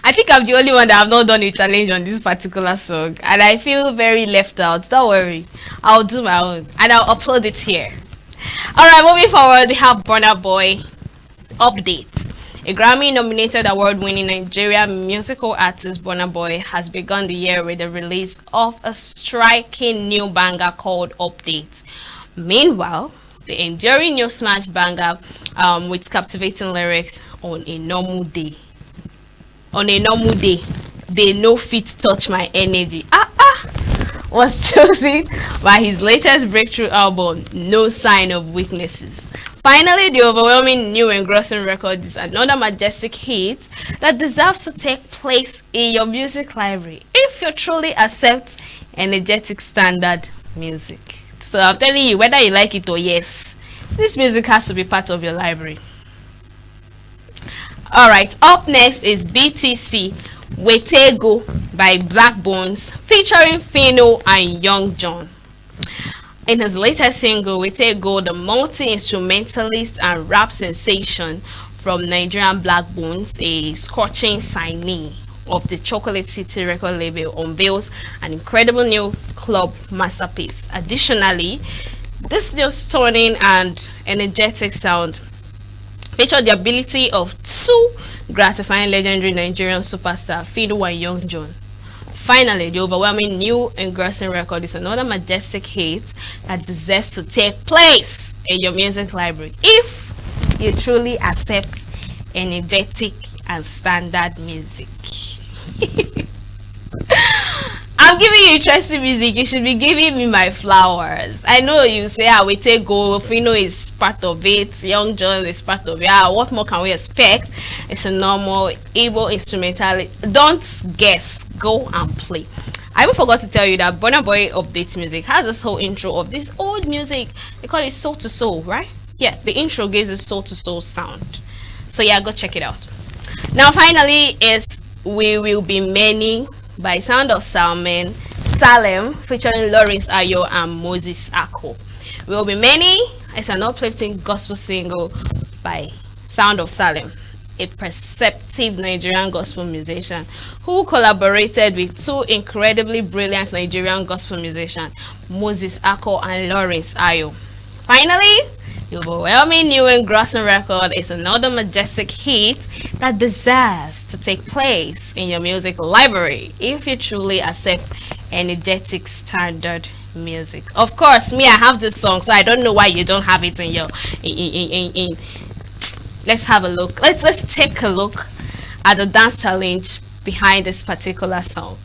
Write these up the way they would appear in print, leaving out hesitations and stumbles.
I think I'm the only one that have not done a challenge on this particular song, and I feel very left out. Don't worry, I'll do my own and I'll upload it here. Alright, moving forward, we have Burna Boy update. A Grammy-nominated award-winning Nigerian musical artist, Burna Boy, has begun the year with the release of a striking new banger called Update. Meanwhile, the enduring new smash banger with captivating lyrics on a normal day. They no fit touch my energy. Was chosen by his latest breakthrough album, No Sign of Weaknesses. Finally, the overwhelming new engrossing record is another majestic hit that deserves to take place in your music library if you truly accept energetic standard music. So I'm telling you, whether you like it or yes, this music has to be part of your library. Alright, up next is BTC Wetego by Black Bones featuring Fino and Young John. In his latest single, Wetego, the multi-instrumentalist and rap sensation from Nigerian Black Bones, a scorching signee of the Chocolate City record label, unveils an incredible new club masterpiece. Additionally, this new stunning and energetic sound featured the ability of two gratifying legendary Nigerian superstar Fino and Young John. Finally, the overwhelming new engrossing record is another majestic hit that deserves to take place in your music library if you truly accept energetic and standard music. I'm giving you interesting music. You should be giving me my flowers. I know you say, we take go. Fino is part of it. Young John is part of it. What more can we expect? It's a normal Igbo instrumental. Don't guess. Go and play. I even forgot to tell you that Burna Boy Updates music has this whole intro of this old music. They call it soul to soul, right? Yeah, the intro gives a soul to soul sound. So yeah, go check it out. Now finally is We Will Be Many by Sound of Salem featuring Lawrence Ayo and Moses Ako. We Will Be Many is an uplifting gospel single by Sound of Salem, a perceptive Nigerian gospel musician who collaborated with two incredibly brilliant Nigerian gospel musicians, Moses Ako and Lawrence Ayo. Finally, the overwhelming new engrossing record is another majestic hit that deserves to take place in your music library if you truly accept energetic standard music. Of course, me, I have this song, so I don't know why you don't have it in your Let's have a look. Let's take a look at the dance challenge behind this particular song.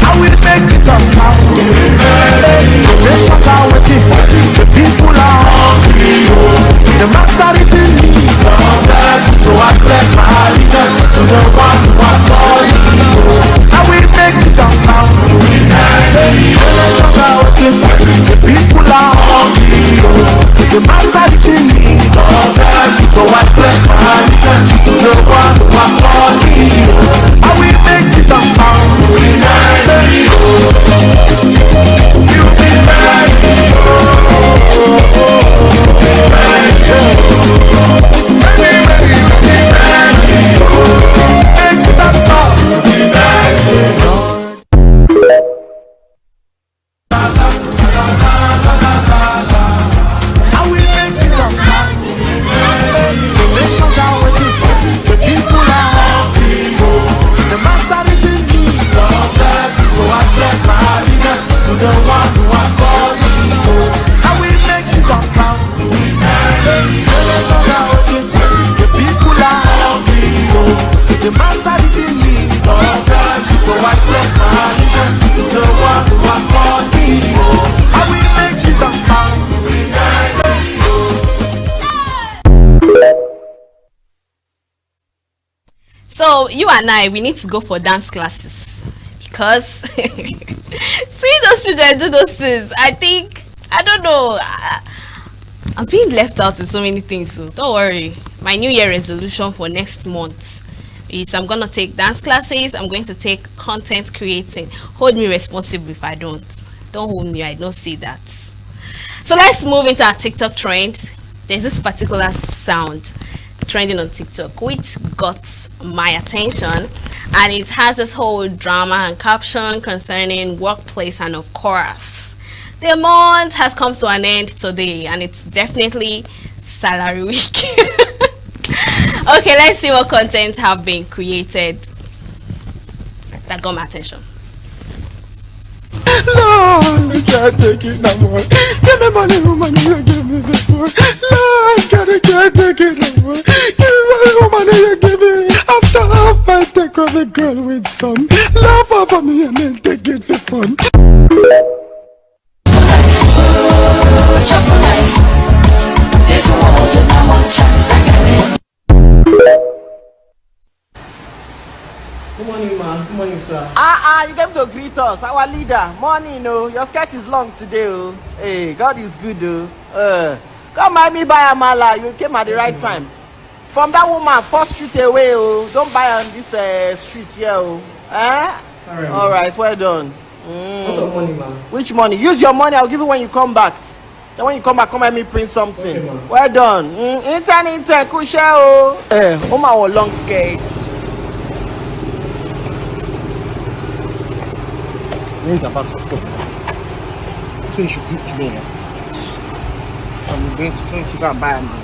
I will make it up now. The people are hungry. So you and I, we need to go for dance classes because seeing those children do those things, I don't know. I'm being left out in so many things. So don't worry. My New Year resolution for next month is I'm gonna take dance classes. I'm going to take content creating. Hold me responsible if I don't. Don't hold me. I don't see that. So let's move into our TikTok trend. There's this particular sound trending on TikTok which got my attention, and it has this whole drama and caption concerning workplace, and of course the month has come to an end today, and it's definitely salary week. Okay, let's see what content have been created that got my attention. Lord, I can't take it no more. Give me money, woman, you give me before. Lord, can't take it no more. Give me money, woman, you give me. After half, I take off the girl with some. Laugh over me and then take it for fun. Good morning, ma. Good morning, sir. You came to greet us, our leader. Morning, your skirt is long today, Hey, God is good, come buy me buy Amala. You came at the right time. From that woman, 4th Street away, Don't buy on this street here, All right, well done. What's up, money, ma? Which money? Use your money. I'll give you when you come back. Then when you come back, come let me print something. Okay, well done. Intern, cool show. Oma was long skirt. When is about to come? So you should beat here. I'm going to go and buy a man.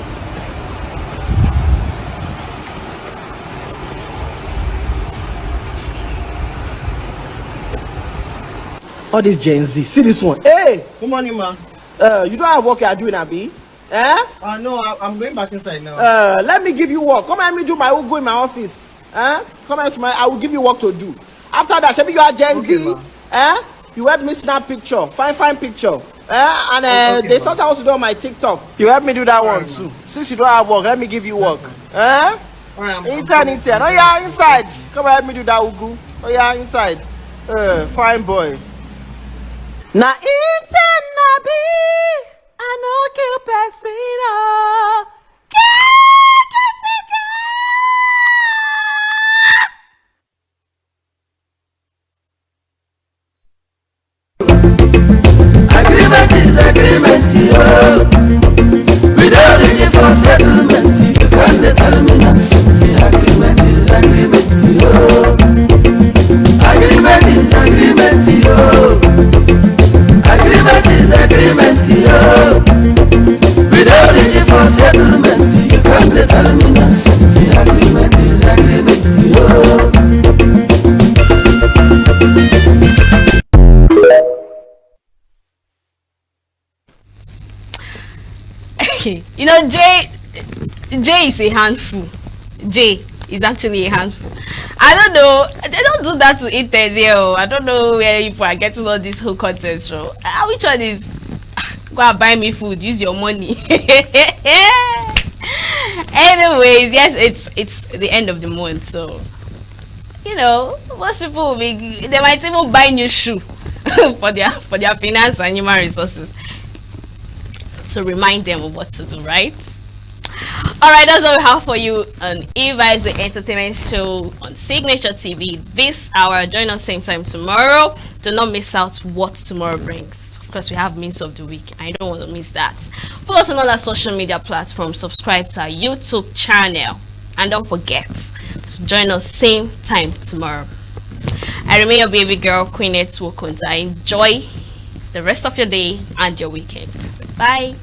All this Gen Z. See this one. Hey! Good morning, ma. You don't have work you are doing, Abi? No, I'm going back inside now. Let me give you work. Come and me do my go in my office. Come here to I will give you work to do. After that, maybe you are Gen Z. Ma. You help me snap picture, fine picture. And Okay, they start out to do on my TikTok. You help me do that one too. Since you don't have work, let me give you work. Intern. Oh yeah, inside. Come and help me do that, Ugu. Oh yeah, inside. Fine boy. Na intern na be, I no kill person. Agreement is agreement, yo. Without reaching for settlement, you can't determine nonsense. Agreement is agreement, yo. Agreement is agreement, yo. Agreement is agreement, yo. Without reaching for settlement, you can't determine nonsense. Agreement is agreement, yo. You know, Jay is a handful. Jay is actually a handful. I don't know. They don't do that to interns here. I don't know where you are getting all this whole content from. Which one is go and buy me food? Use your money. Anyways, yes, it's the end of the month, so you know most people will be. They might even buy new shoe for their finance and human resources. So remind them of what to do, right? Alright, that's all we have for you on E-Vibes, the entertainment show on Signature TV this hour. Join us same time tomorrow. Do not miss out what tomorrow brings. Of course, we have memes of the week. I don't want to miss that. Follow us on all our social media platforms. Subscribe to our YouTube channel. And don't forget to join us same time tomorrow. I remain your baby girl, Queen Wokunta. Enjoy the rest of your day and your weekend. Bye.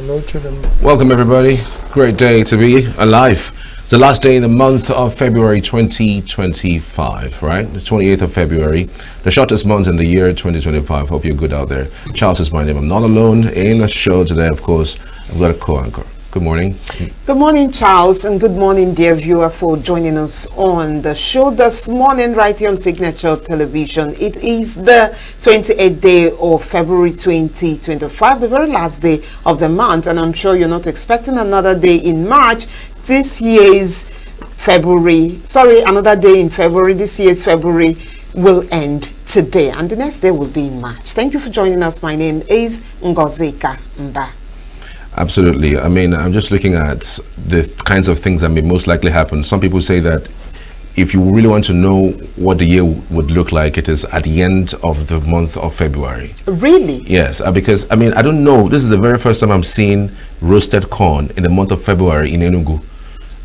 No children. Welcome, everybody. Great day to be alive. It's the last day in the month of February 2025, right? The 28th of February, the shortest month in the year 2025. Hope you're good out there. Charles is my name. I'm not alone in the show today, of course. I've got a co-anchor. Good morning. Good morning, Charles, and good morning, dear viewer, for joining us on the show this morning right here on Signature Television. It is the 28th day of February 2025, the very last day of the month, and I'm sure you're not expecting another day in March. This year's February, another day in February, this year's February will end today, and the next day will be in March. Thank you for joining us. My name is Ngozika Mba. Absolutely. I mean, I'm just looking at the kinds of things that may most likely happen. Some people say that if you really want to know what the year would look like, it is at the end of the month of February. Really? Yes, because, I mean, I don't know. This is the very first time I'm seeing roasted corn in the month of February in ENUGU.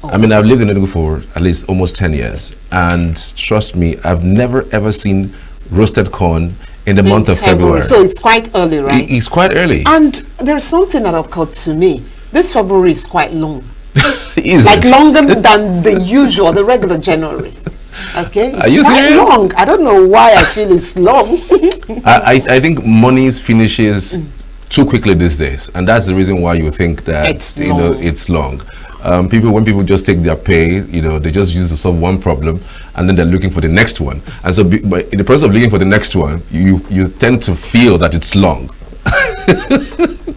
Oh. I mean, I've lived in ENUGU for at least almost 10 years. And trust me, I've never ever seen roasted corn in the month of February. So it's quite early, right? It's quite early. And there's something that occurred to me. This February is quite long. Is like it? longer than the usual, the regular January. Okay? It's Are you quite serious? long. I don't know why I feel it's long. I think money finishes too quickly these days. And that's the reason why you think that It's long. it's long. When people just take their pay, they just use it to solve one problem, and then they're looking for the next one. And so, but in the process of looking for the next one, you tend to feel that it's long.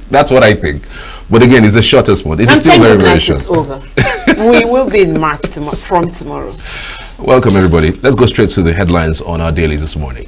That's what I think. But again, it's the shortest one. It's still very, very short. It's over. We will be in March from tomorrow. Welcome, everybody. Let's go straight to the headlines on our dailies this morning.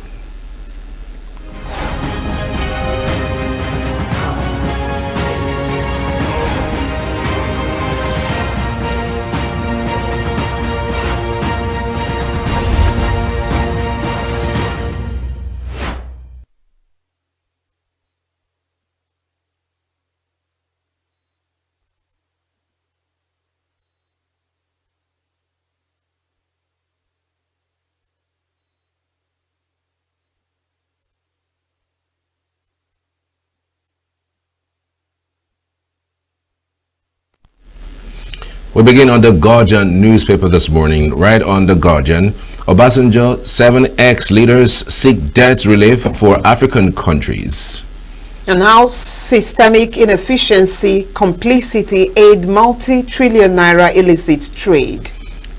We begin on the Guardian newspaper this morning. Right on the Guardian, Obasanjo, 7 ex-leaders seek debt relief for African countries. And how systemic inefficiency, complicity aid multi-trillion naira illicit trade.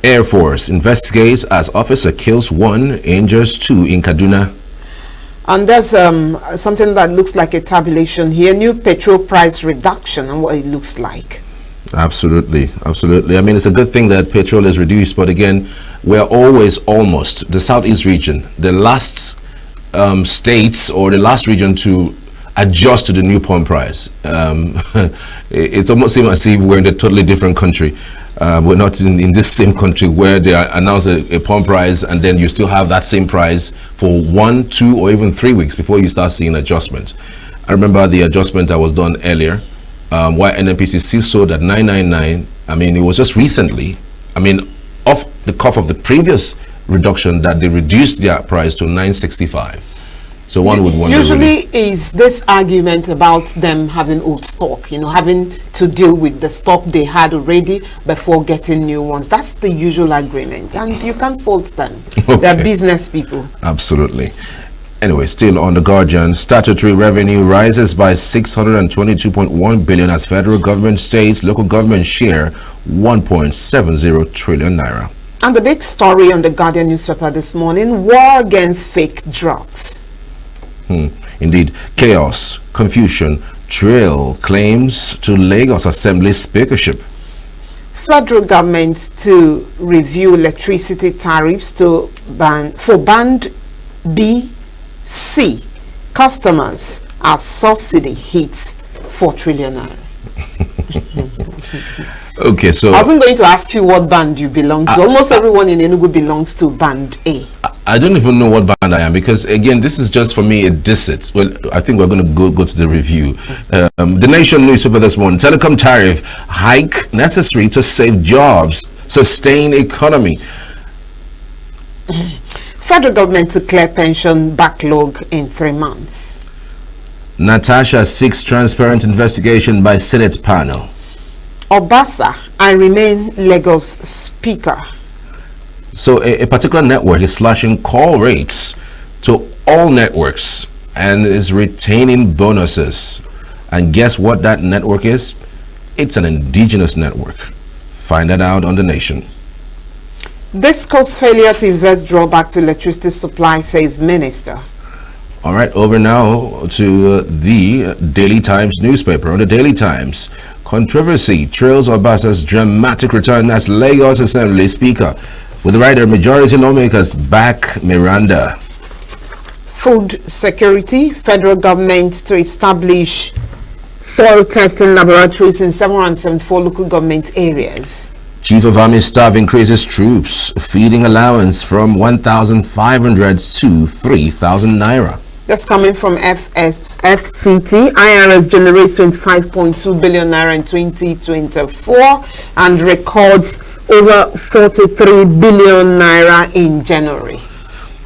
Air Force investigates as officer kills 1, injures 2 in Kaduna. And there's something that looks like a tabulation here, new petrol price reduction and what it looks like. Absolutely, absolutely. I mean, it's a good thing that petrol is reduced, but again, we're always almost the southeast region, the last states or the last region to adjust to the new pump price. It's almost seems as if we're in a totally different country. We're not in this same country where they announce a pump price and then you still have that same price for 1, 2, or even 3 weeks before you start seeing adjustment. I remember the adjustment that was done earlier. Why NNPC still sold at 999. I mean, it was just recently, I mean, off the cuff of the previous reduction that they reduced their price to 965. So one would wonder. Usually is this argument about them having old stock, having to deal with the stock they had already before getting new ones. That's the usual agreement, and you can't fault them. Okay. They're business people. Absolutely. Anyway, still on the Guardian, statutory revenue rises by 622.1 billion as federal government, states, local government share 1.70 trillion naira. And the big story on the Guardian newspaper this morning, war against fake drugs. Indeed, chaos, confusion, trail claims to Lagos Assembly speakership. Federal government to review electricity tariffs for band B, C. Customers as subsidy hits 4 trillion naira. Okay, so I wasn't going to ask you what band you belong to. Almost everyone in Enugu belongs to band A. I don't even know what band I am, because again, this is just for me a dissent. Well, I think we're going to go to the review. The Nation newspaper this morning: telecom tariff hike necessary to save jobs, sustain economy. Federal government to clear pension backlog in 3 months. Natasha seeks transparent investigation by Senate panel. Obasa, I remain Lagos Speaker. So a particular network is slashing call rates to all networks and is retaining bonuses. And guess what that network is? It's an indigenous network. Find that out on The Nation. Disco's failure to invest drawback to electricity supply, says Minister. All right, over now to the Daily Times newspaper. On the Daily Times, controversy trails Obasa's dramatic return as Lagos Assembly Speaker, with the writer majority lawmakers back Miranda. Food security, federal government to establish soil testing laboratories in 774 local government areas. Chief of Army Staff increases troops feeding allowance from 1,500 to 3,000 naira. That's coming from FCT. IRS generates 25.2 billion naira in 2024 and records over 43 billion naira in January.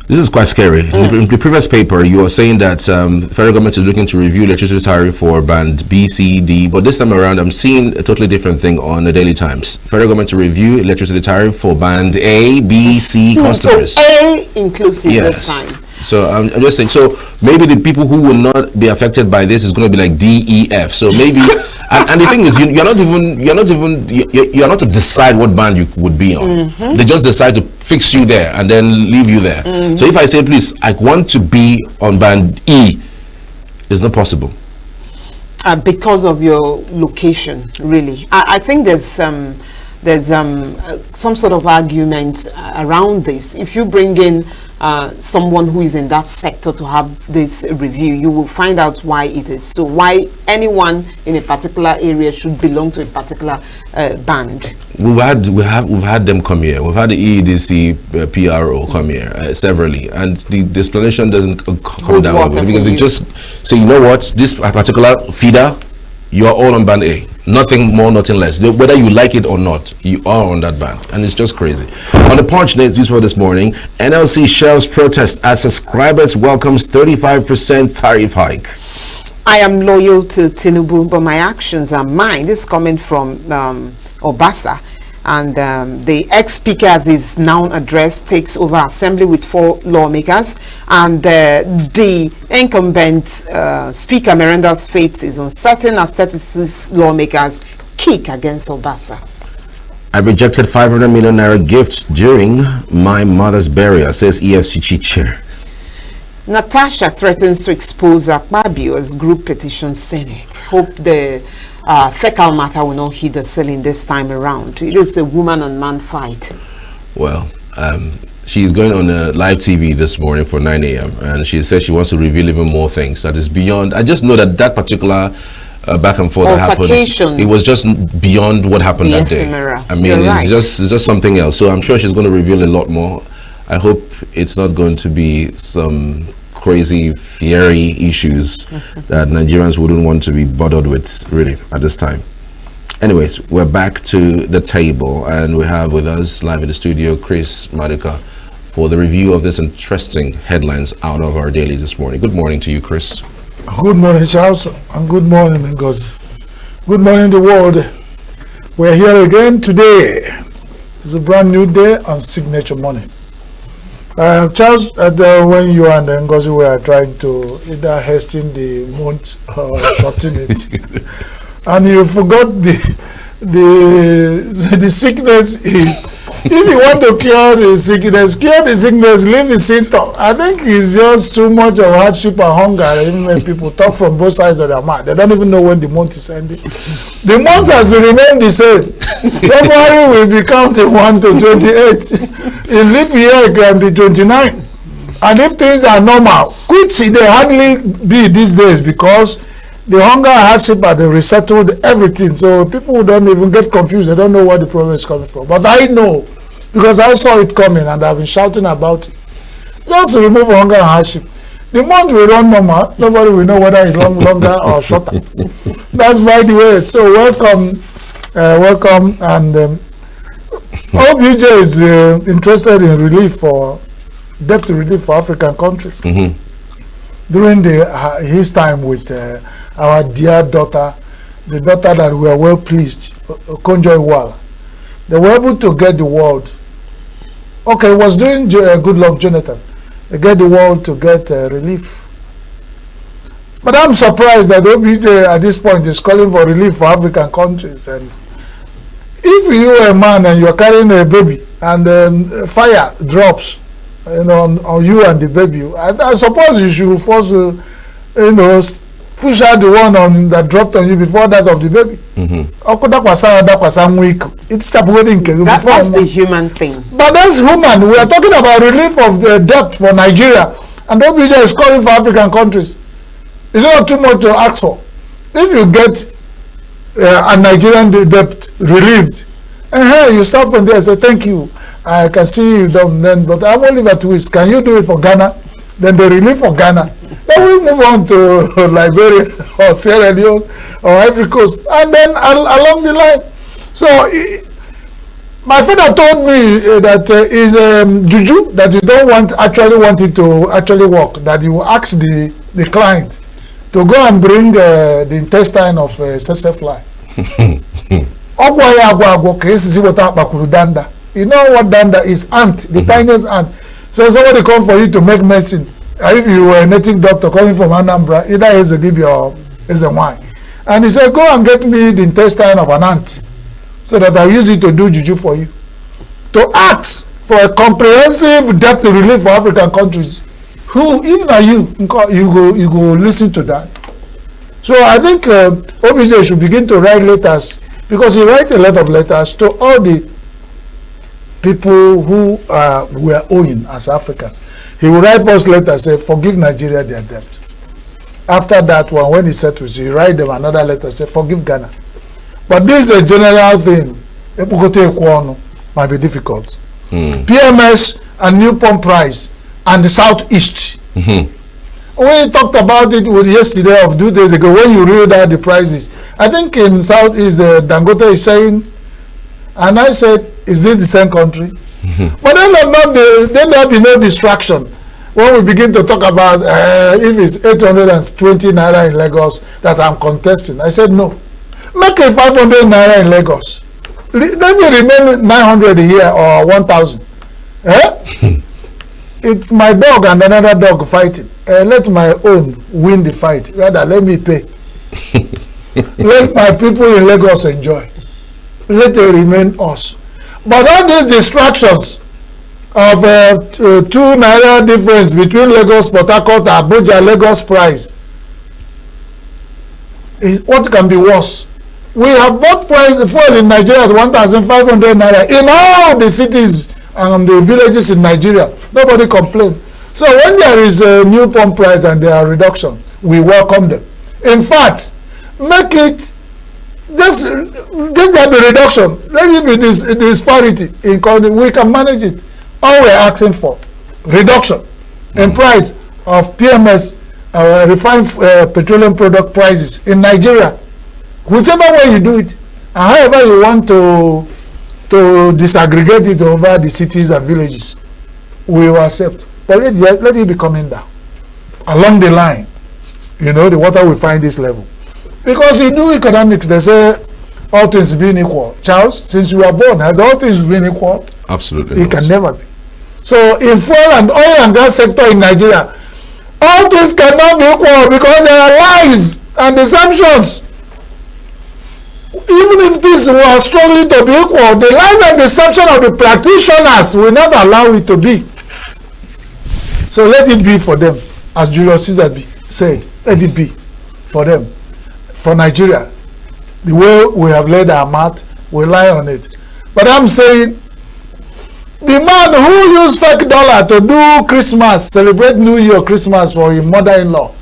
This is quite scary. In the previous paper, you were saying that the federal government is looking to review electricity tariff for band B, C, D, but this time around, I'm seeing a totally different thing on the Daily Times. Federal government to review electricity tariff for band A, B, C customers. So A inclusive this time. So I'm just saying. So maybe the people who will not be affected by this is going to be like D, E, F. So maybe, and the thing is, you're not to decide what band you would be on. They just decide to fix you there and then leave you there. So if I say, please, I want to be on band E, it's not possible. Because of your location, really. I think there's some sort of argument around this. If you bring in someone who is in that sector to have this review, you will find out why it is so, why anyone in a particular area should belong to a particular band. We've had them come here. We've had the EEDC PRO come here severally, and the explanation doesn't come down well, because they just say, you know what, this particular feeder, you are all on band A. Nothing more, nothing less. Whether you like it or not, you are on that band, and it's just crazy. On the Punch newspaper this morning, NLC shelves protest as subscribers welcomes 35% tariff hike. I am loyal to Tinubu, but my actions are mine. This is coming from Obasa, and the ex-speaker, as his now address, takes over assembly with 4 lawmakers, and the incumbent speaker Miranda's fate is uncertain as 36 lawmakers kick against Obasa. I rejected 500 million naira gifts during my mother's burial, says EFCC chair. Natasha threatens to expose Akpabio as group petition Senate. Hope the fecal matter will not hit the ceiling this time around. It is a woman and man fight. Well, she's going on live TV this morning for 9 a.m. and she says she wants to reveal even more things that is beyond. I just know that particular back and forth that happened, it was just beyond what happened that day. I mean, it's just something else. So I'm sure she's going to reveal a lot more. I hope it's not going to be some crazy fiery issues that Nigerians wouldn't want to be bothered with, really, at this time. Anyways, we're back to the table, and we have with us live in the studio Chris Madika for the review of this interesting headlines out of our dailies this morning. Good morning to you, Chris. Good morning, Charles, and good morning, Ngozi. Good morning, the world. We're here again today. It's a brand new day on Signature Morning. Charles, when you and Ngozi were trying to either hasten the month or shorten it, and you forgot the sickness is, if you want to cure the sickness, leave the symptom. I think it's just too much of hardship and hunger. Even when people talk from both sides of their mouth, they don't even know when the month is ending. The month has to remain the same. February will be counting 1 to 28. In leap year, it can be 29. And if things are normal, which they hardly be these days, because the hunger and hardship have resettled everything. So people don't even get confused. They don't know where the problem is coming from. But I know, because I saw it coming and I've been shouting about it. Just remove hunger and hardship. The month will run normal. Nobody will know whether it's longer or shorter. That's by the way. So welcome, and OBJ is interested in debt relief for African countries. during his time with our dear daughter, the daughter that we were well pleased, Konjo Iweala. They were able to get the world. Okay, it was during Goodluck Jonathan. They get the world to get relief. But I'm surprised that OBJ at this point is calling for relief for African countries. And if you are a man and you're carrying a baby and fire drops, on you and the baby, I suppose you should first, push out the one that dropped on you before that of the baby. That's the human thing. But that's human. We are talking about relief of the debt for Nigeria, and OBJ is calling for African countries. It's not too much to ask for. If you get a Nigerian debt relieved, and hey, you start from there and say, thank you, I can see you done then, but I'm only at twist. Can you do it for Ghana? Then the relief for Ghana. Then we move on to Liberia or Sierra Leone or Ivory Coast, and then along the line. So my father told me that is juju, that you don't actually want it to actually work, that you ask the client to go and bring the intestine of sese fly. You know what danda is? Ant, the tiniest ant. So somebody come for you to make medicine. If you were a native doctor coming from Anambra, either is a DB or is a wine. And he said, go and get me the intestine of an ant so that I use it to do juju for you. To ask for a comprehensive debt relief for African countries. Who, even are you go listen to that. So I think OBJ should begin to write letters, because he writes a lot of letters to all the people who were owing as Africans. He will write first letters, say, forgive Nigeria their debt. After that one, when he settles, he write them another letter, say, forgive Ghana. But this is a general thing. Might be difficult. PMS and new pump price and the Southeast. We talked about it yesterday or 2 days ago when you read out the prices. I think in Southeast, Dangote is saying, and I said, is this the same country? But then there'll be no distraction when we begin to talk about if it's 820 naira in Lagos that I'm contesting. I said no. Make it 500 naira in Lagos. Let it remain 900 a year or 1,000. It's my dog and another dog fighting. Let my own win the fight. Rather, let me pay. Let my people in Lagos enjoy. Let it remain us. But all these distractions of 2 naira difference between Lagos, Port Harcourt, Abuja, Lagos price, is what can be worse. We have bought fuel in Nigeria at 1,500 naira in all the cities and the villages in Nigeria. Nobody complained. So when there is a new pump price and there are reduction, we welcome them. In fact, make it just get there be reduction. Let it be this disparity in quality. We can manage it. All we're asking for reduction in price of PMS, refined petroleum product prices in Nigeria. Whichever way you do it, and however you want to disaggregate it over the cities and villages, we will accept. But let it be coming down along the line. You know, the water will find this level. Because in new economics, they say all things being equal. Charles, since you were born, has all things been equal? Absolutely. It can never be. So in fuel and oil and gas sector in Nigeria, all things cannot be equal because there are lies and deceptions. Even if this were struggling to be equal, the lies and deception of the practitioners will not allow it to be. So let it be for them, as Julius Caesar said, let it be for them. For Nigeria, the way we have laid our mat, we lie on it. But I'm saying, the man who used fake dollar to do Christmas, celebrate New Year, Christmas for his mother-in-law,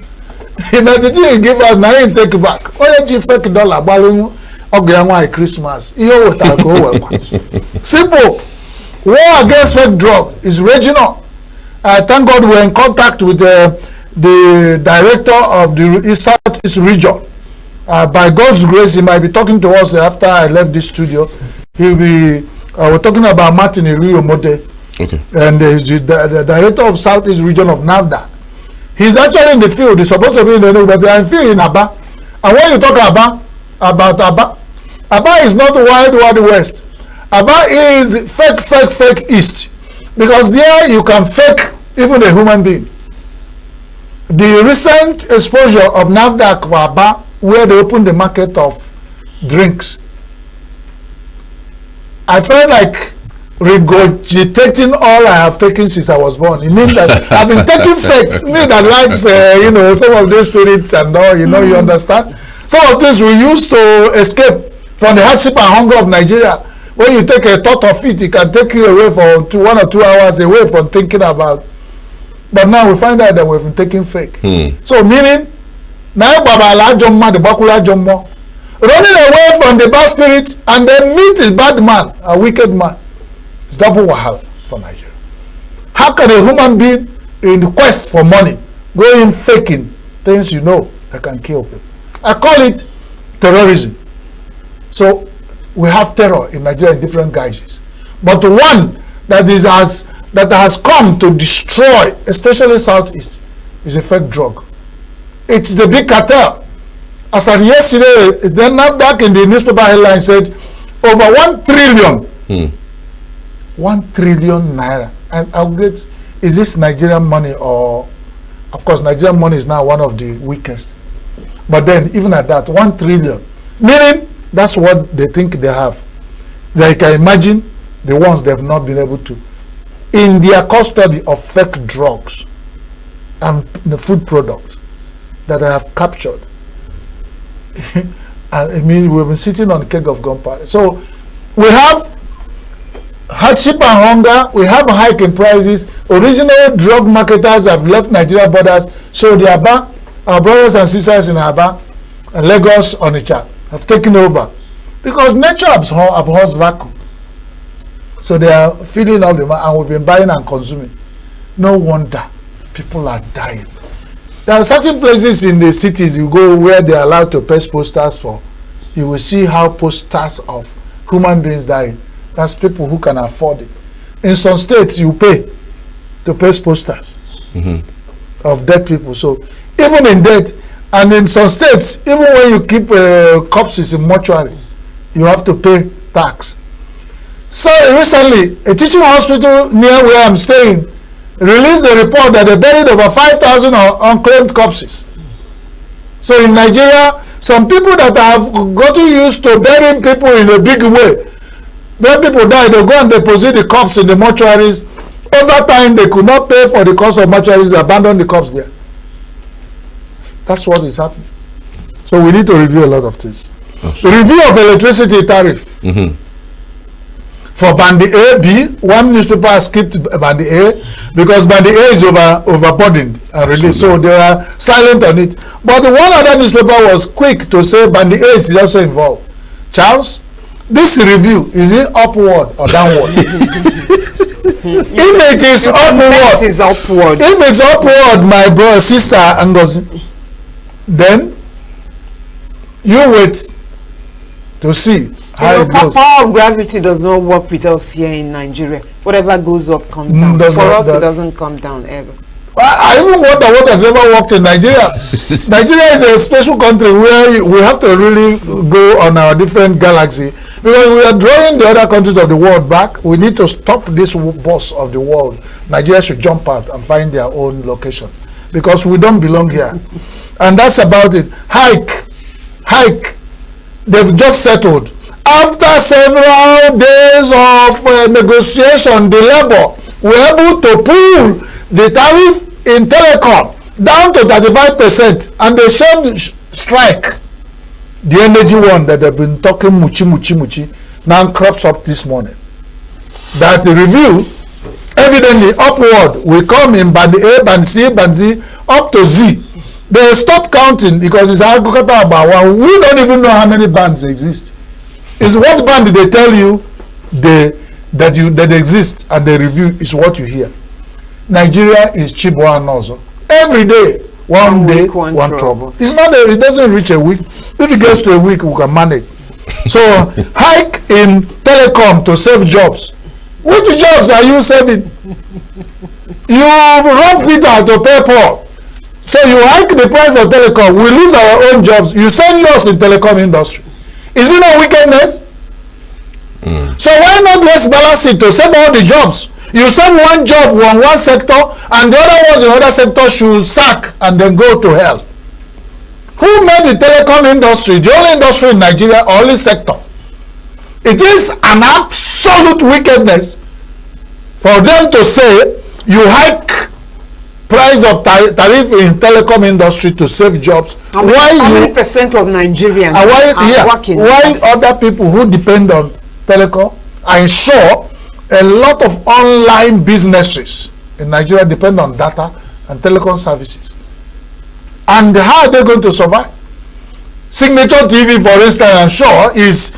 you know, the thing he give us, now he take back. Why don't you fake dollar, balloon, or Christmas? Simple. War against fake drug is regional. Thank God we're in contact with the director of the Southeast region. By God's grace, he might be talking to us after I left this studio. He'll be, we're talking about Martin Rio Mote. Okay. And the director of Southeast region of NAFDA. He's actually in the field. He's supposed to be in the field, but they are in field in Aba. And when you talk about Aba is not Wild Wild West. Aba is fake East. Because there you can fake even a human being. The recent exposure of NAFDAC for Aba, where they opened the market of drinks, I felt like regurgitating all I have taken since I was born. It means that I've been taking fake. Me that likes, some of these spirits and all, you understand? Some of things we used to escape from the hardship and hunger of Nigeria. When you take a thought of it, it can take you away for 1 or 2 hours away from thinking about. But now we find out that we've been taking fake. So meaning, now Baba Jomma, the Bakula Jommo, running away from the bad spirit and then meet a bad man, a wicked man. It's double wahala for Nigeria. How can a human being in the quest for money go in faking things that can kill people? I call it terrorism. So we have terror in Nigeria in different guises. But one that has come to destroy, especially Southeast, is a fake drug. It's the big cartel. As of yesterday, then NAFDAC in the newspaper headline said over 1 trillion. 1 trillion naira. And I'll get, is this Nigerian money or, of course, Nigerian money is now one of the weakest. But then, even at that, 1 trillion, meaning that's what they think they have. They can imagine the ones they have not been able to. In their custody of fake drugs and the food products that they have captured. And it means we've been sitting on a keg of gunpowder. So we have hardship and hunger, we have a hike in prices. Original drug marketers have left Nigeria borders, so the Aba, our brothers and sisters in Aba and Lagos, Onitsha, have taken over. Because nature abhors vacuum. So they are filling all the money, and we've been buying and consuming. No wonder people are dying. There are certain places in the cities you go where they are allowed to paste posters for. You will see how posters of human beings dying. That's people who can afford it. In some states, you pay to paste posters of dead people. So even in death, and in some states, even when you keep corpses in mortuary, you have to pay tax. So recently, a teaching hospital near where I'm staying released a report that they buried over 5,000 unclaimed corpses. So in Nigeria, some people that have gotten used to burying people in a big way, when people die, they go and deposit the corpse in the mortuaries. Over time, they could not pay for the cost of mortuaries, they abandon the corpse there. That's what is happening. So we need to review a lot of things. The review of electricity tariff. For Band A, B, one newspaper has skipped Band A because Band A is overburdened and released. So they are silent on it. But the one other newspaper was quick to say Band A is also involved. Charles, this review, is it upward or downward? If it is upward, if it's upward, my brother, sister, Ngozi, then you wait to see how it goes. Power of gravity does not work with us here in Nigeria. Whatever goes up comes down. For us, it doesn't come down ever. I even wonder what has ever worked in Nigeria. Nigeria is a special country where we have to really go on our different galaxy, because we are drawing the other countries of the world back. We need to stop this boss of the world. Nigeria should jump out and find their own location, because we don't belong here. And that's about it. Hike. They've just settled. After several days of negotiation, the labor were able to pull the tariff in telecom down to 35%, and they shelved strike. The energy one that they've been talking muchi now crops up this morning. That the review evidently upward will come in Band A, Band C, Band Z, up to Z. They stop counting because it's Agukata about one. We don't even know how many bands exist. It's what band they tell you that they exist, and the review is what you hear. Nigeria is Chibwa and also. Every day, one day, one trouble. It's not it doesn't reach a week. If it gets to a week, we can manage. So hike in telecom to save jobs. Which jobs are you saving? You rob Peter to pay Paul. So you hike the price of telecom, we lose our own jobs. You send yours in telecom industry. Is it not wickedness? So why not let's balance it to save all the jobs? You save one job on one sector, and the other ones in other sector should sack and then go to hell. Who made the telecom industry the only industry in Nigeria, only sector? It is an absolute wickedness for them to say you hike price of tariff in telecom industry to save jobs. How many percent of Nigerians are working? Why other people who depend on telecom? I'm sure a lot of online businesses in Nigeria depend on data and telecom services. And how are they going to survive? Signature TV, for instance, I'm sure is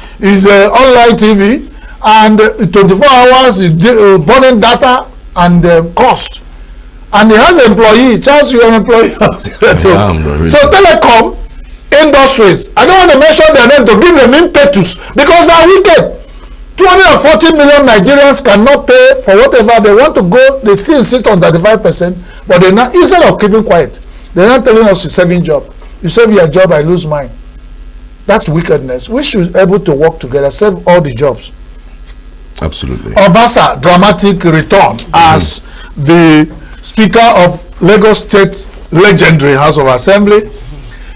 online TV, and 24 hours is burning data and cost. And he has employees. Charles, you're an employee. So telecom industries, I don't want to mention their name to give them impetus because they are wicked. 240 million Nigerians cannot pay for whatever they want to go. They still insist on 35%, but they're not, instead of keeping quiet, they're not telling us you're saving job. You save your job, I lose mine. That's wickedness. We should be able to work together, save all the jobs. Absolutely. Obasa, dramatic return as the Speaker of Lagos State legendary House of Assembly.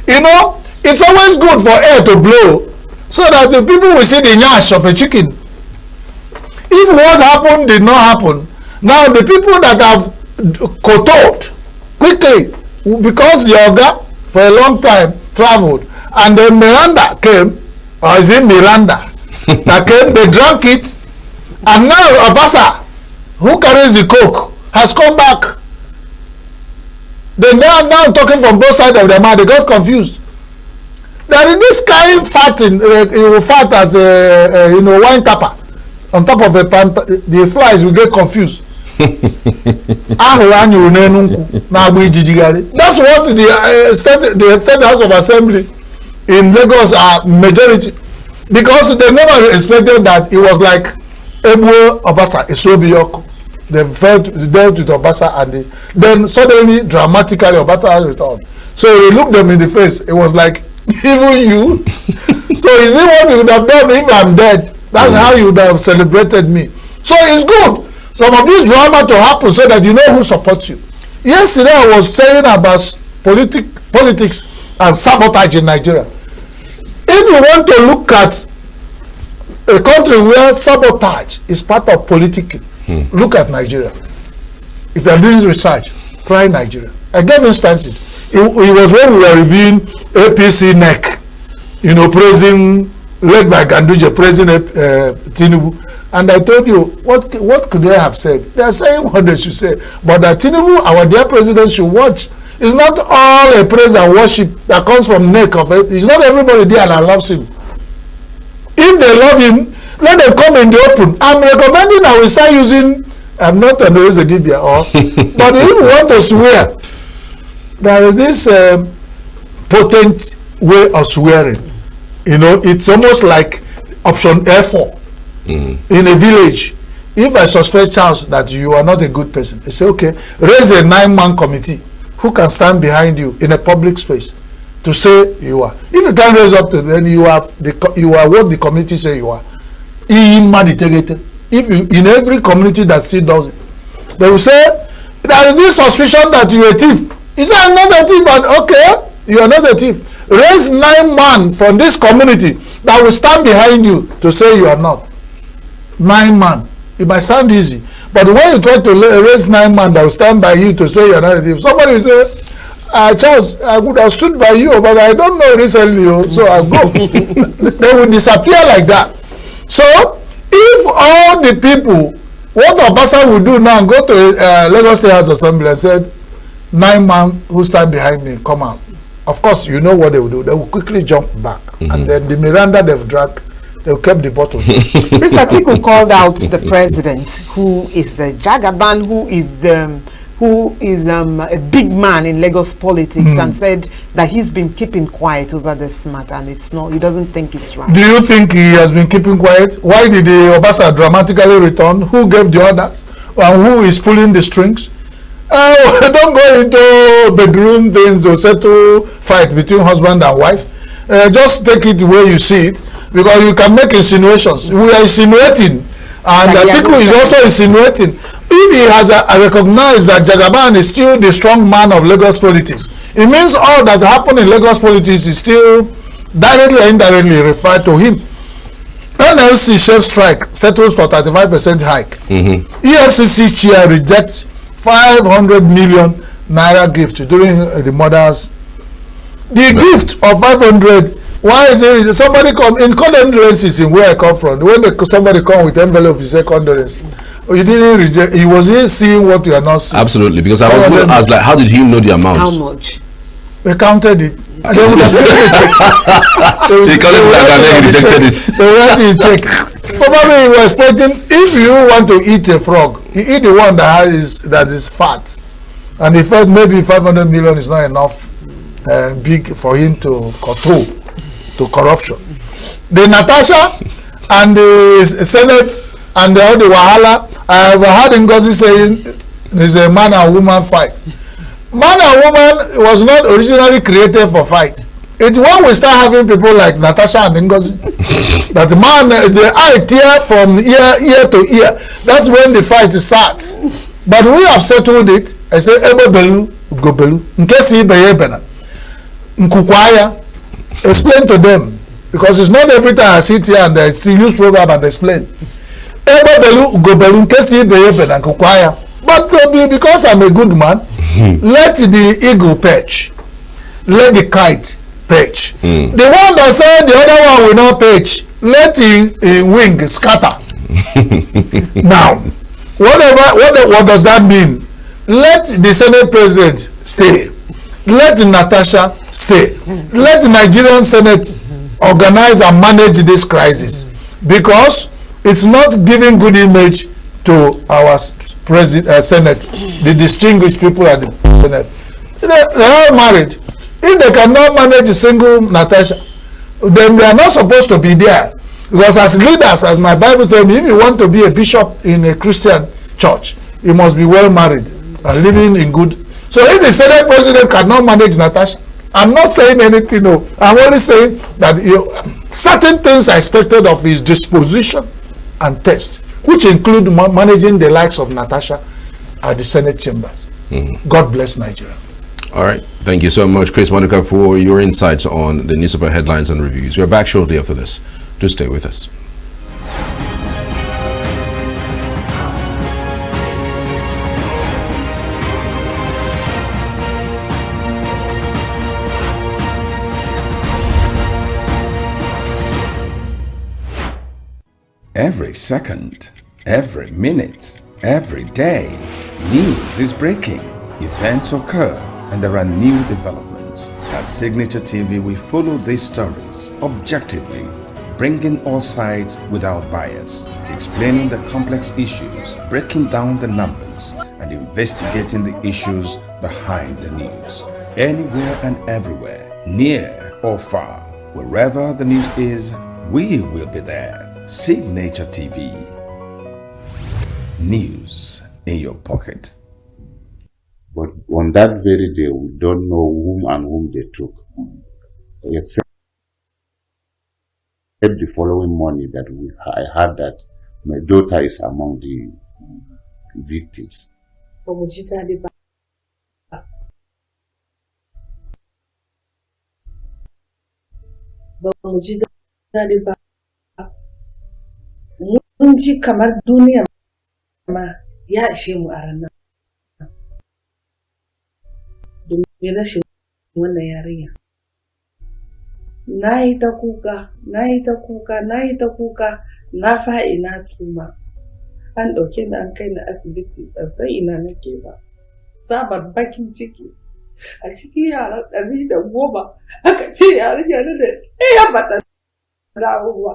You know, it's always good for air to blow so that the people will see the nyash of a chicken. If what happened did not happen, now the people that have kowtowed quickly because the Oga for a long time traveled and then Miranda came, or is it Miranda that came, they drank it, and now Obasa, who carries the coke, has come back. They now talking from both sides of their mouth. They got confused. There is this kind fatting, fat as a wine tapper on top of a pan. The flies will get confused. That's what the State House of Assembly in Lagos are majority, because they never expected that it was like Ebu Obasa Esobiyoko. They dealt with Obasa, and then suddenly, dramatically, Obasa returned. So he looked them in the face. It was like, even you? So is it what you would have done if I'm dead? That's how you would have celebrated me. So it's good. Some of this drama to happen so that you know who supports you. Yesterday I was saying about politics and sabotage in Nigeria. If you want to look at a country where sabotage is part of politics, look at Nigeria. If you are doing research, try Nigeria. I gave instances. It was when we were reviewing APC NEC, praising, led by Ganduje, praising Tinubu. And I told you, what could they have said? They are saying what they should say. But that Tinubu, our dear president, should watch. It's not all a praise and worship that comes from NEC. It's not everybody there that loves him. If they love him, let them come in the open. I'm recommending that we start using, I'm not an Oezedibia, but if you want to swear, there is this potent way of swearing. It's almost like option F4 in a village. If I suspect Charles that you are not a good person, I say, okay, raise a 9-man committee who can stand behind you in a public space to say you are. If you can't raise up to then you are what the committee say you are. If you in every community that still does it, they will say there is this suspicion that you are a thief. He said, I'm not a thief, but okay, you are not a thief. Raise 9 men from this community that will stand behind you to say you are not. 9 men. It might sound easy, but when you try to raise 9 men that will stand by you to say you are not a thief, somebody will say, Charles, I would have stood by you, but I don't know recently, so I'll go. They will disappear like that. So, if all the people, what Obasa will do now, go to Lagos State House Assembly and said, 9 men who stand behind me, come out. Of course, you know what they will do. They will quickly jump back. And then the Miranda they've drank, they've kept the bottle. This article called out the president, who is the Jagaban, who is a big man in Lagos politics, and said that he's been keeping quiet over this matter, and it's not, he doesn't think it's right. Do you think he has been keeping quiet? Why did the Obasa dramatically return? Who gave the orders? And who is pulling the strings? Don't go into bedroom things to settle fight between husband and wife. Just take it the way you see it, because you can make insinuations. We are insinuating, and Atiku is also insinuating. If he has recognized that Jagaban is still the strong man of Lagos politics, it means all that happened in Lagos politics is still directly or indirectly referred to him. NLC chef strike settles for 35% hike. EFCC chair rejects 500 million naira gift during the mother's. The gift of 500. Why is it somebody come in condolences in where I come from? When somebody come with envelope, he say condolence. You didn't reject. He was here seeing what you are not seeing. Absolutely, because I was going to ask, like, how did he know the amount? How much? They counted it. They would have They call it back and then he rejected it. They went to check. Probably he was expecting, if you want to eat a frog, you eat the one that is fat, and he felt maybe 500 million is not enough big for him to control to corruption. The Natasha and the Senate and all the Wahala, I have heard Ngozi saying there's a man and woman fight. Man and woman was not originally created for fight. It's when we start having people like Natasha and Ngozi that man, the eye tear from ear to ear. That's when the fight starts. But we have settled it. I say Ebo Belu go Belu. Nkesi Beyebena. Nkukwaya. Explain to them, because it's not every time I sit here and I see use program and explain. Ebo Belu go Belu. Nkesi Beyebena Nkukwaya. But because I'm a good man, let the eagle perch, let the kite perch. The one that said the other one will not perch, let the wing scatter. Now, what does that mean? Let the Senate President stay. Let Natasha stay. Let the Nigerian Senate organize and manage this crisis, because it's not giving good image to our Senate, the distinguished people at the Senate. They are married. If they cannot manage a single Natasha, then they are not supposed to be there. Because as leaders, as my Bible tells me, if you want to be a bishop in a Christian church, you must be well married and living in good. So if the Senate President cannot manage Natasha, I'm not saying anything, no. I'm only saying that certain things are expected of his disposition and taste, which include managing the likes of Natasha at the Senate chambers. God bless Nigeria. All right. Thank you so much, Chris Monica, for your insights on the newspaper headlines and reviews. We're back shortly after this. Do stay with us. Every second, every minute, every day, news is breaking, events occur, and there are new developments. At Signature TV, we follow these stories objectively, bringing all sides without bias, explaining the complex issues, breaking down the numbers, and investigating the issues behind the news. Anywhere and everywhere, near or far, wherever the news is, we will be there. Signature TV. News in your pocket. But on that very day, we don't know whom they took. Except the following morning that I heard that my daughter is among the victims. Mun ji kamar duniya ma ya ishe mu a ranar. Domin rashin wannan yarinya. Na yi ta kuka, na fa'i na tuma. An ɗauke ni an kai ni asibiti, ban san ina nake ba. Sabar bakin ciki. A cikin yaran 110 aka ce yarinya da ɗaya ba ta dawo ba.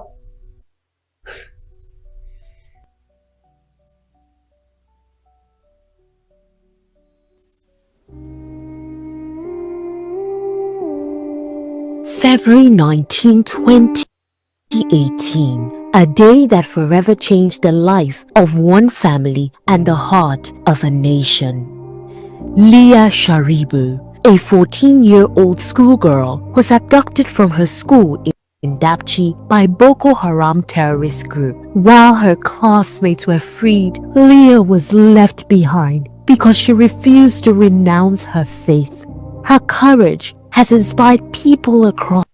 February 19, 2018, a day that forever changed the life of one family and the heart of a nation. Leah Sharibu, a 14-year-old schoolgirl, was abducted from her school in Dapchi by Boko Haram terrorist group. While her classmates were freed, Leah was left behind because she refused to renounce her faith. Her courage has inspired people across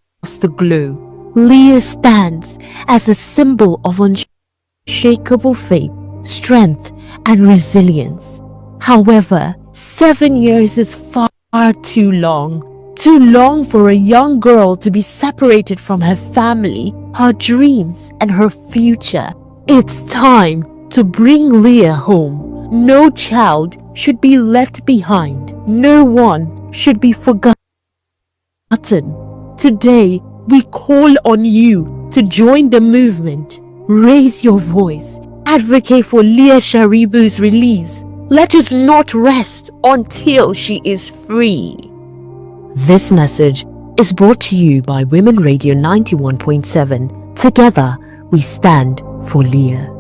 the globe. Leah stands as a symbol of unshakable faith, strength, and resilience. However, 7 years is far too long. Too long for a young girl to be separated from her family, her dreams, and her future. It's time to bring Leah home. No child should be left behind. No one should be forgotten. Today, we call on you to join the movement. Raise your voice. Advocate for Leah Sharibu's release. Let us not rest until she is free. This message is brought to you by Women Radio 91.7. Together, we stand for Leah.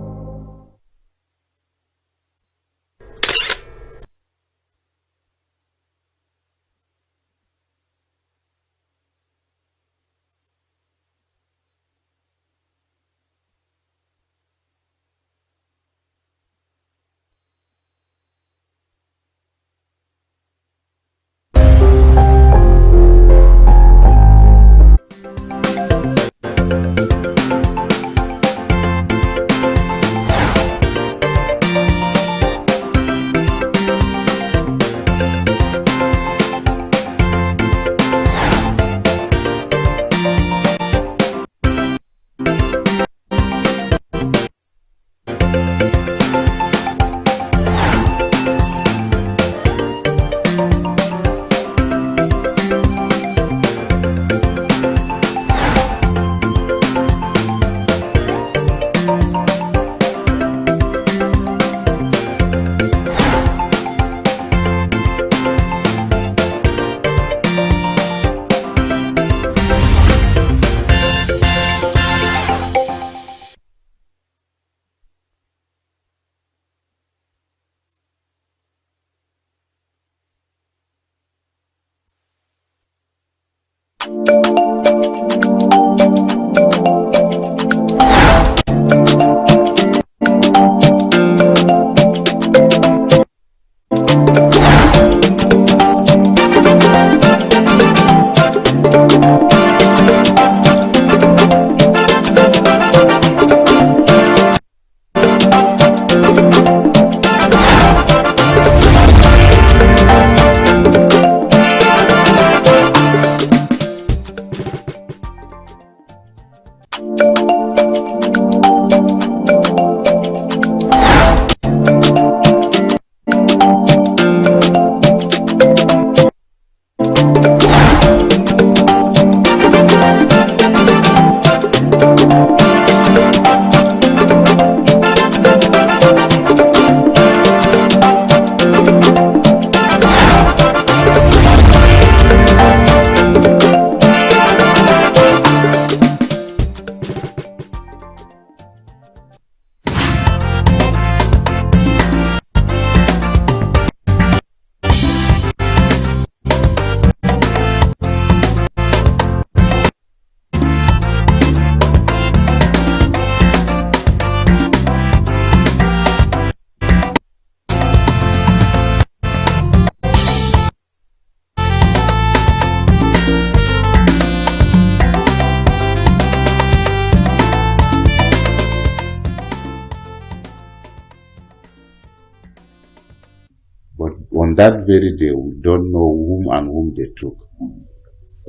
On that very day, we don't know whom and whom they took,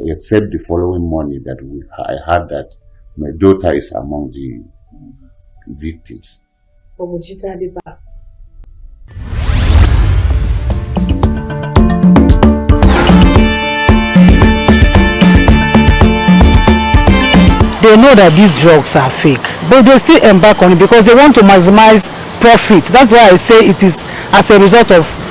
except the following morning that I heard that my daughter is among the victims. They know that these drugs are fake, but they still embark on it because they want to maximize profit. That's why I say it is as a result of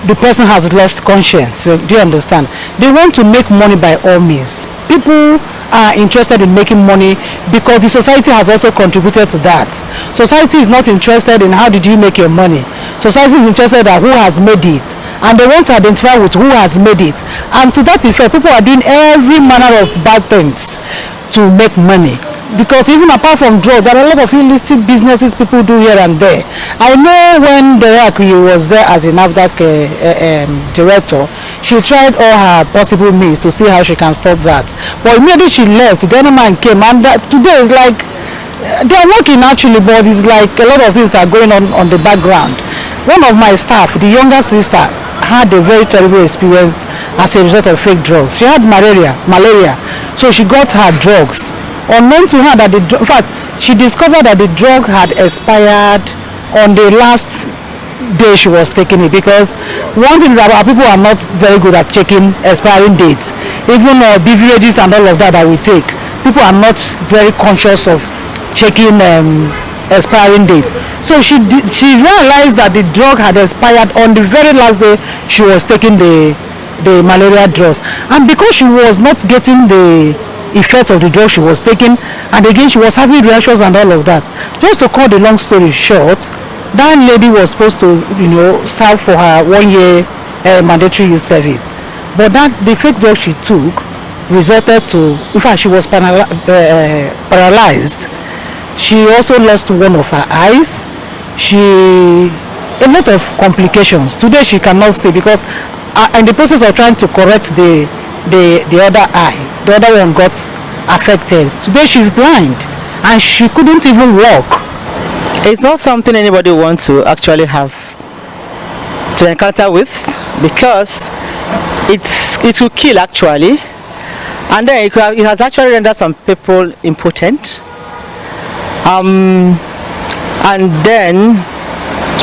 the person has lost conscience. So, do you understand? They want to make money by all means. People are interested in making money because the society has also contributed to that. Society is not interested in how did you make your money. Society is interested in who has made it and they want to identify with who has made it. And to that effect, people are doing every manner of bad things to make money. Because even apart from drugs, there are a lot of illicit businesses people do here and there. I know when Derek was there as a NAFDAC director, she tried all her possible means to see how she can stop that. But immediately she left, the other man came, and today is like, they are working actually, but it's like a lot of things are going on the background. One of my staff, the younger sister, had a very terrible experience as a result of fake drugs. She had malaria, so she got her drugs. Unknown to her that in fact, she discovered that the drug had expired on the last day she was taking it, because one thing is that our people are not very good at checking expiring dates. Even beverages and all of that we take, people are not very conscious of checking expiring dates. So she realized that the drug had expired on the very last day she was taking the malaria drugs, and because she was not getting the effects of the drug she was taking, and again she was having reactions and all of that. Just to cut the long story short, that lady was supposed to serve for her 1 year mandatory youth service, but that the fake drug she took resulted to, in fact, she was paralyzed. She also lost one of her eyes. A lot of complications. Today she cannot see because in the process of trying to correct the other eye, the other one got affected. Today she's blind and she couldn't even walk. It's not something anybody wants to actually have to encounter with, because it will kill actually, and then it has actually rendered some people impotent, and then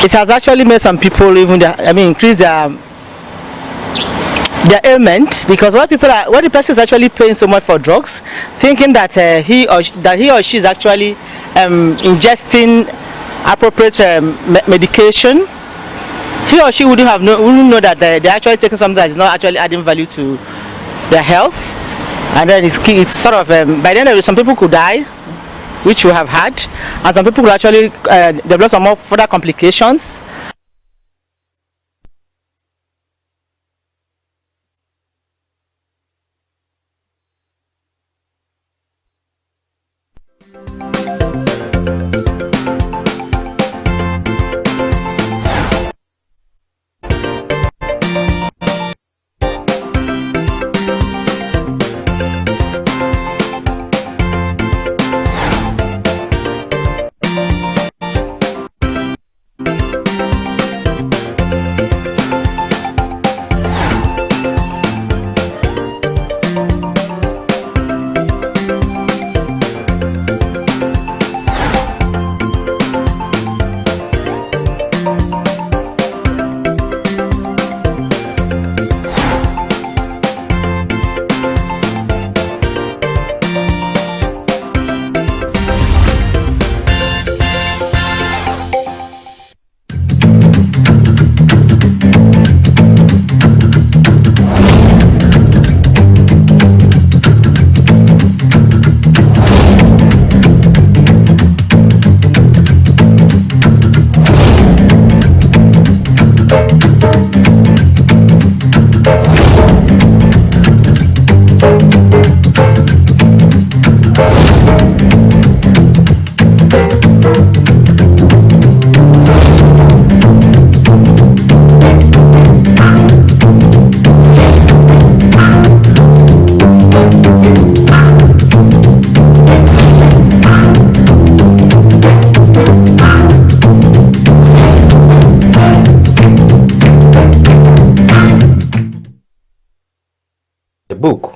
it has actually made some people even increase their ailment, because what the person is actually paying so much for drugs, thinking that he or she is actually ingesting appropriate medication, he or she wouldn't know that they're actually taking something that is not actually adding value to their health, and then it's sort of by then some people could die, which we have had, and some people could actually develop some more further complications.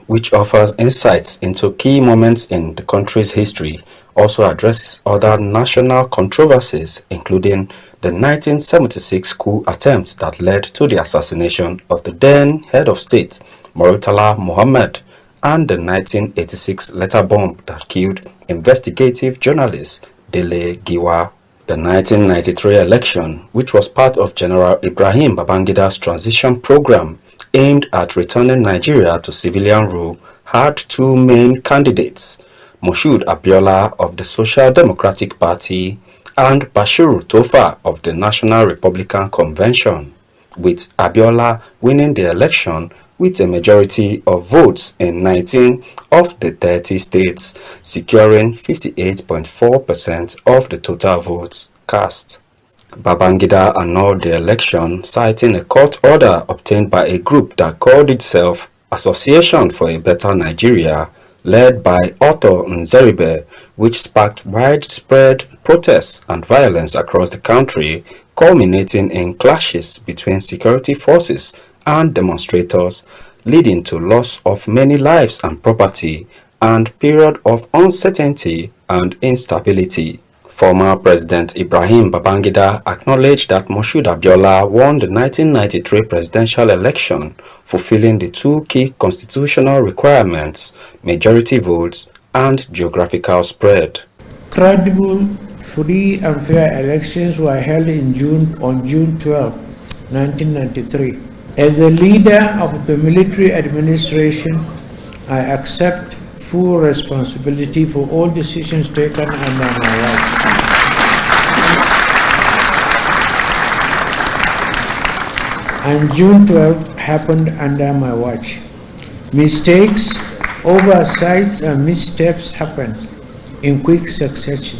Which offers insights into key moments in the country's history, also addresses other national controversies, including the 1976 coup attempt that led to the assassination of the then head of state, Murtala Muhammad, and the 1986 letter bomb that killed investigative journalist Dele Giwa. The 1993 election, which was part of General Ibrahim Babangida's transition program, aimed at returning Nigeria to civilian rule, had two main candidates, Moshood Abiola of the Social Democratic Party and Bashiru Tofa of the National Republican Convention. with Abiola winning the election with a majority of votes in 19 of the 30 states, securing 58.4% of the total votes cast. Babangida annulled the election, citing a court order obtained by a group that called itself Association for a Better Nigeria, led by Otto Nzeribe, which sparked widespread protests and violence across the country, culminating in clashes between security forces and demonstrators, leading to loss of many lives and property and period of uncertainty and instability. Former President Ibrahim Babangida acknowledged that Moshood Abiola won the 1993 presidential election, fulfilling the two key constitutional requirements, majority votes and geographical spread. Credible, free and fair elections were held on June 12, 1993. As the leader of the military administration, I accept full responsibility for all decisions taken under my watch. And June 12 happened under my watch. Mistakes, oversights, and missteps happened in quick succession.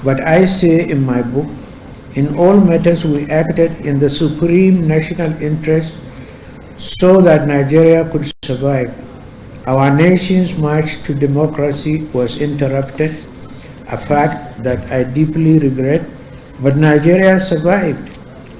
But I say in my book, in all matters we acted in the supreme national interest so that Nigeria could survive. Our nation's march to democracy was interrupted, a fact that I deeply regret, but Nigeria survived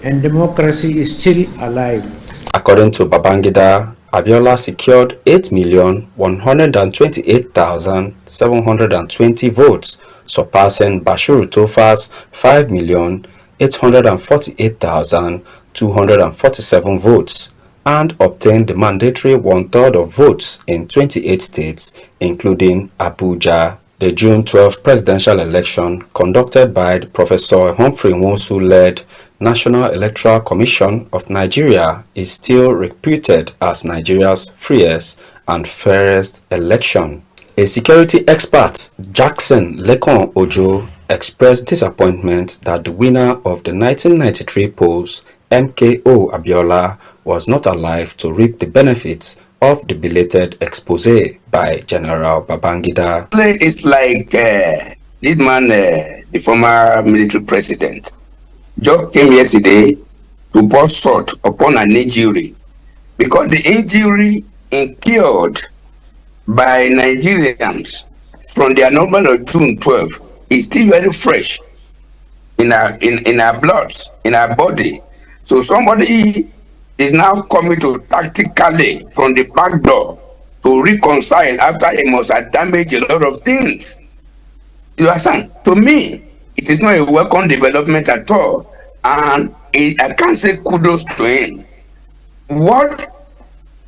and democracy is still alive. According to Babangida, Abiola secured 8,128,720 votes, surpassing Bashir Tofa's 5,848,247 votes, and obtained the mandatory one-third of votes in 28 states, including Abuja. The June 12 presidential election, conducted by the Professor Humphrey Nwosu-led National Electoral Commission of Nigeria, is still reputed as Nigeria's freest and fairest election. A security expert, Jackson Lekon Ojo, expressed disappointment that the winner of the 1993 polls, MKO Abiola, was not alive to reap the benefits of the belated expose by General Babangida. It's like this man, the former military president, just came yesterday to pour salt upon an injury, because the injury incurred by Nigerians from the annulment of June 12 is still very fresh in our blood, in our body. So somebody is now coming to tactically from the back door to reconcile after he must have damaged a lot of things. You understand? To me, it is not a welcome development at all, and I can't say kudos to him. What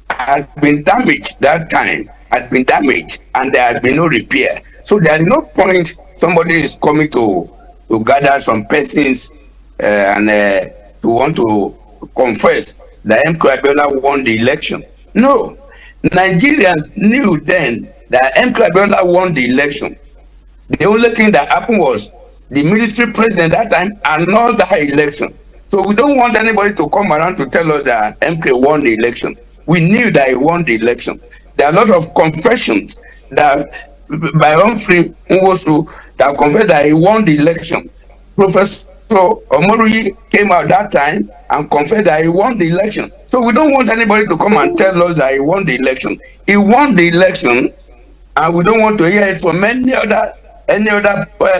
had been damaged that time had been damaged, and there had been no repair. So there is no point somebody is coming to gather some persons and to want to confess that MK Abiola won the election. No, Nigerians knew then that MK Abiola won the election. The only thing that happened was the military president that time annulled that election. So we don't want anybody to come around to tell us that MK won the election. We knew that he won the election. There are a lot of confessions that by Humphrey Nwosu that confessed that he won the election. Professor Omorui came out that time and confessed that he won the election. So we don't want anybody to come and tell us that he won the election. He won the election, and we don't want to hear it from any other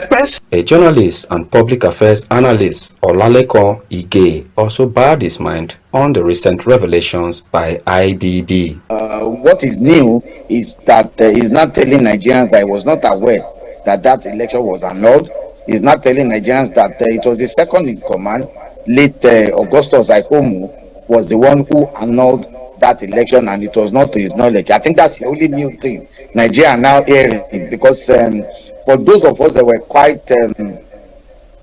person. A journalist and public affairs analyst, Olaleko Ige, also bared his mind on the recent revelations by IBB. What is new is that he's not telling Nigerians that he was not aware that that election was annulled. He's not telling Nigerians that it was the second in command, late Augustus Aikomu, was the one who annulled that election, and it was not to his knowledge. I think that's the only new thing Nigeria are now hearing, because for those of us that were quite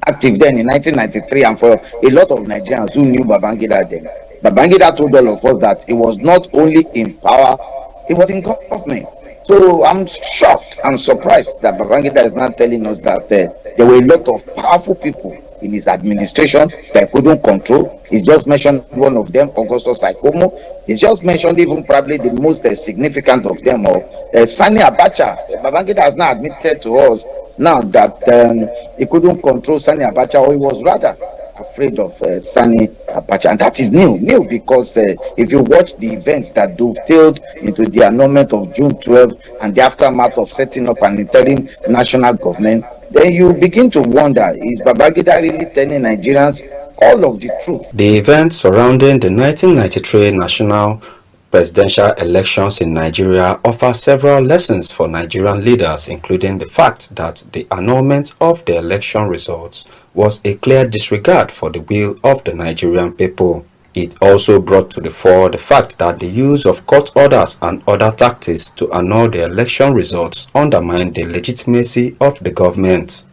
active then in 1993, and for a lot of Nigerians who knew Babangida then, Babangida told all of us that he was not only in power, he was in government. So I'm shocked, I'm surprised that Babangida is not telling us that there were a lot of powerful people in his administration that he couldn't control. He's just mentioned one of them, Augustus Ikomo. He's just mentioned even probably the most significant of them all, Sani Abacha. Babangida has now admitted to us now that he couldn't control Sani Abacha, or he was rather afraid of Sani Abacha, and that is new because if you watch the events that dovetailed into the annulment of June 12 and the aftermath of setting up an interim national government, then you begin to wonder, is Babangida really telling Nigerians all of the truth? The events surrounding the 1993 national presidential elections in Nigeria offer several lessons for Nigerian leaders, including the fact that the annulment of the election results was a clear disregard for the will of the Nigerian people. It also brought to the fore the fact that the use of court orders and other tactics to annul the election results undermined the legitimacy of the government.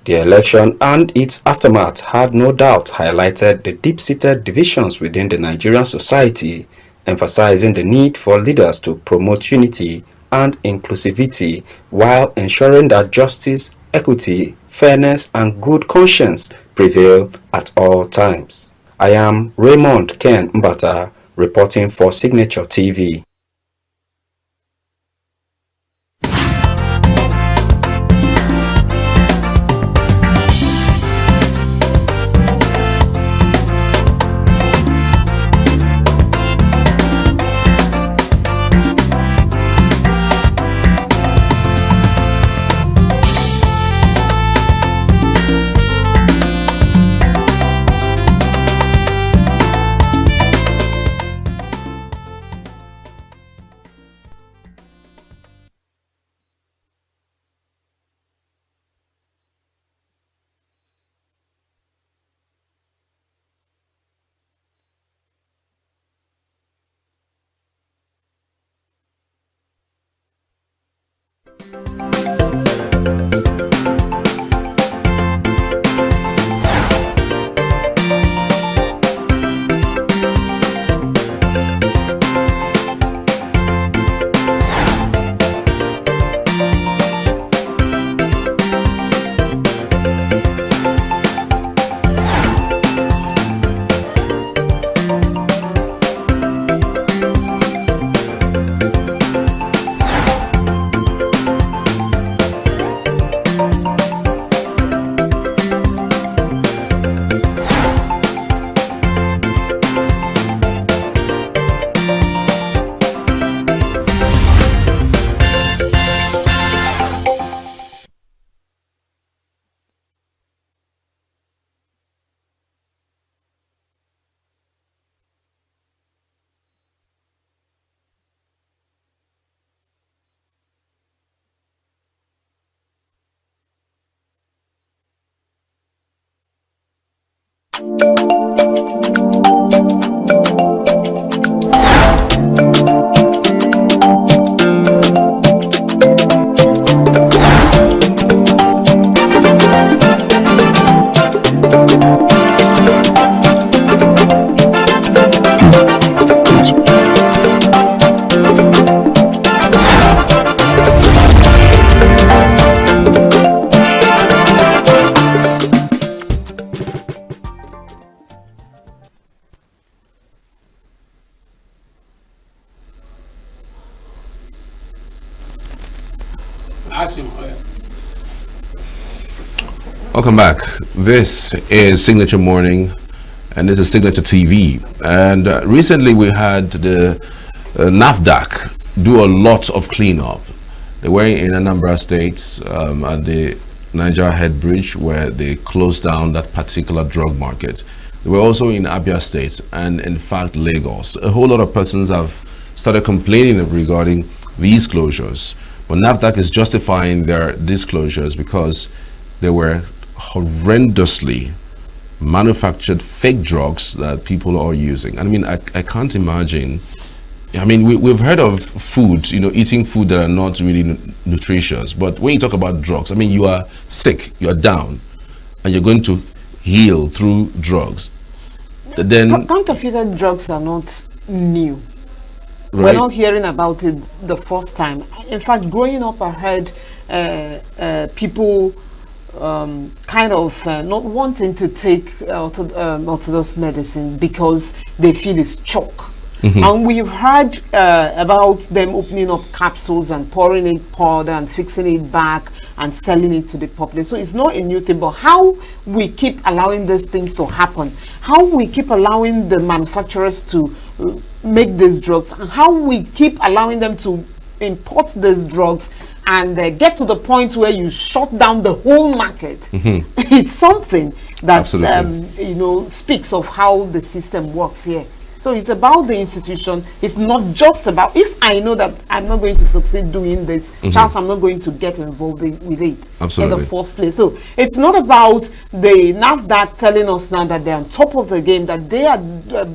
The election and its aftermath had no doubt highlighted the deep-seated divisions within the Nigerian society, emphasizing the need for leaders to promote unity and inclusivity while ensuring that justice, equity, fairness, and good conscience prevail at all times. I am Raymond Ken Mbata, reporting for Signature TV. Welcome back. This is Signature Morning, and this is Signature TV. And recently we had the NAFDAC do a lot of cleanup. They were in Anambra States at the Niger Head Bridge, where they closed down that particular drug market. They were also in Abia State and, in fact, Lagos. A whole lot of persons have started complaining regarding these closures. But NAFDAC is justifying their disclosures because they were horrendously manufactured fake drugs that people are using. I mean, I can't imagine. I mean, we've heard of food, you know, eating food that are not really nutritious. But when you talk about drugs, I mean, you are sick, you are down, and you're going to heal through drugs. Then Counterfeited drugs are not new. Right. We're not hearing about it the first time. In fact, growing up, I heard people kind of not wanting to take orthodox medicine because they feel it's chalk. And we've heard about them opening up capsules and pouring in powder and fixing it back and selling it to the public. So it's not a new thing, but how we keep allowing these things to happen, how we keep allowing the manufacturers to make these drugs, and how we keep allowing them to import these drugs and get to the point where you shut down the whole market. It's something that you know, speaks of how the system works here. So it's about the institution. It's not just about, if I know that I'm not going to succeed doing this, Charles, I'm not going to get involved with it in the first place. So it's not about the NAFDAC telling us now that they're on top of the game, that they are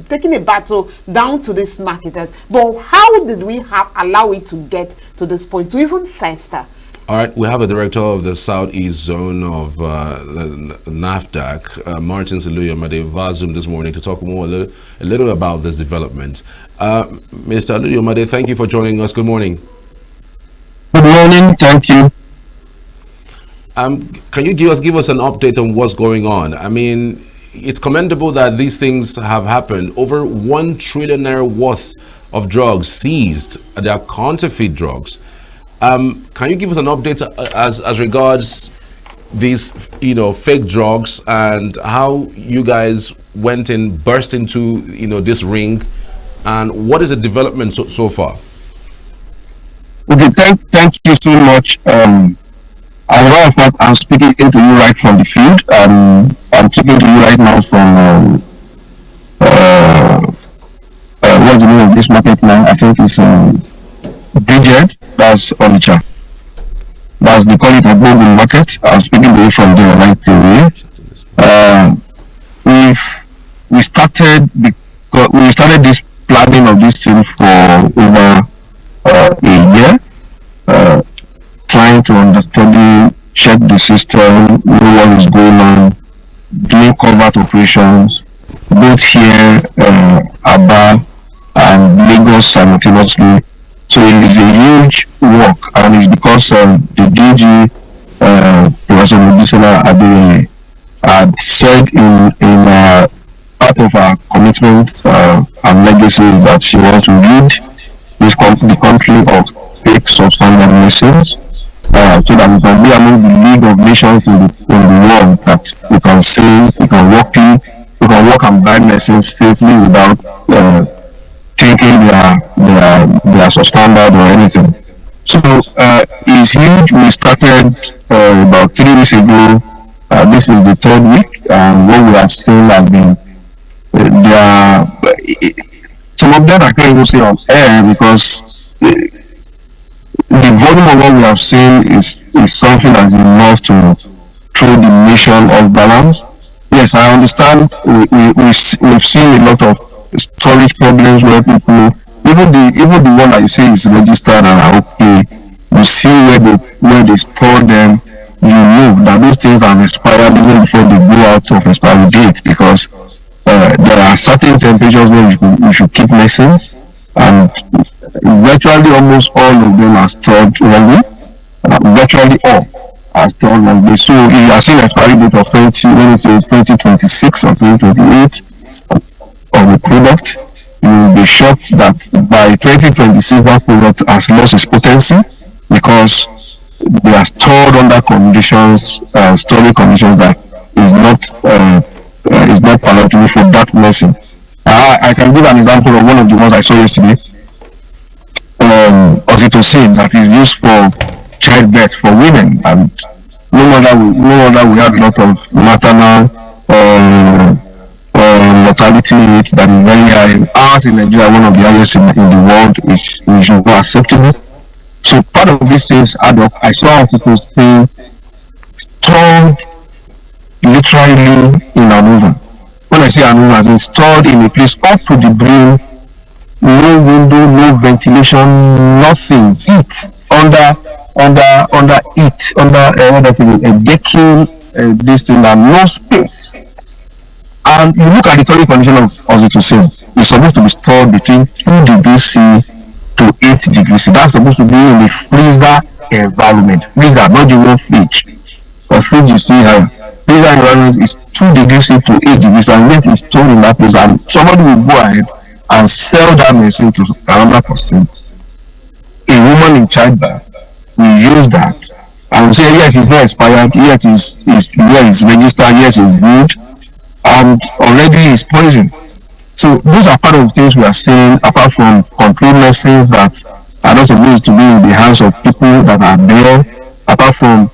taking a battle down to these marketers. But how did we allow it to get to this point, to even fester? All right, we have a director of the Southeast Zone of NAFDAC, Martin Aluyomade, via Zoom this morning to talk more a little about this development. Mr. Aluyomade, thank you for joining us. Good morning. Good morning, thank you. Can you give us an update on what's going on? I mean, it's commendable that these things have happened. Over 1 trillion naira worth of drugs seized. They are counterfeit drugs. Can you give us an update as regards these, you know, fake drugs and how you guys burst into, you know, this ring, and what is the development so far? Okay, thank you so much. As a matter of fact, I'm speaking to you right from the field. I'm speaking to you right now from what's the name of this market now? I think it's Bridget, that's Onitsha. That's, they call it a global market. I'm speaking to you from there right away. We started this planning of this thing for over a year, trying to understand, check the system, know what is going on, doing covert operations, both here, Aba and Lagos simultaneously. So it is a huge work, and it's because the DG, Professor Medicina Adeyeye, had said in part of our commitment and legacy that she wants to lead the country of fake substandard medicines, so that we can be among the League of Nations in the world, that we can say we can work and buy medicines safely without taking their substandard or anything. So it's huge. We started about 3 weeks ago. This is the 3rd week, and what we have seen has been some of them I can't even say on air, because the volume of what we have seen is something that's enough to throw the nation off balance. Yes, I understand. We've seen a lot of storage problems where people, even the one that you say is registered and are okay, you see where they store them, you know that those things have expired even before they go out of expiry date, because there are certain temperatures where you should keep medicines, and virtually almost all of them are stored wrongly. Virtually all are stored wrongly. So if you are seeing expiry date of 2026 or 2028 of a product, you will be shocked that by 2026 that product has lost its potency, because they are stored under conditions, storage conditions that is not palatable for that medicine. I can give an example of one of the ones I saw yesterday. Oxytocin, that is used for childbirth for women, and no wonder we have a lot of maternal mortality rate that is very high. Ours in Nigeria, one of the highest in the world, is not acceptable. So part of this is add up. I saw Oxytocin stored literally in an oven. When I say an oven, as in stored in a place up to the brim, no window, no ventilation, nothing. Heat under a decking, this thing, and no space. And you look at the storage condition of oxytocin, it's supposed to be stored between 2 degrees C to 8 degrees C. That's supposed to be in a freezer environment. Freezer, not the real fridge. because fridge is still higher. Freezer environment is 2 degrees C to 8 degrees, and yet it's stored in that place, and somebody will go ahead and sell that medicine to another person. A woman in childbirth will use that and will say, yes, it's not expired, yes, it's registered, yes, it's good, and already it's poison. So those are part of things we are seeing, apart from controlled medicines that are not supposed to be in the hands of people that are there, apart from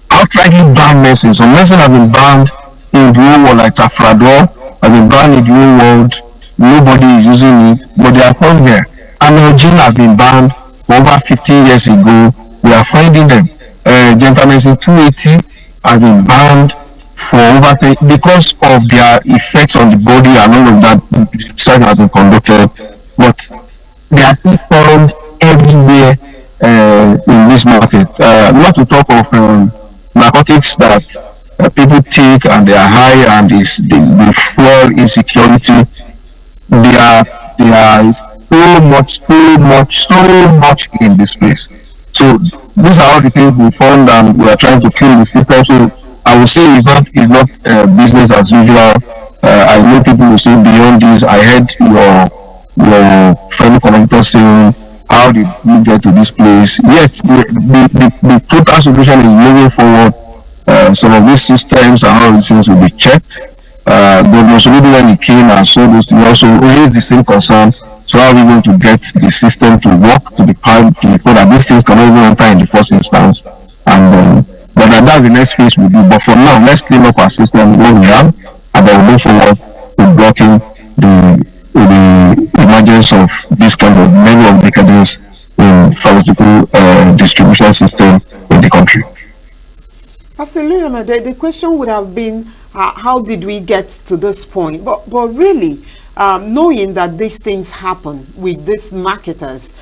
outrightly banned medicines. Some medicines have been banned in the whole world, like Tafradol have been banned in the whole world. Nobody is using it, but they are found there. Analgin has been banned over 15 years ago. We are finding them. Gentamicin 280 has been banned for over 10 because of their effects on the body and all of that. Research has been conducted, but they are still found everywhere in this market. Not to talk of narcotics that people take and they are high and they fuel insecurity. They are so much in this place. So these are all the things we found, and we are trying to clean the system. So I would say it's not business as usual. I know people will say beyond this. I heard your fellow commentator saying, how did we get to this place? Yes, the total solution is moving forward. Some of these systems and all these things will be checked. Governor Soludo, when he came and saw those things, also raised the same concern. So how are we going to get the system to work to the point before that these things can even enter in the first instance? And but that's the next phase we do. But for now, let's clean up our system what we have, and then we'll move forward to blocking the emergence of this kind of level of decadence in pharmaceutical distribution system in the country. Absolutely, the question would have been, how did we get to this point? But really, knowing that these things happen with these marketers,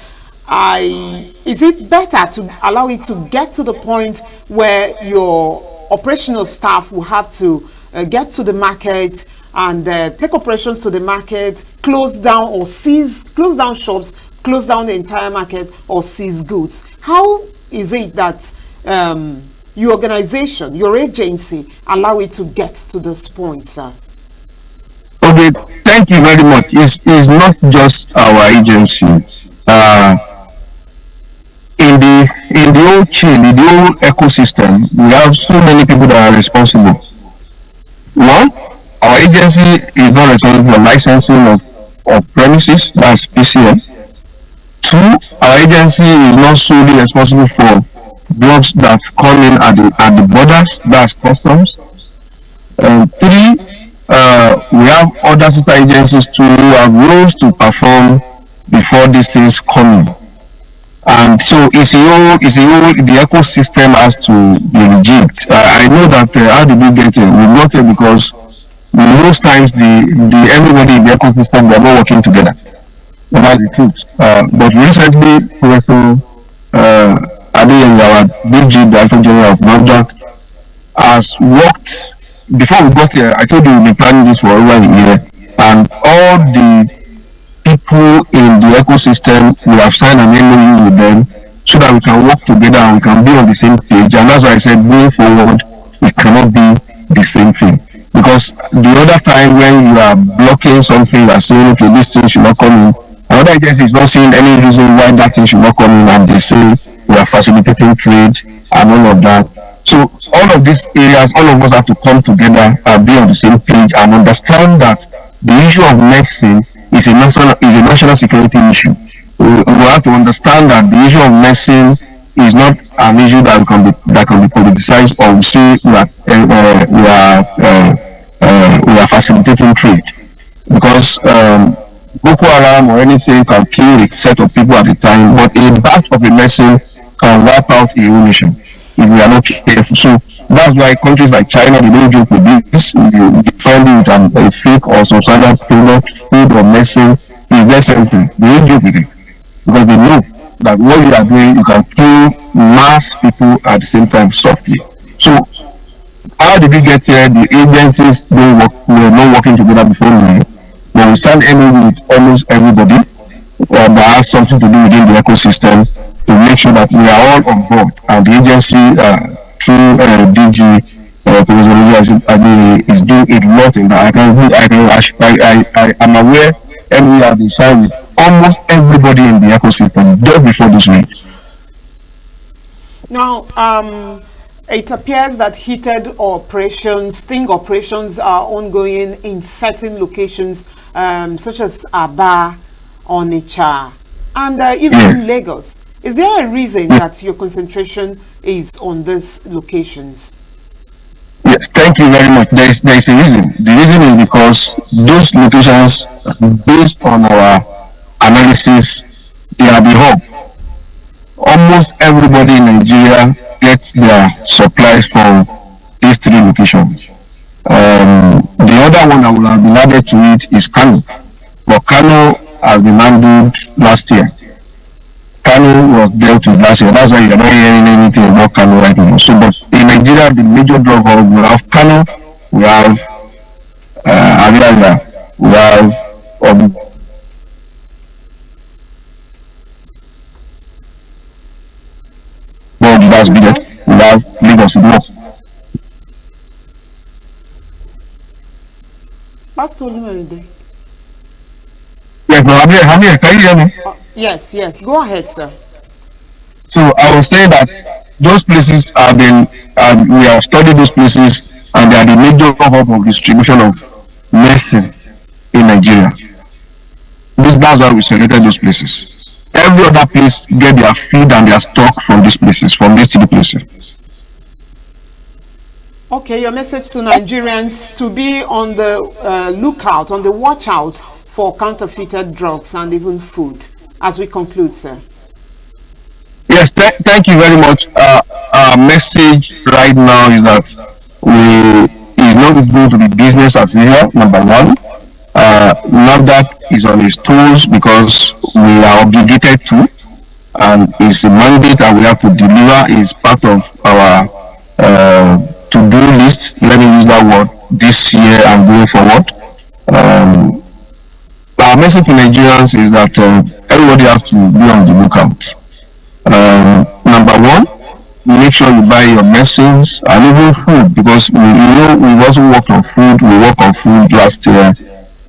is it better to allow it to get to the point where your operational staff will have to get to the market and take operations to the market, close down shops, close down the entire market, or seize goods? How is it that your organization, your agency, allow it to get to this point, sir? Okay, thank you very much. It's not just our agency. In the whole chain, in the whole ecosystem, we have so many people that are responsible. One, our agency is not responsible for licensing of premises, that's PCM. Two, our agency is not solely responsible for drugs that come in at the borders, that's customs. Three, we have other sister agencies too who have roles to perform before these things come in. And so the ecosystem has to be rejigged. I know that how did we get here? We got here because most times everybody in the ecosystem, they are not working together. That's the truth. But recently, Professor Adeyemi, our BG Director General of NAFDAC, has worked. Before we got here, I told you we've been planning this for over a year, and all the people in the ecosystem, we have signed an MOU with them so that we can work together and we can be on the same page. And that's why I said, going forward, it cannot be the same thing. Because the other time when you are blocking something, you are saying, okay, this thing should not come in. Another agency is not seeing any reason why that thing should not come in, and they say we are facilitating trade and all of that. So all of these areas, all of us have to come together and be on the same page and understand that the issue of medicine is a national security issue. We have to understand that the issue of medicine is not an issue that can be politicized, or we say we are facilitating trade, because Boko Haram or anything can kill a set of people at a time, but a batch of a medicine can wipe out a whole nation if we are not careful. So that's why countries like China, they don't joke with this. They find it a fake or some sort of product, food or medicine is the same thing. They don't joke with it because they know that what you are doing, you can kill mass people at the same time softly. So how did we get here? The agencies were not working together before me. But we signed MOU with almost everybody that has something to do within the ecosystem to make sure that we are all on board, and the agency through DG is doing a lot in that. I'm aware, and we have been signed with almost everybody in the ecosystem just before this week. Now, it appears that heated operations, sting operations are ongoing in certain locations, such as Aba, Onitsha, and even Lagos. Is there a reason that your concentration is on these locations? Yes, thank you very much. There is a reason. The reason is because those locations, based on our analysis, they are the hub. Almost everybody in Nigeria gets their supplies from these three locations. The other one that will have been added to it is Kano. But Kano has been handled last year. Kano was dealt with last year. That's why you're not hearing anything about Kano right now. So, but in Nigeria, the major drug hub, we have Kano, we have Aviaria, we have we have Lagos. Pastor Oluwalede. Yes, no, I'm here. Can you hear me? Yes, go ahead, sir. So I was saying that those places have been, we have studied those places, and they are the major hub of distribution of medicine in Nigeria. That's why we selected those places. Every other place get their feed and their stock from these places, from these three places. Okay, your message to Nigerians to be on the lookout, on the watch out for counterfeited drugs and even food, as we conclude, sir. Yes, thank you very much. Our message right now is that it's not going to be business as usual, number one. NAFDAC is on its toes because we are obligated to, and it's a mandate that we have to deliver. Is part of our to-do list, let me use that word, this year and going forward. Our message to Nigerians is that everybody has to be on the lookout. Number one, make sure you buy your medicines and even food, because we've also worked on food. We worked on food last year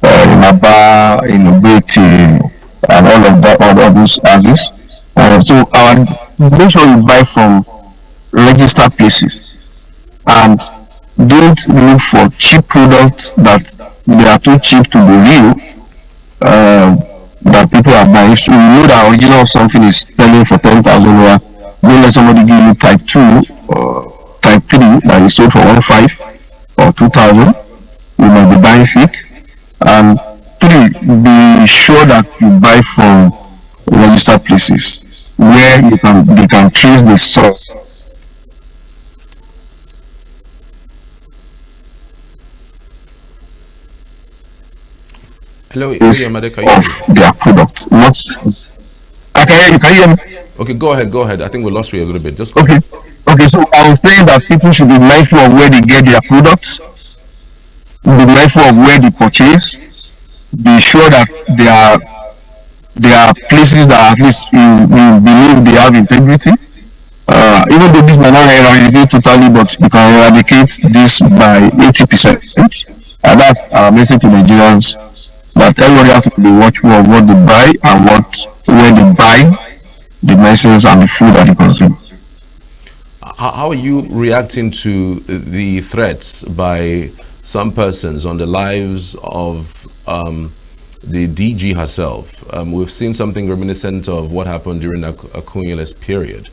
in Aba, in Ubeti, and all of that, all those houses. So make sure you buy from registered places and don't look for cheap products that they are too cheap to be real. That people are buying. So you know the original of something is selling for 10,000 naira. Don't let somebody give you type 2 or type 3 that is sold for 1,500 or 2,000. You might be buying fake. And 3, be sure that you buy from registered places where they can trace the source. Hello, Of their product. Not. Can you hear me? Okay, go ahead. I think we lost you a little bit. Just okay. So I was saying that people should be mindful of where they get their products. Be mindful of where they purchase. Be sure that there are places that at least you believe they have integrity. Even though this might not eradicate totally, but you can eradicate this by 80%. And that's our message to Nigerians, that everybody has to be watchful of what they buy and where they buy the medicines and the food that they consume. How are you reacting to the threats by some persons on the lives of the DG herself? We've seen something reminiscent of what happened during Akunyele's period.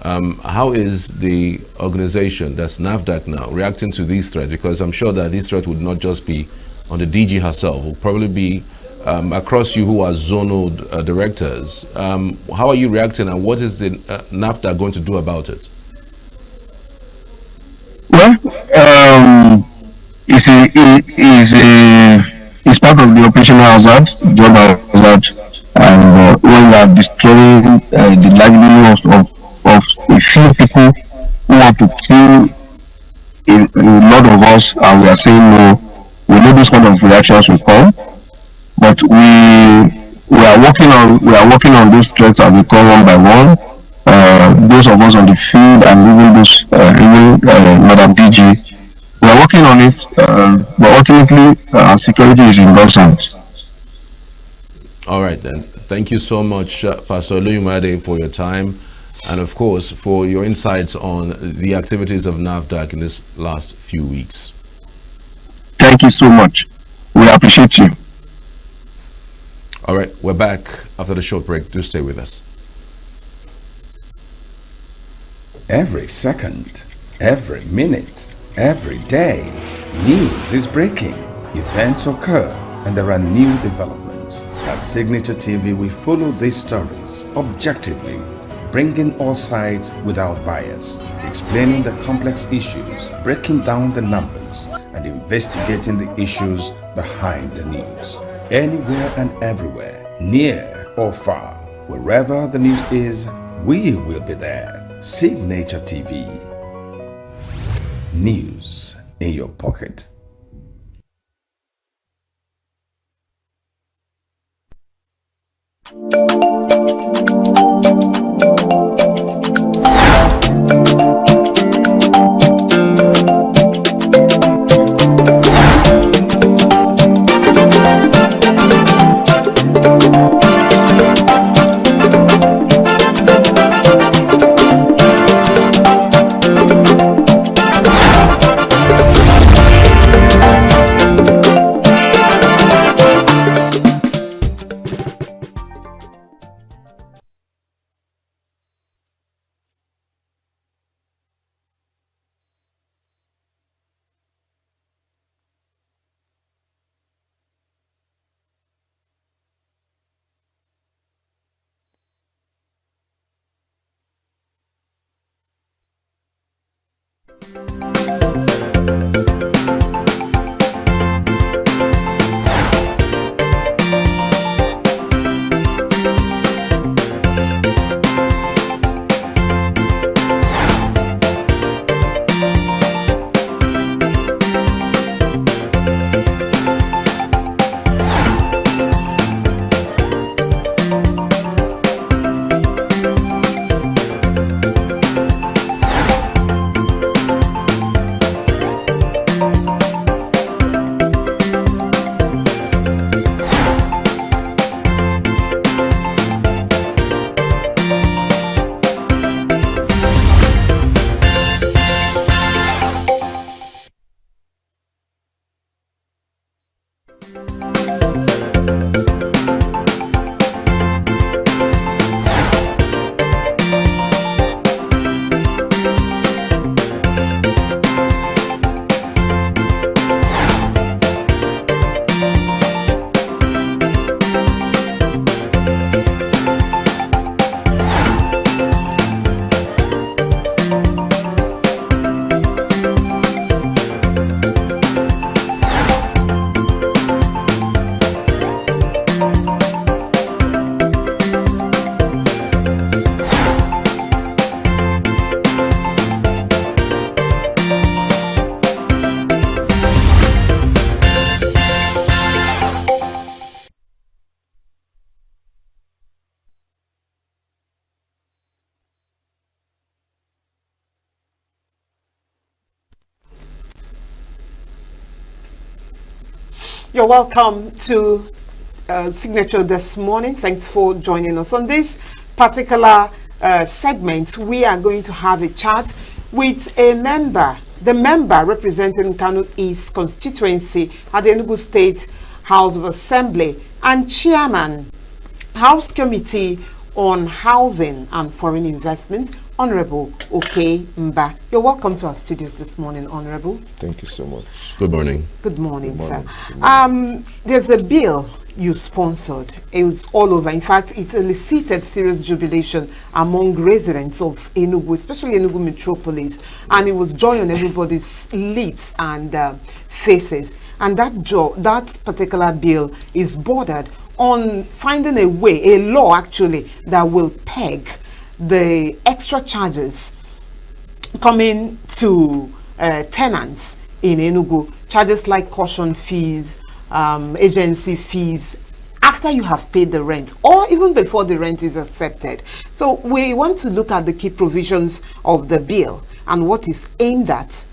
How is the organization, that's NAFDAC now, reacting to these threats? Because I'm sure that these threats would not just be on the DG herself, will probably be across you who are zonal directors. How are you reacting, and what is the NAFDAC going to do about it? Well, it's part of the operational hazard, job hazard, and when we are destroying the livelihood of a few people who want to kill a lot of us, and we are saying no. We know those kind of reactions will come, but we are working on those threats as we come one by one. those of us on the field and even those, Madam DG, we are working on it, but ultimately, security is in God's hands. All right then. Thank you so much, Pastor Oluyumade, for your time, and of course for your insights on the activities of NAFDAC in this last few weeks. Thank you so much. We appreciate you. All right, we're back after the short break. Do stay with us. Every second, every minute, every day, news is breaking. Events occur and there are new developments. At Signature TV, we follow these stories objectively, bringing all sides without bias, explaining the complex issues, breaking down the numbers, and investigating the issues behind the news. Anywhere and everywhere, near or far, wherever the news is, we will be there. Signature TV. News in your pocket. You're welcome to Signature this morning. Thanks for joining us. On this particular segment, we are going to have a chat with a member, the member representing Kano East constituency at the ENUGU State House of Assembly and chairman, House Committee on Housing and Foreign Investment, Honorable Oke Mba. You're welcome to our studios this morning, Honorable. Thank you so much. Good morning. Good morning, sir. There's a bill you sponsored. It was all over. In fact, it elicited serious jubilation among residents of ENUGU, especially ENUGU metropolis, and it was joy on everybody's lips and faces. And that particular bill is bordered on finding a way, a law actually, that will peg the extra charges coming to tenants in ENUGU, charges like caution fees, agency fees, after you have paid the rent or even before the rent is accepted. So we want to look at the key provisions of the bill and what is aimed at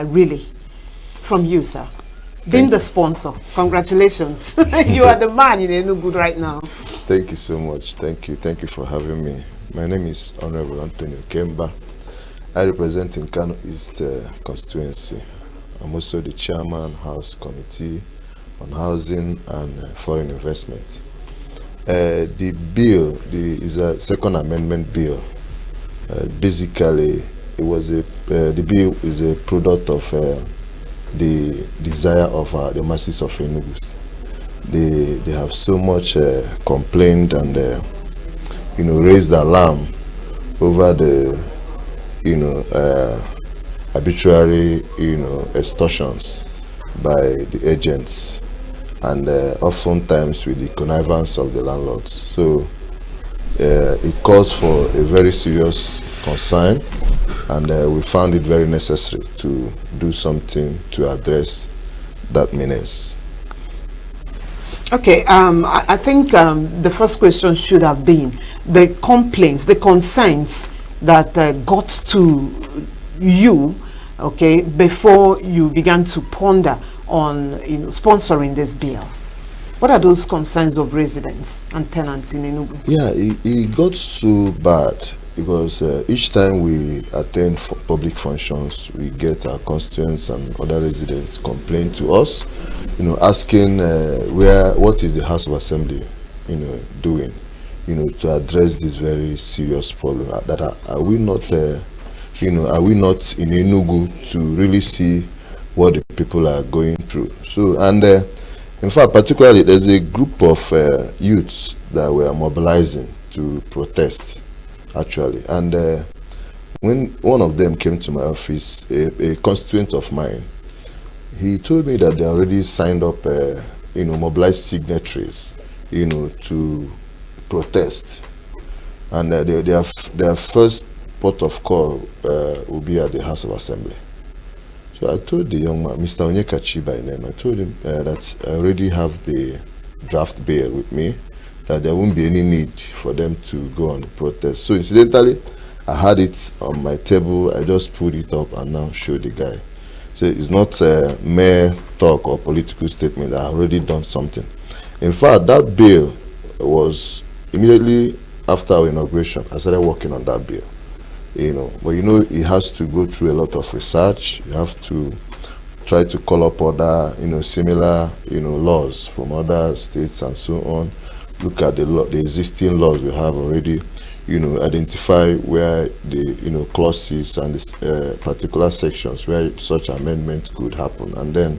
really from you, sir. Being the sponsor, congratulations. You are the man in ENUGU right now. Thank you so much. Thank you for having me. My name is Honorable Antonio Kemba. I represent in Kano East constituency. I'm also the chairman, House Committee on Housing and Foreign Investment. The bill is a second amendment bill. Basically, the bill is a product of the desire of the masses of ENUGU. They have so much complained and raised alarm over the arbitrary extortions by the agents, and oftentimes with the connivance of the landlords. So it calls for a very serious concern, and we found it very necessary to do something to address that menace. Okay, I think the first question should have been the complaints, the concerns that got to you, okay, before you began to ponder on sponsoring this bill. What are those concerns of residents and tenants in ENUGU? Yeah, it got so bad because each time we attend public functions, we get our constituents and other residents complain to us, asking what is the House of Assembly, doing, to address this very serious problem. That are we not, are we not in ENUGU to really see what the people are going through? So, and in fact, particularly, there's a group of youths that were mobilizing to protest, actually. And when one of them came to my office, a constituent of mine, he told me that they already signed up, mobilized signatories, to protest. And their first port of call will be at the House of Assembly. So I told the young man, Mr. Onyekachi by name, I told him that I already have the draft bill with me, that there won't be any need for them to go on the protest. So incidentally, I had it on my table, I just pulled it up and now showed the guy. So it's not a mere talk or political statement, I already done something. In fact, that bill was immediately after our inauguration, I started working on that bill. But it has to go through a lot of research. You have to try to call up other, similar, laws from other states and so on. Look at the existing laws we have already, identify where the, clauses and the particular sections where such amendment could happen, and then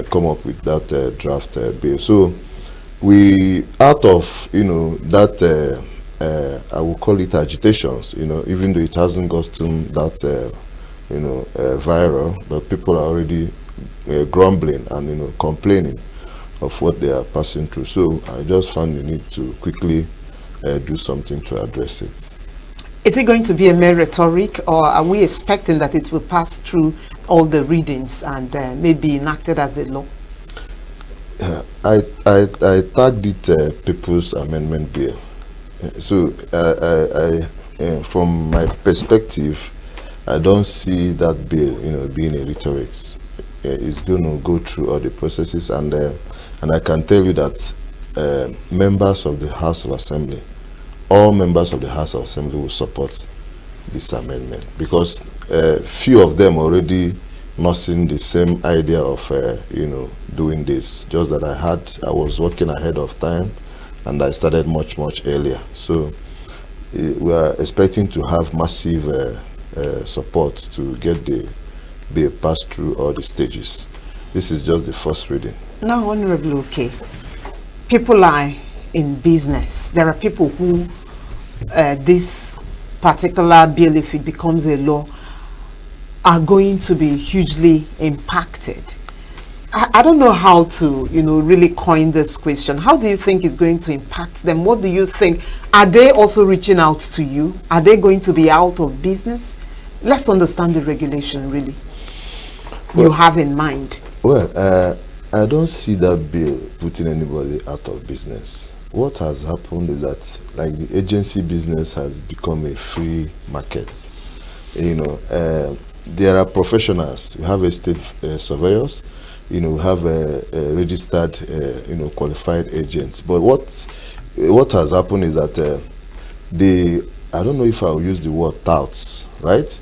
come up with that draft bill. So we, out of, that I will call it agitations, even though it hasn't gotten that, viral, but people are already grumbling and, complaining of what they are passing through. So I just found the need to quickly do something to address it. Is it going to be a mere rhetoric, or are we expecting that it will pass through all the readings and maybe enacted as a law? I tagged it People's Amendment Bill. So from my perspective, I don't see that bill, being a rhetoric. It's going to go through all the processes, and I can tell you that members of the House of Assembly, all members of the House of Assembly will support this amendment, because few of them already nursing the same idea of doing this. Just that I was working ahead of time, and I started much earlier. So we are expecting to have massive support to get the bill passed through all the stages. This is just the first reading. Now, Honorable, okay, people are in business. There are people who this particular bill, if it becomes a law, are going to be hugely impacted. I don't know how to, really coin this question. How do you think it's going to impact them? What do you think? Are they also reaching out to you? Are they going to be out of business? Let's understand the regulation, really, you have in mind. Well, I don't see that bill putting anybody out of business. What has happened is that, like, the agency business has become a free market. You know, there are professionals. We have estate surveyors. You know, we have registered, you know, qualified agents. But what has happened is that I don't know if I'll use the word touts, right,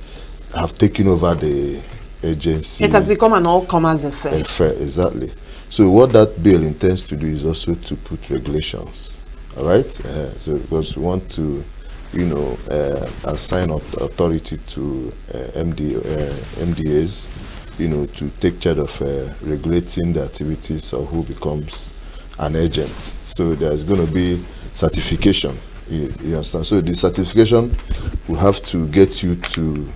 have taken over the agency. It has become an all-comers affair. Exactly. So what that bill intends to do is also to put regulations, all right? So because we want to, you know, assign authority to MDAs, you know, to take charge of regulating the activities of who becomes an agent. So there's going to be certification. You understand? So the certification will have to get you to,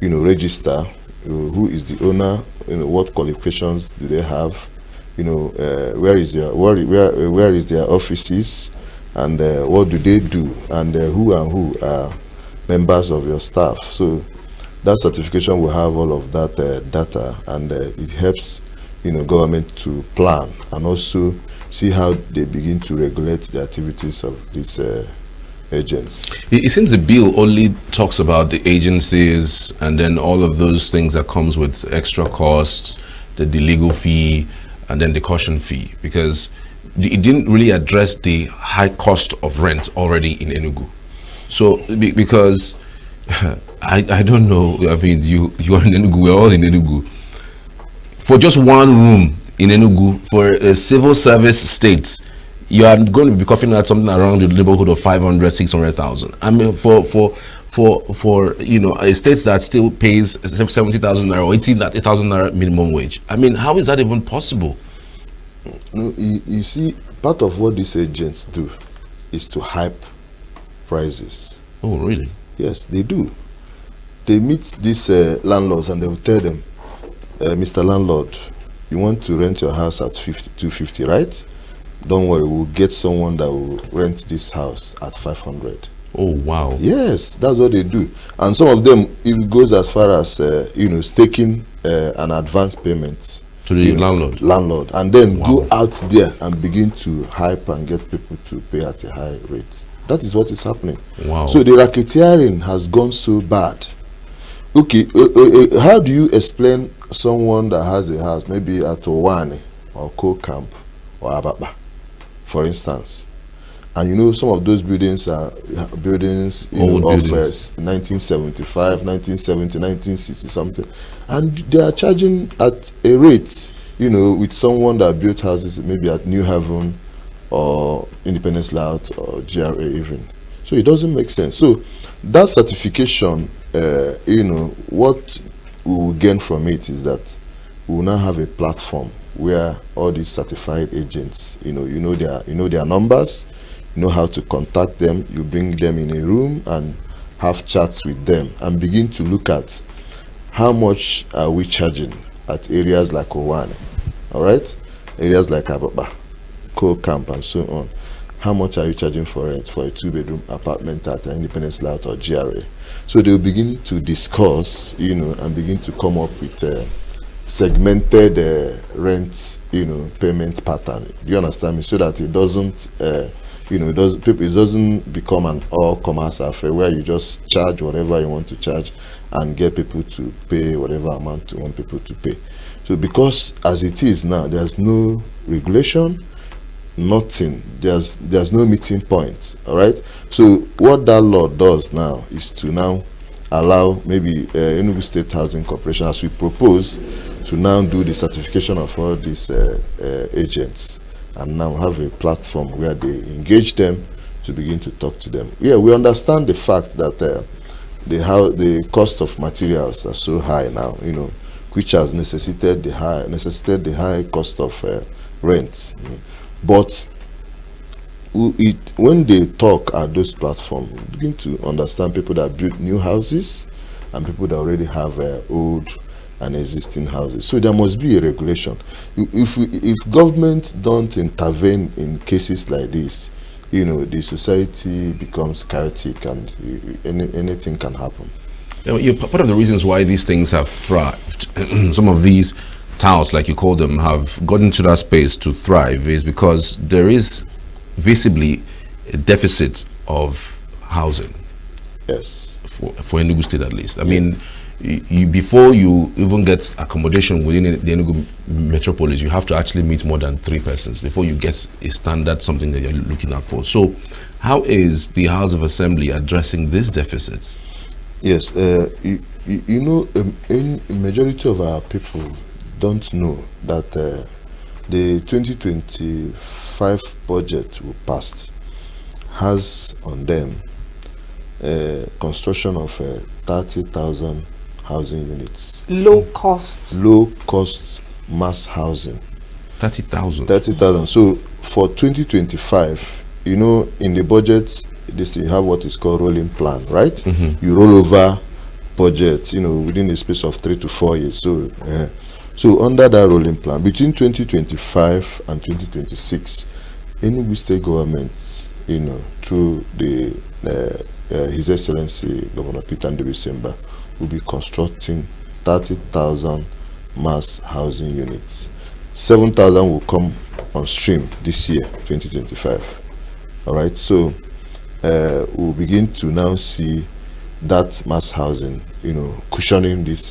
you know, register who is the owner, you know, what qualifications do they have, you know, where is their offices, and what do they do, and who are members of your staff. So that certification will have all of that data, and it helps, you know, government to plan and also see how they begin to regulate the activities of these agents. It seems the bill only talks about the agencies and then all of those things that comes with extra costs, the legal fee, and then the caution fee, because it didn't really address the high cost of rent already in ENUGU. So because I don't know, I mean, you are in ENUGU, we're all in ENUGU. For just one room in ENUGU, for a civil service state, you are going to be coughing at something around the neighborhood of 500, 600,000. I mean, for you know, a state that still pays 70,000 naira or 80,000 naira minimum wage. I mean, how is that even possible? No, you see, part of what these agents do is to hype prices. Oh, really? Yes, they do. They meet these landlords and they will tell them, Mr. Landlord, you want to rent your house at 250, right? Don't worry, we'll get someone that will rent this house at 500. Oh, wow. Yes, that's what they do. And some of them, it goes as far as, you know, staking an advance payment to the landlord, and then go out there and begin to hype and get people to pay at a high rate. That is what is happening. Wow. So the racketeering has gone so bad. Okay, how do you explain someone that has a house maybe at Owane or Co-Camp or Ababa, for instance, and you know some of those buildings are buildings, you know, of 1975, 1970, 1960 something, and they are charging at a rate, you know, with someone that built houses maybe at New Haven or Independence Layout or GRA even. So it doesn't make sense. So that certification, you know, what we will gain from it is that we will now have a platform where all these certified agents, you know their numbers, you know how to contact them. You bring them in a room and have chats with them and begin to look at how much are we charging at areas like Owane, all right, areas like Ababa, Co-Camp, and so on. How much are you charging for rent for a 2-bedroom apartment at Independence Layout or GRA? So they'll begin to discuss, you know, and begin to come up with segmented rent, you know, payment pattern. Do you understand me? So that it doesn't, you know, it doesn't become an all-commerce affair where you just charge whatever you want to charge and get people to pay whatever amount you want people to pay. So because as it is now, there's no regulation, nothing, there's no meeting point, all right? So what that law does now is to now allow maybe ENUGU State Housing Corporation, as we propose, to now do the certification of all these agents and now have a platform where they engage them to begin to talk to them. Yeah, we understand the fact that the cost of materials are so high now, you know, which has necessitated the high cost of rent. But when they talk at those platforms, we begin to understand people that build new houses and people that already have old and existing houses. So there must be a regulation. If government don't intervene in cases like this, you know, the society becomes chaotic and anything can happen. Part of the reasons why these things have thrived, some of these towns, like you call them, have gotten to that space to thrive is because there is visibly a deficit of housing. Yes. For Enugu State at least. I mean, you before you even get accommodation within the Enugu metropolis, you have to actually meet more than 3 persons before you get a standard, something that you're looking out for. So how is the House of Assembly addressing this deficit? Yes, you know, in majority of our people don't know that the 2025 budget we passed has on them construction of 30,000 housing units. Low cost mass housing. 30,000. 30,000. So for 2025, you know, in the budget, this you have what is called rolling plan, right? You roll over budget, you know, within the space of 3 to 4 years. So so under that rolling plan, between 2025 and 2026, Enugu State government, you know, through the His Excellency Governor Peter Ndubisembah, will be constructing 30,000 mass housing units. 7,000 will come on stream this year, 2025. All right, so we'll begin to now see that mass housing, you know, cushioning this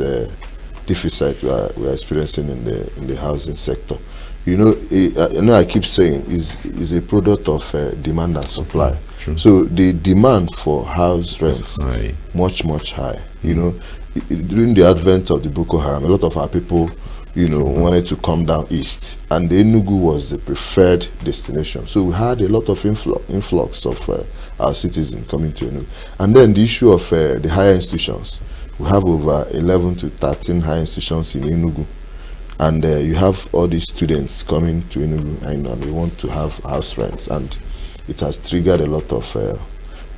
deficit we are experiencing in the housing sector. You know, I keep saying is a product of demand and supply. True. So the demand for house rents much high. You know, during the advent of the Boko Haram, a lot of our people, you know, wanted to come down east, and the Enugu was the preferred destination. So we had a lot of influx of our citizens coming to Enugu. And then the issue of the higher institutions. We have over 11 to 13 higher institutions in Enugu, and you have all these students coming to Enugu, and they want to have house rents, and it has triggered a lot of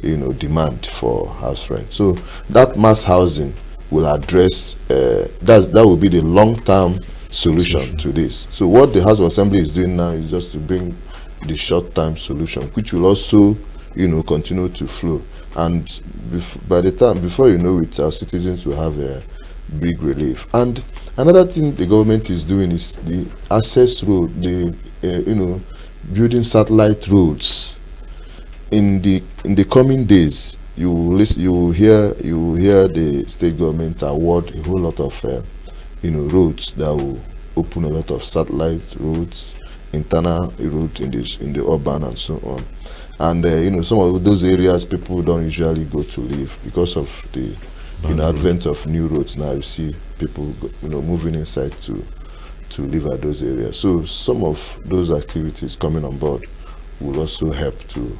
you know, demand for house rent. So that mass housing will address that will be the long-term solution to this. So what the House of Assembly is doing now is just to bring the short-term solution, which will also, you know, continue to flow. And by the time, before you know it, our citizens will have a big relief. And another thing the government is doing is the access road, the you know, building satellite roads. In the coming days, you will hear the state government award a whole lot of you know, roads that will open a lot of satellite roads, internal roads in the urban and so on. And you know, some of those areas people don't usually go to live because of the advent of new roads. Now you see people, you know, moving inside to live at those areas. So some of those activities coming on board will also help to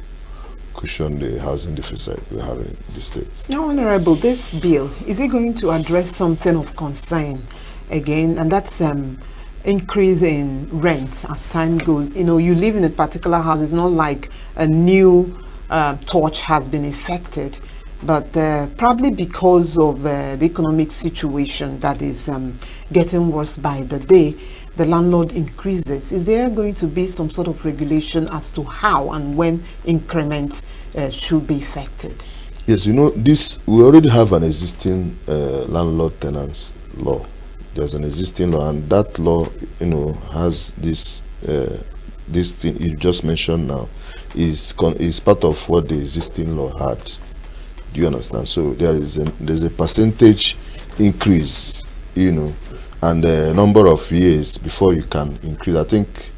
cushion the housing deficit we have in the states. Now, Honorable, this bill, is it going to address something of concern again, and that's increase in rent as time goes? You know, you live in a particular house, it's not like a new touch has been effected, but probably because of the economic situation that is getting worse by the day, the landlord increases. Is there going to be some sort of regulation as to how and when increments should be effected? Yes, you know, we already have an existing landlord tenants law. There's an existing law, and that law, you know, has this thing you just mentioned now is part of what the existing law had. Do you understand? So there's a percentage increase, you know, and a number of years before you can increase. I think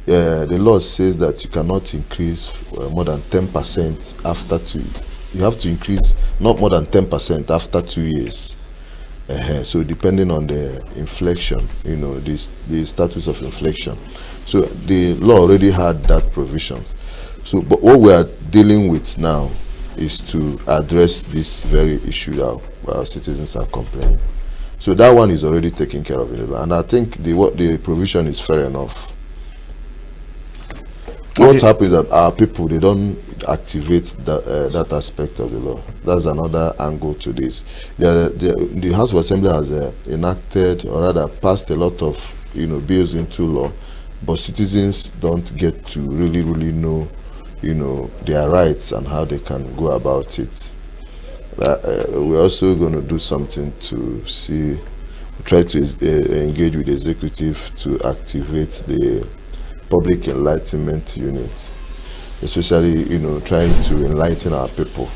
the law says that you cannot increase more than 10% after 2. You have to increase not more than 10% after 2 years. So depending on the inflation, you know, the status of inflation. So the law already had that provision. So, but what we are dealing with now is to address this very issue that our citizens are complaining. So that one is already taken care of in the law, and I think the provision is fair enough. What happens is that our people, they don't activate that aspect of the law. That's another angle to this. The House of Assembly has enacted, or rather passed, a lot of, you know, bills into law, but citizens don't get to really know, you know, their rights and how they can go about it. We're also going to do something to try to engage with the executive to activate the public enlightenment unit, especially trying to enlighten our people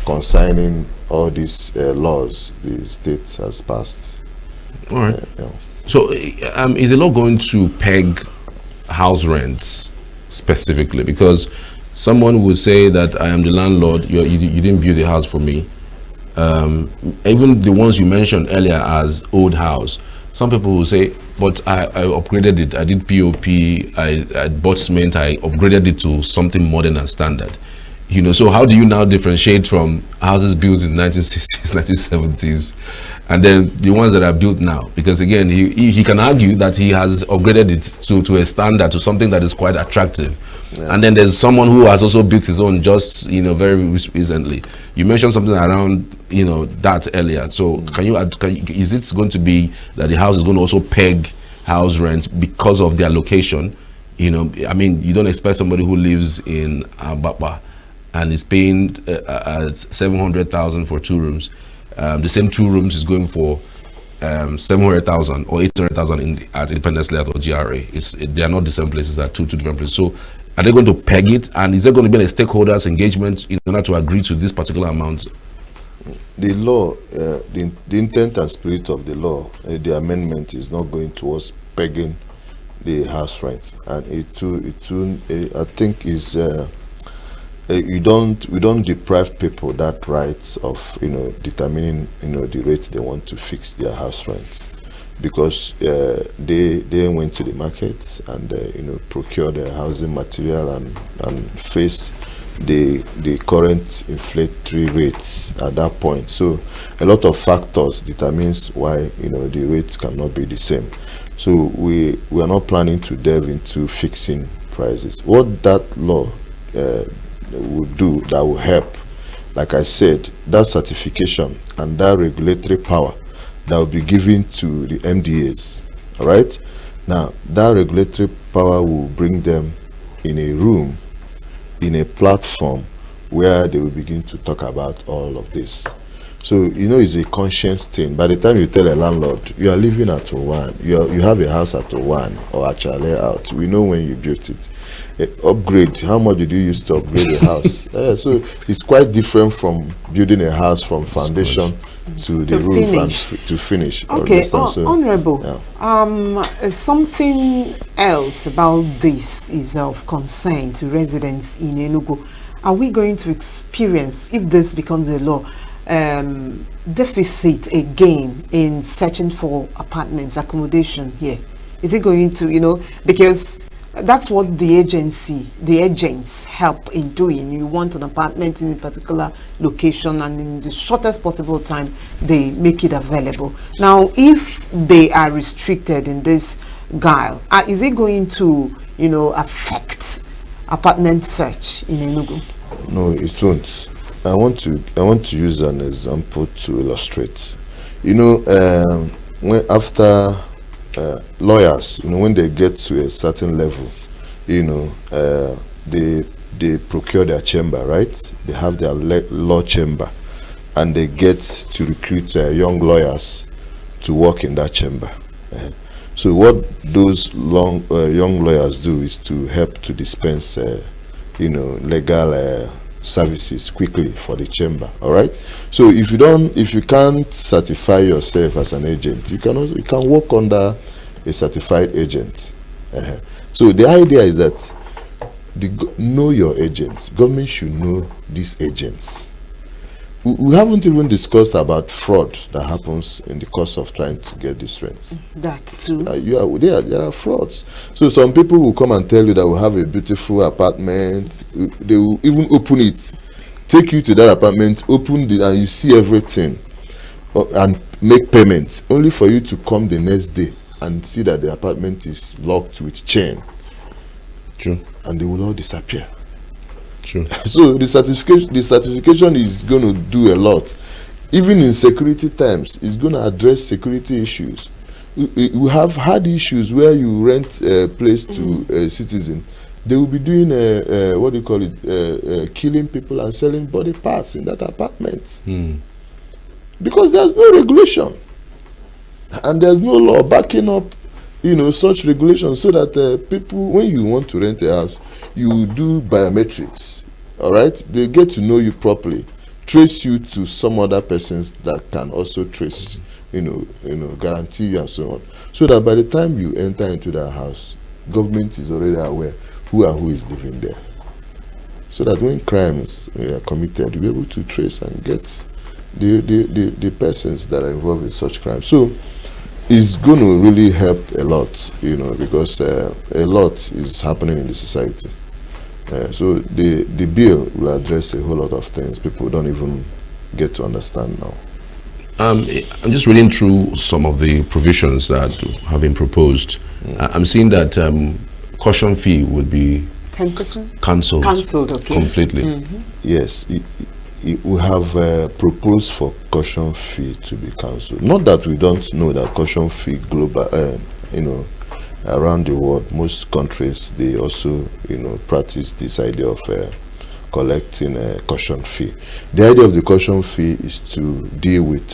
concerning all these laws the state has passed. All right. So is the law going to peg house rents specifically? Because someone would say that I am the landlord, you didn't build the house for me. Even the ones you mentioned earlier as old house, some people will say, but I upgraded it, I did POP, I bought cement, I upgraded it to something modern and standard. So how do you now differentiate from houses built in 1960s, 1970s, and then the ones that are built now? Because again, he can argue that he has upgraded it to a standard, to something that is quite attractive. Yeah. And then there's someone who has also built his own just very recently. You mentioned something around that earlier. So is it going to be that the house is going to also peg house rents because of their location? I mean, you don't expect somebody who lives in Ababa and is paying 700,000 for 2 rooms. The same 2 rooms is going for 700,000 or 800,000 at Independence Layout or GRA. They are not the same places, they are two different places. So are they going to peg it, and is there going to be a stakeholders engagement in order to agree to this particular amount? The law, the intent and spirit of the law, the amendment is not going towards pegging the house rent, and I think is we don't deprive people that rights of determining the rate they want to fix their house rent, because they went to the market and procure their housing material and face the current inflationary rates at that point. So a lot of factors determines why the rates cannot be the same. So we are not planning to delve into fixing prices. What that law would do that will help, like I said, that certification and that regulatory power that will be given to the MDAs. All right, now that regulatory power will bring them in a room, in a platform where they will begin to talk about all of this. So it's a conscience thing. By the time you tell a landlord you are living at one, you have a house at one or at your layout, we know when you built it. Upgrade, how much did you use to upgrade a house? So it's quite different from building a house from foundation to the roof and to finish. Okay, Honorable, something else about this is of concern to residents in Enugu. Are we going to experience, if this becomes a law, deficit again in searching for apartments, accommodation here? Is it going to, because that's what the agents help in doing. You want an apartment in a particular location, and in the shortest possible time they make it available. Now if they are restricted in this guile, is it going to affect apartment search in Enugu? No, it won't. I want to use an example to illustrate. When after lawyers, when they get to a certain level, they procure their chamber, right? They have their law chamber, and they get to recruit young lawyers to work in that chamber. So what those young lawyers do is to help to dispense, legal services quickly for the chamber. All right. So if you can't certify yourself as an agent, you can work under a certified agent. So the idea is that know your agents. Government should know these agents. We haven't even discussed about fraud that happens in the course of trying to get these rents. That too. There are frauds. So some people will come and tell you that we have a beautiful apartment. They will even open it, take you to that apartment, open it, and you see everything, and make payments, only for you to come the next day and see that the apartment is locked with chain. True. And they will all disappear. True. So the certification is going to do a lot. Even in security times, it's going to address security issues. We have had issues where you rent a place to a citizen. They will be doing killing people and selling body parts in that apartment. Because there's no regulation. and there's no law backing up, such regulations, so that people, when you want to rent a house, you do biometrics. All right, they get to know you properly, trace you to some other persons that can also trace, guarantee you and so on, so that by the time you enter into that house, government is already aware who is living there, so that when crimes are committed, you'll be able to trace and get the persons that are involved in such crimes. So it's going to really help a lot, because a lot is happening in the society. So the bill will address a whole lot of things people don't even get to understand now. I'm just reading through some of the provisions that have been proposed. I'm seeing that caution fee would be 10% cancelled okay. Completely. Yes, we have proposed for caution fee to be cancelled. Not that we don't know that caution fee global, around the world, most countries, they also, practice this idea of collecting a caution fee. The idea of the caution fee is to deal with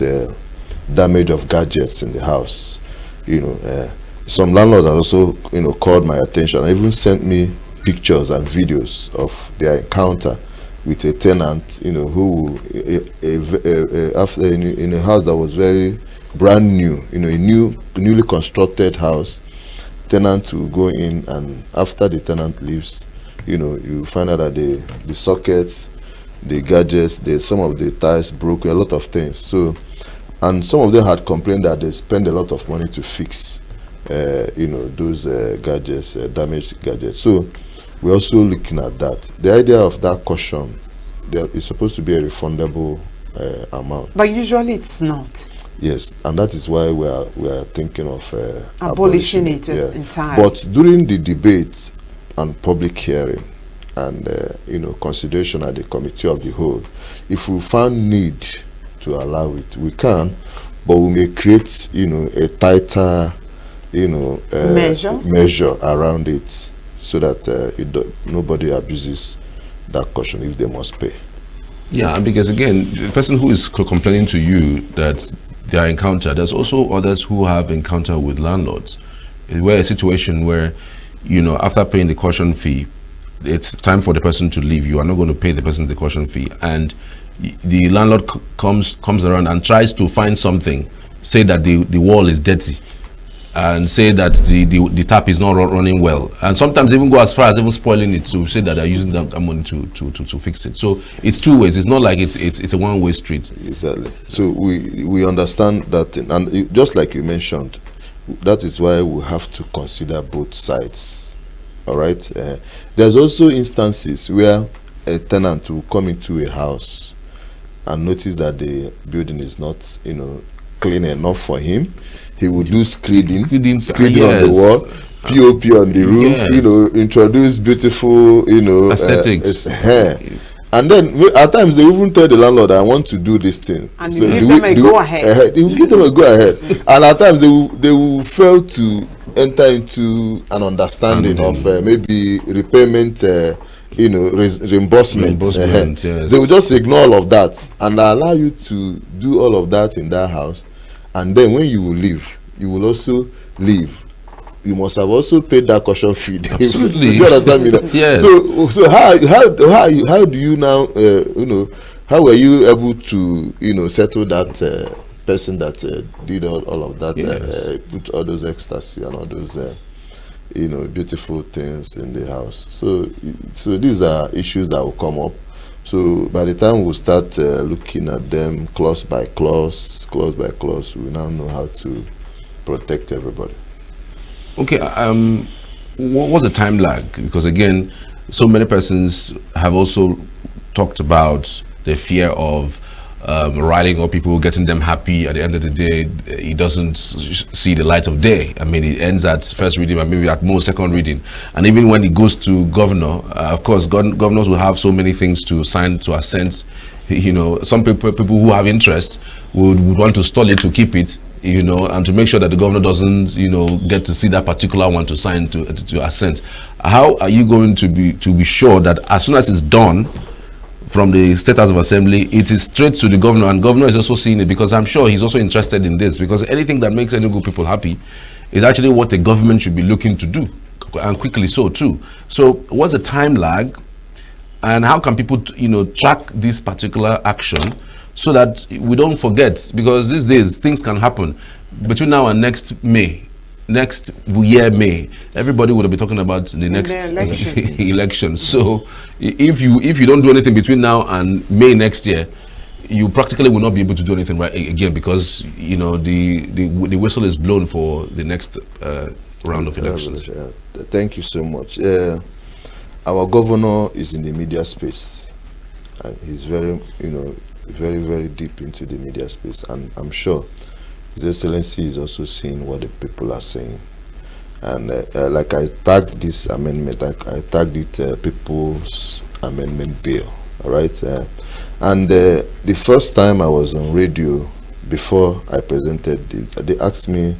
damage of gadgets in the house. Some landlords also, called my attention and even sent me pictures and videos of their encounter with a tenant, who after in a house that was very brand new, a newly constructed house. Tenant will go in, and after the tenant leaves, you find out that the sockets, the gadgets, some of the tiles broken, a lot of things. So, and some of them had complained that they spend a lot of money to fix, those gadgets, damaged gadgets. So, we're also looking at that. The idea of that caution, is supposed to be a refundable amount. But usually it's not. Yes, and that is why we are thinking of abolishing it entirely. But during the debate and public hearing and consideration at the committee of the whole, if we find need to allow it, we can, but we may create a tighter measure around it, so that nobody abuses that caution if they must pay. Yeah, because again, the person who is complaining to you that their encounter, there's also others who have encounter with landlords, where a situation where, after paying the caution fee, it's time for the person to leave. You are not going to pay the person the caution fee, and the landlord comes around and tries to find something, say that the wall is dirty, and say that the tap is not running well, and sometimes even go as far as even spoiling it, to say that they're using that money to fix it. So it's two ways. It's not like it's a one-way street. Exactly. So we understand that, and just like you mentioned, that is why we have to consider both sides. All right. There's also instances where a tenant will come into a house and notice that the building is not clean enough for him. He would do screeding on the wall, POP on the roof, introduce beautiful, aesthetics. And then at times they even tell the landlord, I want to do this thing. And so give them a go ahead. They will give them a go ahead. And at times they will fail to enter into an understanding of maybe repayment, reimbursement. Yes. They will just ignore all of that and allow you to do all of that in that house. And then when you will leave, you will also leave. You must have also paid that caution fee. Absolutely. You understand me? Yes. So how do you now how were you able to settle that person that did all of that, put all those ecstasy and all those beautiful things in the house? So these are issues that will come up. So by the time we start looking at them clause by clause, we now know how to protect everybody. Okay, what's the time lag? Because again, so many persons have also talked about the fear of riling up people, getting them happy. At the end of the day, it doesn't see the light of day. I mean, it ends at first reading, and maybe at most second reading. And even when it goes to governor, of course, governors will have so many things to sign, to assent. Some people who have interest would want to stall it to keep it, and to make sure that the governor doesn't, get to see that particular one to sign, to assent. How are you going to be sure that as soon as it's done, from the State House of Assembly, it is straight to the governor, and governor is also seeing it, because I'm sure he's also interested in this, because anything that makes Enugu people happy is actually what the government should be looking to do, and quickly so too. So what's the time lag, and how can people track this particular action so that we don't forget? Because these days things can happen between now and next year May. Everybody would be talking about the next election. So if you don't do anything between now and May next year, you practically will not be able to do anything right again, because the whistle is blown for the next round of elections. Thank you so much. Our governor is in the media space, and he's very very deep into the media space, and I'm sure His Excellency is also seeing what the people are saying. And like I tagged this amendment, I tagged it People's Amendment Bill, all right? And the first time I was on radio, before I presented it, they asked me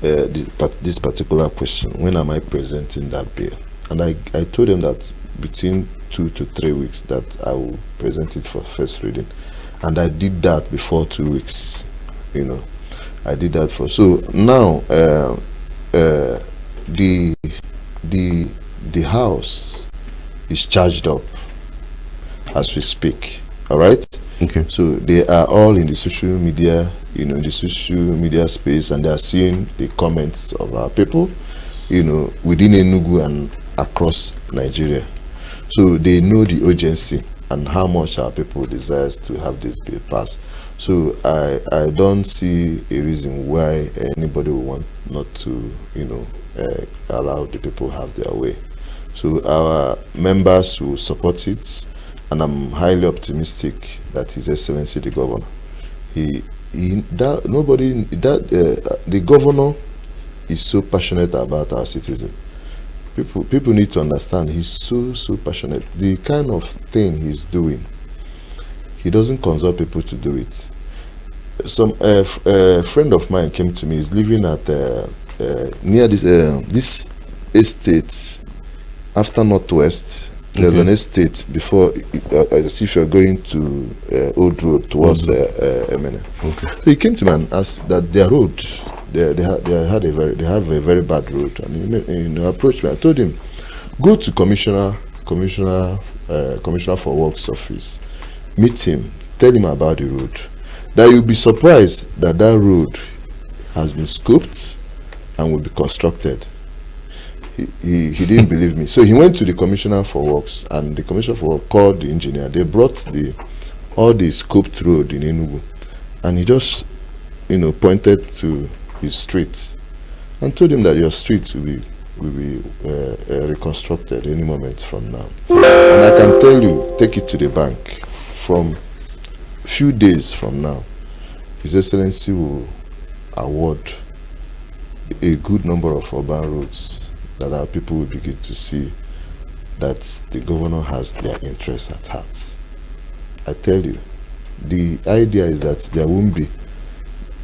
this particular question: when am I presenting that bill? And I told them that between 2 to 3 weeks that I will present it for first reading. And I did that before 2 weeks, I did that for. So now the house is charged up as we speak. All right. Okay. So they are all in the social media, in the social media space, and they are seeing the comments of our people, within Enugu and across Nigeria. So they know the urgency and how much our people desire to have this bill passed. So I don't see a reason why anybody will want not to, allow the people have their way. So our members will support it, and I'm highly optimistic that His Excellency the Governor, the Governor is so passionate about our citizens. People need to understand he's so passionate. The kind of thing he's doing, he doesn't consult people to do it. Some friend of mine came to me. He's living at near this estate after Northwest. There's an estate before, as if you're going to Old Road towards Emene. So he came to me and asked that their road, they have a very bad road, and he approached me. I told him, go to Commissioner for Works office, meet him, tell him about the road. That you'll be surprised that road has been scoped and will be constructed. He didn't believe me, so he went to the Commissioner for Works, and the Commissioner for Works called the engineer. They brought all the scoped road in Enugu, and he just pointed to his street and told him that your street will be reconstructed any moment from now. And I can tell you, take it to the bank, from few days from now, His Excellency will award a good number of urban roads that our people will begin to see that the governor has their interests at heart. I tell you, the idea is that there won't be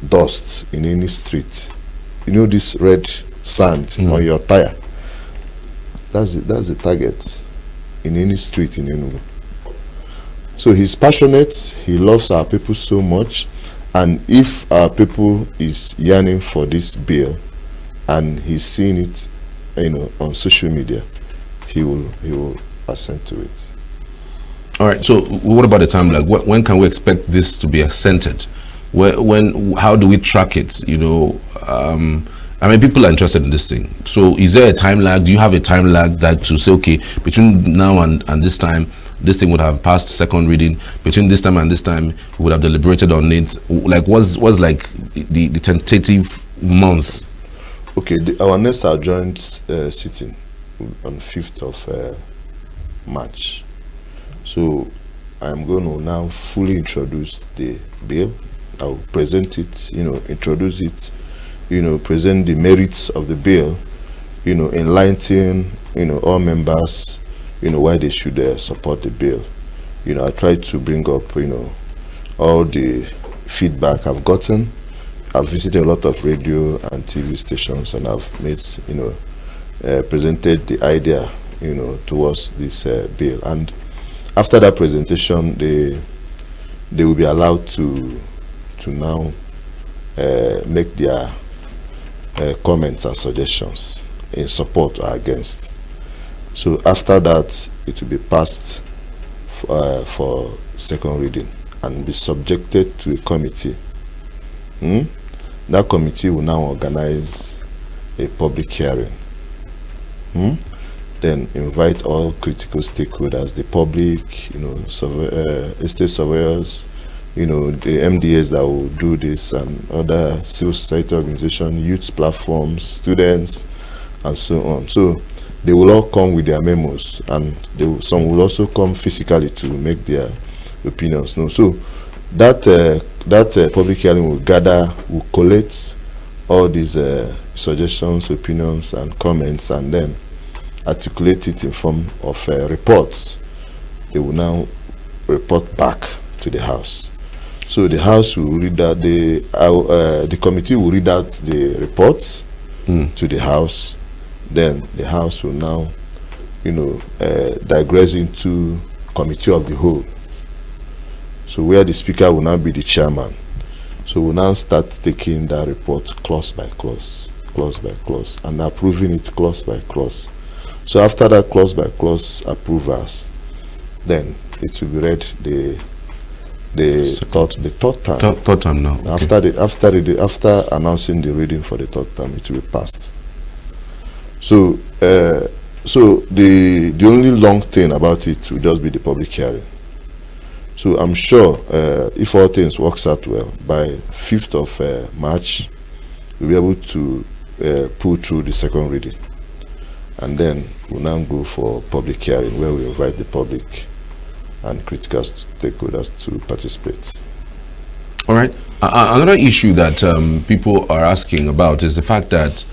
dust in any street. This red sand on your tire. That's the target in any street in Enugu. So he's passionate, he loves our people so much, and if our people is yearning for this bill and he's seeing it on social media, he will assent to it. All right, so what about the time lag? When can we expect this to be assented? How do we track it? People are interested in this thing. So is there a time lag? Do you have a time lag that to say, okay, between now and this time, this thing would have passed second reading? Between this time and this time, we would have deliberated on it. Like, what's like the tentative month? Okay, our next adjourned sitting on 5th of March. So I'm going to now fully introduce the bill. I will present it, introduce it, present the merits of the bill, enlighten, all members, why they should support the bill. I try to bring up, all the feedback I've gotten. I've visited a lot of radio and TV stations, and I've made, presented the idea, towards this bill. And after that presentation, they will be allowed to now make their comments and suggestions in support or against. So after that, it will be passed for second reading and be subjected to a committee. That committee will now organize a public hearing. Then invite all critical stakeholders, the public, estate surveyors, the MDAs that will do this, and other civil society organizations, youth platforms, students, and so on. So they will all come with their memos, and some will also come physically to make their opinions known. So that public hearing will collect all these suggestions, opinions, and comments, and then articulate it in form of reports. They will now report back to the House. So the House will read out the committee will read out the reports to the House. Then the House will now, digress into committee of the whole. So where the Speaker will now be the chairman. So we'll now start taking that report clause by clause, and approving it clause by clause. So after that clause by clause approvals, then it will be read the third term. Third term now. Okay. After announcing the reading for the third term, it will be passed. So the only long thing about it will just be the public hearing. So I'm sure if all things works out well, by 5th of March, we'll be able to pull through the second reading, and then we'll now go for public hearing, where we invite the public and critical stakeholders to participate. All right. Another issue that people are asking about is the fact that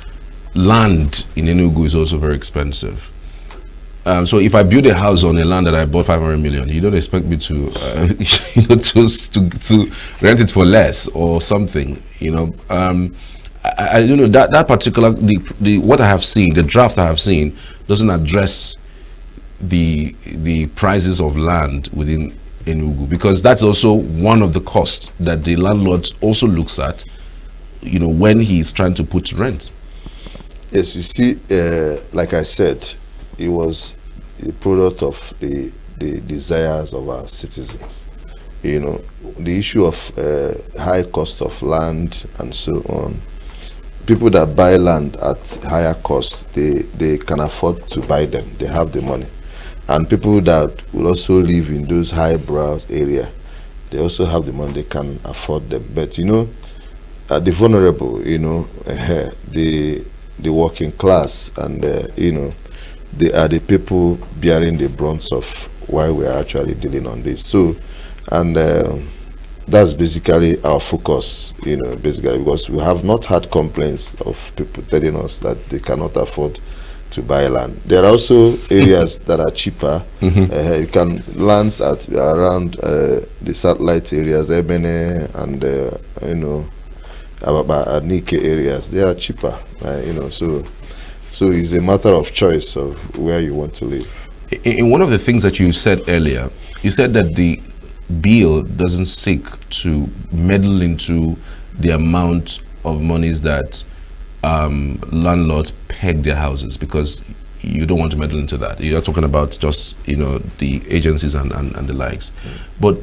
land in Enugu is also very expensive. So if I build a house on a land that I bought 500 million, you don't expect me to, to rent it for less or something. I don't know that particular what I have seen, the draft I have seen, doesn't address the prices of land within Enugu, because that's also one of the costs that the landlord also looks at, when he's trying to put rent. Yes, you see, like I said, it was a product of the desires of our citizens. The issue of high cost of land and so on. People that buy land at higher cost, they can afford to buy them. They have the money. And people that will also live in those highbrow area, they also have the money. They can afford them. But the vulnerable, the working class, and they are the people bearing the brunt of why we are actually dealing on this. So, and that's basically our focus, basically, because we have not had complaints of people telling us that they cannot afford to buy land. There are also areas that are cheaper. You can lands at around the satellite areas, Ebene and Nike areas. They are cheaper, so it's a matter of choice of where you want to live. In one of the things that you said earlier, you said that the bill doesn't seek to meddle into the amount of monies that landlords peg their houses, because you don't want to meddle into that. You're talking about just the agencies and the likes. But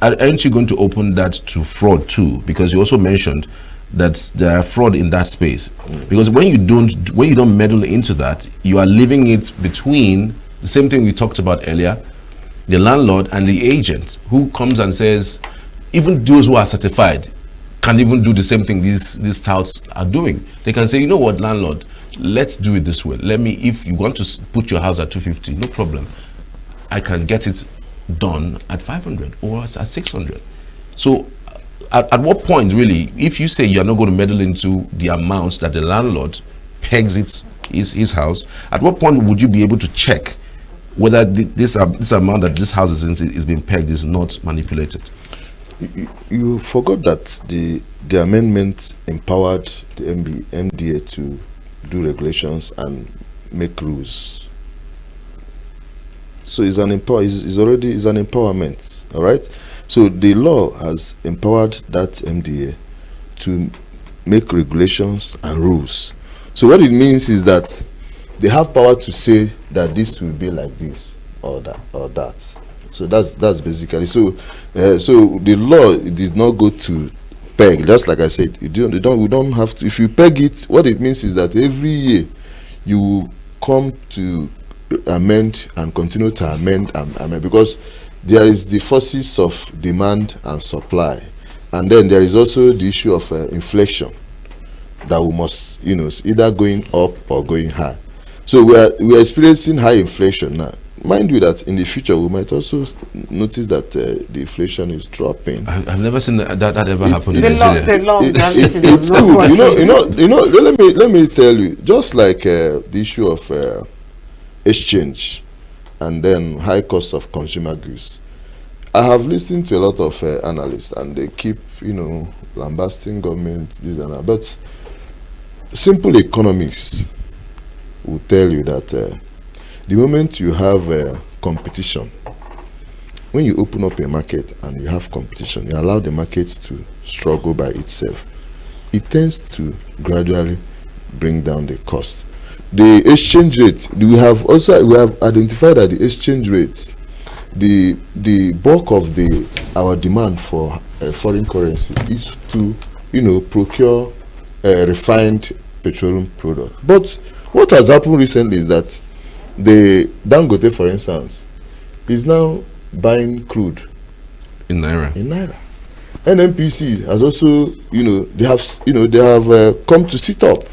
aren't you going to open that to fraud too? Because you also mentioned that there are fraud in that space. Because when you don't meddle into that, you are leaving it between the same thing we talked about earlier, the landlord and the agent, who comes and says, even those who are certified can even do the same thing these touts are doing. They can say, you know what, landlord, let's do it this way. If you want to put your house at 250, no problem. I can get it done at 500 or at 600. So at what point, really, if you say you're not going to meddle into the amounts that the landlord pegs his house, at what point would you be able to check whether this amount that this house is being pegged is not manipulated? You forgot that the amendment empowered the MDA to do regulations and make rules. So it's an it's an empowerment. All right. So the law has empowered that MDA to make regulations and rules. So what it means is that they have power to say that this will be like this or that. So that's basically so. So the law did not go to peg. Just like I said, we don't have to. If you peg it, what it means is that every year you will come to amend and continue to amend because there is the forces of demand and supply, and then there is also the issue of inflation that we must, either going up or going high. So we are experiencing high inflation now. Mind you that in the future we might also notice that the inflation is dropping. I've never seen that ever happen in It's good. Let me tell you, just like the issue of exchange and then high cost of consumer goods. I have listened to a lot of analysts, and they keep, lambasting government, this and that. But simple economics will tell you that the moment you have competition, when you open up a market and you have competition, you allow the market to struggle by itself, it tends to gradually bring down the cost. The exchange rate, we have identified that the exchange rate, the bulk of our demand for foreign currency is to procure refined petroleum product. But what has happened recently is that the Dangote, for instance, is now buying crude in naira. NNPC has also, they have come to sit up.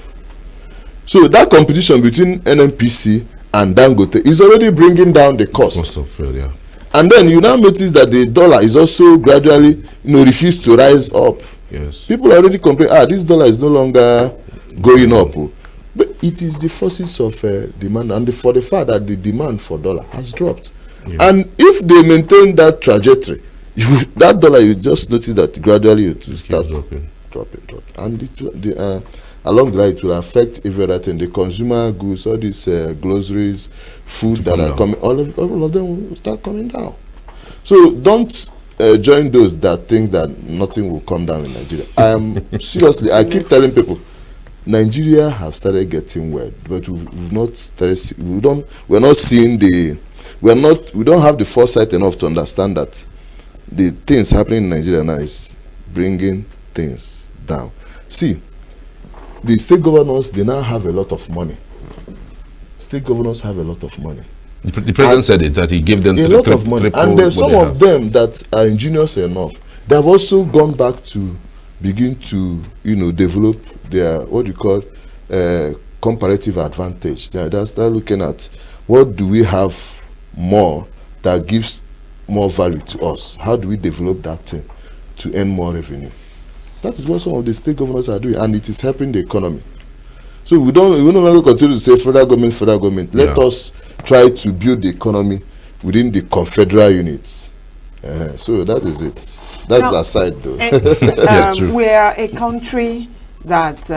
So that competition between NNPC and Dangote is already bringing down the cost of fuel, yeah. And then you now notice that the dollar is also gradually, refused to rise up. Yes. People already complain, this dollar is no longer going up. But it is the forces of demand, and for the fact that the demand for dollar has dropped. Yeah. And if they maintain that trajectory, that dollar, you just notice that gradually it will start dropping. And along the line, it will affect every other thing. The consumer goods, all these groceries, food that are coming, all of them will start coming down. So don't join those that think that nothing will come down in Nigeria. I am seriously, I keep telling people, Nigeria have started getting wet, but we've not started. We're not seeing we don't have the foresight enough to understand that the things happening in Nigeria now is bringing things down. See, the state governors, they now have a lot of money. State governors have a lot of money. The president said it, that he gave them a lot of money. And there's some of them that are ingenious enough. They have also gone back to begin to, develop their, what you call, comparative advantage. They're looking at what do we have more that gives more value to us. How do we develop that thing to earn more revenue? That is what some of the state governors are doing, and it is helping the economy. So we no longer continue to say federal government. Let us try to build the economy within the confederal units. So that is it. That's aside though. We are a country that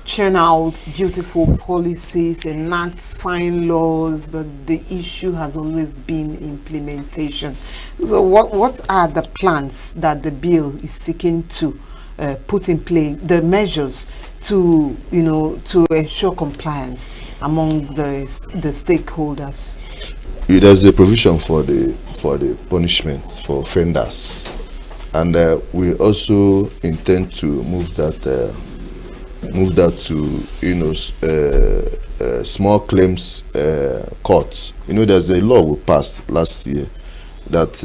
churn out beautiful policies, enacts fine laws, but the issue has always been implementation. So what are the plans that the bill is seeking to put in place, the measures to to ensure compliance among the stakeholders? There's a provision for the punishments for offenders, and we also intend to move that to small claims courts. There's a law we passed last year that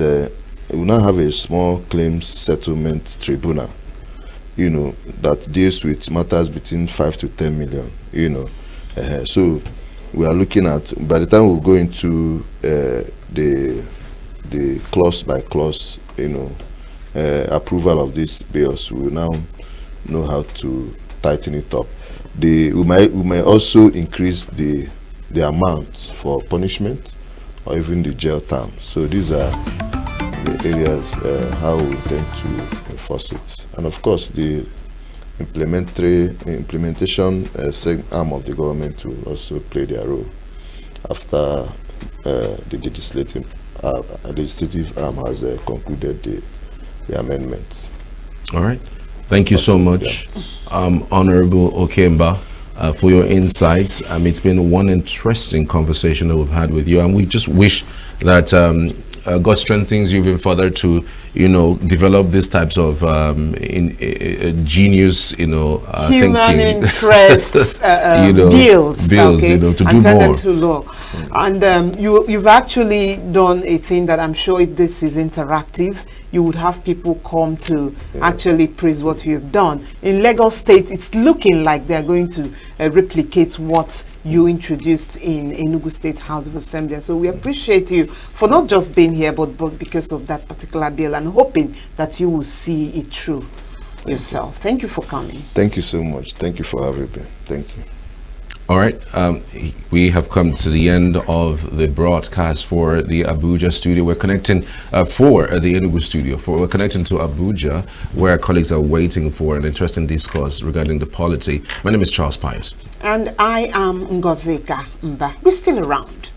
we now have a small claims settlement tribunal, that deals with matters between 5 to 10 million. So we are looking at, by the time we go into the clause by clause approval of these bills, we will now know how to tighten it up. We may also increase the amount for punishment or even the jail term. So these are the areas how we intend to enforce it. And of course, the implementation arm of the government will also play their role after the legislative arm has concluded the amendments. All right. Thank you so much, Honorable Okemba, for your insights. It's been one interesting conversation that we've had with you, and we just wish that God strengthens you even further to, develop these types of genius, human thinking. interests, bills, okay, to and do send more. them to law. And you've actually done a thing that I'm sure if this is interactive, you would have people come to actually praise what you've done. In Lagos State, it's looking like they're going to replicate what you introduced in Enugu State House of Assembly. So we appreciate you for not just being here, but because of that particular bill, and hoping that you will see it through yourself. Thank you for coming. Thank you so much. Thank you for having me. Thank you. All right, we have come to the end of the broadcast for the Abuja studio. We're connecting for the Enugu studio. We're connecting to Abuja, where colleagues are waiting for an interesting discourse regarding the polity. My name is Charles Pius. And I am Ngozeka Mba. We're still around.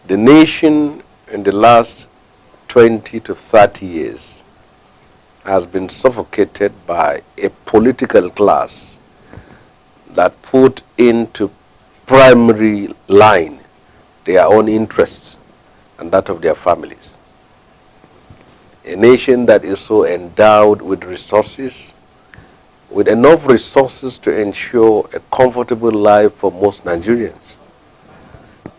The nation in the last 20 to 30 years has been suffocated by a political class that put into primary line their own interests and that of their families. A nation that is so endowed with resources, with enough resources to ensure a comfortable life for most Nigerians,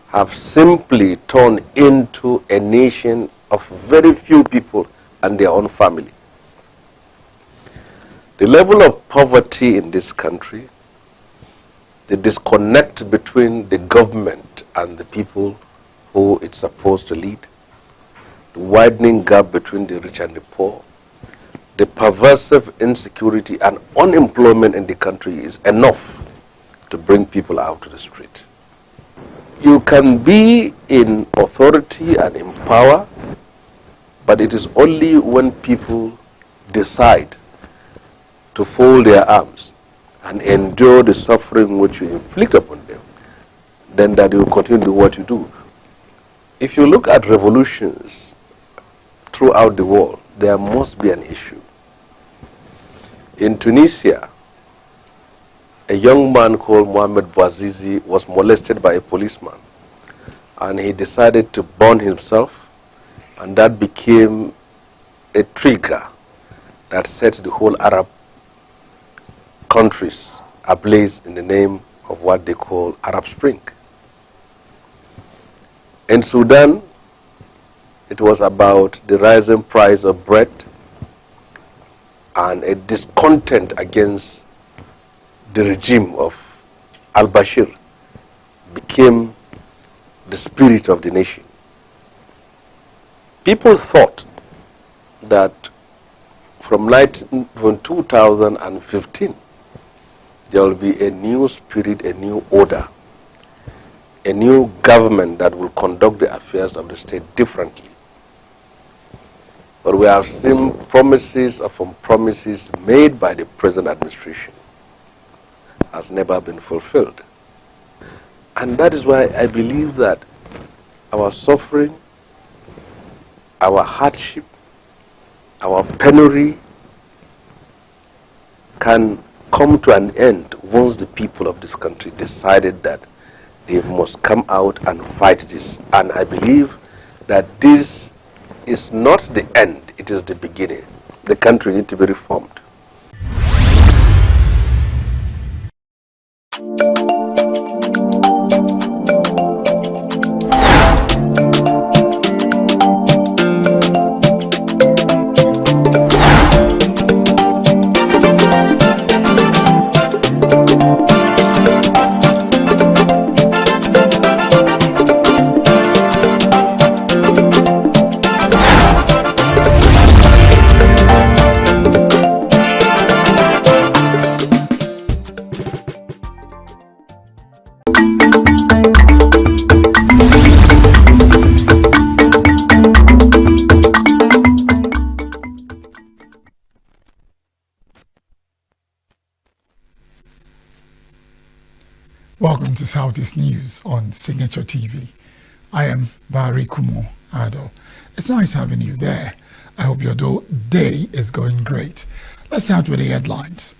have simply turned into a nation of very few people and their own family. The level of poverty in this country, the disconnect between the government and the people who it's supposed to lead, the widening gap between the rich and the poor, the pervasive insecurity and unemployment in the country is enough to bring people out to the street. You can be in authority and in power, but it is only when people decide to fold their arms and endure the suffering which you inflict upon them, then that you continue to do what you do. If you look at revolutions throughout the world, there must be an issue. In Tunisia, a young man called Mohamed Bouazizi was molested by a policeman, and he decided to burn himself, and that became a trigger that set the whole Arab countries ablaze in the name of what they call Arab Spring. In Sudan, it was about the rising price of bread and a discontent against the regime of al-Bashir became the spirit of the nation. People thought that from 2015, there will be a new spirit, a new order, a new government that will conduct the affairs of the state differently. But we have seen promises upon promises made by the present administration has never been fulfilled. And that is why I believe that our suffering, our hardship, our penury can come to an end once the people of this country decided that they must come out and fight this. And I believe that this is not the end, it is the beginning. The country needs to be reformed. Welcome to Southeast News on Signature TV. I am Barry Kumo Ado. It's nice having you there. I hope your day is going great. Let's start with the headlines.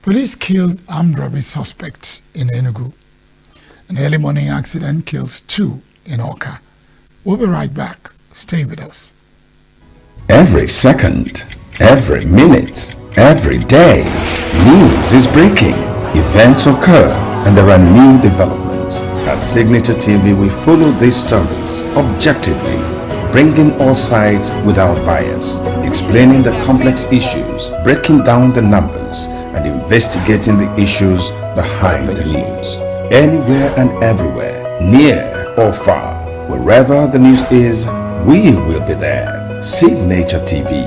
Police killed armed robbery suspects in ENUGU. An early morning accident kills 2 in Oka. We'll be right back. Stay with us. Every second, every minute, every day, news is breaking. Events occur and there are new developments. At Signature TV, we follow these stories objectively, bringing all sides without bias, explaining the complex issues, breaking down the numbers, and investigating the issues behind the news. Anywhere and everywhere, near or far, wherever the news is, we will be there. Signature TV.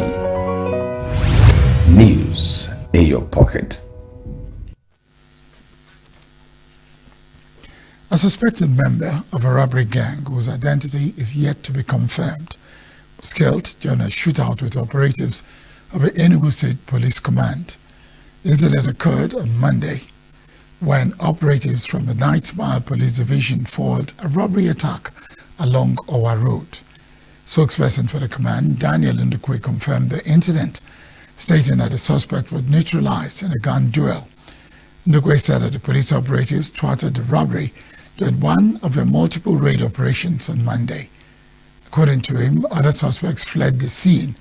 News in your pocket. A suspected member of a robbery gang whose identity is yet to be confirmed was killed during a shootout with operatives of the ENUGU State Police Command. The incident occurred on Monday when operatives from the 9th Mile Police Division foiled a robbery attack along our road. Spokesperson for the command, Daniel ENUGU, confirmed the incident, stating that the suspect was neutralized in a gun duel. ENUGU said that the police operatives thwarted the robbery during one of their multiple raid operations on Monday. According to him, other suspects fled the scene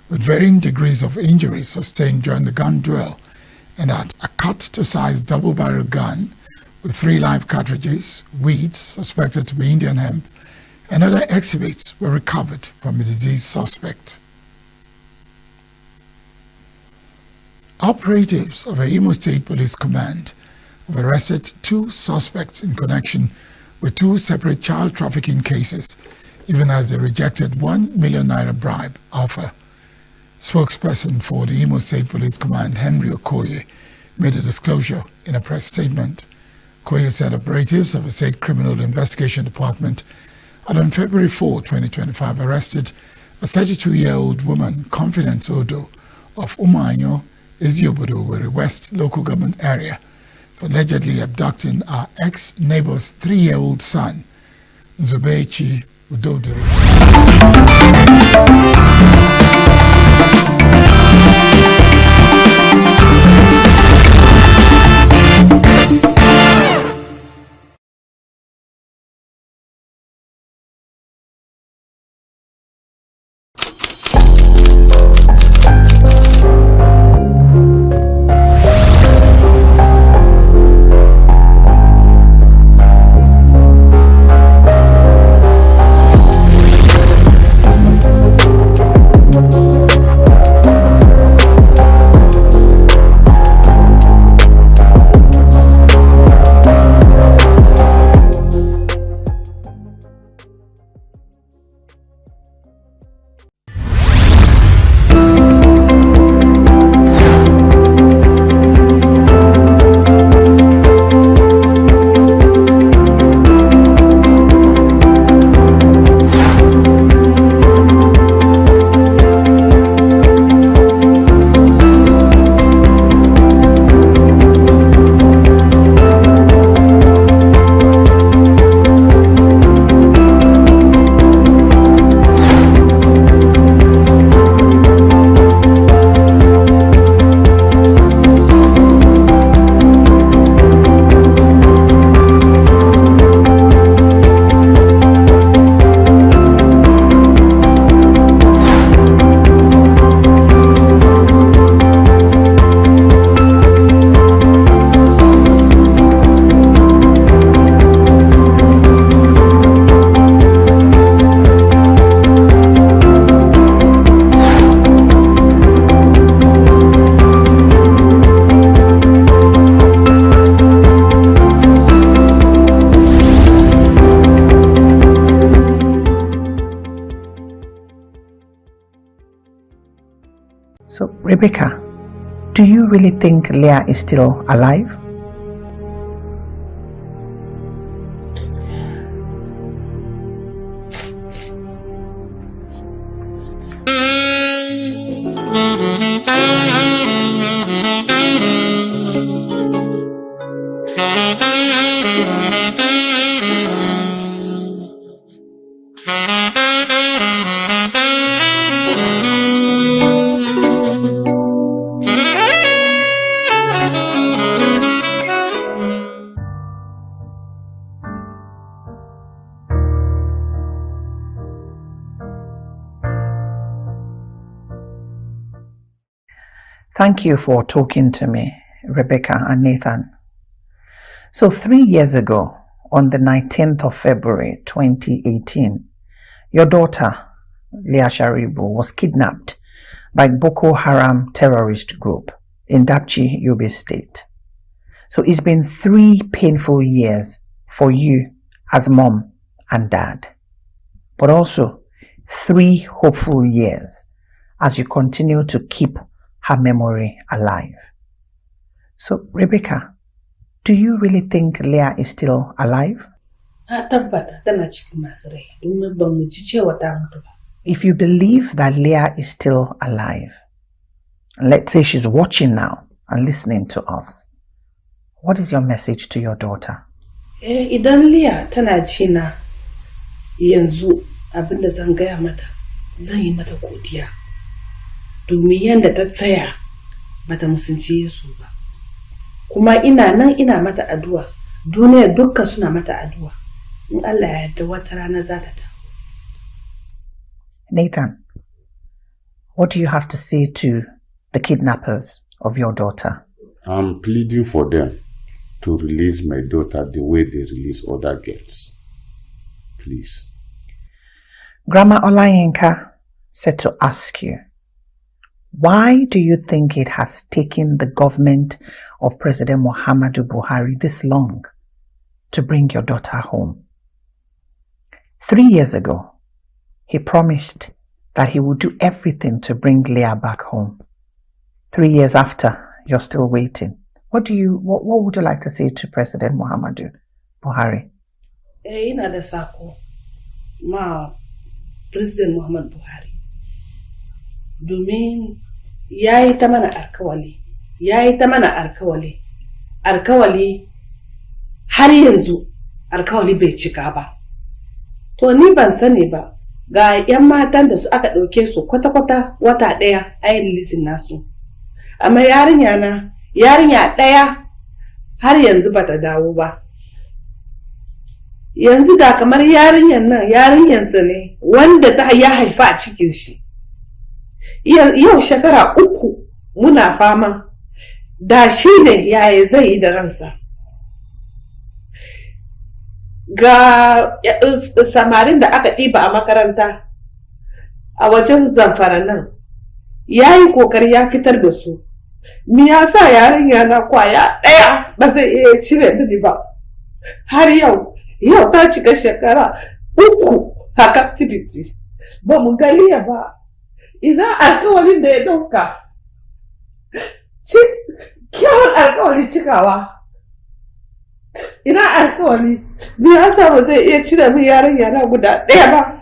with varying degrees of injuries sustained during the gun duel, and that a cut-to-size double-barrel gun with 3 live cartridges, weeds suspected to be Indian hemp, and other exhibits were recovered from the deceased suspect. Operatives of the Imo State Police Command have arrested 2 suspects in connection with 2 separate child trafficking cases, even as they rejected ₦1 million bribe offer. Spokesperson for the Imo State Police Command, Henry Okoye, made a disclosure in a press statement. Okoye said operatives of the State Criminal Investigation Department had on February 4, 2025 arrested a 32-year-old woman, Confidence Odo, of Umanyo, Eziobodo, Were West local government area, for allegedly abducting our ex-neighbor's 3-year-old son, Nzobechi Udodiri. So, Rebecca, do you really think Leah is still alive? Thank you for talking to me, Rebecca and Nathan. So 3 years ago, on the 19th of February 2018, your daughter, Leah Sharibu, was kidnapped by Boko Haram terrorist group in Dapchi, Yobe State. So it's been 3 painful years for you as mom and dad, but also 3 hopeful years as you continue to keep her memory alive. So, Rebecca, do you really think Leah is still alive? If you believe that Leah is still alive, let's say she's watching now and listening to us, what is your message to your daughter? Idan Leah tana jina, yanzu abinda zan gaya mata zan yi mata godiya domin yanda ta tsaya bata musunci Yesu ba kuma ina nan ina mata addu'a duniya dukkan suna mata addu'a in Allah ya yarda wata rana za ta dawo. Nathan, what do you have to say to the kidnappers of your daughter? I'm pleading for them to release my daughter the way they release other girls. Please. Grandma Olayinka said to ask you, why do you think it has taken the government of President Muhammadu Buhari this long to bring your daughter home? 3 years ago, he promised that he would do everything to bring Leah back home. 3 years after, you're still waiting. What would you like to say to President Muhammadu Buhari? Ina da sako ma President Muhammadu Buhari. Domin yayi ta mana alkawali har yanzu alkawali bai cika ba. To ni ban sani ba ga 'yan matan da su aka ɗauke su kwata-kwata wata ɗaya a yi releasing nasu. Amma yarinya ɗaya har yanzu bata dawo ba. Yanzu da kamar yarinyansa ne wanda ya haifa a cikin shi. Yau shekara 3 muna fama da shi ne yaya zai yi da ransa. Ga samarin da aka ɗiba a makaranta a wajen Zamfara nan ya yi kokari ya fitar da su. Me yasa yarinya na kwaya ɗaya ba zai iya cire mini ba har yau ta cika shekara 3 a captivity ba mu galiya ba. Ina alkawalin da ya ɗauka kyawun alkawali cikawa. Ina alkawali me yasa ba zai iya cire min yarinya na guda ɗaya ba.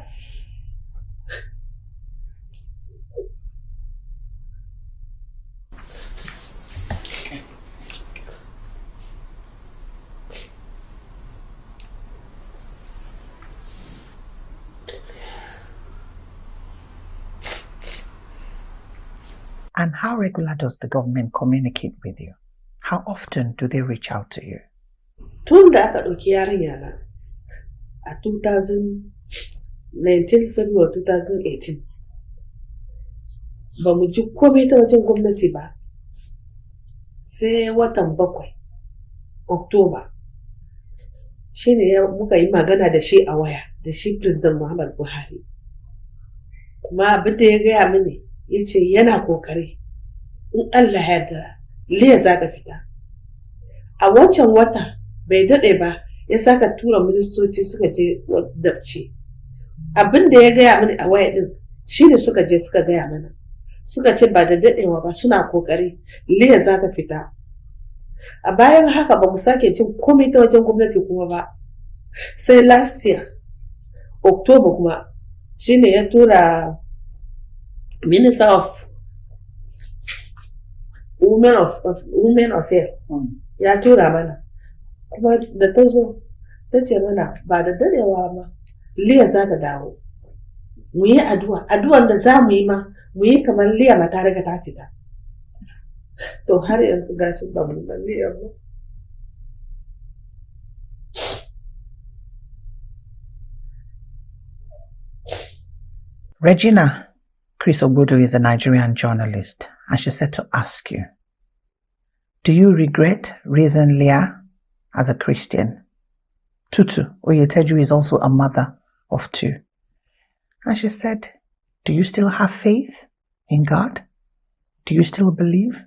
And how regular does the government communicate with you? How often do they reach out to you? Tun da aka ɗauki yarinya na a 2019 February 2018 ba mu ji komai ta wajen gwamnati ba sai watan 7 October shi ne muka yi magana da shi a waya da shi President Muhammadu Buhari kuma abin da ya gaya mini ya ce yana kokari in Allah ya yarda Liya za ta fita. A wancan wata bai daɗe ba ya saka tura ministoci suka je dabci. Abin da ya gaya mini a waya din shi ne suka je suka gaya mana. Suka ce ba da daɗewa ba suna kokari Liya za ta fita. A bayan haka ba mu sake jin komai ta wajen gwamnati kuma ba. Sai last year October kuma shi ne ya tura Minister of Women Affairs ya tura mana kuma da ta zo ta ce mana ba da dadewa ba Liya za ta dawo mu yi addu'an da za mu yi ma mu yi kamar Liya ma ta riga ta fita to har yanzu gashi ba mu da Liya ba. Regina Chris Obodo is a Nigerian journalist, and she said to ask you, do you regret raising Leah as a Christian? Tutu Oyeteju is also a mother of 2. And she said, do you still have faith in God? Do you still believe?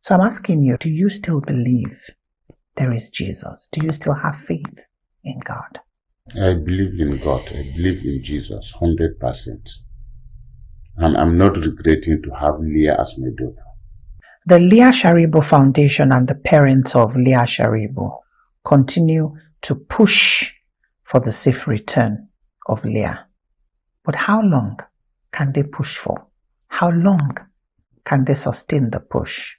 So I'm asking you, do you still believe there is Jesus? Do you still have faith in God? I believe in God. I believe in Jesus 100%. And I'm not regretting to have Leah as my daughter. The Leah Sharibu Foundation and the parents of Leah Sharibu continue to push for the safe return of Leah. But how long can they push for? How long can they sustain the push?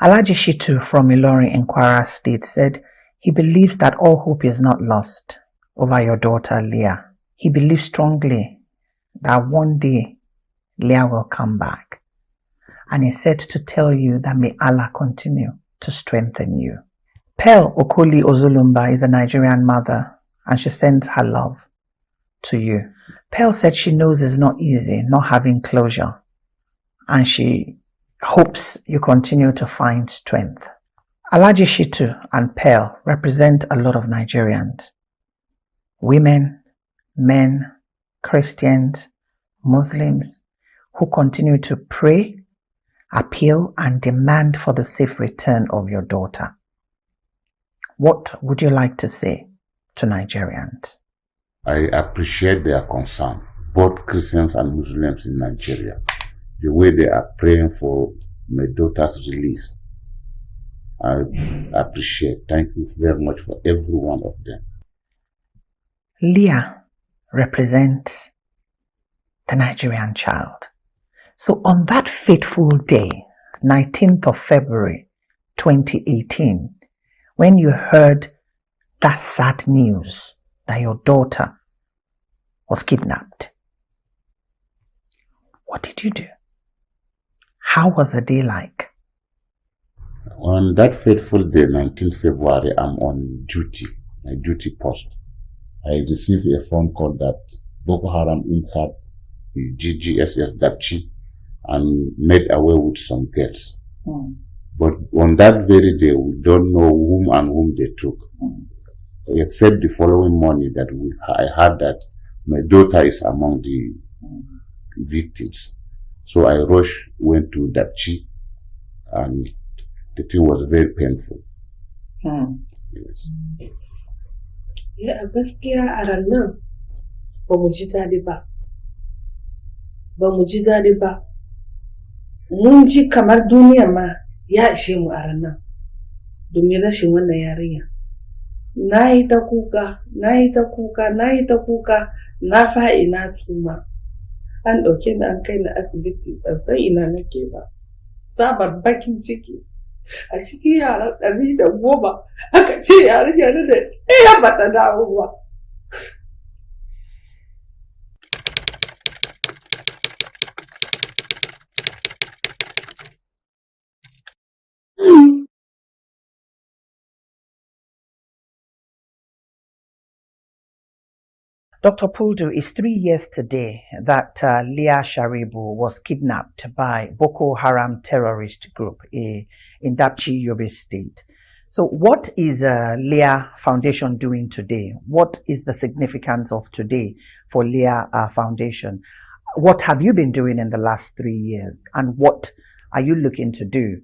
Alhaji Shitu from Ilorin in Kwara State said he believes that all hope is not lost over your daughter Leah. He believes strongly that one day Leah will come back. And he said to tell you that may Allah continue to strengthen you. Pearl Okoli Ozulumba is a Nigerian mother, and she sends her love to you. Pearl said she knows it's not easy not having closure, and she hopes you continue to find strength. Alhaji Shitu and Pearl represent a lot of Nigerians. Women, men, Christians, Muslims who continue to pray, appeal and demand for the safe return of your daughter. What would you like to say to Nigerians? I appreciate their concern, both Christians and Muslims in Nigeria, the way they are praying for my daughter's release. I appreciate. Thank you very much for every one of them. Leah represents the Nigerian child. So on that fateful day, 19th of February 2018, when you heard that sad news that your daughter was kidnapped, what did you do? How was the day like? On that fateful day, 19th February, I'm on duty, my duty post. I received a phone call that Boko Haram entered the GGSS Dapchi and made away with some girls. But on that very day, we don't know whom and whom they took. Except the following morning that I heard that my daughter is among the victims. So I went to Dapchi, and the thing was very painful. Yes. Ya gaskiya a ranar ba mu ji daɗi ba. Ba mu ji daɗi ba. Mun ji kamar duniya ma ya ishe mu a ranar domin rashin wannan yarinya. Na yi ta kuka, na yi ta kuka, na yi ta kuka, na fa'i na tuma. An ɗauke ni an kai ni asibiti, ban san ina nake ba. Sabar bakin ciki. A cikin yaran 110 aka ce yarinya da ɗaya ba ta dawo ba. Dr. Puldu, it's 3 years today that Leah Sharibu was kidnapped by Boko Haram terrorist group in Dapchi, Yobe State. So what is Leah Foundation doing today? What is the significance of today for Leah Foundation? What have you been doing in the last 3 years? And what are you looking to do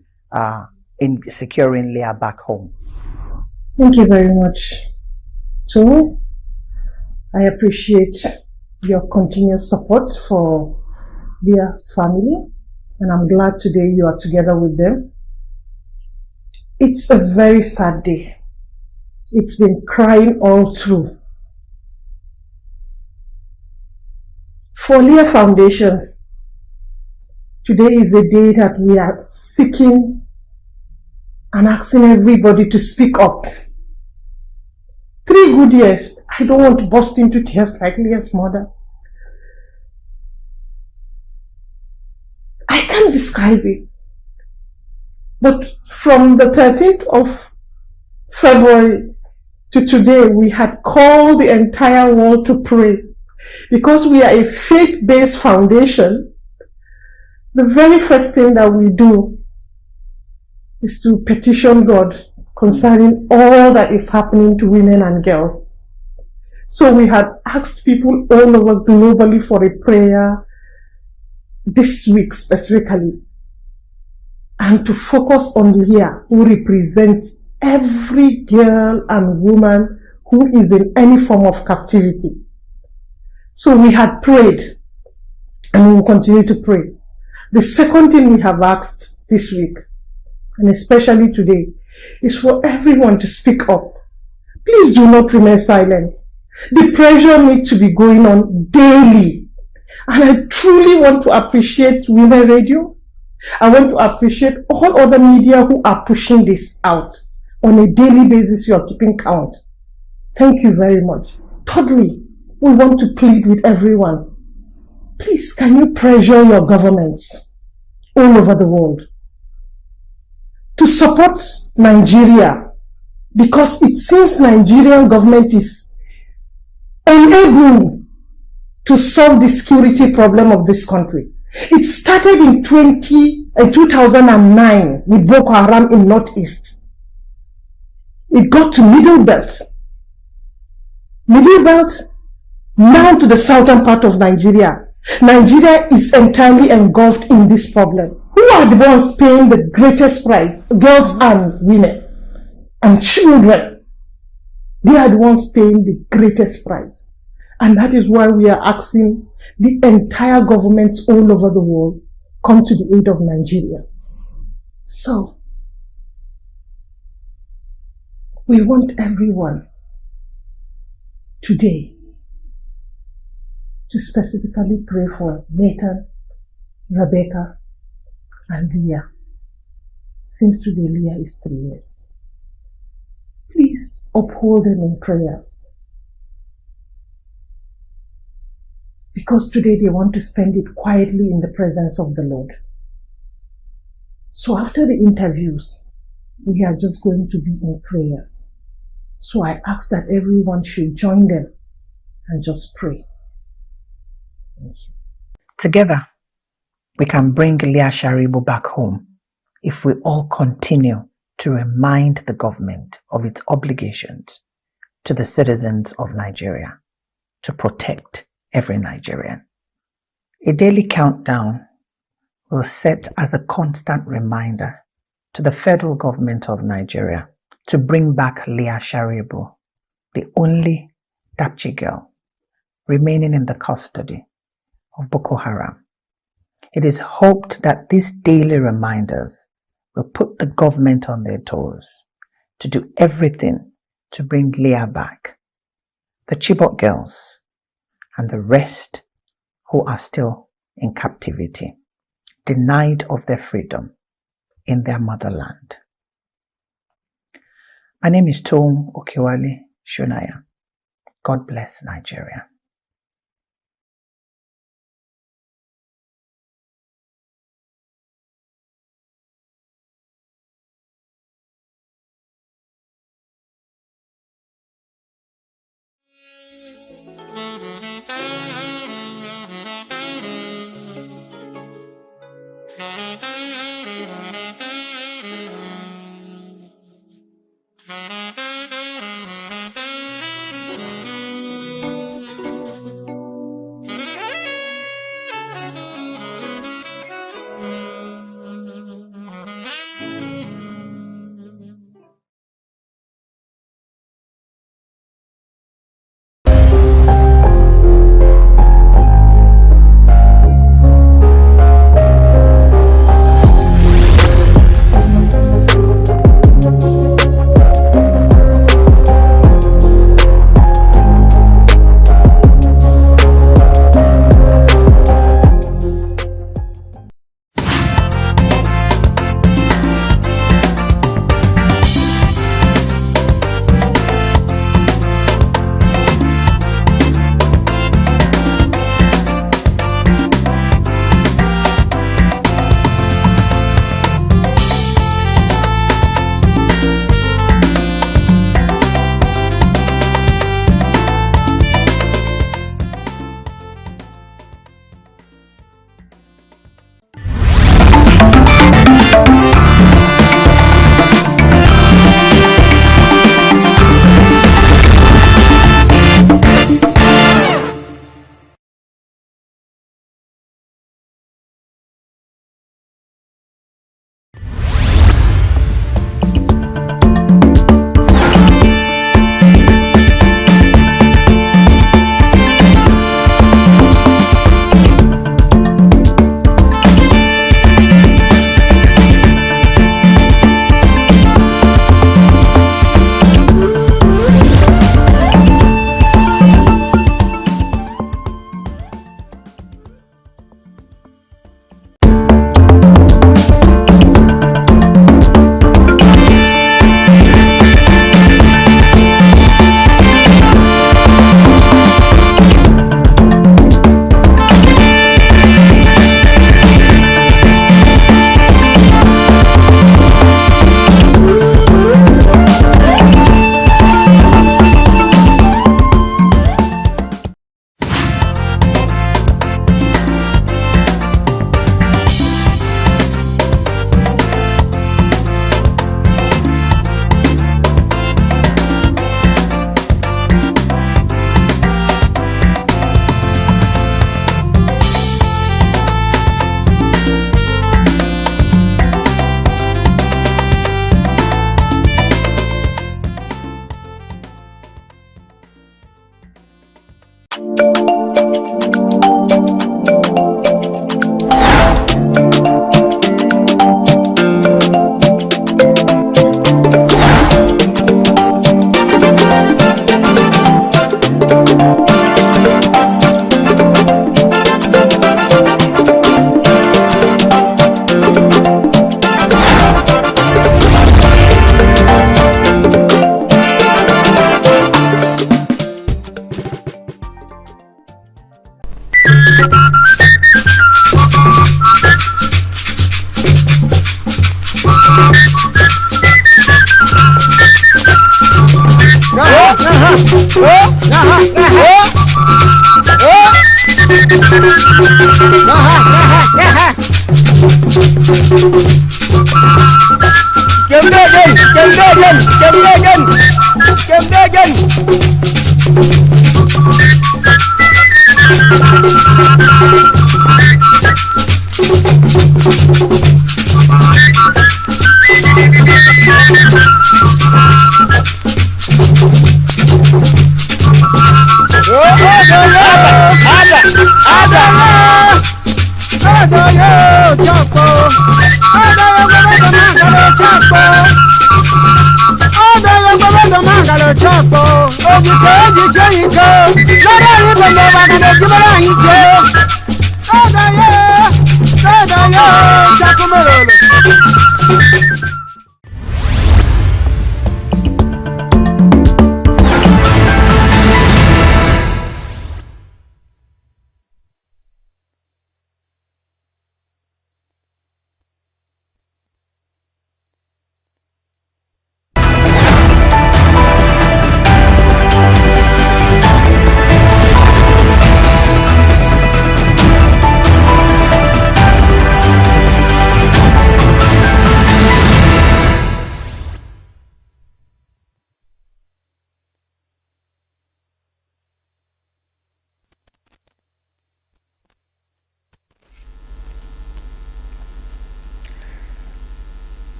in securing Leah back home? Thank you very much. So, I appreciate your continuous support for Leah's family, and I'm glad today you are together with them. It's a very sad day. It's been crying all through. For Leah Foundation, today is a day that we are seeking and asking everybody to speak up. 3 good years. I don't want to burst into tears like Leah's mother. I can't describe it. But from the 13th of February to today, we had called the entire world to pray. Because we are a faith-based foundation, the very first thing that we do is to petition God concerning all that is happening to women and girls. So we had asked people all over globally for a prayer this week specifically, and to focus on Leah, who represents every girl and woman who is in any form of captivity. So we had prayed, and we will continue to pray. The second thing we have asked this week, and especially today, is for everyone to speak up. Please do not remain silent. The pressure needs to be going on daily. And I truly want to appreciate Women Radio. I want to appreciate all other media who are pushing this out. On a daily basis, you are keeping count. Thank you very much. Thirdly, we want to plead with everyone. Please, can you pressure your governments all over the world to support Nigeria, because it seems Nigerian government is unable to solve the security problem of this country. It started in 2009 with Boko Haram in Northeast. It got to Middle Belt, now to the southern part of Nigeria. Nigeria is entirely engulfed in this problem. Who are the ones paying the greatest price? Girls and women and children. They are the ones paying the greatest price. And that is why we are asking the entire governments all over the world come to the aid of Nigeria. So, we want everyone today to specifically pray for Nathan, Rebecca, and Leah, since today Leah is 3 years. Please uphold them in prayers, because today they want to spend it quietly in the presence of the Lord. So after the interviews, we are just going to be in prayers. So I ask that everyone should join them and just pray. Thank you. Together, we can bring Leah Sharibu back home if we all continue to remind the government of its obligations to the citizens of Nigeria to protect every Nigerian. A daily countdown will set as a constant reminder to the federal government of Nigeria to bring back Leah Sharibu, the only Dapchi girl remaining in the custody of Boko Haram. It is hoped that these daily reminders will put the government on their toes to do everything to bring Leah back, the Chibok girls, and the rest who are still in captivity, denied of their freedom in their motherland. My name is Tom Okiwali Shunaya. God bless Nigeria.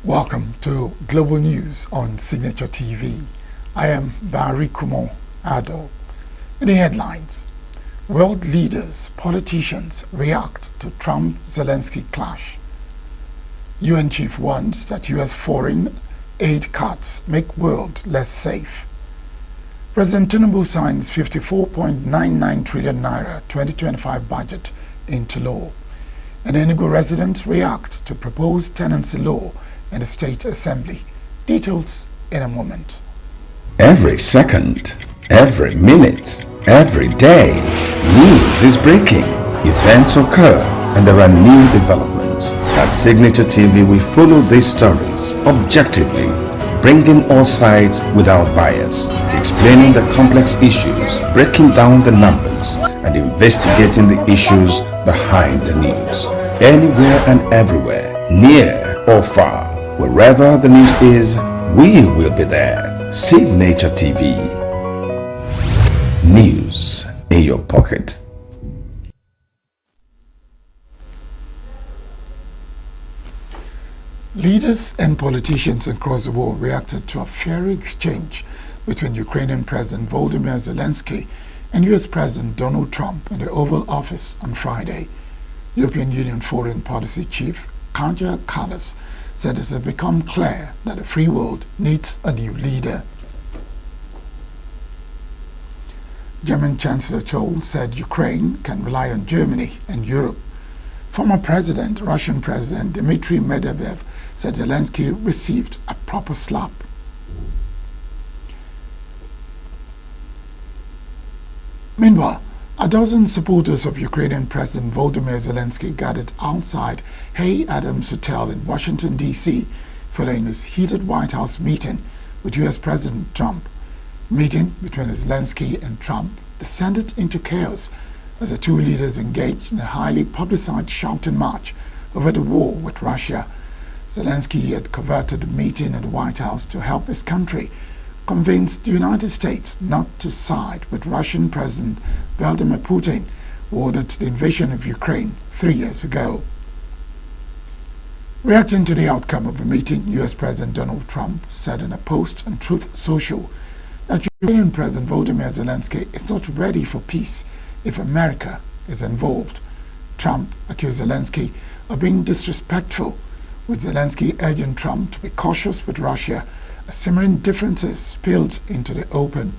Welcome to Global News on Signature TV. I am Barry Kumon Ado. In the headlines, world leaders, politicians react to Trump-Zelensky clash. UN chief warns that US foreign aid cuts make world less safe. President Tinubu signs 54.99 trillion naira 2025 budget into law. And ENUGU residents react to proposed tenancy law in the State Assembly. Details in a moment. Every second, every minute, every day, news is breaking. Events occur and there are new developments. At Signature TV, we follow these stories objectively, bringing all sides without bias, explaining the complex issues, breaking down the numbers, and investigating the issues behind the news. Anywhere and everywhere, near or far, wherever the news is, we will be there. Signature TV. News in your pocket. Leaders and politicians across the world reacted to a fiery exchange between Ukrainian President Volodymyr Zelensky and US President Donald Trump in the Oval Office on Friday. European Union Foreign Policy Chief Kaja Kallas said it has become clear that the free world needs a new leader. German Chancellor Scholz said Ukraine can rely on Germany and Europe. Former Russian President Dmitry Medvedev said Zelensky received a proper slap. Meanwhile, a dozen supporters of Ukrainian President Volodymyr Zelensky gathered outside Hay Adams Hotel in Washington, D.C. following his heated White House meeting with U.S. President Trump. Meeting between Zelensky and Trump descended into chaos as the two leaders engaged in a highly publicized shouting match over the war with Russia. Zelensky had coveted the meeting at the White House to help his country convince the United States not to side with Russian President Vladimir Putin, who ordered the invasion of Ukraine 3 years ago. Reacting to the outcome of the meeting, U.S. President Donald Trump said in a post on Truth Social that Ukrainian President Volodymyr Zelensky is not ready for peace if America is involved. Trump accused Zelensky of being disrespectful, with Zelensky urging Trump to be cautious with Russia as simmering differences spilled into the open.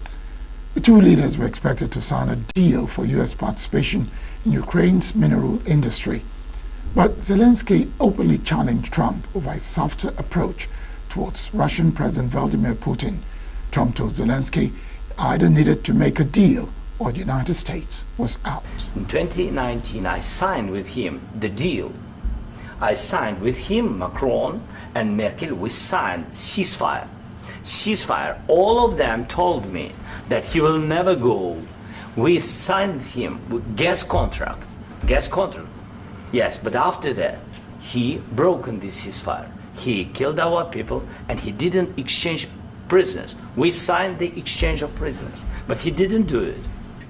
The two leaders were expected to sign a deal for U.S. participation in Ukraine's mineral industry. But Zelensky openly challenged Trump over his softer approach towards Russian President Vladimir Putin. Trump told Zelensky he either needed to make a deal or the United States was out. In 2019, I signed with him the deal. I signed with him, Macron and Merkel, we signed ceasefire. Ceasefire. All of them told me that he will never go. We signed him with gas contract. Gas contract. Yes, but after that, he broken this ceasefire. He killed our people and he didn't exchange prisoners. We signed the exchange of prisoners, but he didn't do it.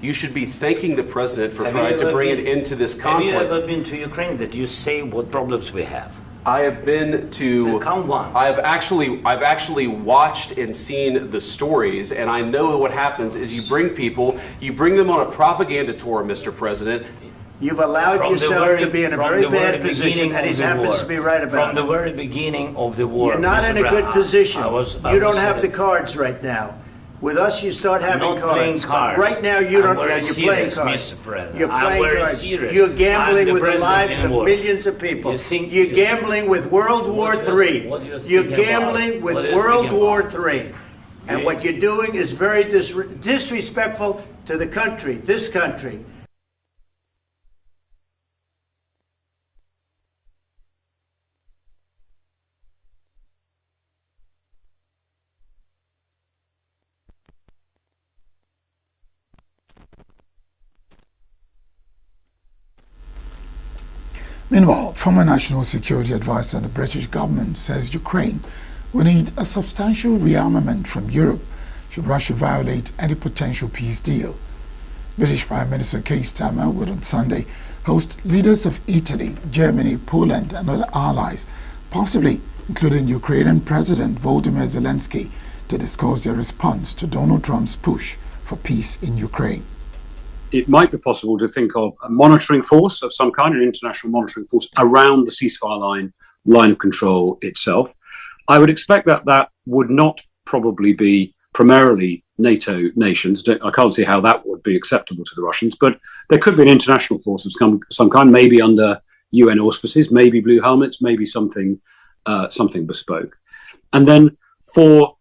You should be thanking the president for trying to bring it into this conflict. Have you ever been to Ukraine that you say what problems we have? I have been to. Count once. I've actually watched and seen the stories, and I know what happens is you bring people, you bring them on a propaganda tour, Mr. President. You've allowed yourself to be in a very bad position, and he happens to be right about it. From the very beginning of the war, you're not Mr. in a good position. You don't have the saying- cards right now. With us, you start having Not playing cards. Right now, you don't. I'm very You're playing serious, cards. Mr. President. You're I'm playing very cards. serious. You're I'm gambling the with the president lives in of war. millions of people. You're gambling with World War What do III. you You're speaking gambling about? with What are you World speaking War about? III. And what you're doing is very disrespectful to the country, this country. Meanwhile, former National Security Advisor to the British government says Ukraine will need a substantial rearmament from Europe should Russia violate any potential peace deal. British Prime Minister Keir Starmer would on Sunday host leaders of Italy, Germany, Poland and other allies, possibly including Ukrainian President Volodymyr Zelensky, to discuss their response to Donald Trump's push for peace in Ukraine. It might be possible to think of a monitoring force of some kind, an international monitoring force around the ceasefire line of control itself. I would expect that that would not probably be primarily NATO nations. I can't see how that would be acceptable to the Russians, but there could be an international force of some kind, maybe under UN auspices, maybe blue helmets, maybe something bespoke. And then for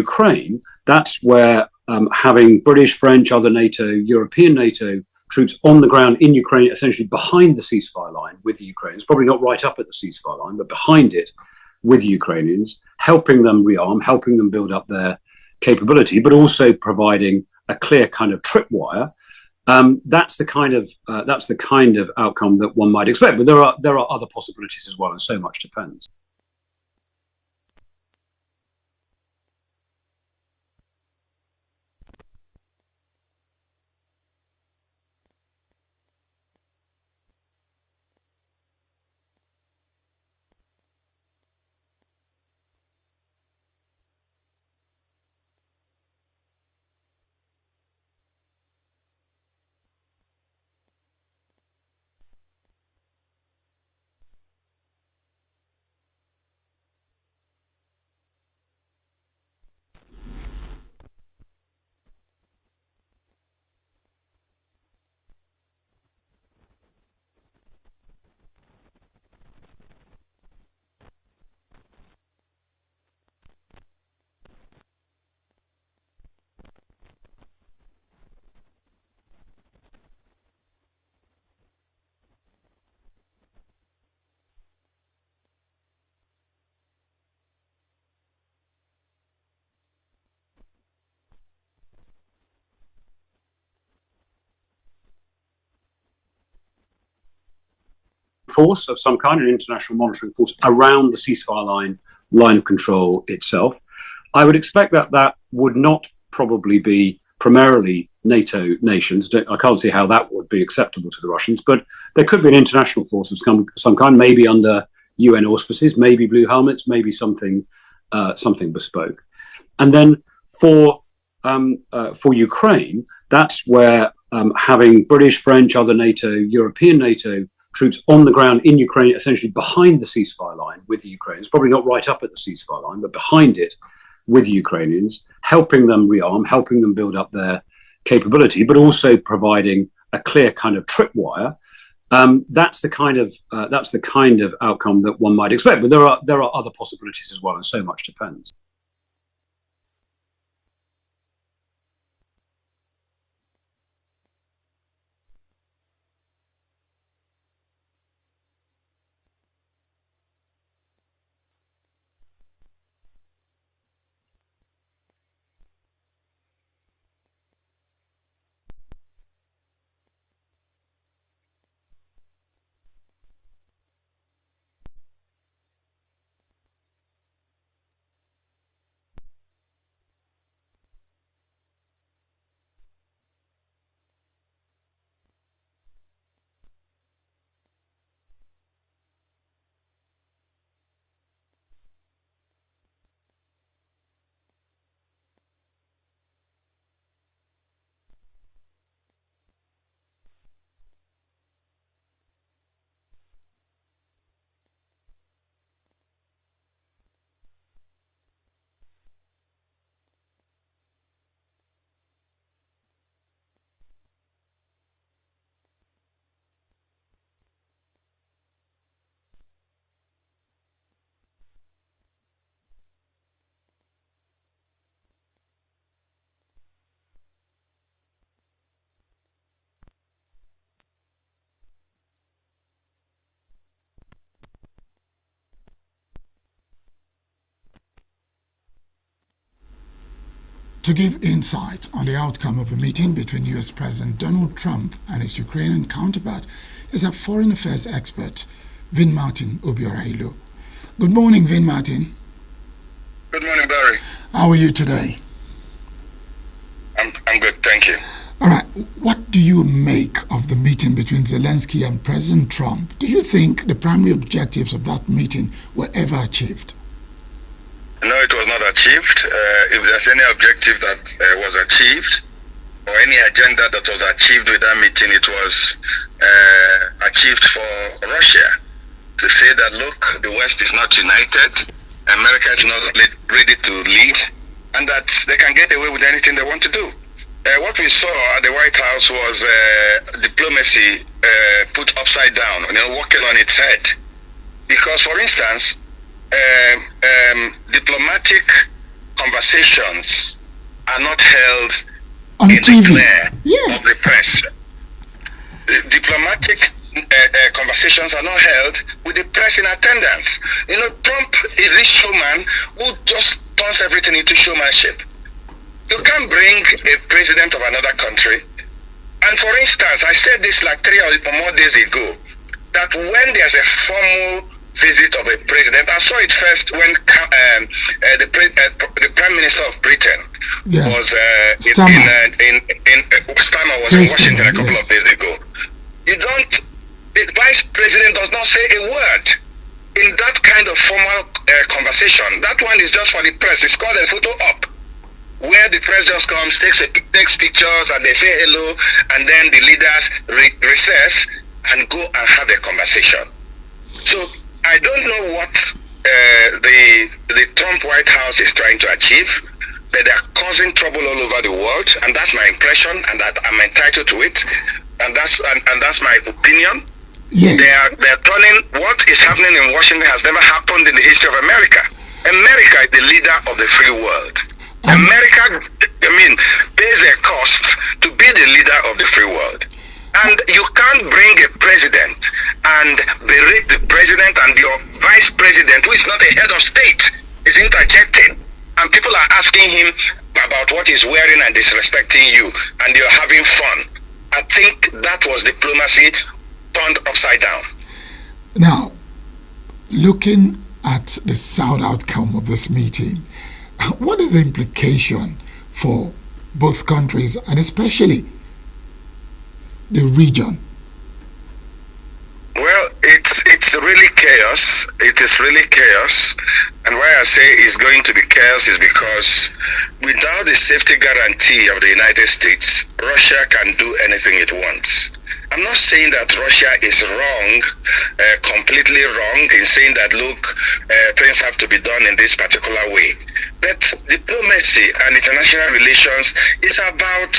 Ukraine, that's where having British, French, other NATO, European NATO troops on the ground in Ukraine, essentially behind the ceasefire line with the Ukrainians, probably not right up at the ceasefire line, but behind it with the Ukrainians, helping them rearm, helping them build up their capability, but also providing a clear kind of tripwire. That's the kind of outcome that one might expect. But there are other possibilities as well, and so much depends. Force of some kind, an international monitoring force around the ceasefire line of control itself. I would expect that that would not probably be primarily NATO nations. I can't see how that would be acceptable to the Russians, but there could be an international force of some kind, maybe under UN auspices, maybe blue helmets, maybe something bespoke. And then for Ukraine, that's where having British, French, other NATO, European NATO troops on the ground in Ukraine, essentially behind the ceasefire line with the Ukrainians, probably not right up at the ceasefire line, but behind it with the Ukrainians, helping them rearm, helping them build up their capability, but also providing a clear kind of tripwire. That's the kind of outcome that one might expect. But there are other possibilities as well, and so much depends. To give insight on the outcome of a meeting between U.S. President Donald Trump and his Ukrainian counterpart is a foreign affairs expert, Vin Martin Obiorailu. Good morning, Vin Martin. Good morning, Barry. How are you today? I'm good, thank you. All right, what do you make of the meeting between Zelensky and President Trump? Do you think the primary objectives of that meeting were ever achieved? No, it was not achieved. If there's any objective that was achieved, or any agenda that was achieved with that meeting, it was achieved for Russia to say that, look, the West is not united, America is not ready to lead, and that they can get away with anything they want to do. What we saw at the White House was diplomacy put upside down, working on its head. Because, for instance, diplomatic conversations are not held on in TV. The glare Yes. of the press. Diplomatic conversations are not held with the press in attendance. Trump is this showman who just turns everything into showmanship. You can't bring a president of another country. And for instance, I said this like 3 or more days ago, that when there's a formal visit of a president, I saw it first when the Prime Minister of Britain was Starmer was in Washington a couple of days ago. The Vice President does not say a word in that kind of formal conversation. That one is just for the press. It's called a photo op, where the press just comes, takes pictures, and they say hello, and then the leaders recess and go and have a conversation. So I don't know what the Trump White House is trying to achieve, but they are causing trouble all over the world, and that's my impression, and that I'm entitled to it, and that's my opinion. Yes. They are turning what is happening in Washington has never happened in the history of America. America is the leader of the free world. America, pays a cost to be the leader of the free world. And you can't bring a president and berate the president, and your vice president, who is not a head of state, is interjecting. And people are asking him about what he's wearing and disrespecting you, and you're having fun. I think that was diplomacy turned upside down. Now, looking at the sound outcome of this meeting, what is the implication for both countries, and especially the region? Well, it's really chaos. It is really chaos. And why I say it's going to be chaos is because without the safety guarantee of the United States, Russia can do anything it wants. I'm not saying that Russia is wrong, completely wrong, in saying that, look, things have to be done in this particular way. But diplomacy and international relations is about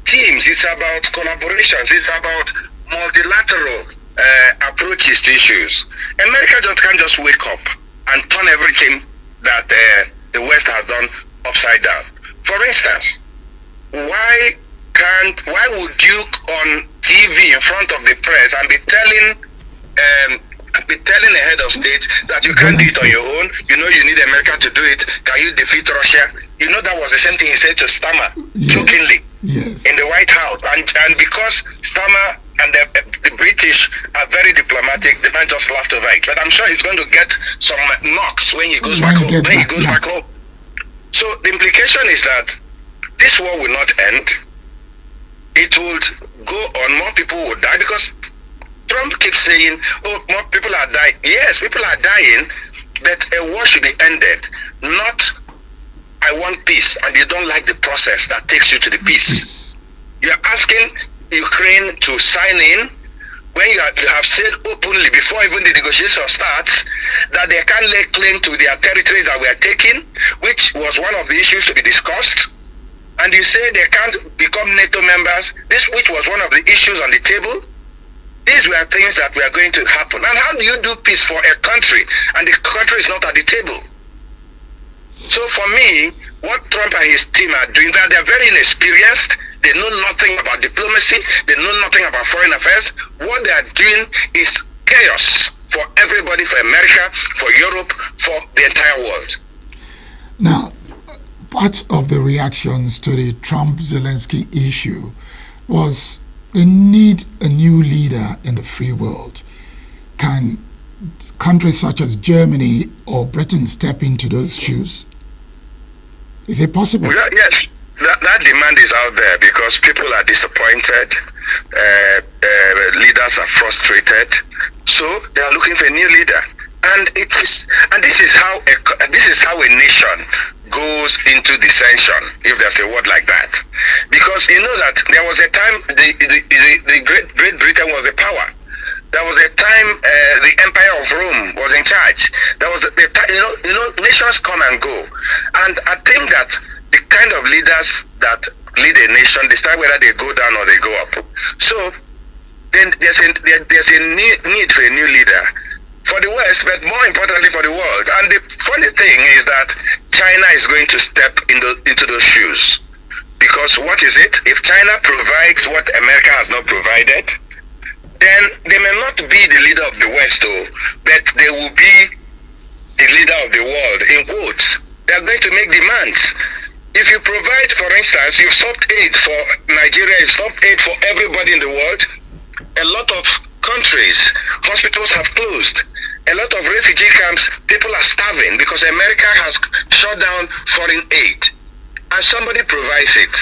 teams, it's about collaborations, it's about multilateral approaches to issues. America can't just wake up and turn everything that the West has done upside down. For instance, why would you on TV in front of the press and be telling a head of state that you can't do it on your own? You need America to do it. Can you defeat Russia? That was the same thing he said to Starmer, jokingly, in the White House. And because Starmer and the British are very diplomatic, the man just laughed over it. But I'm sure he's going to get some knocks when he goes back home. So the implication is that this war will not end. It would go on, more people would die, because Trump keeps saying, oh, more people are dying. Yes, people are dying, but a war should be ended. Not, I want peace, and you don't like the process that takes you to the peace. You're asking Ukraine to sign in when you have said openly, before even the negotiation starts, that they can't lay claim to their territories that we are taking, which was one of the issues to be discussed. And you say they can't become NATO members, which was one of the issues on the table. These were things that were going to happen. And how do you do peace for a country and the country is not at the table? So for me, what Trump and his team are doing, they're very inexperienced. They know nothing about diplomacy. They know nothing about foreign affairs. What they are doing is chaos for everybody, for America, for Europe, for the entire world. Now, part of the reactions to the Trump-Zelensky issue was they need a new leader in the free world. Can countries such as Germany or Britain step into those shoes? Is it possible? Well, yes, that demand is out there because people are disappointed, leaders are frustrated, so they are looking for a new leader. And this is how a nation goes into dissension, if there's a word like that. Because you know that there was a time the Great Britain was the power. There was a time the Empire of Rome was in charge. There was nations come and go, and I think that the kind of leaders that lead a nation decide whether they go down or they go up. So then there's a need for a new leader for the West, but more importantly for the world. And the funny thing is that China is going to step into those shoes, because what is it? If China provides what America has not provided, then they may not be the leader of the West, but they will be the leader of the world, in quotes. They are going to make demands. If you provide, for instance, you've stopped aid for Nigeria, you've stopped aid for everybody in the world, a lot of countries, hospitals have closed. A lot of refugee camps, people are starving because America has shut down foreign aid. And somebody provides it.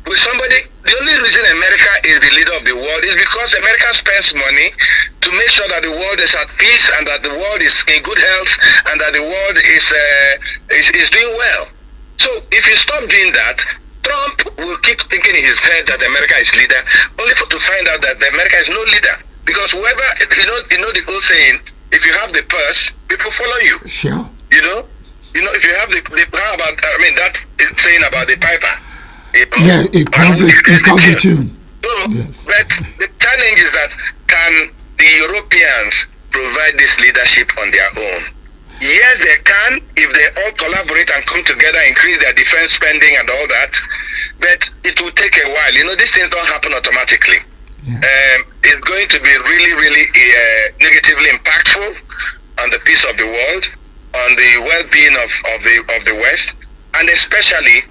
The only reason America is the leader of the world is because America spends money to make sure that the world is at peace and that the world is in good health and that the world is doing well. So if you stop doing that, Trump will keep thinking in his head that America is leader, only to find out that America is no leader. Because whoever, you know the old saying, if you have the purse, people follow you. Sure. You know, if you have how about, that saying about the piper. Yeah, it calls a tune. So, yes. But the challenge is that can the Europeans provide this leadership on their own? Yes, they can if they all collaborate and come together, increase their defense spending and all that. But it will take a while. These things don't happen automatically. Yeah. It's going to be really, really negatively impactful on the peace of the world, on the well-being of the West, and especially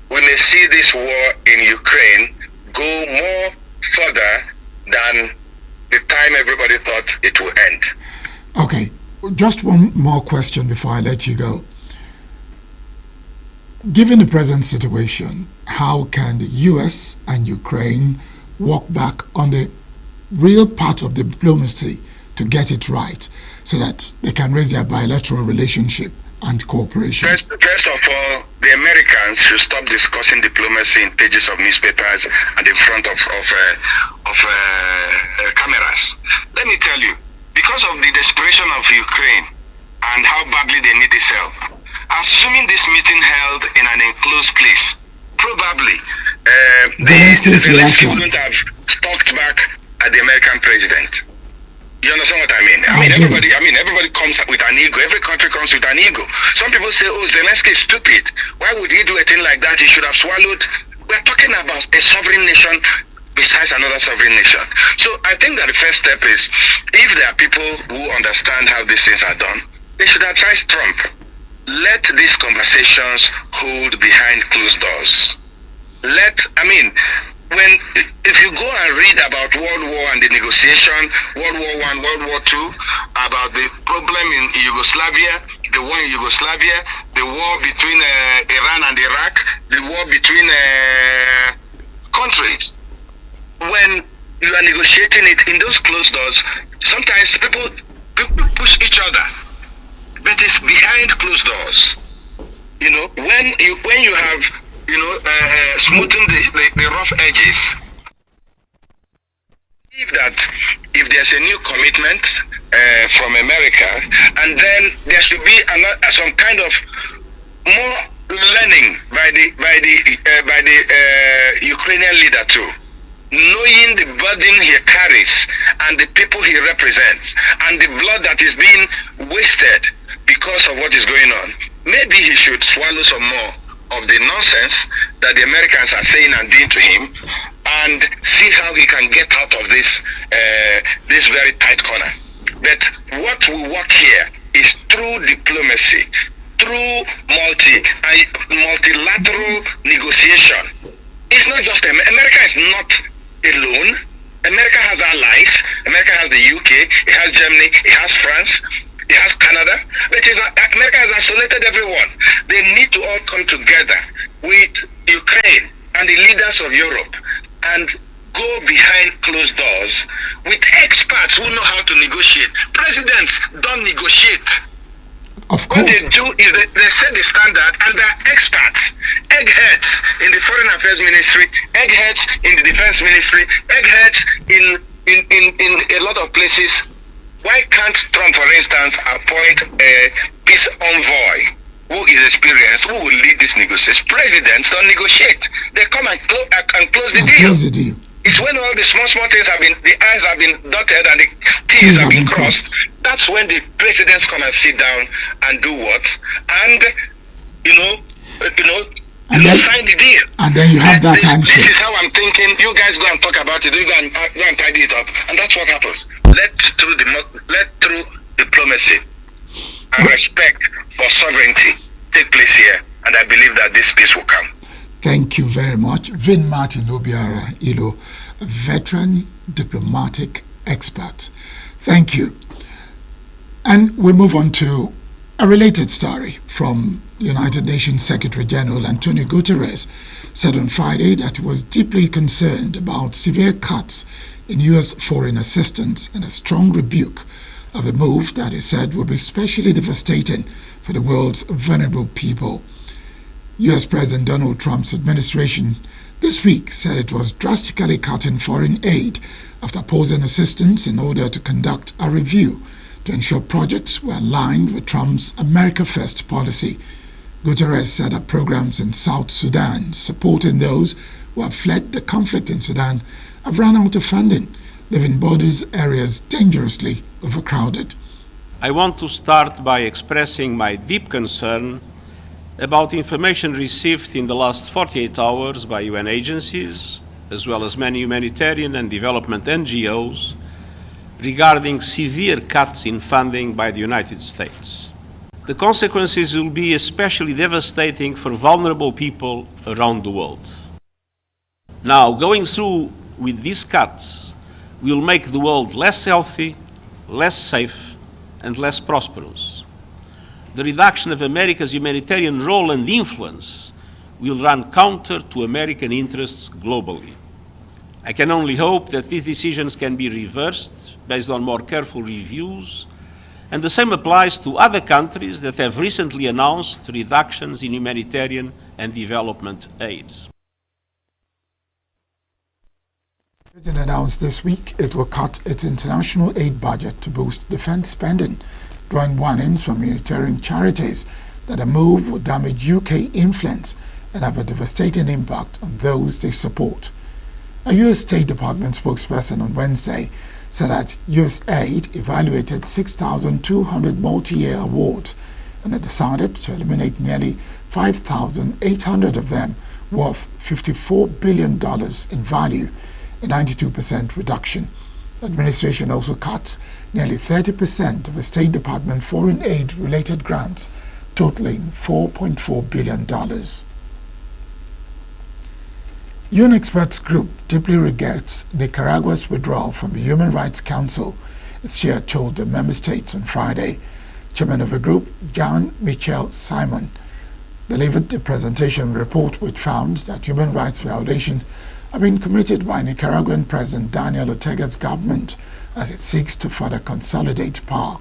we may see this war in Ukraine go more further than the time everybody thought it would end. Okay, just one more question before I let you go. Given the present situation, how can the US and Ukraine walk back on the real part of diplomacy to get it right so that they can raise their bilateral relationship and cooperation? First of all, the Americans should stop discussing diplomacy in pages of newspapers and in front of cameras. Let me tell you, because of the desperation of Ukraine and how badly they need this help, assuming this meeting held in an enclosed place, probably Zelensky wouldn't have talked back at the American president. You understand what I mean? Everybody comes with an ego. Every country comes with an ego. Some people say, oh, Zelensky is stupid. Why would he do a thing like that? He should have swallowed. We're talking about a sovereign nation besides another sovereign nation. So I think that the first step is, if there are people who understand how these things are done, they should advise Trump. Let these conversations hold behind closed doors. If you go and read about World War and the negotiation, World War I, World War II, about the problem in Yugoslavia, the war in Yugoslavia, the war between Iran and Iraq, the war between countries, when you are negotiating it in those closed doors, sometimes people push each other, but it's behind closed doors. When you have smoothing the rough edges. If there's a new commitment from America, and then there should be some kind of more learning by the Ukrainian leader too, knowing the burden he carries and the people he represents and the blood that is being wasted because of what is going on. Maybe he should swallow some more of the nonsense that the Americans are saying and doing to him, and see how he can get out of this very tight corner. But what will work here is through diplomacy, through multilateral negotiation. It's not just America is not alone. America has allies. America has the UK. It has Germany. It has France. It has Canada. But America has isolated everyone. They need to all come together with Ukraine and the leaders of Europe and go behind closed doors with experts who know how to negotiate. Presidents don't negotiate. Of course. What they do is they set the standard, and there are experts, eggheads in the Foreign Affairs Ministry, eggheads in the Defense Ministry, eggheads in a lot of places. Why can't Trump, for instance, appoint a peace envoy who is experienced, who will lead this negotiation? Presidents don't negotiate. They come and close the deal. Close the deal. It's when all the small things have been, the I's have been dotted and the T's have been crossed. That's when the presidents come and sit down and do what? And, sign the deal. And then you have that handshake. This is how I'm thinking. You guys go and talk about it. You go and tidy it up. And that's what happens. Let through diplomacy and respect for sovereignty take place here. And I believe that this peace will come. Thank you very much. Vin Martin Obiara Ilo, a veteran diplomatic expert. Thank you. And we move on to a related story from United Nations Secretary General Antonio Guterres said on Friday that he was deeply concerned about severe cuts in U.S. foreign assistance and a strong rebuke of the move that he said will be especially devastating for the world's vulnerable people. U.S. President Donald Trump's administration this week said it was drastically cutting foreign aid after pausing assistance in order to conduct a review to ensure projects were aligned with Trump's America First policy. Guterres said that programs in South Sudan supporting those who have fled the conflict in Sudan have run out of funding, leaving borders areas dangerously overcrowded. I want to start by expressing my deep concern about information received in the last 48 hours by UN agencies, as well as many humanitarian and development NGOs, regarding severe cuts in funding by the United States. The consequences will be especially devastating for vulnerable people around the world. Now, going through with these cuts will make the world less healthy, less safe, and less prosperous. The reduction of America's humanitarian role and influence will run counter to American interests globally. I can only hope that these decisions can be reversed based on more careful reviews, and the same applies to other countries that have recently announced reductions in humanitarian and development aid. The president announced this week it will cut its international aid budget to boost defense spending, drawing warnings from humanitarian charities that a move would damage UK influence and have a devastating impact on those they support. A U.S. State Department spokesperson on Wednesday said that U.S. aid evaluated 6,200 multi-year awards and had decided to eliminate nearly 5,800 of them, worth $54 billion in value, a 92% reduction. The administration also cut nearly 30% of the State Department foreign aid-related grants, totaling $4.4 billion. UN experts group deeply regrets Nicaragua's withdrawal from the Human Rights Council, its chair told the member states on Friday. Chairman of the group, Jean-Michel Simon, delivered a presentation report which found that human rights violations have been committed by Nicaraguan President Daniel Ortega's government as it seeks to further consolidate power.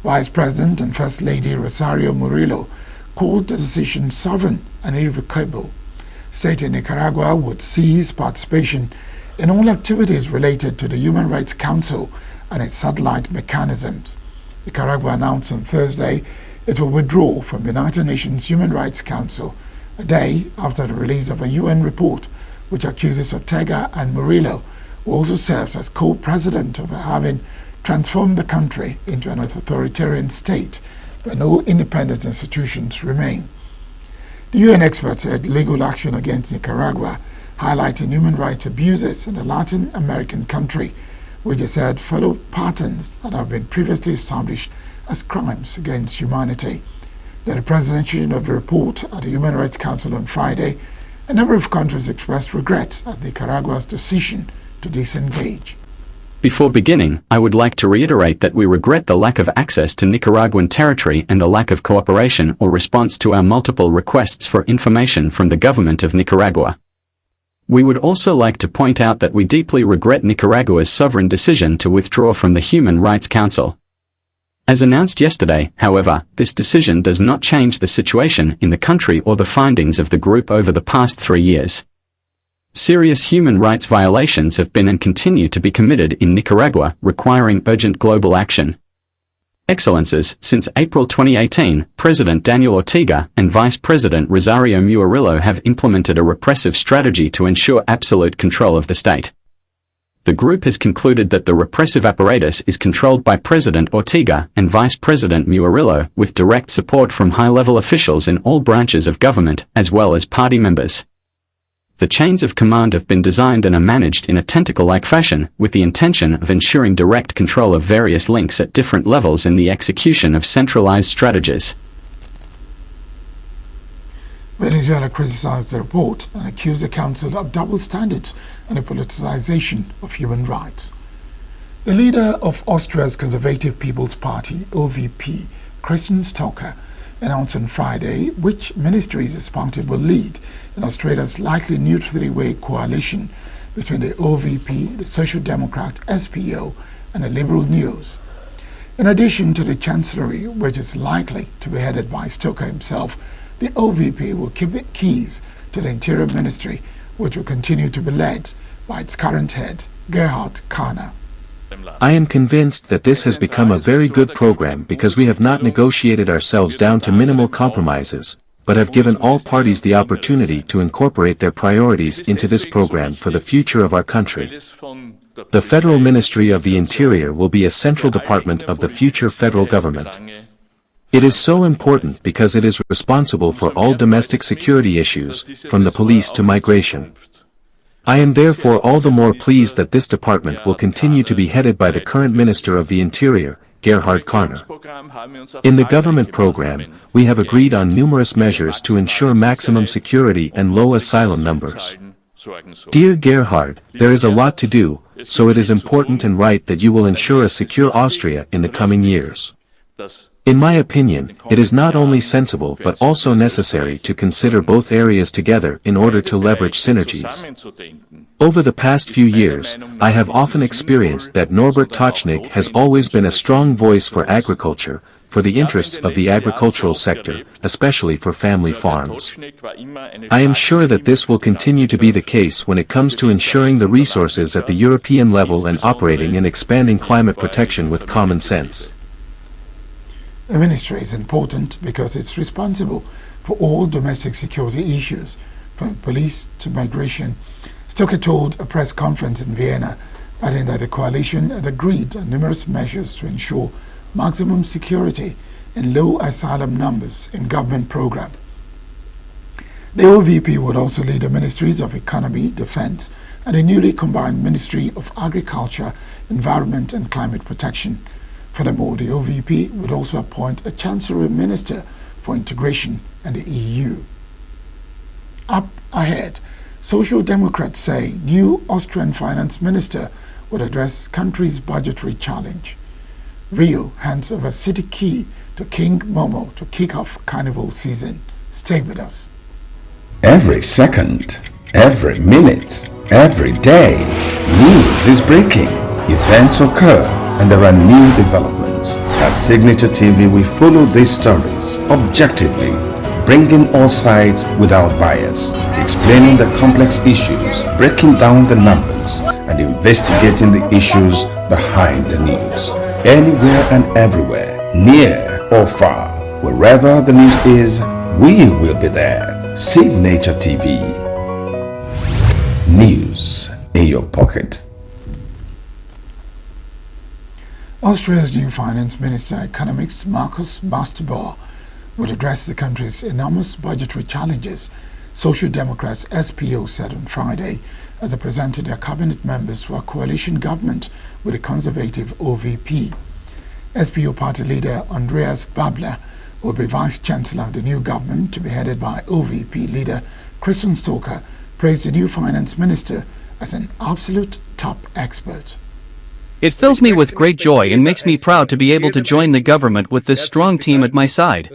Vice President and First Lady Rosario Murillo called the decision sovereign and irrevocable, stating Nicaragua would cease participation in all activities related to the Human Rights Council and its satellite mechanisms. Nicaragua announced on Thursday it will withdraw from the United Nations Human Rights Council a day after the release of a UN report which accuses Ortega and Murillo, who also serves as co-president, of having transformed the country into an authoritarian state where no independent institutions remain. The UN experts said legal action against Nicaragua, highlighting human rights abuses in a Latin American country, which they said follow patterns that have been previously established as crimes against humanity. During the presentation of the report at the Human Rights Council on Friday, a number of countries expressed regrets at Nicaragua's decision to disengage. Before beginning, I would like to reiterate that we regret the lack of access to Nicaraguan territory and the lack of cooperation or response to our multiple requests for information from the government of Nicaragua. We would also like to point out that we deeply regret Nicaragua's sovereign decision to withdraw from the Human Rights Council. As announced yesterday, however, this decision does not change the situation in the country or the findings of the group over the past 3 years. Serious human rights violations have been and continue to be committed in Nicaragua, requiring urgent global action. Excellencies, since April 2018, President Daniel Ortega and Vice President Rosario Murillo have implemented a repressive strategy to ensure absolute control of the state. The group has concluded that the repressive apparatus is controlled by President Ortega and Vice President Murillo, with direct support from high-level officials in all branches of government, as well as party members. The chains of command have been designed and are managed in a tentacle-like fashion, with the intention of ensuring direct control of various links at different levels in the execution of centralized strategies. Venezuela criticized the report and accused the Council of double standards and a politicization of human rights. The leader of Austria's Conservative People's Party, OVP, Christian Stocker, announced on Friday which ministries his party will lead in Australia's likely new three-way coalition between the OVP, the Social Democrat SPO, and the Liberal News. In addition to the Chancellery, which is likely to be headed by Stocker himself, the OVP will keep the keys to the Interior Ministry, which will continue to be led by its current head, Gerhard Kahner. I am convinced that this has become a very good program because we have not negotiated ourselves down to minimal compromises, but have given all parties the opportunity to incorporate their priorities into this program for the future of our country. The Federal Ministry of the Interior will be a central department of the future federal government. It is so important because it is responsible for all domestic security issues, from the police to migration. I am therefore all the more pleased that this department will continue to be headed by the current Minister of the Interior, Gerhard Kahner. In the government program, we have agreed on numerous measures to ensure maximum security and low asylum numbers. Dear Gerhard, there is a lot to do, so it is important and right that you will ensure a secure Austria in the coming years. In my opinion, it is not only sensible but also necessary to consider both areas together in order to leverage synergies. Over the past few years, I have often experienced that Norbert Tochnik has always been a strong voice for agriculture, for the interests of the agricultural sector, especially for family farms. I am sure that this will continue to be the case when it comes to ensuring the resources at the European level and operating and expanding climate protection with common sense. The ministry is important because it's responsible for all domestic security issues, from police to migration. Stocker told a press conference in Vienna, adding that the coalition had agreed on numerous measures to ensure maximum security and low asylum numbers in government program. The OVP would also lead the ministries of Economy, Defense, and the newly combined Ministry of Agriculture, Environment and Climate Protection. Furthermore, the OVP would also appoint a Chancellery Minister for Integration and the EU. Up ahead, Social Democrats say new Austrian Finance Minister would address country's budgetary challenge. Rio hands over city key to King Momo to kick off carnival season. Stay with us. Every second, every minute, every day, news is breaking. Events occur and there are new developments. At Signature TV, we follow these stories objectively, bringing all sides without bias, explaining the complex issues, breaking down the numbers, and investigating the issues behind the news. Anywhere and everywhere, near or far, wherever the news is, we will be there. Signature TV. News in your pocket. Austria's new Finance Minister, Economist Markus Masterbauer, would address the country's enormous budgetary challenges, Social Democrats SPO said on Friday, as they presented their cabinet members for a coalition government with the conservative OVP. SPO party leader Andreas Babler will be Vice-Chancellor of the new government to be headed by OVP leader Christian Stoker, praised the new finance minister as an absolute top expert. It fills me with great joy and makes me proud to be able to join the government with this strong team at my side.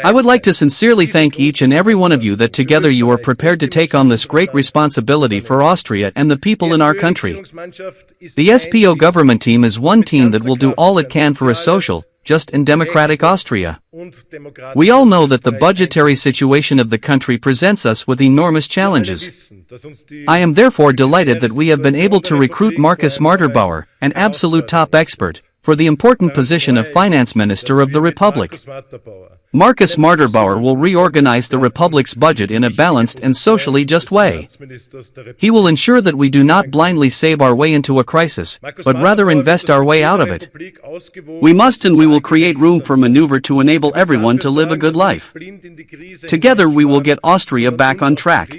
I would like to sincerely thank each and every one of you that together you are prepared to take on this great responsibility for Austria and the people in our country. The SPO government team is one team that will do all it can for a social, just and democratic Austria. We all know that the budgetary situation of the country presents us with enormous challenges. I am therefore delighted that we have been able to recruit Markus Marterbauer, an absolute top expert, for the important position of Finance Minister of the Republic. Markus Marterbauer will reorganize the Republic's budget in a balanced and socially just way. He will ensure that we do not blindly save our way into a crisis, but rather invest our way out of it. We must and we will create room for maneuver to enable everyone to live a good life. Together we will get Austria back on track.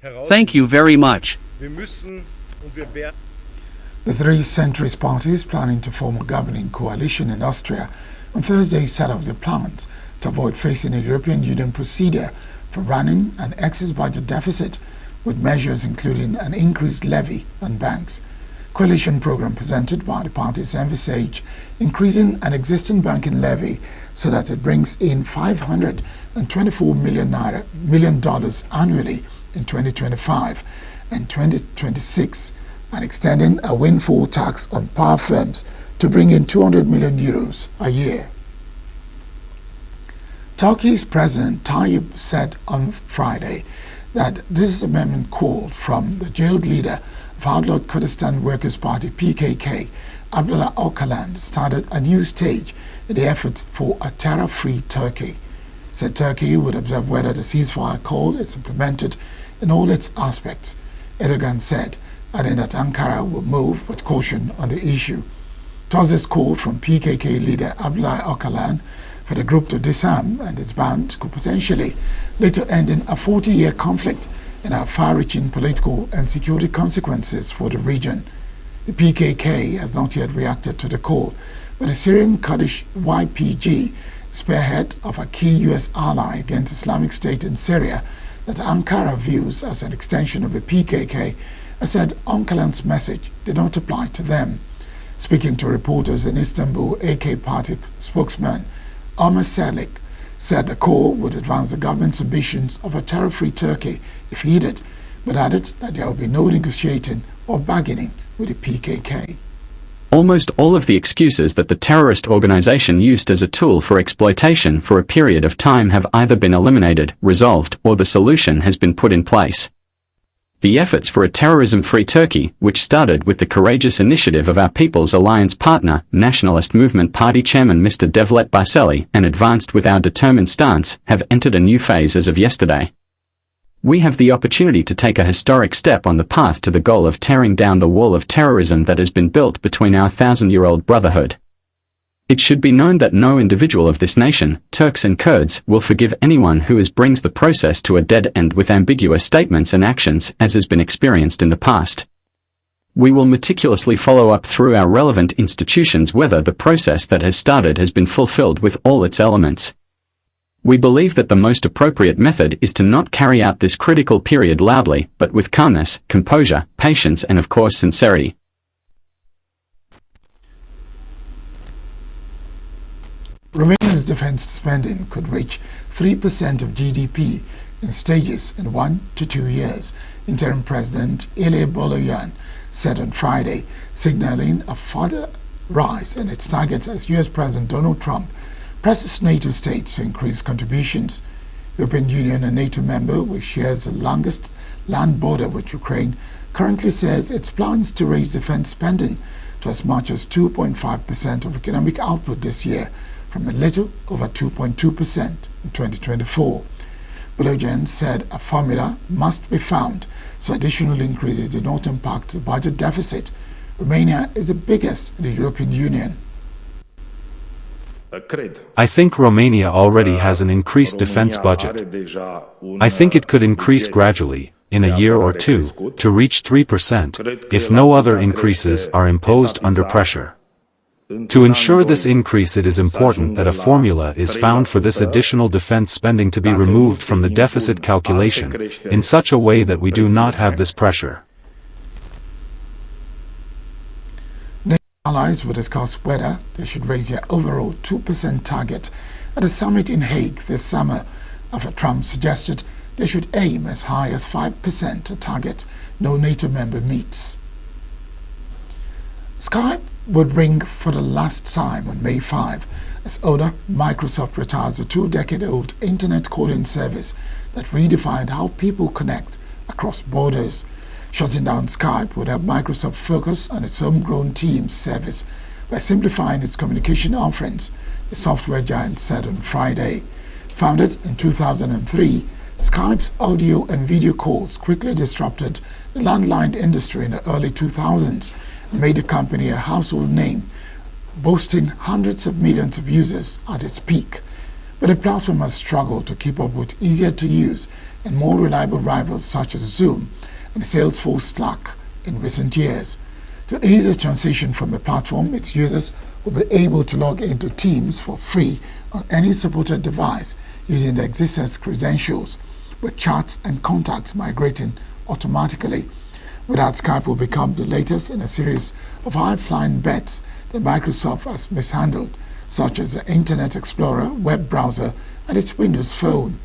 Thank you very much. The three centrist parties planning to form a governing coalition in Austria on Thursday set out their plans to avoid facing a European Union procedure for running an excess budget deficit, with measures including an increased levy on banks. Coalition program presented by the parties envisage increasing an existing banking levy so that it brings in $524 million annually in 2025 and 2026, and extending a windfall tax on power firms to bring in 200 million euros a year. Turkey's President Tayyip said on Friday that this amendment called from the jailed leader of outlawed Kurdistan Workers' Party PKK, Abdullah Öcalan, started a new stage in the effort for a terror-free Turkey. Said Turkey would observe whether the ceasefire call is implemented in all its aspects. Erdogan said, adding that Ankara will move with caution on the issue. Thursday's call from PKK leader Abdullah Öcalan for the group to disarm and disband could potentially later end in a 40-year conflict and have far-reaching political and security consequences for the region. The PKK has not yet reacted to the call, but the Syrian Kurdish YPG, spearhead of a key U.S. ally against Islamic State in Syria that Ankara views as an extension of the PKK, has said Öcalan's message did not apply to them. Speaking to reporters in Istanbul, AK party spokesman Ömer Selik said the call would advance the government's ambitions of a terror-free Turkey if heeded, but added that there will be no negotiating or bargaining with the PKK. Almost all of the excuses that the terrorist organization used as a tool for exploitation for a period of time have either been eliminated, resolved, or the solution has been put in place. The efforts for a terrorism-free Turkey, which started with the courageous initiative of our People's Alliance partner, Nationalist Movement Party Chairman Mr. Devlet Bahçeli, and advanced with our determined stance, have entered a new phase as of yesterday. We have the opportunity to take a historic step on the path to the goal of tearing down the wall of terrorism that has been built between our 1,000-year-old brotherhood. It should be known that no individual of this nation, Turks and Kurds, will forgive anyone who brings the process to a dead end with ambiguous statements and actions, as has been experienced in the past. We will meticulously follow up through our relevant institutions whether the process that has started has been fulfilled with all its elements. We believe that the most appropriate method is to not carry out this critical period loudly, but with calmness, composure, patience and of course sincerity. Romania's defense spending could reach 3% of GDP in stages in 1 to 2 years, Interim President Ile Boloyan said on Friday, signaling a further rise in its targets as US President Donald Trump presses NATO states to increase contributions. European Union, a NATO member which shares the longest land border with Ukraine, currently says its plans to raise defense spending to as much as 2.5% of economic output this year, from a little over 2.2% in 2024. Boloyan said a formula must be found so additional increases do not impact the budget deficit. Romania is the biggest in the European Union. I think Romania already has an increased defense budget. I think it could increase gradually, in a year or two, to reach 3%, if no other increases are imposed under pressure. To ensure this increase, it is important that a formula is found for this additional defense spending to be removed from the deficit calculation, in such a way that we do not have this pressure. Allies will discuss whether they should raise their overall 2% target at a summit in Hague this summer, after Trump suggested they should aim as high as 5%, a target no NATO member meets. Skype would ring for the last time on May 5 as owner Microsoft retires the 2-decade-old internet calling service that redefined how people connect across borders. Shutting down Skype would help Microsoft focus on its homegrown Teams service by simplifying its communication offerings, the software giant said on Friday. Founded in 2003, Skype's audio and video calls quickly disrupted the landline industry in the early 2000s and made the company a household name, boasting hundreds of millions of users at its peak. But the platform has struggled to keep up with easier-to-use and more reliable rivals such as Zoom and Salesforce Slack in recent years. To ease the transition from the platform, its users will be able to log into Teams for free on any supported device using the existence credentials, with chats and contacts migrating automatically. Without Skype will become the latest in a series of high-flying bets that Microsoft has mishandled, such as the Internet Explorer, web browser, and its Windows Phone.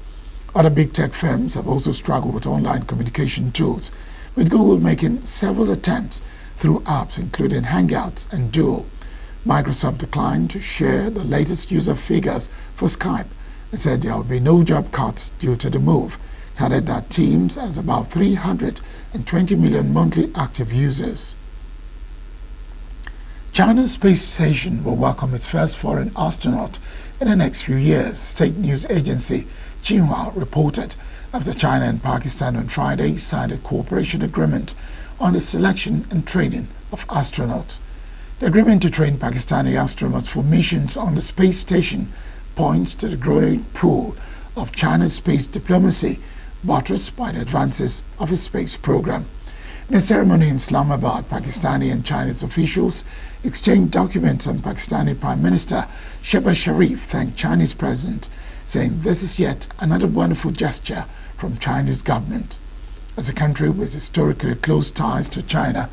Other big tech firms have also struggled with online communication tools, with Google making several attempts through apps including Hangouts and Duo. Microsoft declined to share the latest user figures for Skype and said there will be no job cuts due to the move. It added that Teams has about 320 million monthly active users. China's space station will welcome its first foreign astronaut in the next few years, state news agency Xinhua reported, after China and Pakistan on Friday signed a cooperation agreement on the selection and training of astronauts. The agreement to train Pakistani astronauts for missions on the space station points to the growing pool of China's space diplomacy, buttressed by the advances of its space program. In a ceremony in Islamabad, Pakistani and Chinese officials exchanged documents, and Pakistani Prime Minister Shehbaz Sharif thanked Chinese President, saying this is yet another wonderful gesture from Chinese government. As a country with historically close ties to China,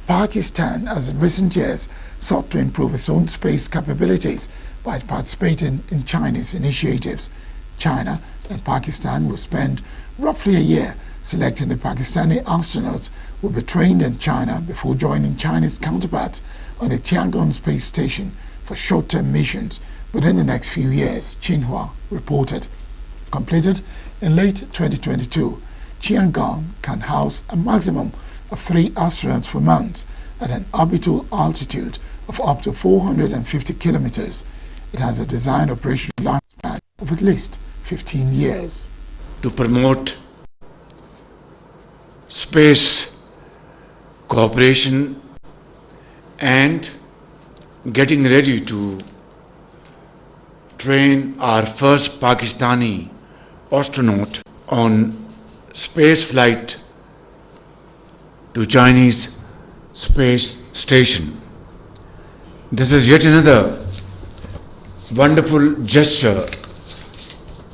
Pakistan has in recent years sought to improve its own space capabilities by participating in Chinese initiatives. China and Pakistan will spend roughly a year selecting the Pakistani astronauts who will be trained in China before joining Chinese counterparts on the Tiangong space station for short-term missions within the next few years, Xinhua reported. Completed in late 2022, Tiangong can house a maximum of 3 astronauts for months at an orbital altitude of up to 450 kilometers. It has a design operational lifespan of at least 15 years. To promote space cooperation and getting ready to train our first Pakistani astronaut on space flight to Chinese space station. This is yet another wonderful gesture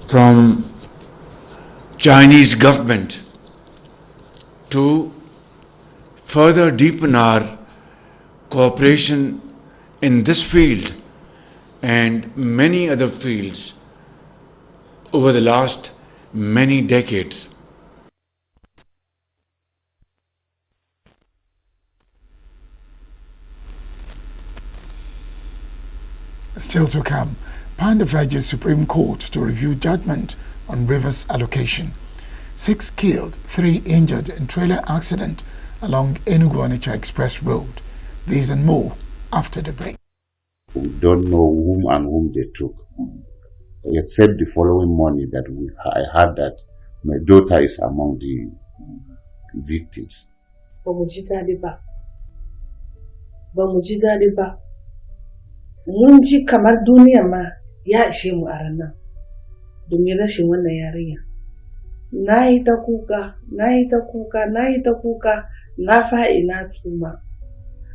from Chinese government to further deepen our cooperation in this field and many other fields over the last many decades. Still to come, Panda urges Supreme Court to review judgment on rivers allocation. 6 killed, 3 injured in trailer accident along ENUGU Express Road. These and more after the break. We don't know whom and whom they took, except the following morning that I heard that my daughter is among the victims. Mun ji kamar duniya ma ya ishe mu a ranar domin rashin wannan yarinya. Na yi ta kuka, na fa'i na tuma.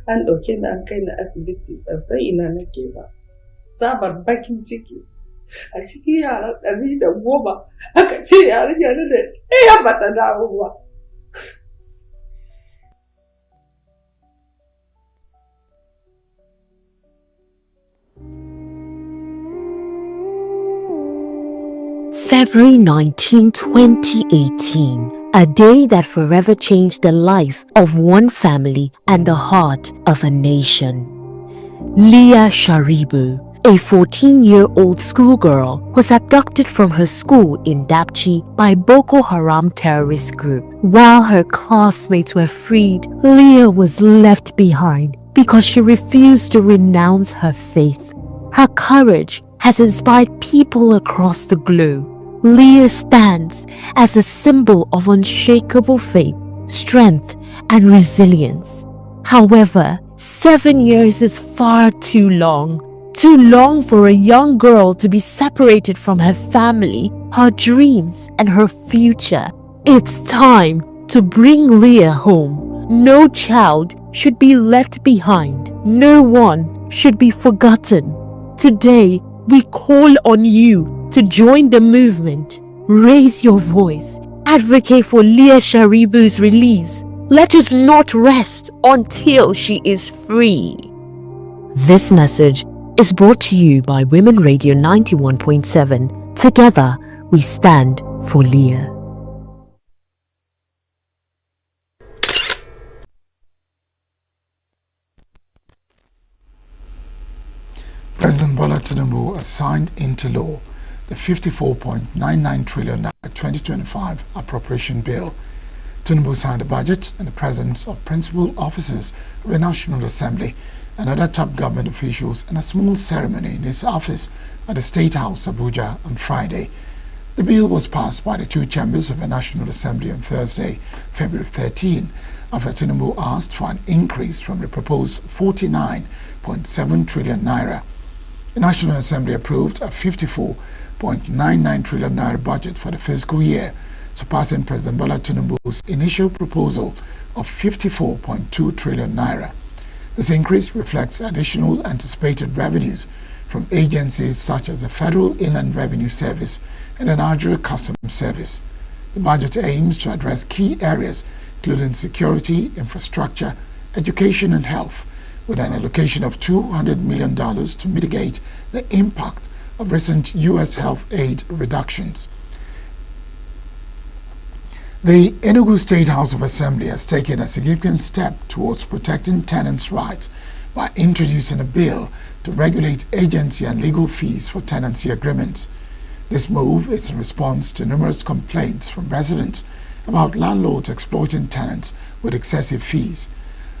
an ɗauke ni an kai ni asibiti ban san ina nake ba. Sabar bakin ciki. A cikin yaran 110 aka ce yarinya da ɗaya ba ta dawo ba. February 19, 2018, a day that forever changed the life of one family and the heart of a nation. Leah Sharibu, a 14-year-old schoolgirl, was abducted from her school in Dapchi by Boko Haram terrorist group. While her classmates were freed, Leah was left behind because she refused to renounce her faith. Her courage has inspired people across the globe. Leah stands as a symbol of unshakable faith, strength, and resilience. However, 7 years is far too long for a young girl to be separated from her family, her dreams, and her future. It's time to bring Leah home. No child should be left behind. No one should be forgotten. Today, we call on you to join the movement. Raise your voice. Advocate for Leah Sharibu's release. Let us not rest until she is free. This message is brought to you by Women Radio 91.7. Together, we stand for Leah. President Bola Tinubu has signed into law the 54.99 trillion 2025 appropriation bill. Tinubu signed the budget in the presence of principal officers of the National Assembly and other top government officials in a small ceremony in his office at the State House, Abuja, on Friday. The bill was passed by the two chambers of the National Assembly on Thursday, February 13, after Tinubu asked for an increase from the proposed 49.7 trillion naira. The National Assembly approved a 54.99 trillion naira budget for the fiscal year, surpassing President Bola Tinubu's initial proposal of 54.2 trillion naira. This increase reflects additional anticipated revenues from agencies such as the Federal Inland Revenue Service and the Nigeria Customs Service. The budget aims to address key areas including security, infrastructure, education, and health, with an allocation of $200 million to mitigate the impact of recent U.S. health aid reductions. The ENUGU State House of Assembly has taken a significant step towards protecting tenants' rights by introducing a bill to regulate agency and legal fees for tenancy agreements. This move is in response to numerous complaints from residents about landlords exploiting tenants with excessive fees.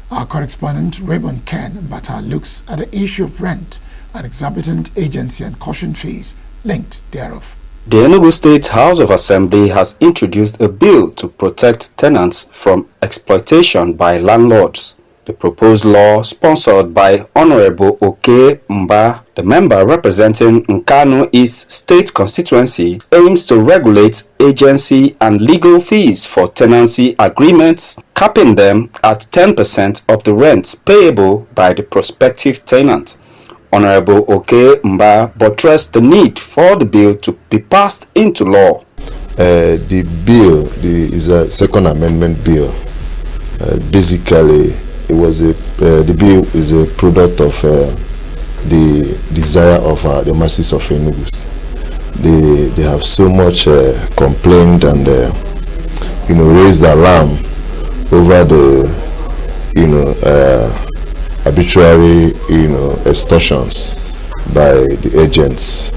Our correspondent Raymond Ken Mbata looks at the issue of rent and exorbitant agency and caution fees linked thereof. The Enugu State House of Assembly has introduced a bill to protect tenants from exploitation by landlords. The proposed law, sponsored by Honorable Oke Mba, the member representing Nkanu East State Constituency, aims to regulate agency and legal fees for tenancy agreements, capping them at 10% of the rents payable by the prospective tenant. Honorable Oke Mba buttressed the need for the bill to be passed into law. The bill is a second amendment bill. Basically, the bill is a product of the desire of the masses of Enugu. They have so much complained and raised alarm over the arbitrary extortions by the agents,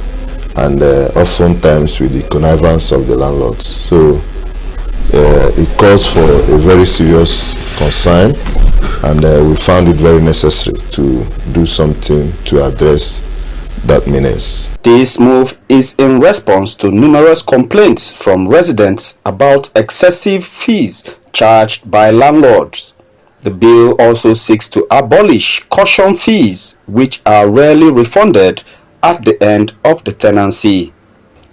and oftentimes with the connivance of the landlords. So it calls for a very serious concern, and we found it very necessary to do something to address that menace. This move is in response to numerous complaints from residents about excessive fees charged by landlords. The bill also seeks to abolish caution fees, which are rarely refunded at the end of the tenancy.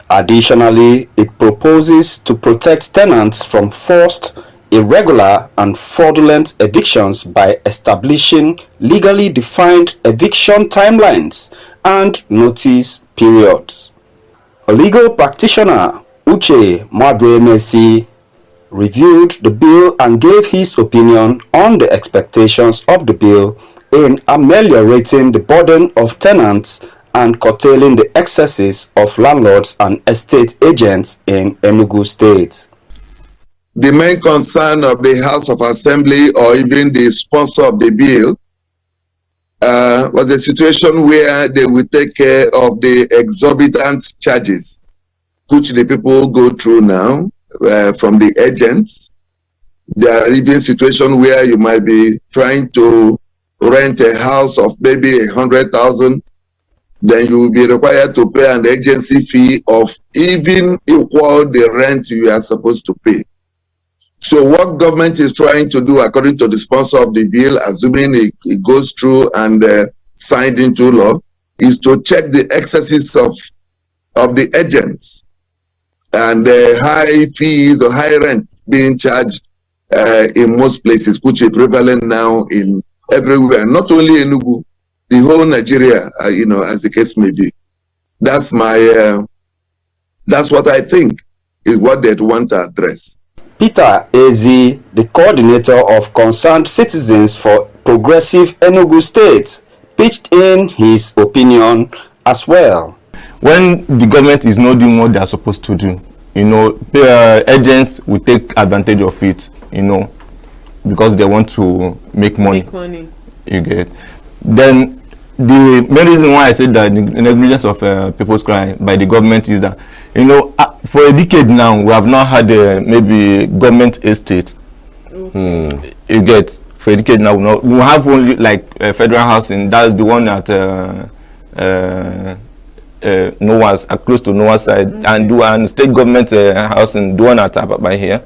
Additionally, it proposes to protect tenants from forced irregular and fraudulent evictions by establishing legally defined eviction timelines and notice periods. A legal practitioner, Uche Maduemesi, reviewed the bill and gave his opinion on the expectations of the bill in ameliorating the burden of tenants and curtailing the excesses of landlords and estate agents in Enugu State. The main concern of the House of Assembly or even the sponsor of the bill was a situation where they will take care of the exorbitant charges which the people go through now from the agents. There are even situations where you might be trying to rent a house of maybe 100,000, then you will be required to pay an agency fee of even equal the rent you are supposed to pay. So what government is trying to do, according to the sponsor of the bill, assuming it goes through and signed into law, is to check the excesses of the agents and high fees or high rents being charged in most places, which is prevalent now in everywhere, not only in Enugu, the whole Nigeria, as the case may be. That's what I think is what they want to address. Peter Ezi, the coordinator of Concerned Citizens for Progressive Enugu State, pitched in his opinion as well. When the government is not doing what they are supposed to do, agents will take advantage of it, because they want to make money. You get. Then the main reason why I said that the negligence of people's crime by the government is that, for a decade now, we have not had maybe government estate. You get. For a decade now, we have only like federal housing. That's the one at Noah's, close to Noah's side, and state government housing, the one at by here.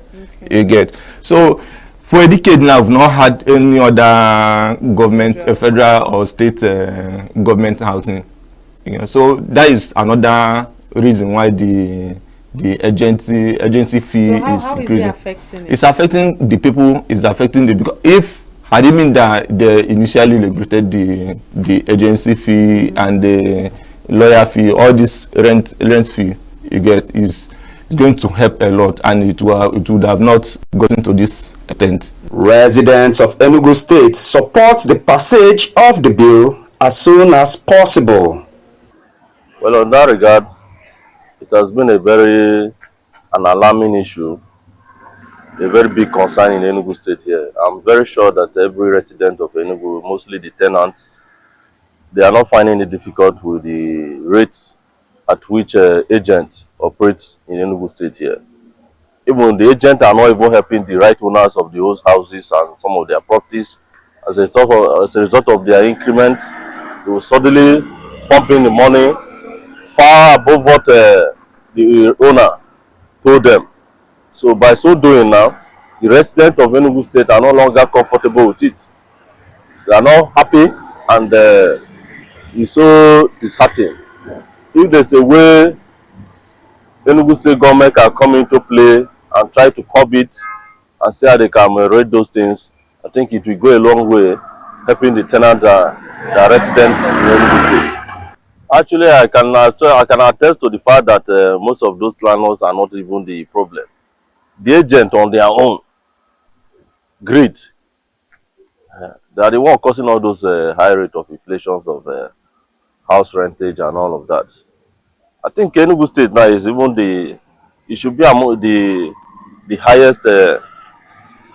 You get. So for a decade now, we've not had any other government, federal or state government housing. So that is another reason why the agency fee is increasing. It's affecting the people. It's affecting the, because if had it been that they initially regulated the agency fee and the lawyer fee, all this rent fee you get is going to help a lot, and it would have not gotten to this extent. Residents of Enugu State support the passage of the bill as soon as possible. Well, on that regard, it has been an alarming issue, a very big concern in Enugu State here. I'm very sure that every resident of Enugu, mostly the tenants, they are not finding it difficult with the rates at which agent operates in Enugu State here. Even the agent are not even helping the right owners of those houses and some of their properties. As a result of their increments, they will suddenly pump in the money far above what the owner told them. So by so doing now, the residents of Enugu State are no longer comfortable with it. They are not happy, and it's so disheartening. If there's a way Enugu State government can come into play and try to curb it and see how they can ameliorate those things, I think it will go a long way helping the tenants and the residents in Enugu State. Actually, I can attest to the fact that most of those landlords are not even the problem. The agent on their own, greed, they are the one causing all those high rate of inflations of house rentage and all of that. I think Enugu State now is even it should be among the highest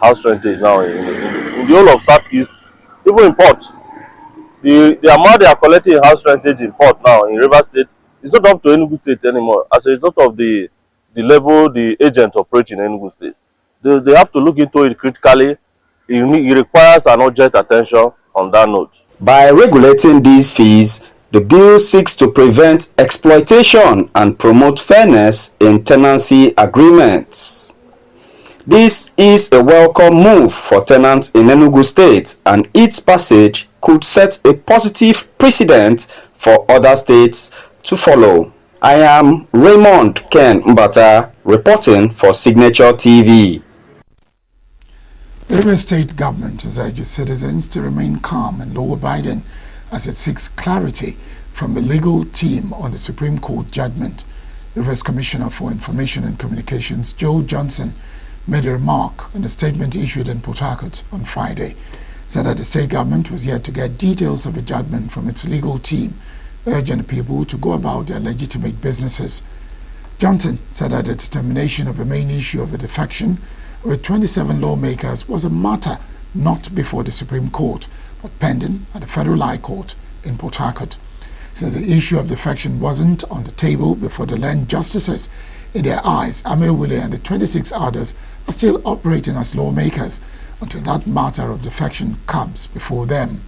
house rentage now in the whole of Southeast, even in Port. The amount they are collecting in house rentage in Port now in River State is not up to Enugu State anymore as a result of the level the agent operates in Enugu State. They have to look into it critically. It requires an urgent attention on that note. By regulating these fees, the bill seeks to prevent exploitation and promote fairness in tenancy agreements. This is a welcome move for tenants in Enugu State, and its passage could set a positive precedent for other states to follow. I am Raymond Ken Mbata, reporting for Signature TV. The River State government has urged its citizens to remain calm and law-abiding as it seeks clarity from the legal team on the Supreme Court judgment. Rivers Commissioner for Information and Communications, Joe Johnson, made a remark in a statement issued in Port Harcourt on Friday, said that the state government was yet to get details of the judgment from its legal team, urging the people to go about their legitimate businesses. Johnson said that the determination of the main issue of the defection of 27 lawmakers was a matter not before the Supreme Court, but pending at the Federal High Court in Port Harcourt. Since the issue of defection wasn't on the table before the land justices, in their eyes, Amewule and the 26 others are still operating as lawmakers until that matter of defection comes before them.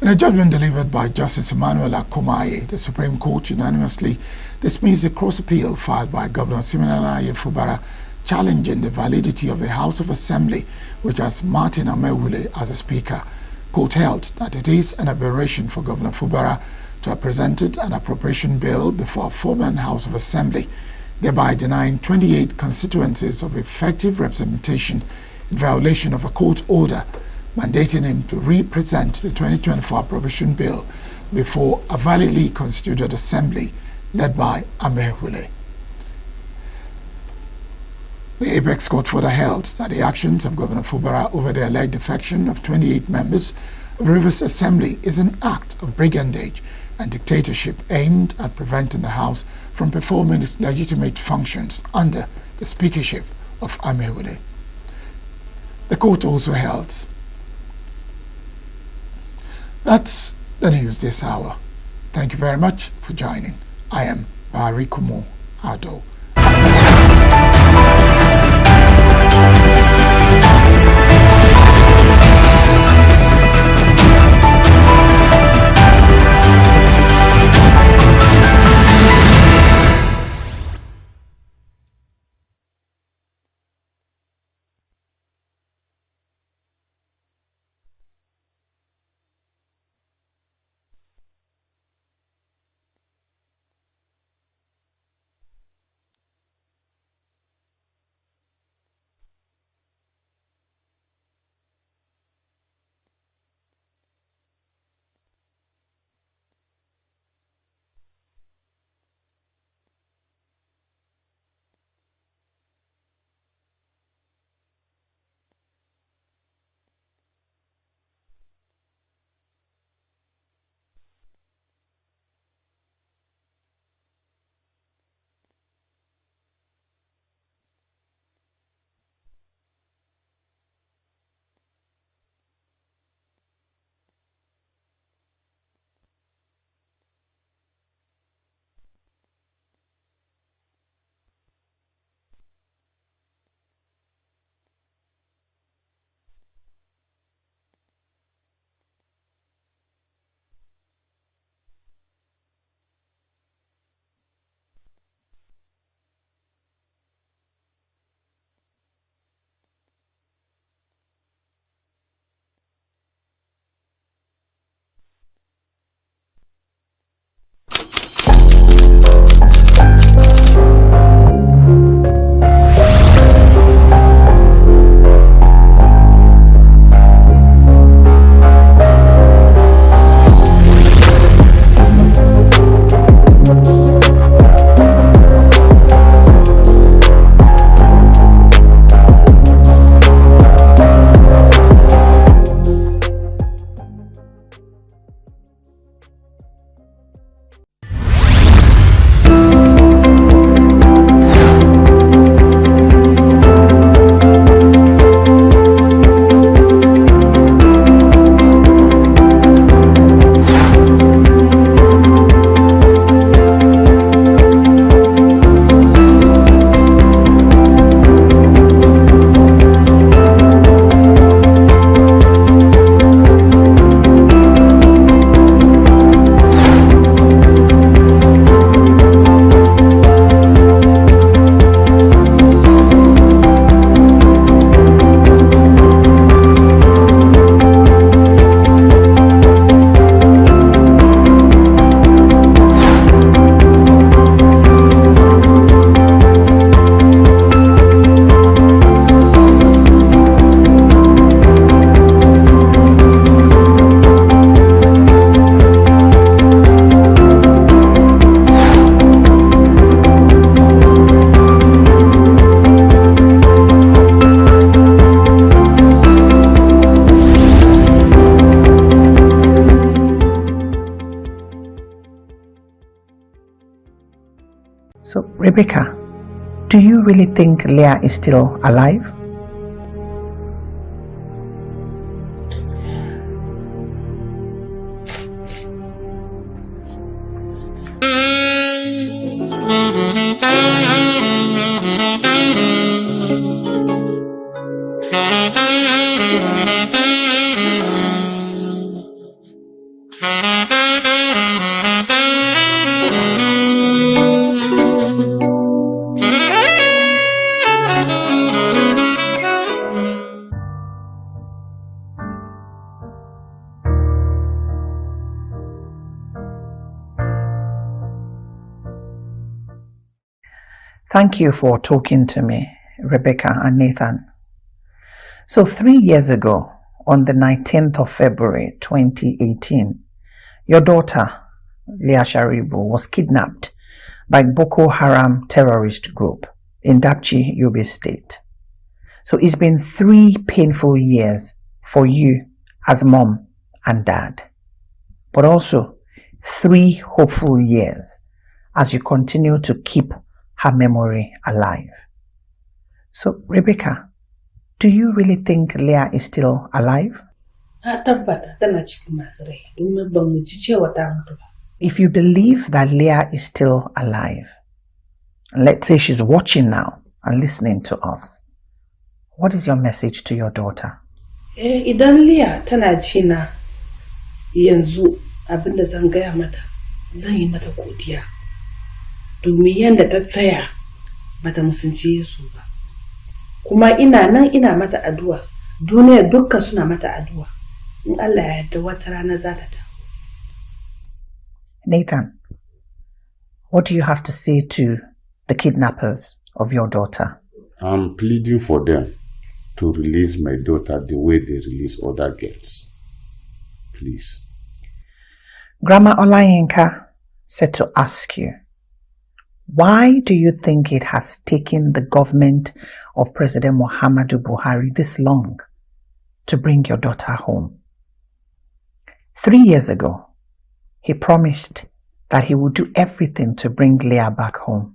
In a judgment delivered by Justice Emmanuel Akomaye, the Supreme Court unanimously dismissed the cross-appeal filed by Governor Siminala Fubara challenging the validity of the House of Assembly, which has Martin Amewule as a speaker. Court held that it is an aberration for Governor Fubara to have presented an appropriation bill before a four-man House of Assembly, thereby denying 28 constituencies of effective representation in violation of a court order mandating him to re-present the 2024 appropriation bill before a validly constituted assembly led by Amewule. The Apex Court further held that the actions of Governor Fubara over the alleged defection of 28 members of Rivers Assembly is an act of brigandage and dictatorship aimed at preventing the House from performing its legitimate functions under the speakership of Amewule. The court also held. That's the news this hour. Thank you very much for joining. I am Barry Kumo Ado. So, Rebecca, do you really think Leah is still alive? Thank you for talking to me, Rebecca and Nathan. So 3 years ago, on the 19th of February 2018, your daughter, Leah Sharibu, was kidnapped by Boko Haram terrorist group in Dapchi, Yobe State. So it's been 3 painful years for you as mom and dad, but also 3 hopeful years as you continue to keep her memory alive. So, Rebecca, do you really think Leah is still alive? If you believe that Leah is still alive, let's say she's watching now and listening to us, what is your message to your daughter? Idan Leah tana jina yanzu abinda zan gaya mata, zan yi mata godiya. Domin yanda ta tsaya bata musunci Yesu ba. Kuma ina nan ina mata addu'a, duniya dukkan suna mata addu'a. In Allah ya yarda wata rana za ta dawo. Nathan, what do you have to say to the kidnappers of your daughter? I'm pleading for them to release my daughter the way they release other girls. Please. Grandma Olayinka said to ask you, why do you think it has taken the government of President Muhammadu Buhari this long to bring your daughter home? 3 years ago, he promised that he would do everything to bring Leah back home.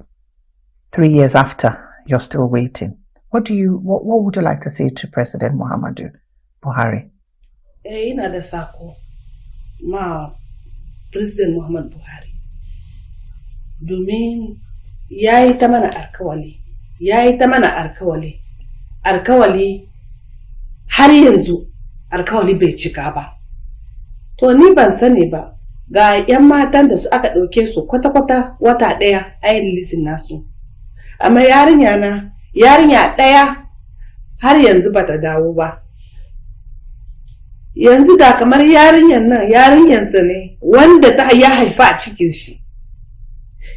3 years after, you're still waiting. What would you like to say to President Muhammadu Buhari? Ina da sako ma President Muhammadu Buhari. Domin yayi ta mana alkawali har yanzu alkawali bai cika ba. To ni ban sani ba, ga 'yan matan da su aka ɗauke su kwata-kwata wata ɗaya a yi releasing nasu. Amma yarinya ɗaya har yanzu bata dawo ba. Yanzu da kamar yarinyansa ne wanda ya haifa a cikin shi.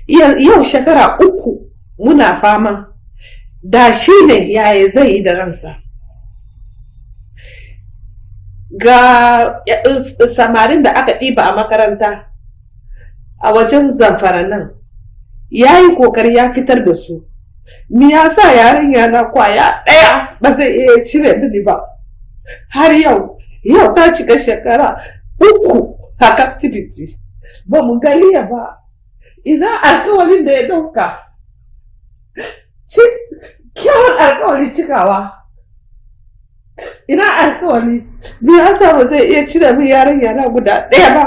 Yau shekara 3 muna fama, da shi ne yaya zai yi da ransa. Ga samarin da aka ɗiba a makaranta a wajen Zamfara nan, ya yi kokari ya fitar da su. Me yasa yarinya na kwaya ɗaya ba zai iya cire mini ba? Har yau ta cika shekara 3 a captivity. Ba mu galiya ba. Ina alkawalin da ya ɗauka. Kyawun alkawali cikawa. Ina alkawali. Me yasa ba zai iya cire min yarinya na guda ɗaya ba?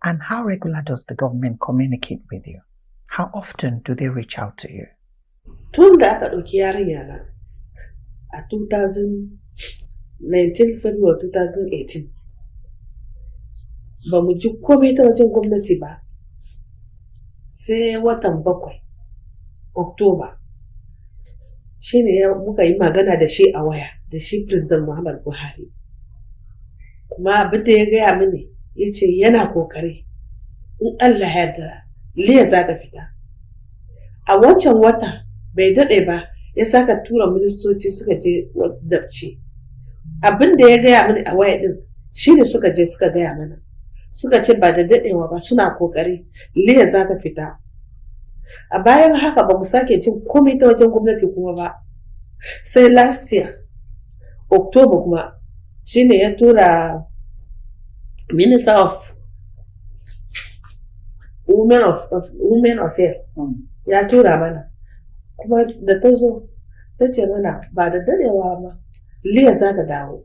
And how regular does the government communicate with you? How often do they reach out to you? Tun da aka ɗauki yarinya na a 19 February 2018, ba mu ji komai ta wajen gwamnati ba. Sai watan 7 Oktoba, shi ne muka yi magana da shi a waya, da shi President Muhammadu Buhari. Kuma abin da ya gaya mini, ya ce yana kokari in Allah ya yarda Leah za ta fita. A wancan wata bai daɗe ba ya saka tura ministoci suka je Dapchi. Abin da ya gaya mini a waya din shine suka je suka gaya mana. suka ce ba da daɗewa ba suna kokari Liya za ta fita. A bayan haka ba mu sake jin komai ta wajen gwamnati kuma ba. Sai last year, October kuma, shine ya tura Minister of Women Affairs ya tura mana. Kuma da ta zo, ta ce mana ba da daɗewa ba, Liya za ta dawo.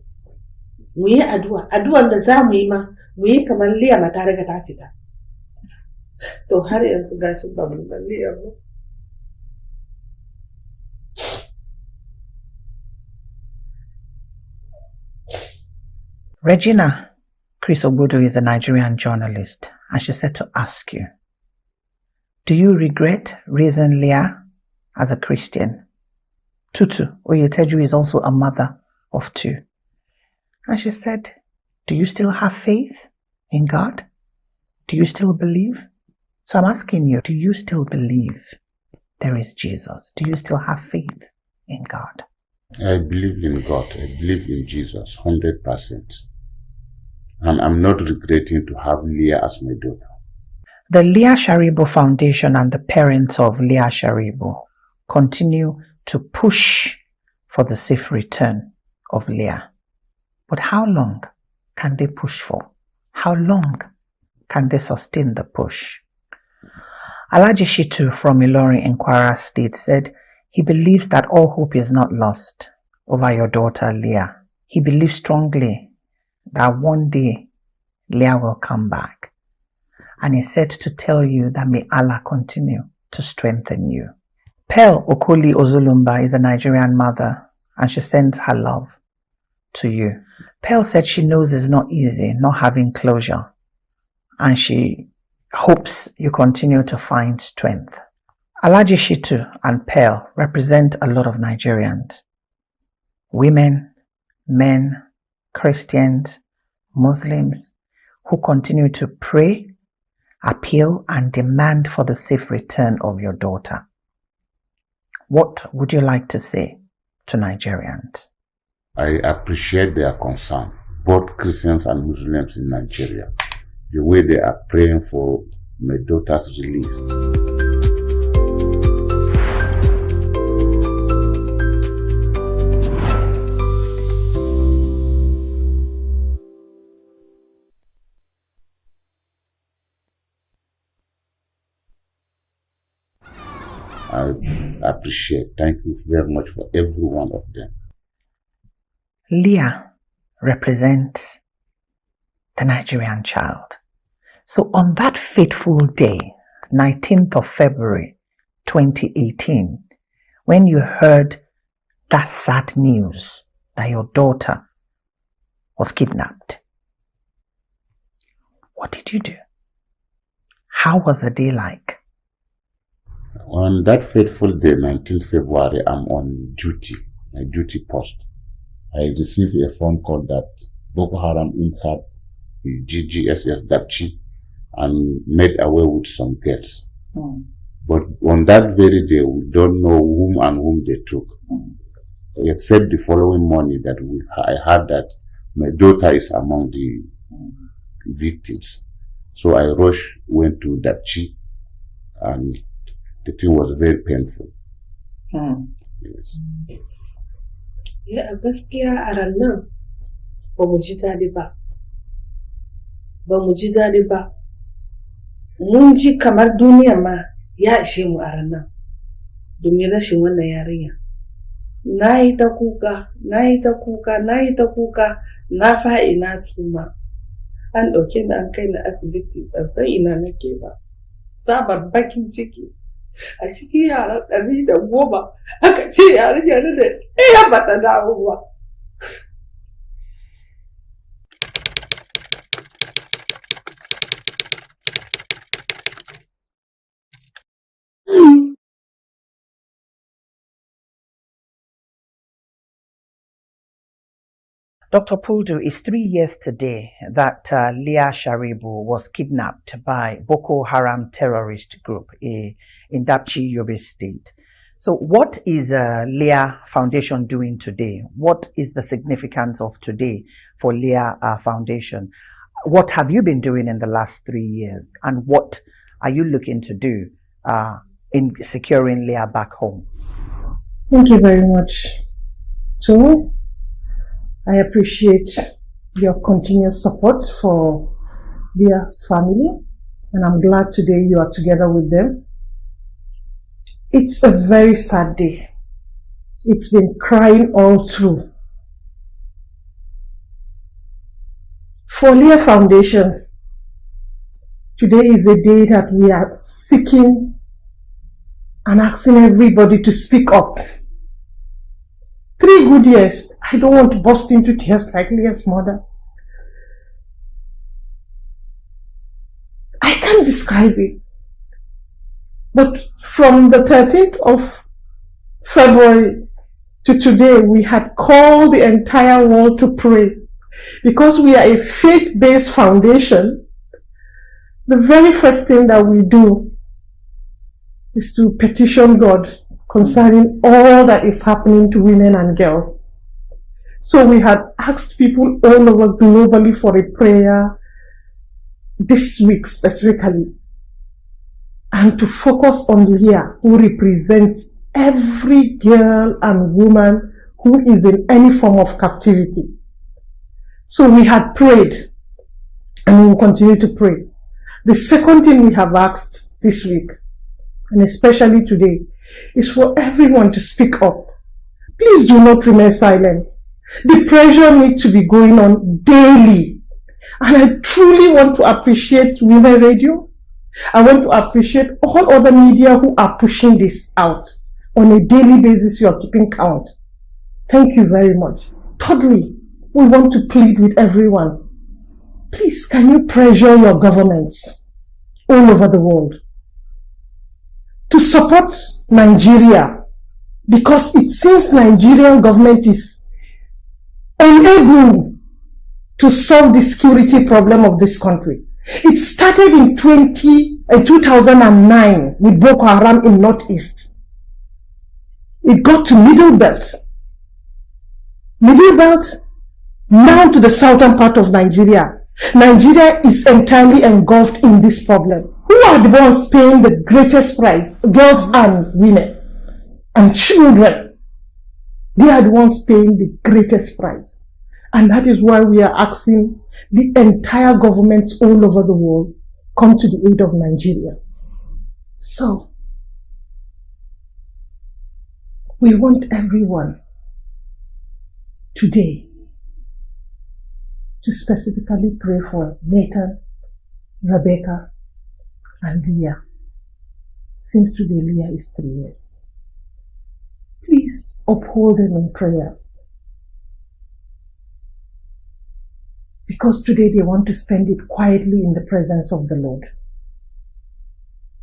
Mu yi addu'an da za mu yi ma, mu yi kamar Liya ma ta riga ta fita. To har yanzu ga shi ba mu da Liya ba. Regina Chris Obodo is a Nigerian journalist, and she said to ask you, do you regret raising Leah as a Christian? Tutu Oyeteju is also a mother of two. And she said, do you still have faith in God? Do you still believe? So I'm asking you, do you still believe there is Jesus? Do you still have faith in God? I believe in God. I believe in Jesus 100%. And I'm not regretting to have Leah as my daughter. The Leah Sharibu Foundation and the parents of Leah Sharibu continue to push for the safe return of Leah. But how long can they push for? How long can they sustain the push? Alhaji Shitu from Ilorin in Kwara State said he believes that all hope is not lost over your daughter Leah. He believes strongly that one day Leah will come back. And he said to tell you that may Allah continue to strengthen you. Pearl Okoli Ozulumba is a Nigerian mother, and she sends her love to you. Pearl said she knows it's not easy not having closure, and she hopes you continue to find strength. Alhaji Shitu and Pearl represent a lot of Nigerians. Women, men, Christians, Muslims, who continue to pray, appeal, and demand for the safe return of your daughter. What would you like to say to Nigerians? I appreciate their concern, both Christians and Muslims in Nigeria, the way they are praying for my daughter's release. I appreciate. Thank you very much for every one of them. Leah represents the Nigerian child. So on that fateful day, 19th of February 2018, when you heard that sad news that your daughter was kidnapped, what did you do? How was the day like? On that fateful day, 19th February, I'm on duty, my duty post. I received a phone call that Boko Haram entered the GGSS Dapchi and made away with some girls. But on that very day, we don't know whom and whom they took. Except the following morning that I heard that my daughter is among the victims. So I went to Dapchi, and the thing was very painful. Yes. Ya gaskiya a ranar ba mu ji daɗi ba. Ba mu ji daɗi ba. Mun ji kamar duniya ma ya ishe mu a ranar domin rashin wannan yarinya. Na yi ta kuka, na yi ta kuka, na yi ta kuka, na fa'i na tuma. An ɗauke ni an kai ni asibiti, ban san ina nake ba. Sabar bakin ciki. A cikin yaran 110 aka ce yarinya da ɗaya ba ta dawo ba. Dr. Puldu, it's 3 years today that Leah Sharibu was kidnapped by Boko Haram terrorist group in Dapchi, Yobe State. So what is Leah Foundation doing today? What is the significance of today for Leah Foundation? what have you been doing in the last 3 years, and what are you looking to do in securing Leah back home? Thank you very much, Joe. I appreciate your continuous support for Leah's family, and I'm glad today you are together with them. It's a very sad day. It's been crying all through. For Leah Foundation, today is a day that we are seeking and asking everybody to speak up. 3 good years. I don't want to burst into tears like Leah's mother. I can't describe it. But from the 13th of February to today, we had called the entire world to pray. Because we are a faith-based foundation, the very first thing that we do is to petition God concerning all that is happening to women and girls. So we had asked people all over globally for a prayer this week specifically, and to focus on Leah, who represents every girl and woman who is in any form of captivity. So we had prayed, and we will continue to pray. The second thing we have asked this week, and especially today, is for everyone to speak up. Please do not remain silent. The pressure needs to be going on daily. And I truly want to appreciate Women Radio. I want to appreciate all other media who are pushing this out. On a daily basis, you are keeping count. Thank you very much. Thirdly, we want to plead with everyone. Please, can you pressure your governments all over the world to support Nigeria, because it seems Nigerian government is unable to solve the security problem of this country. It started in 2009 with Boko Haram in Northeast. It got to Middle Belt, now to the southern part of Nigeria. Nigeria is entirely engulfed in this problem. Who are the ones paying the greatest price? Girls and women and children. They are the ones paying the greatest price. And that is why we are asking the entire governments all over the world come to the aid of Nigeria. So, we want everyone today to specifically pray for Nathan, Rebecca, and Leah. Since today Leah is 3 years. Please uphold them in prayers. Because today they want to spend it quietly in the presence of the Lord.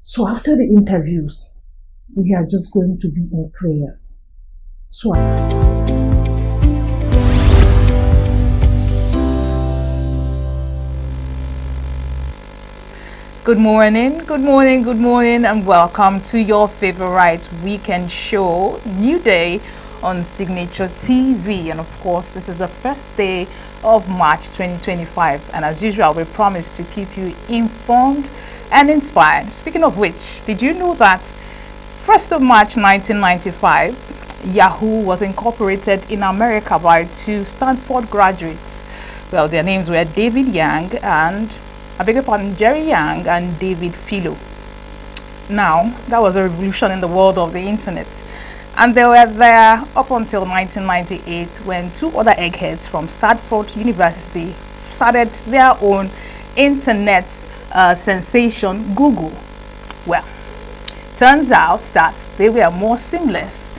So after the interviews, we are just going to be in prayers. So Good morning, and welcome to your favorite weekend show, New Day on Signature TV. And of course, this is the first day of March 2025. And as usual, we promise to keep you informed and inspired. Speaking of which, did you know that 1st of March 1995, Yahoo was incorporated in America by 2 Stanford graduates? Well, their names were David Yang and Jerry Yang and David Philo. Now, that was a revolution in the world of the internet. And they were there up until 1998 when 2 other eggheads from Stanford University started their own internet sensation, Google. Well, turns out that they were more seamless,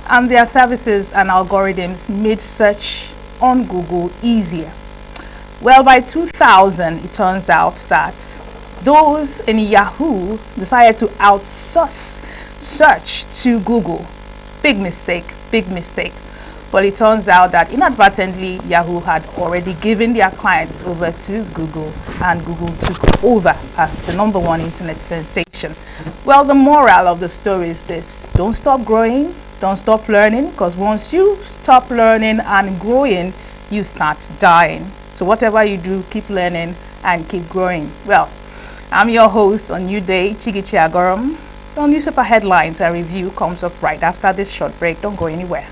and their services and algorithms made search on Google easier. Well, by 2000, it turns out that those in Yahoo decided to outsource search to Google. Big mistake. But it turns out that inadvertently, Yahoo had already given their clients over to Google, and Google took over as the #1 internet sensation. Well, the moral of the story is this: don't stop growing, don't stop learning, because once you stop learning and growing, you start dying. So whatever you do, keep learning and keep growing. Well, I'm your host on New Day, Chigichi Agorum. The newspaper headlines and review comes up right after this short break. Don't go anywhere.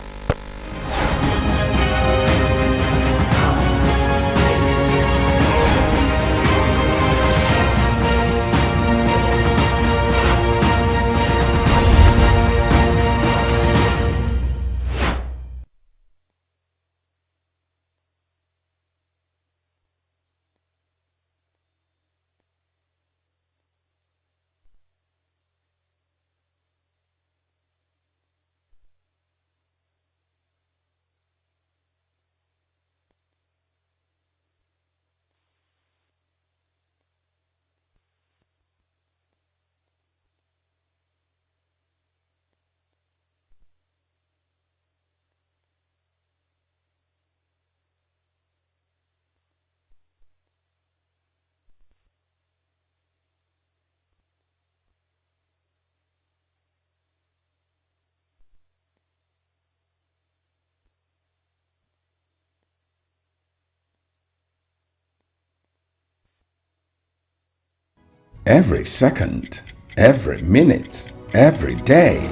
Every second, every minute, every day,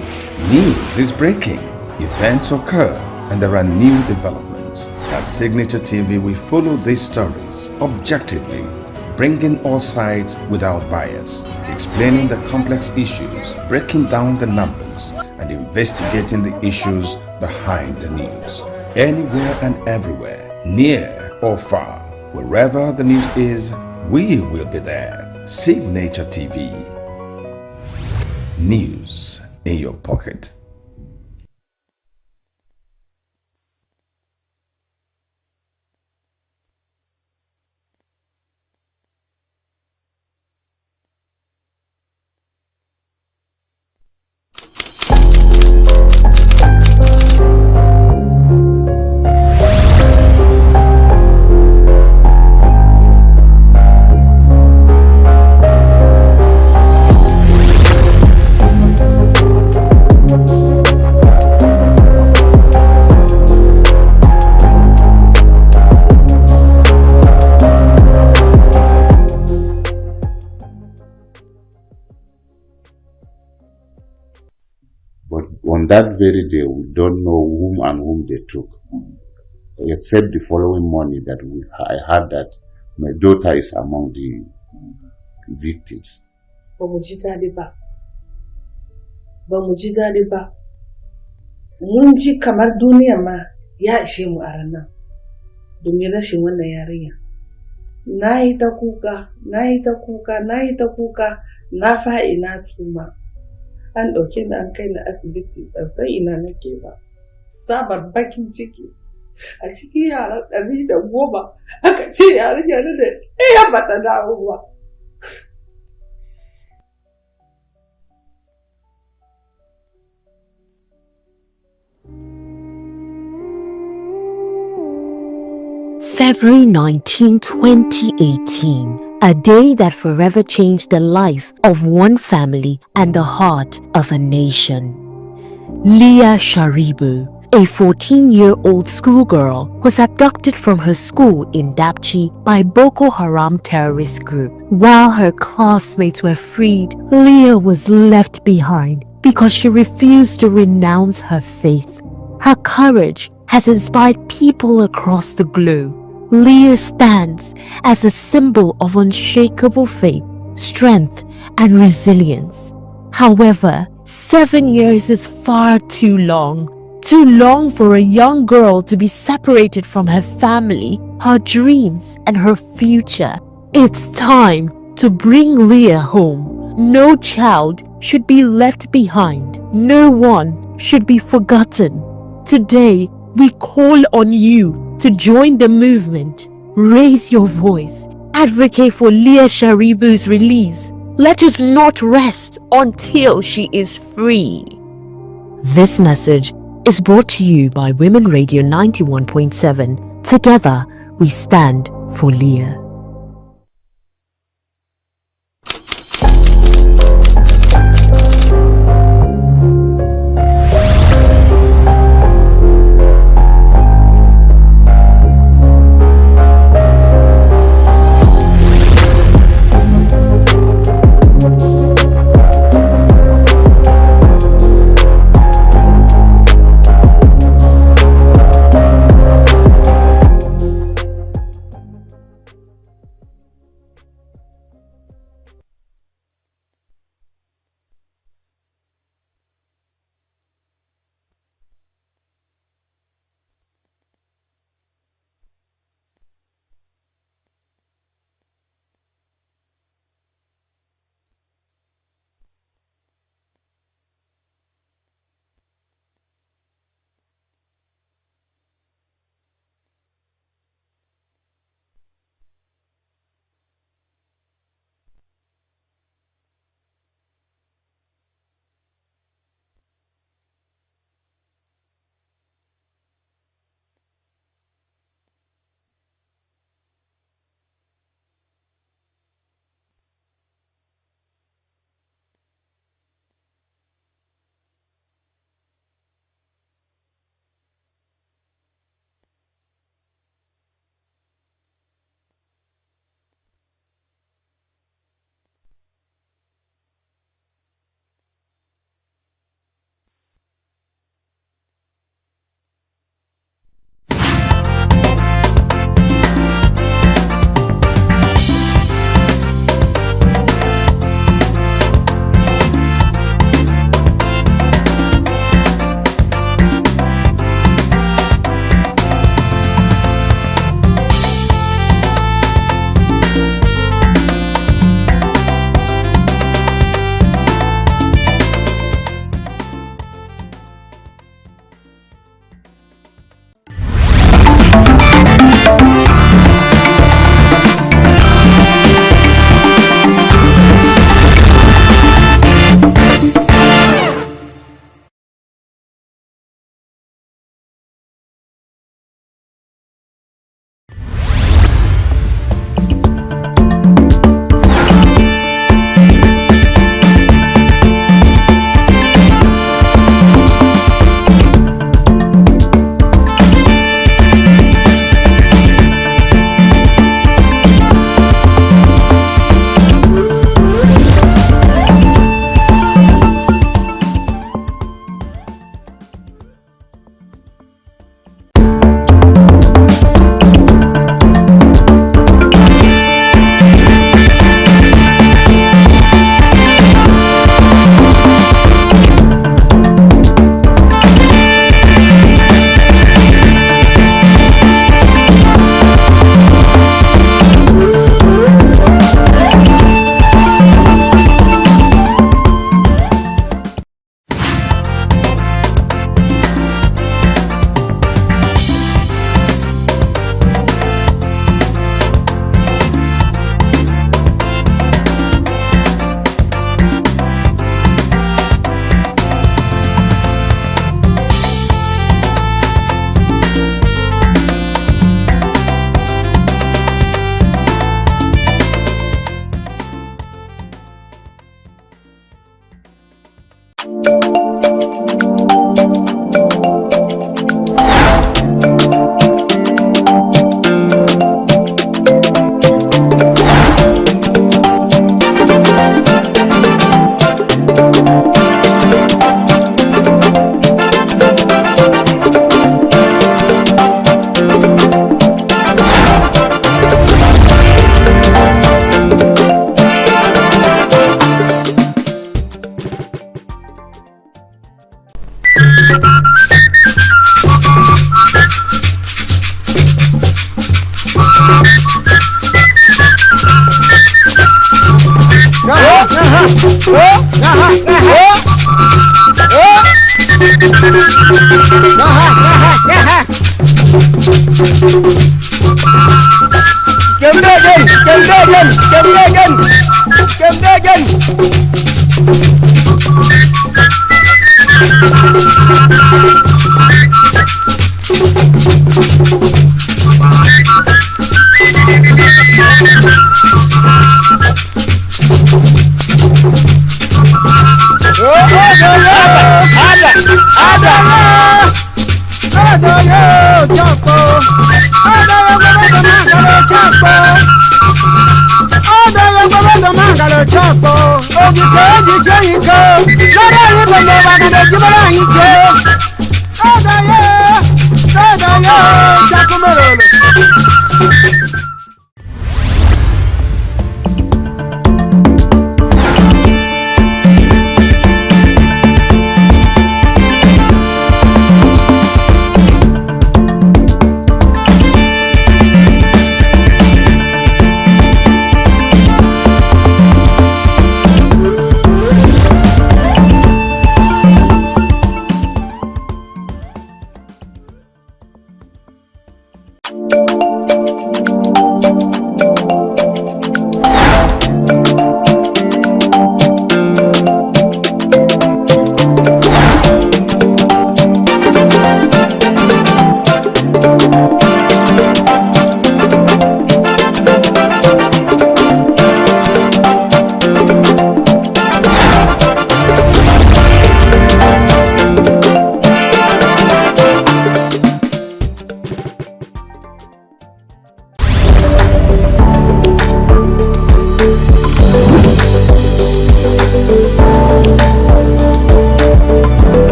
news is breaking. Events occur and there are new developments. At Signature TV, we follow these stories objectively, bringing all sides without bias, explaining the complex issues, breaking down the numbers, and investigating the issues behind the news. Anywhere and everywhere, near or far, wherever the news is, we will be there. Signature TV. News in your pocket. On that very day, we don't know whom and whom they took, except the following morning that I heard that my daughter is among the victims. Ba mu ji daɗi ba. Mun ji kamar duniya ma ya ishe mu a ranar domin rashin wannan yarinya. Na yi ta kuka, na fa'i na tuma. An ɗauke ni an kai ni asibiti, ban san ina nake ba. Sabar bakin ciki. A cikin yaran 110 aka ce yarinya da ɗaya ba ta dawo ba. February 19, 2018. A day that forever changed the life of one family and the heart of a nation. Leah Sharibu, a 14-year-old schoolgirl, was abducted from her school in Dapchi by Boko Haram terrorist group. While her classmates were freed, Leah was left behind because she refused to renounce her faith. Her courage has inspired people across the globe. Leah stands as a symbol of unshakable faith, strength, and resilience. However, 7 years is far too long for a young girl to be separated from her family, her dreams, and her future. It's time to bring Leah home. No child should be left behind. No one should be forgotten. Today, we call on you to join the movement. Raise your voice. Advocate for Leah Sharibu's release. Let us not rest until she is free. This message is brought to you by Women Radio 91.7. Together, we stand for Leah.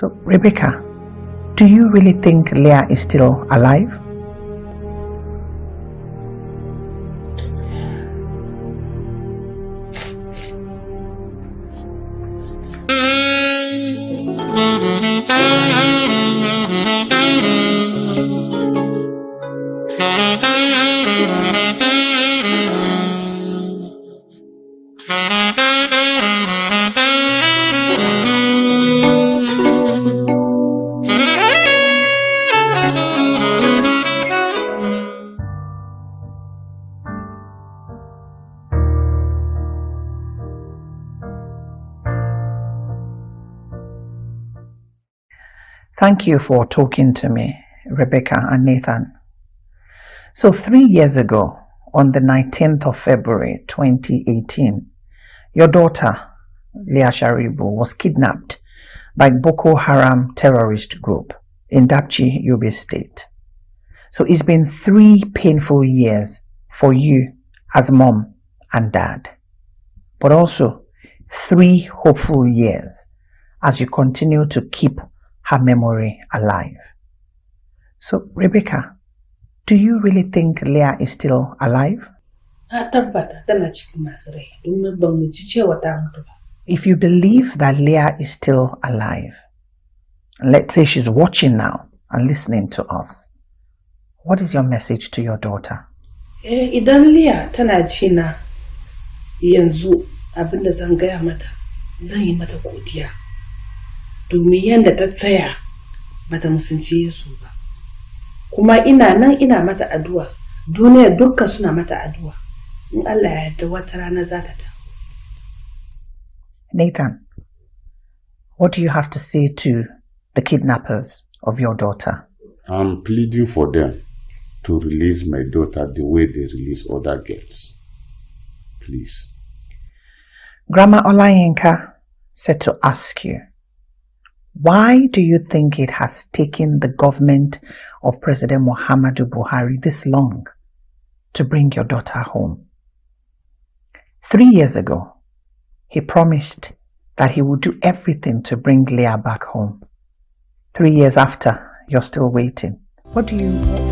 So, Rebecca, do you really think Leah is still alive? Thank you for talking to me, Rebecca and Nathan. So 3 years ago, on the 19th of February 2018, your daughter, Leah Sharibu, was kidnapped by Boko Haram terrorist group in Dapchi, Yobe State. So it's been 3 painful years for you as mom and dad, but also 3 hopeful years as you continue to keep her memory alive. So, Rebecca, do you really think Leah is still alive? If you believe that Leah is still alive, let's say she's watching now and listening to us, what is your message to your daughter? Idan Leah tana jina yanzu abinda zan gaya mata, zan yi mata godiya. Domin yanda ta tsaya bata musunci Yesu ba. Kuma ina nan ina mata addu'a, duniya dukkan suna mata addu'a. In Allah ya yarda wata rana za ta dawo. Nathan, what do you have to say to the kidnappers of your daughter? I'm pleading for them to release my daughter the way they release other girls. Please. Grandma Olayinka said to ask you, why do you think it has taken the government of President Muhammadu Buhari this long to bring your daughter home? 3 years ago, he promised that he would do everything to bring Leah back home. 3 years after, you're still waiting. What do you want?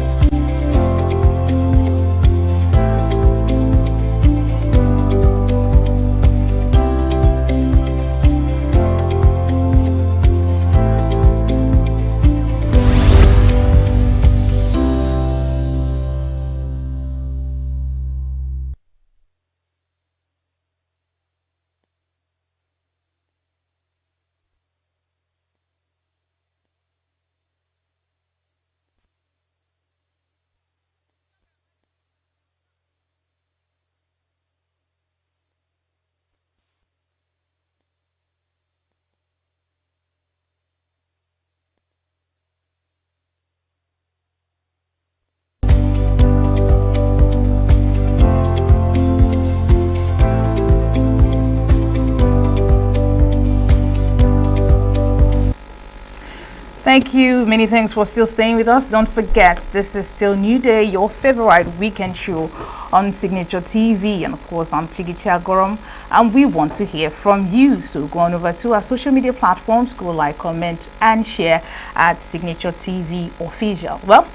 Thank you. Many thanks for still staying with us. Don't forget, this is still New Day, your favorite weekend show on Signature TV. And of course, I'm Chigichi Agorom, and we want to hear from you. So go on over to our social media platforms, go like, comment, and share at Signature TV Official. Well,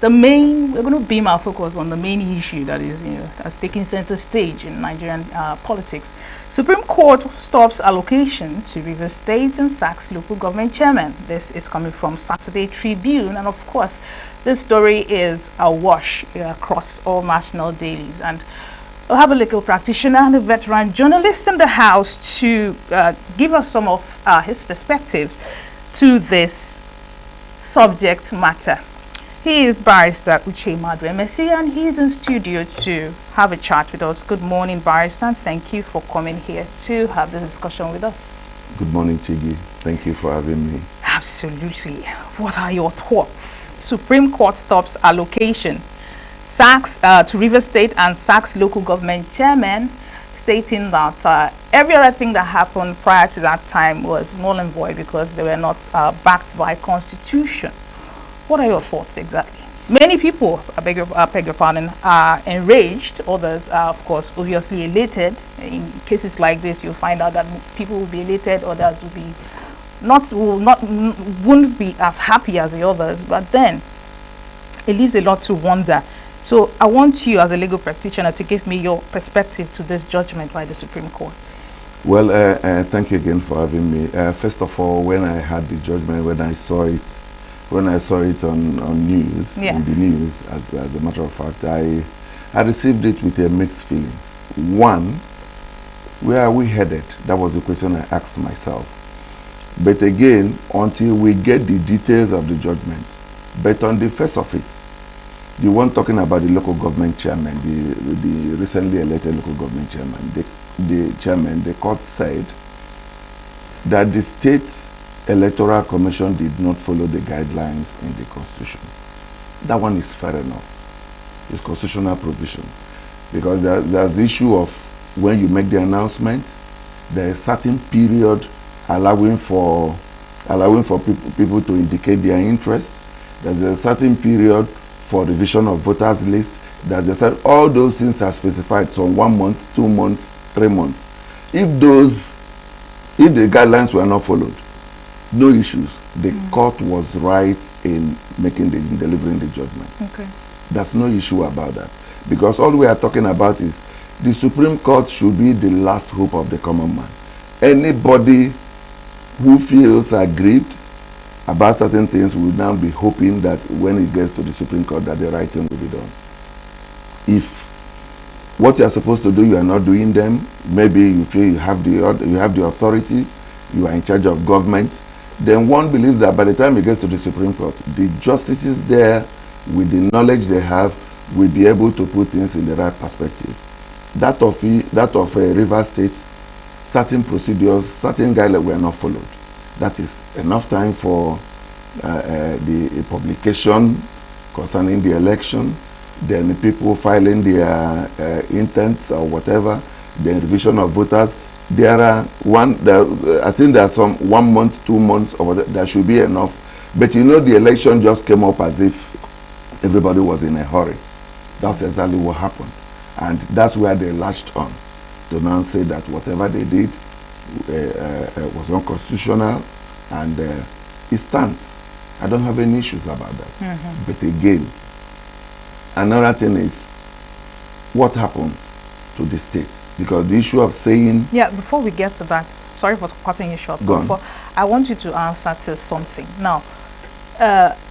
we're going to beam our focus on the main issue that is, that's taking center stage in Nigerian politics. Supreme Court stops allocation to River State and sacks local government chairman. This is coming from Saturday Tribune, and of course, this story is awash across all national dailies. And we'll have a legal practitioner and a veteran journalist in the house to give us some of his perspective to this subject matter. He is Barrister Uche Madwemesi, and he's in studio to have a chat with us. Good morning, Barrister, and thank you for coming here to have the discussion with us. Good morning, Chigi. Thank you for having me. Absolutely. What are your thoughts? Supreme Court stops allocation, sacks to River State and sacks local government chairman, stating that every other thing that happened prior to that time was null and void because they were not backed by constitution. What are your thoughts exactly? Many people, I beg your pardon, are enraged. Others are, of course, obviously elated. In cases like this, you'll find out that people will be elated, others will be wouldn't be as happy as the others, but then it leaves a lot to wonder. So I want you as a legal practitioner to give me your perspective to this judgment by the Supreme Court. Well, thank you again for having me. First of all, when I had the judgment, when I saw it on news, in the news, as a matter of fact, I received it with a mixed feelings. One, where are we headed? That was the question I asked myself. But again, until we get the details of the judgment, but on the face of it, the one talking about the local government chairman, the recently elected local government chairman, the court said that the State Electoral Commission did not follow the guidelines in the Constitution. That one is fair enough. It's constitutional provision. Because there's the issue of when you make the announcement, there is a certain period allowing for people to indicate their interest. There's a certain period for revision of voters list. All those things are specified. So 1 month, 2 months, 3 months. If the guidelines were not followed, no issues. The court was right in delivering the judgment. Okay. There's no issue about that. Because all we are talking about is the Supreme Court should be the last hope of the common man. Anybody who feels aggrieved about certain things will now be hoping that when it gets to the Supreme Court that the right thing will be done. If what you are supposed to do you are not doing them, maybe you feel you have the authority, you are in charge of government, then one believes that by the time it gets to the Supreme Court, the justices there, with the knowledge they have, will be able to put things in the right perspective. That of River State, certain procedures, certain guidelines were not followed. That is enough time for the publication concerning the election, then the people filing their intents or whatever, the revision of voters. I think there are some 1 month, 2 months, or whatever, that should be enough. But you know, the election just came up as if everybody was in a hurry. That's exactly what happened. And that's where they latched on to now say that whatever they did was unconstitutional, and it stands. I don't have any issues about that. But again, another thing is what happens to the state, because the issue of saying... Yeah, before we get to that, sorry for cutting you short, but I want you to answer to something. Now,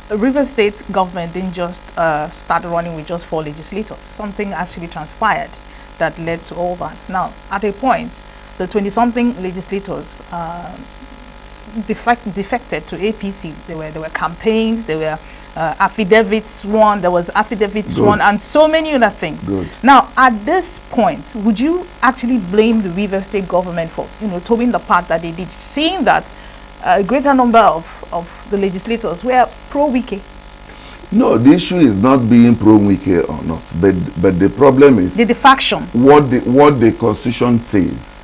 River State government didn't just start running with just 4 legislators. Something actually transpired that led to all that. Now, at a point, the 20-something legislators defected to APC. There were campaigns, there were affidavits sworn, there was affidavits sworn, and so many other things. Now, at this point, would you actually blame the River State government for, towing the part that they did, seeing that a greater number of the legislators were pro-Wike? No, the issue is not being pro-Wike or not, but the problem is the faction. What the Constitution says.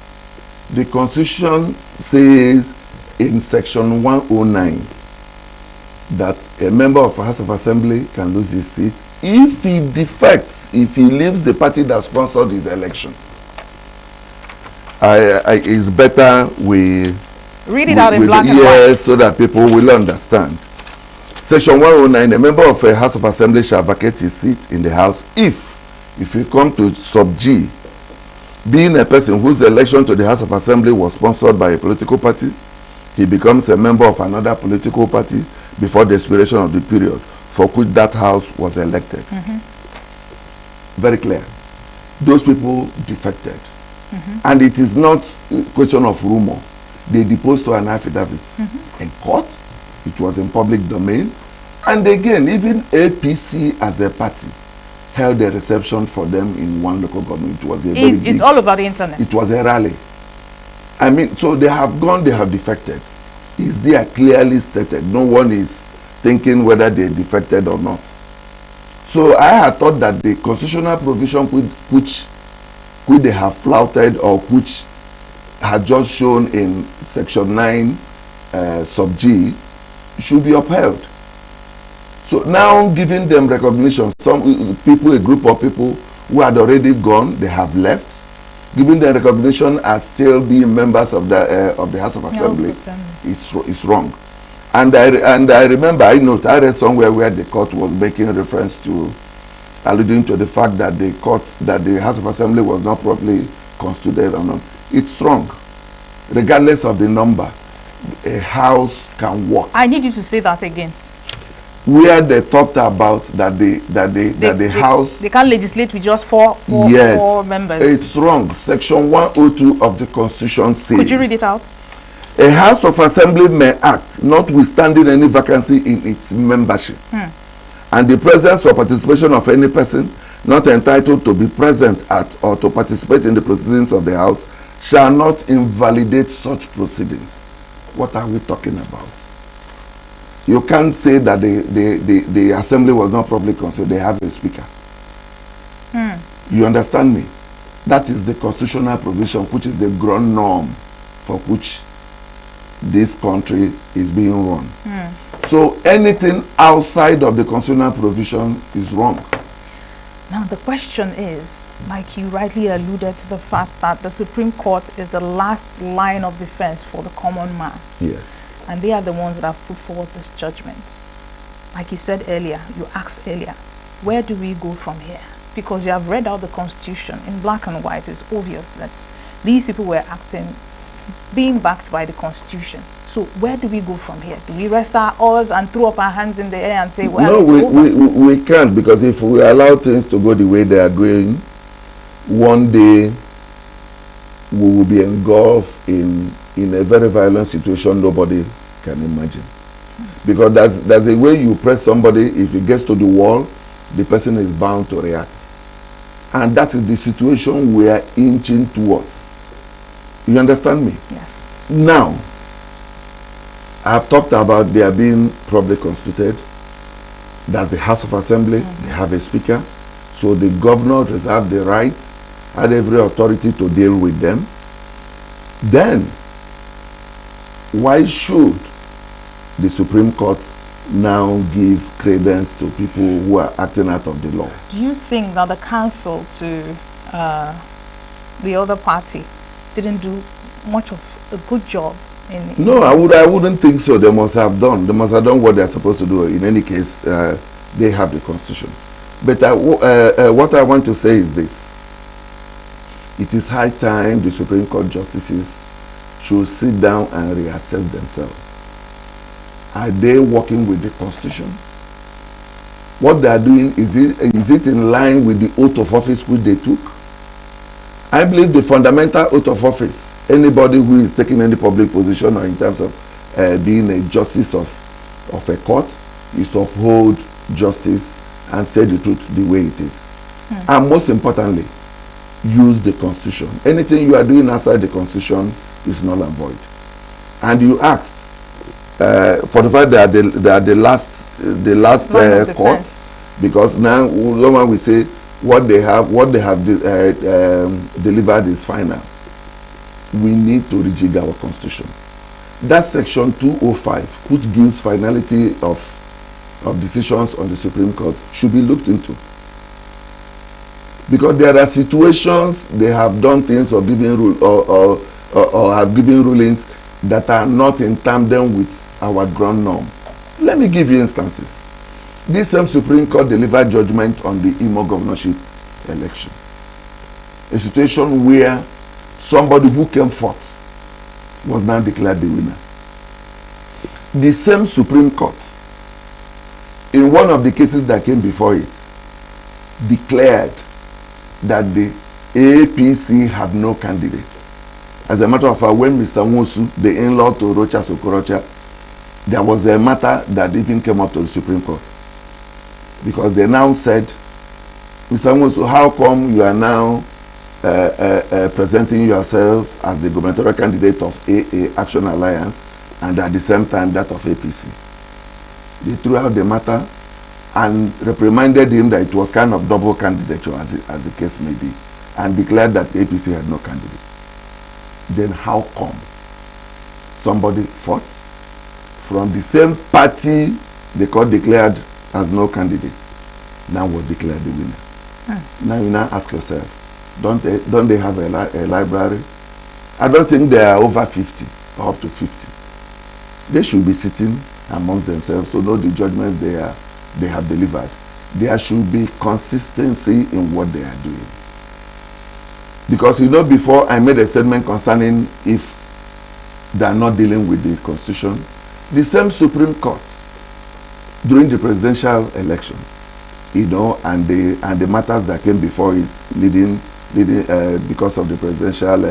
The Constitution says in Section 109 that a member of a House of Assembly can lose his seat if he defects, if he leaves the party that sponsored his election. It's better we read it out in black and white. Yes, so that people will understand. Section 109, a member of a House of Assembly shall vacate his seat in the House if you come to sub G, being a person whose election to the House of Assembly was sponsored by a political party, he becomes a member of another political party before the expiration of the period for which that House was elected. Very clear. Those people defected. And it is not a question of rumor. They deposed to an affidavit in court. It was in public domain. And again, even APC as a party held a reception for them in one local government. It was a very big, it's all over the internet. It was a rally. I mean, so they have gone, they have defected. It's there clearly stated. No one is thinking whether they defected or not. So I had thought that the constitutional provision which they have flouted, or which had just shown in Section 9 sub G, should be upheld. So now giving them recognition, some people, a group of people who had already gone, they have left. giving them recognition as still being members of the House of Assembly is wrong. And I remember, I read somewhere where the court was making reference to, alluding to the fact that the House of Assembly was not properly constituted or not. It's wrong. Regardless of the number, a house can work. I need you to say that again. Where they talked about that the house, they can't legislate with just four members. It's wrong. Section 102 of the Constitution says. Could you read it out? A House of Assembly may act, notwithstanding any vacancy in its membership, and the presence or participation of any person not entitled to be present at or to participate in the proceedings of the House shall not invalidate such proceedings. What are we talking about? You can't say that the assembly was not properly constituted. They have a speaker. You understand me? That is the constitutional provision, which is the ground norm for which this country is being run. So anything outside of the constitutional provision is wrong. Now the question is, like you rightly alluded to the fact that the Supreme Court is the last line of defense for the common man. Yes. And they are the ones that have put forward this judgment. Like you said earlier, you asked earlier, where do we go from here? Because you have read out the Constitution in black and white. It's obvious that these people were acting, being backed by the Constitution. So where do we go from here? Do we rest our oars and throw up our hands in the air and say, well, no, we can't, because if we allow things to go the way they are going, one day we will be engulfed in a very violent situation nobody can imagine. Because there's a way you press somebody, if it gets to the wall, the person is bound to react. And that is the situation we are inching towards. You understand me? Yes. Now, I've talked about their being properly constituted. That's the House of Assembly. They have a speaker. So the governor reserves the right, had every authority to deal with them. Then, why should the Supreme Court now give credence to people who are acting out of the law? Do you think that the counsel to the other party didn't do much of a good job? No, I wouldn't think so. They must have done what they're supposed to do. In any case, they have the Constitution. But what I want to say is this. It is high time the Supreme Court justices should sit down and reassess themselves. Are they working with the Constitution? What they are doing, is it in line with the oath of office which they took? I believe the fundamental oath of office, anybody who is taking any public position or in terms of being a justice of a court, is to uphold justice and say the truth the way it is. And most importantly, use the Constitution. Anything you are doing outside the Constitution is null and void. And you asked for the fact that they are the last court, because now someone will say what they have delivered is final. We need to rejig our Constitution. That section 205, which gives finality of decisions on the Supreme Court, should be looked into. Because there are situations they have done things or given or have given rulings that are not in tandem with our ground norm. Let me give you instances. This same Supreme Court delivered judgment on the Imo governorship election. A situation where somebody who came forth was now declared the winner. The same Supreme Court, in one of the cases that came before it, declared that the APC had no candidate. As a matter of fact, when Mr. Nwosu, the in-law to Rocha Sokorocha, there was a matter that even came up to the Supreme Court. Because they now said, Mr. Nwosu, how come you are now presenting yourself as the gubernatorial candidate of AA Action Alliance and at the same time that of APC? They threw out the matter and reprimanded him that it was kind of double candidature as the case may be, and declared that the APC had no candidate. Then how come somebody fought from the same party the court declared as no candidate now was declared the winner? Now you now ask yourself, Don't they have a library? I don't think they are over 50 or up to 50. They should be sitting amongst themselves to know the judgments they have delivered. There should be consistency in what they are doing. Because before I made a statement concerning if they are not dealing with the Constitution, the same Supreme Court during the presidential election, and the matters that came before it leading because of the presidential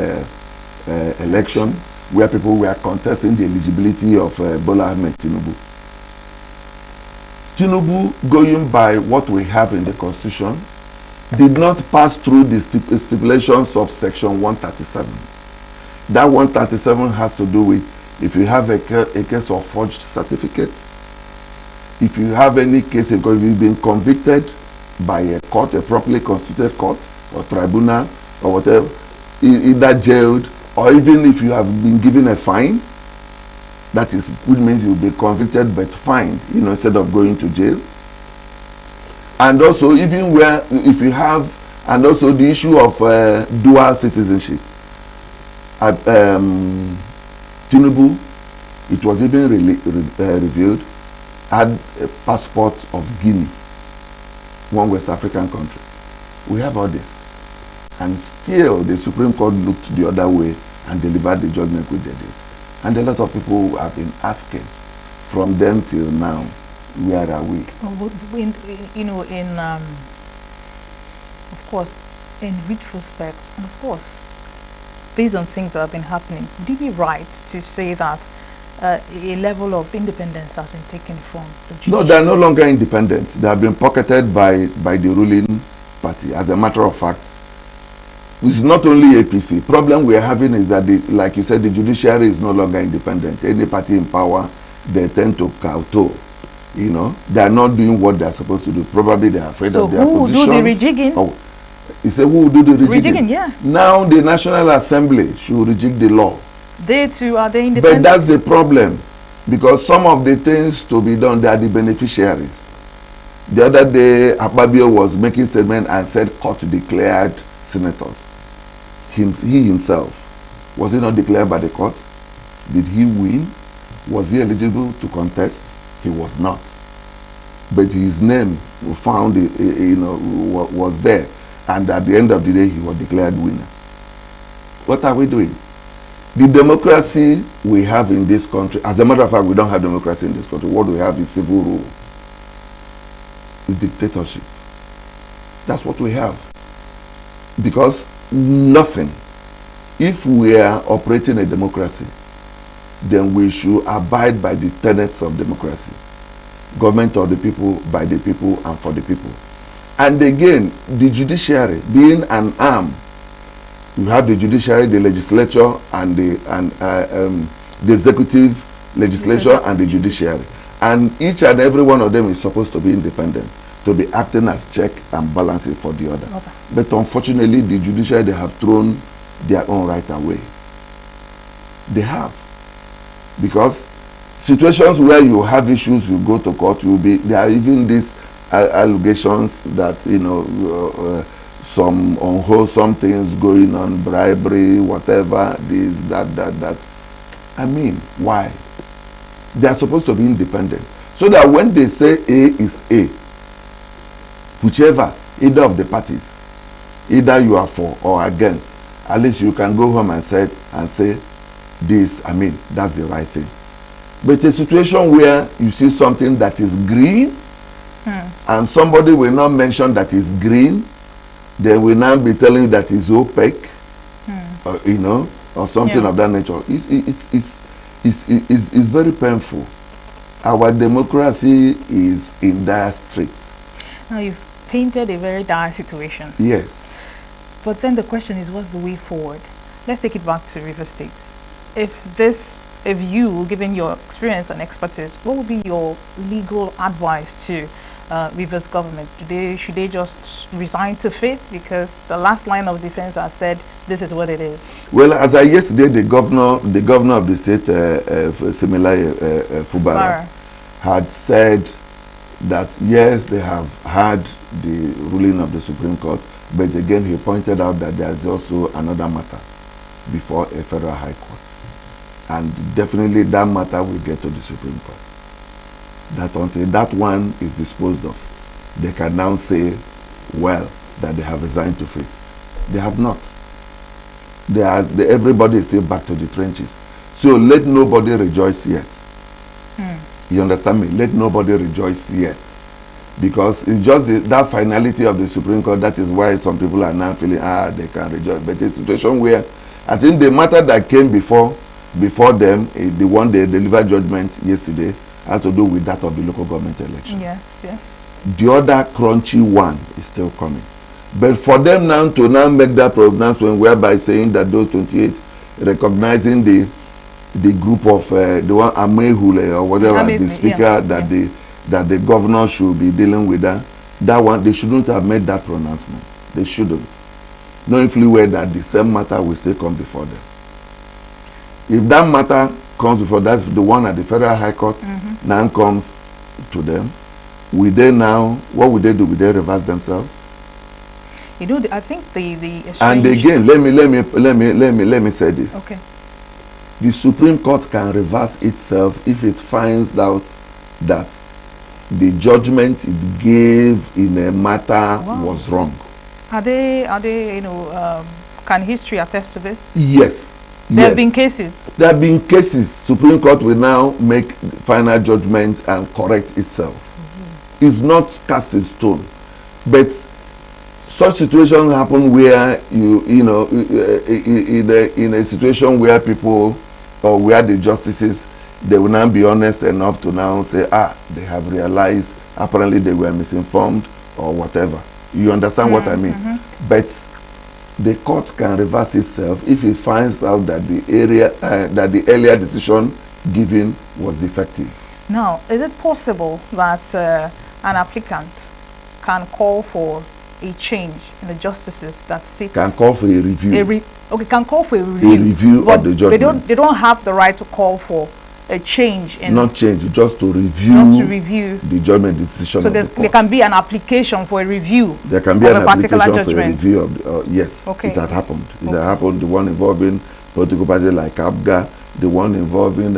election, where people were contesting the eligibility of Bola Ahmed Tinubu. Tinubu, going by what we have in the Constitution, did not pass through the stipulations of Section 137. That 137 has to do with if you have a case of forged certificates, if you have any case, if you've been convicted by a court, a properly constituted court or tribunal or whatever, either jailed, or even if you have been given a fine, that is, which means you'll be convicted but fined, instead of going to jail. And also, even if you have, and also the issue of dual citizenship. Tinubu, it was even revealed, had a passport of Guinea, one West African country. We have all this. And still, the Supreme Court looked the other way and delivered the judgment which they did. And a lot of people have been asking, from then till now, where are we? Of course, in retrospect, and of course, based on things that have been happening, would it be right to say that a level of independence has been taken from the judiciary? No, they are no longer independent. They have been pocketed by the ruling party. As a matter of fact, it's not only APC. Problem we are having is that, like you said, the judiciary is no longer independent. Any party in power, they tend to kowtow. They are not doing what they are supposed to do. Probably they are afraid of their positions. So who will do the rejigging? You say who will do the rejigging? Rejigging, yeah. Now the National Assembly should rejig the law. They too, are they independent? But that's the problem. Because some of the things to be done, they are the beneficiaries. The other day, Akpabio was making statement and said court declared senators. He himself, was he not declared by the court? Did he win? Was he eligible to contest? He was not. But his name found, was there. And at the end of the day, he was declared winner. What are we doing? The democracy we have in this country, as a matter of fact, we don't have democracy in this country. What we have is civil rule. It's dictatorship. That's what we have. Because nothing. If we are operating a democracy, then we should abide by the tenets of democracy. Government of the people, by the people, and for the people. And again, the judiciary being an arm, you have the judiciary, the legislature, and the executive, legislature, and the judiciary. And each and every one of them is supposed to be independent, to be acting as check and balances for the other. Okay. But unfortunately, the judiciary, they have thrown their own right away. They have. Because situations where you have issues, you go to court, there are even these allegations that, some unwholesome things going on, bribery, whatever, this, that. I mean, why? They are supposed to be independent. So that when they say A is A, whichever, either of the parties, either you are for or against, at least you can go home and say this, that's the right thing. But a situation where you see something that is green, and somebody will not mention that is green, they will now be telling you that is opaque, or something of that nature. It's very painful. Our democracy is in dire straits. Now you've painted a very dire situation. Yes. But then the question is, what's the way forward? Let's take it back to River State. If you, given your experience and expertise, what would be your legal advice to Rivers government? Should they just resign to faith? Because the last line of defense has said this is what it is. Well, as I yesterday, the governor of the state, Fubara, had said that yes, they have had the ruling of the Supreme Court, But again, he pointed out that there is also another matter before a federal high court. And definitely that matter will get to the Supreme Court. That until that one is disposed of, they can now say, well, that they have resigned to fate. They have not. Everybody is still back to the trenches. So let nobody rejoice yet. You understand me? Let nobody rejoice yet. Because it's just that finality of the Supreme Court, that is why some people are now feeling, they can rejoice. But it's a situation where I think the matter that came before them, the one they delivered judgment yesterday, has to do with that of the local government elections. Yes, yes. The other crunchy one is still coming. But for them now to make that pronouncement whereby saying that those 28, recognizing the group of the one Amehule or whatever as the speaker, that the governor should be dealing with that one, they shouldn't have made that pronouncement. They shouldn't. Knowing fully well that the same matter will still come before them. If that matter comes before, that's the one at the Federal High Court, now comes to them, will they now, what would they do? Will they reverse themselves? You know, I think the and again, let me say this. Okay. The Supreme Court can reverse itself if it finds out that the judgment it gave in a matter was wrong. Are they, can history attest to this? Yes. There have been cases. There have been cases. Supreme Court will now make final judgment and correct itself. It's not cast in stone, but such situations happen where in a situation where people or where the justices, they will now be honest enough to now say, they have realized apparently they were misinformed or whatever. You understand what I mean? But the court can reverse itself if it finds out that the earlier decision given was defective. Now, is it possible that an applicant can call for a change in the justices that sit? Can call for a review. Can call for a review. A review of the judgment. They don't have the right to call for a change in. Not change, just to review. The judgment decision. So there can be an application for a review. There can be of an a particular application judgment. for a review of yes. Okay. It had happened. It had happened. The one involving political parties like ABGA, the one involving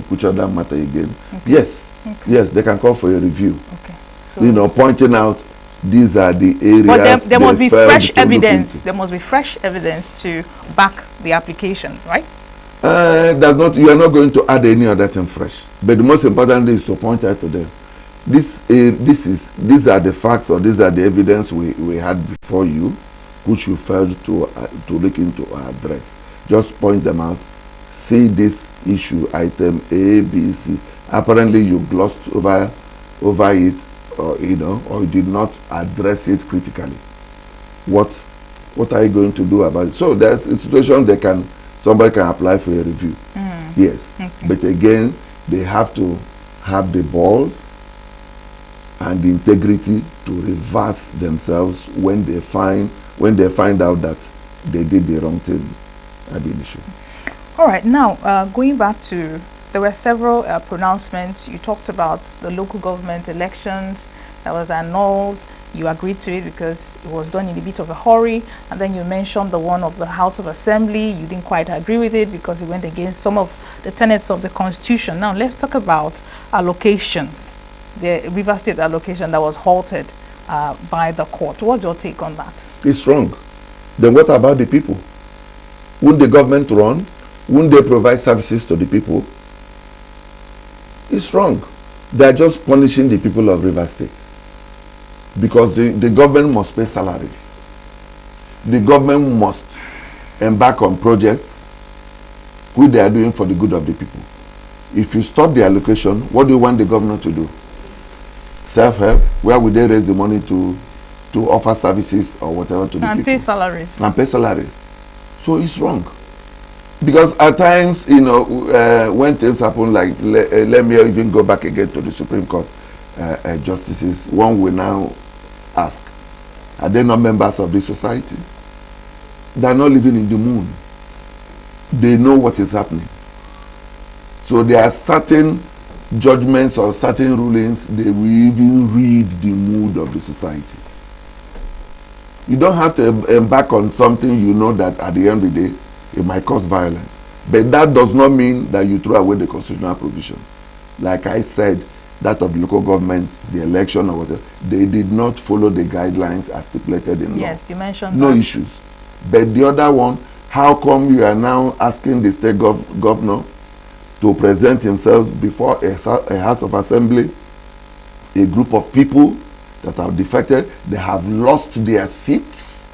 which other matter again. Okay. Yes. Okay. Yes, they can call for a review. Okay. So pointing out these are the areas. But there must be fresh evidence. There must be fresh evidence to back the application, right? You are not going to add any other thing fresh. But the most important thing is to point out to them, these are the facts or these are the evidence we had before you, which you failed to look into or address. Just point them out. See this issue, item A, B, C. Apparently you glossed over it, or you did not address it critically. What are you going to do about it? So there's a situation somebody can apply for a review. Yes. Okay. But again, they have to have the balls and the integrity to reverse themselves when they find out that they did the wrong thing at the issue. All right. Now, going back to, there were several pronouncements. You talked about the local government elections that was annulled. You agreed to it because it was done in a bit of a hurry, and then you mentioned the one of the House of Assembly. You didn't quite agree with it because it went against some of the tenets of the Constitution. Now let's talk about allocation, the River State allocation that was halted by the court. What's your take on that? It's wrong. Then what about the people? Wouldn't the government run? Wouldn't they provide services to the people? It's wrong. They are just punishing the people of River State. Because the government must pay salaries. The government must embark on projects which they are doing for the good of the people. If you stop the allocation, what do you want the governor to do? Self-help? Where would they raise the money to offer services or whatever to the people? And pay salaries. And pay salaries. So it's wrong. Because at times, when things happen, like let me even go back again to the Supreme Court justices, one will now ask, are they not members of the society? They are not living in the moon. They know what is happening. So there are certain judgments or certain rulings, they will even read the mood of the society. You don't have to embark on something you know that at the end of the day, it might cause violence. But that does not mean that you throw away the constitutional provisions. Like I said, that of the local government, the election or whatever, they did not follow the guidelines as stipulated in law. Yes, you mentioned no that. issues. But the other one, how come you are now asking the state governor to present himself before a House of Assembly, a group of people that have defected, they have lost their seats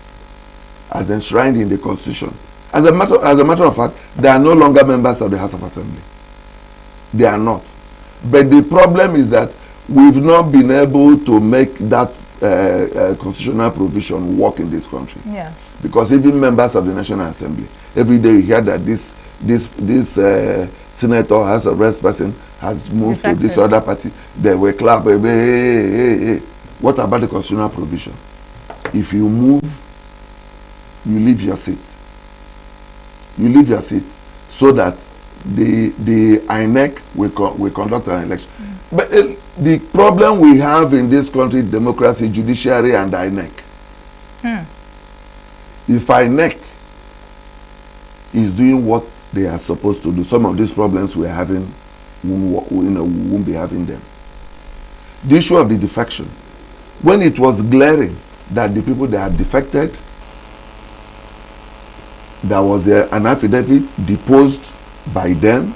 as enshrined in the Constitution. As a matter of fact, they are no longer members of the House of Assembly. They are not. But the problem is that we've not been able to make that constitutional provision work in this country. Yeah. Because even members of the National Assembly, every day you hear that this senator has a rest person has moved to this other party. They will clap. Hey. What about the constitutional provision? If you move, you leave your seat. You leave your seat so that the INEC will conduct an election. But the problem we have in this country, democracy, judiciary, and INEC. If INEC is doing what they are supposed to do, some of these problems we are having, we won't be having them. The issue of the defection, when it was glaring that the people that had defected, there was an affidavit deposed by them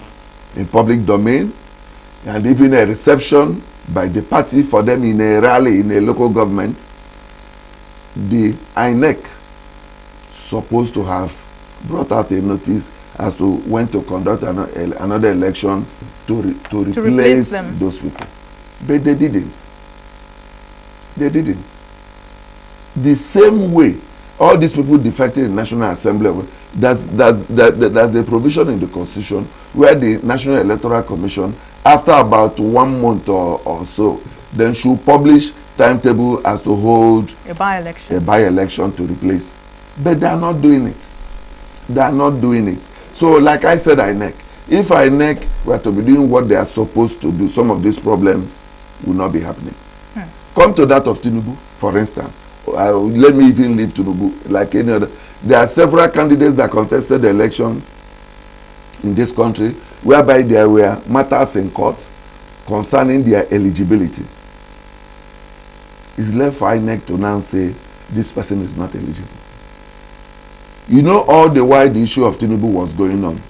in public domain, and even a reception by the party for them in a rally in a local government. The INEC supposed to have brought out a notice as to when to conduct another election to replace those people. But they didn't. They didn't. The same way all these people defected in National Assembly, there's a provision in the Constitution where the National Electoral Commission, after about 1 month or so, then should publish timetable as to hold a by-election to replace. But they are not doing it. They are not doing it. So like I said, INEC, if INEC were to be doing what they are supposed to do, some of these problems will not be happening. Come to that of Tinubu, for instance. Let me even leave Tinubu like any other. There are several candidates that contested the elections in this country whereby there were matters in court concerning their eligibility. It's left for INEC to now say this person is not eligible. You know, all the while the issue of Tinubu was going on,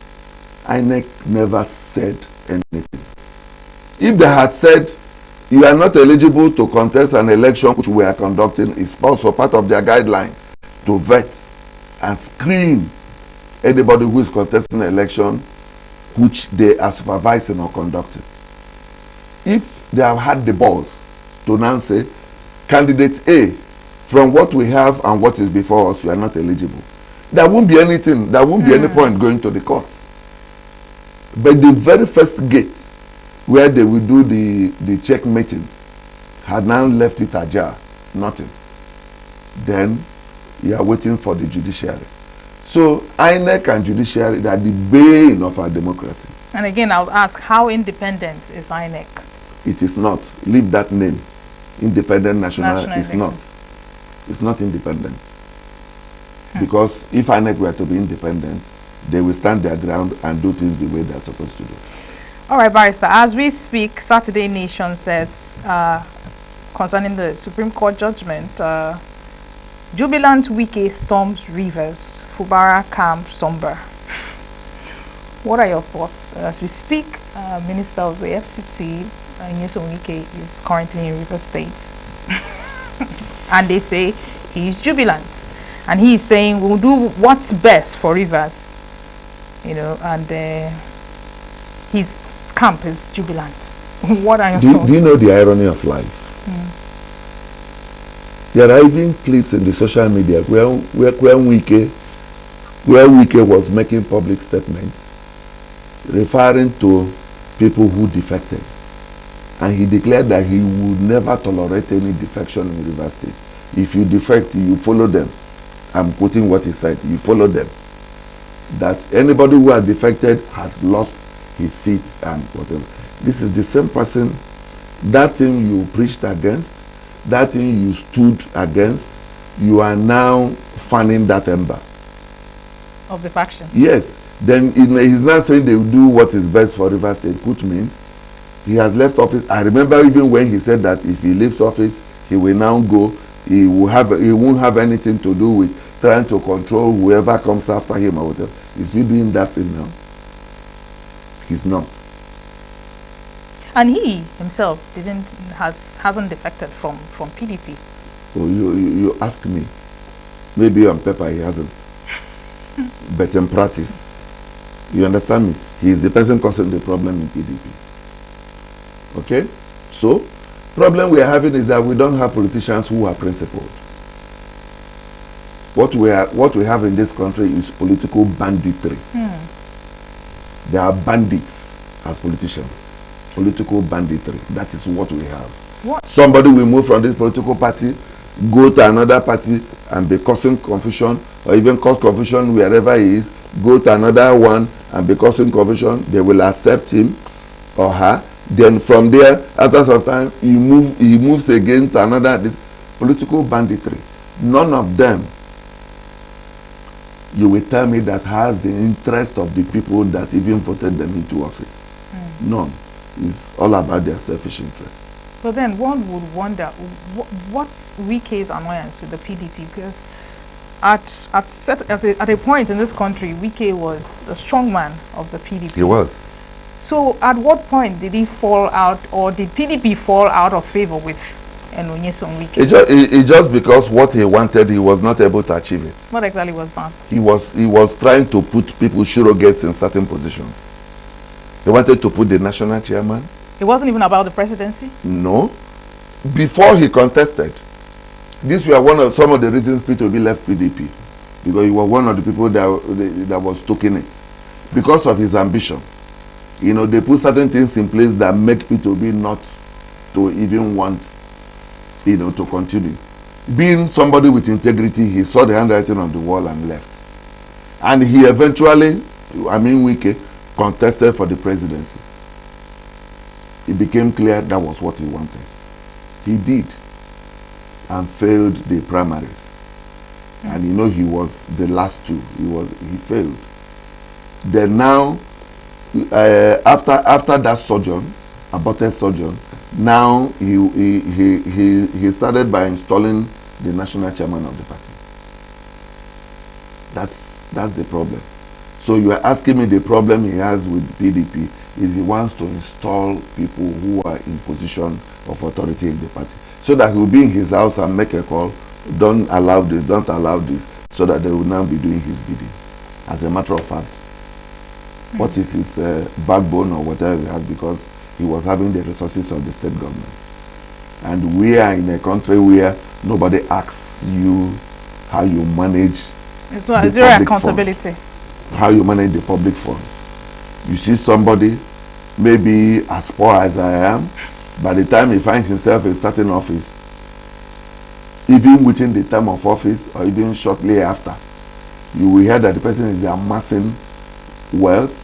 INEC never said anything. If they had said you are not eligible to contest an election which we are conducting, is also part of their guidelines to vet and screen anybody who is contesting an election which they are supervising or conducting. If they have had the balls to now say, candidate A, from what we have and what is before us, you are not eligible, there won't be anything, there won't be any point going to the court. But the very first gate where they will do the checkmating had now left it ajar, nothing. Then you are waiting for the judiciary. So INEC and judiciary, they are the bane of our democracy. And again, I'll ask, how independent is INEC? It is not. Leave that name. Independent National is not. It's not independent. Because if INEC were to be independent, they will stand their ground and do things the way they're supposed to do. All right, Barrister, as we speak, Saturday Nation says concerning the Supreme Court judgment, jubilant Wike storms Rivers, Fubara calm somber. What are your thoughts? As we speak, Minister of the FCT, Nyesom Wike, is currently in Rivers State. And they say he's jubilant. And he's saying we'll do what's best for Rivers. You know, and his camp is jubilant. What are your thoughts? Do you know the irony of life? There are even clips in the social media where Wike was making public statements referring to people who defected, and he declared that he would never tolerate any defection in Rivers State. If you defect, you follow them. I'm quoting what he said. You follow them. That anybody who has defected has lost his seat and whatever. This is the same person. That thing you preached against, that thing you stood against, you are now fanning that ember of the faction. Yes. Then he's now saying they will do what is best for Rivers State, which means he has left office. I remember even when he said that if he leaves office, he will now go. He won't have anything to do with trying to control whoever comes after him or whatever. Is he doing that thing now? He's not. And he himself hasn't defected from PDP. Oh, you ask me. Maybe on paper he hasn't, but in practice, you understand me? He is the person causing the problem in PDP. Okay? So, problem we are having is that we don't have politicians who are principled. What we have in this country is political banditry. There are bandits as politicians. Political banditry. That is what we have. What? Somebody will move from this political party, go to another party and be causing confusion, or even cause confusion wherever he is, go to another one and be causing confusion. They will accept him or her. Then from there, after some time, he moves again to another. This political banditry. None of them, you will tell me, that has the interest of the people that even voted them into office. None. It's all about their selfish interests. But then one would wonder, what's Wike's annoyance with the PDP? Because at a point in this country, Wike was a strong man of the PDP. He was. So at what point did he fall out, or did PDP fall out of favor with Enunyeson Wike? It just because what he wanted, he was not able to achieve it. What exactly was that? He was trying to put people surrogates in certain positions. He wanted to put the national chairman. It wasn't even about the presidency? No. Before he contested, these were some of the reasons P2B left PDP, because he was one of the people that was taking it. Because of his ambition. You know, they put certain things in place that make P2B not to even want, you know, to continue. Being somebody with integrity, he saw the handwriting on the wall and left. And he eventually, Wike, contested for the presidency. It became clear that was what he wanted. He did, and failed the primaries. And you know, he was the last two. He failed. Then now, after that sojourn, aborted sojourn, now he started by installing the national chairman of the party. That's the problem. So you are asking me the problem he has with PDP is he wants to install people who are in position of authority in the party, so that he will be in his house and make a call, don't allow this, don't allow this, so that they will now be doing his bidding. As a matter of fact, what is his backbone or whatever he has, because he was having the resources of the state government. And we are in a country where nobody asks you how you manage zero accountability. How you manage the public funds. You see somebody, maybe as poor as I am, by the time he finds himself in a certain office, even within the term of office or even shortly after, you will hear that the person is amassing wealth,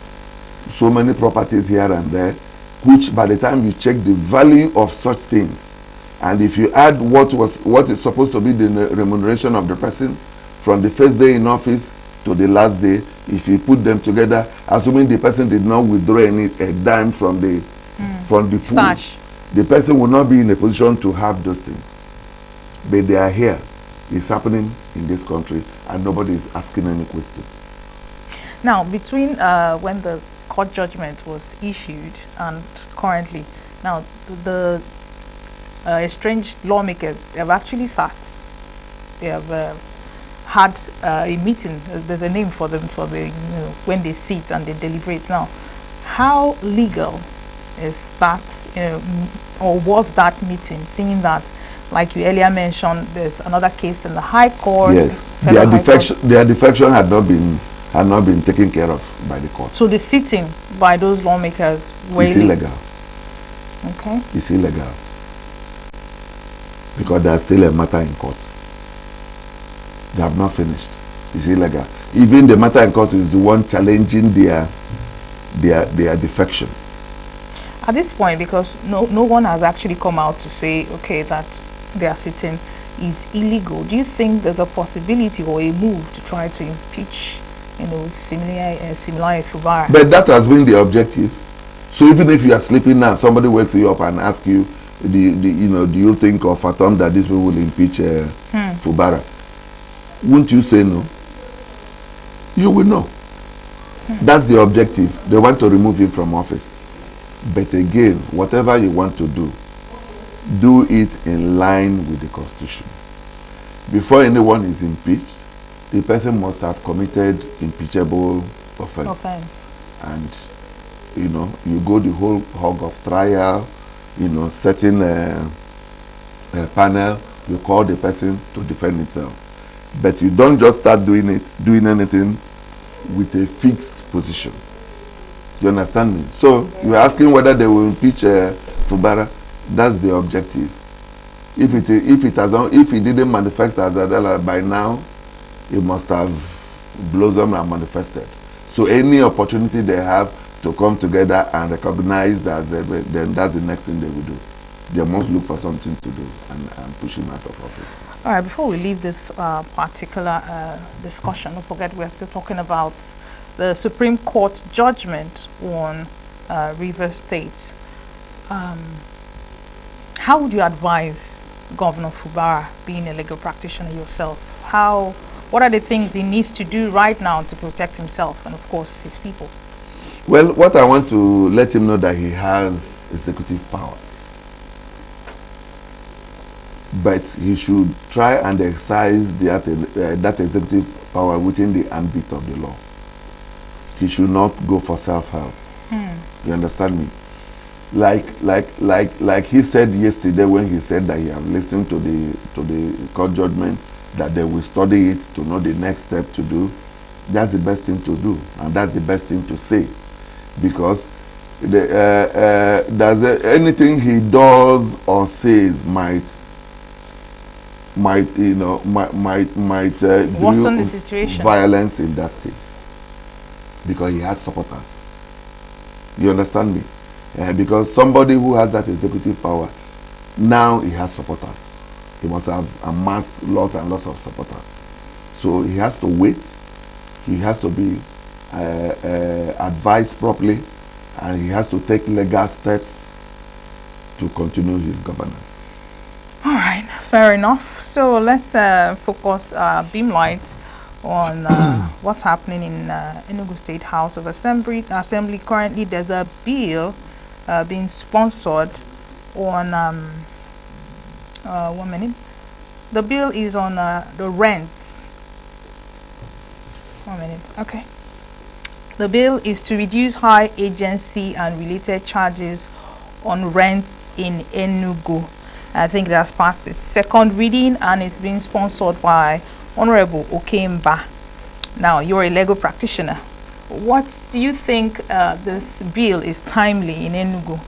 so many properties here and there, which by the time you check the value of such things, and if you add what is supposed to be the remuneration of the person from the first day in office to the last day, if you put them together, assuming the person did not withdraw a dime from the pool, stash, the person will not be in a position to have those things. But they are here. It's happening in this country, and nobody is asking any questions. Now, between when the court judgment was issued and currently, now the estranged lawmakers, they have actually sat. They have had a meeting. There's a name for them for the when they sit and they deliberate. Now, how legal is that, or was that meeting? Seeing that, like you earlier mentioned, there's another case in the High Court. Yes, their defection had not been taken care of by the court. So the sitting by those lawmakers is illegal. Okay. It's illegal because there's still a matter in court. They have not finished. It's illegal. Even the matter in court is the one challenging their defection. At this point, because no one has actually come out to say, okay, that they are sitting, is illegal. Do you think there's a possibility or a move to try to impeach, similar Fubara? But that has been the objective. So even if you are sleeping now, somebody wakes you up and asks you, do you think of a time that these people will impeach Fubara? Won't you say no? You will know. That's the objective. They want to remove him from office. But again, whatever you want to do it in line with the Constitution. Before anyone is impeached, the person must have committed impeachable offense. And you go the whole hog of trial, setting a panel, you call the person to defend itself. But you don't just start doing anything with a fixed position. You understand me? So you're asking whether they will impeach Fubara. That's the objective. If it didn't manifest as Adela by now, it must have blossomed and manifested. So any opportunity they have to come together and recognize that, then that's the next thing they will do. They must look for something to do and push him out of office. All right, before we leave this particular discussion, don't forget we're still talking about the Supreme Court judgment on Rivers State. How would you advise Governor Fubara, being a legal practitioner yourself? What are the things he needs to do right now to protect himself and, of course, his people? Well, what I want to let him know that he has executive powers. But he should try and exercise that executive power within the ambit of the law. He should not go for self-help. You understand me? Like he said yesterday when he said that he have listened to the court judgment, that they will study it to know the next step to do. That's the best thing to do, and that's the best thing to say, because anything he does or says might worsen the situation, violence in that state, because he has supporters. You understand me? Because somebody who has that executive power, now he has supporters. He must have amassed lots and lots of supporters. So he has to wait. He has to be advised properly, and he has to take legal steps to continue his governance. All right, fair enough. So let's focus beam light on what's happening in ENUGU State House of Assembly. Currently, there's a bill being sponsored on 1 minute. The bill is on the rents. 1 minute. Okay. The bill is to reduce high agency and related charges on rents in ENUGU. I think that's passed its second reading, and it's being sponsored by Honorable Okemba. Now, you're a legal practitioner. What do you think this bill is timely in ENUGU,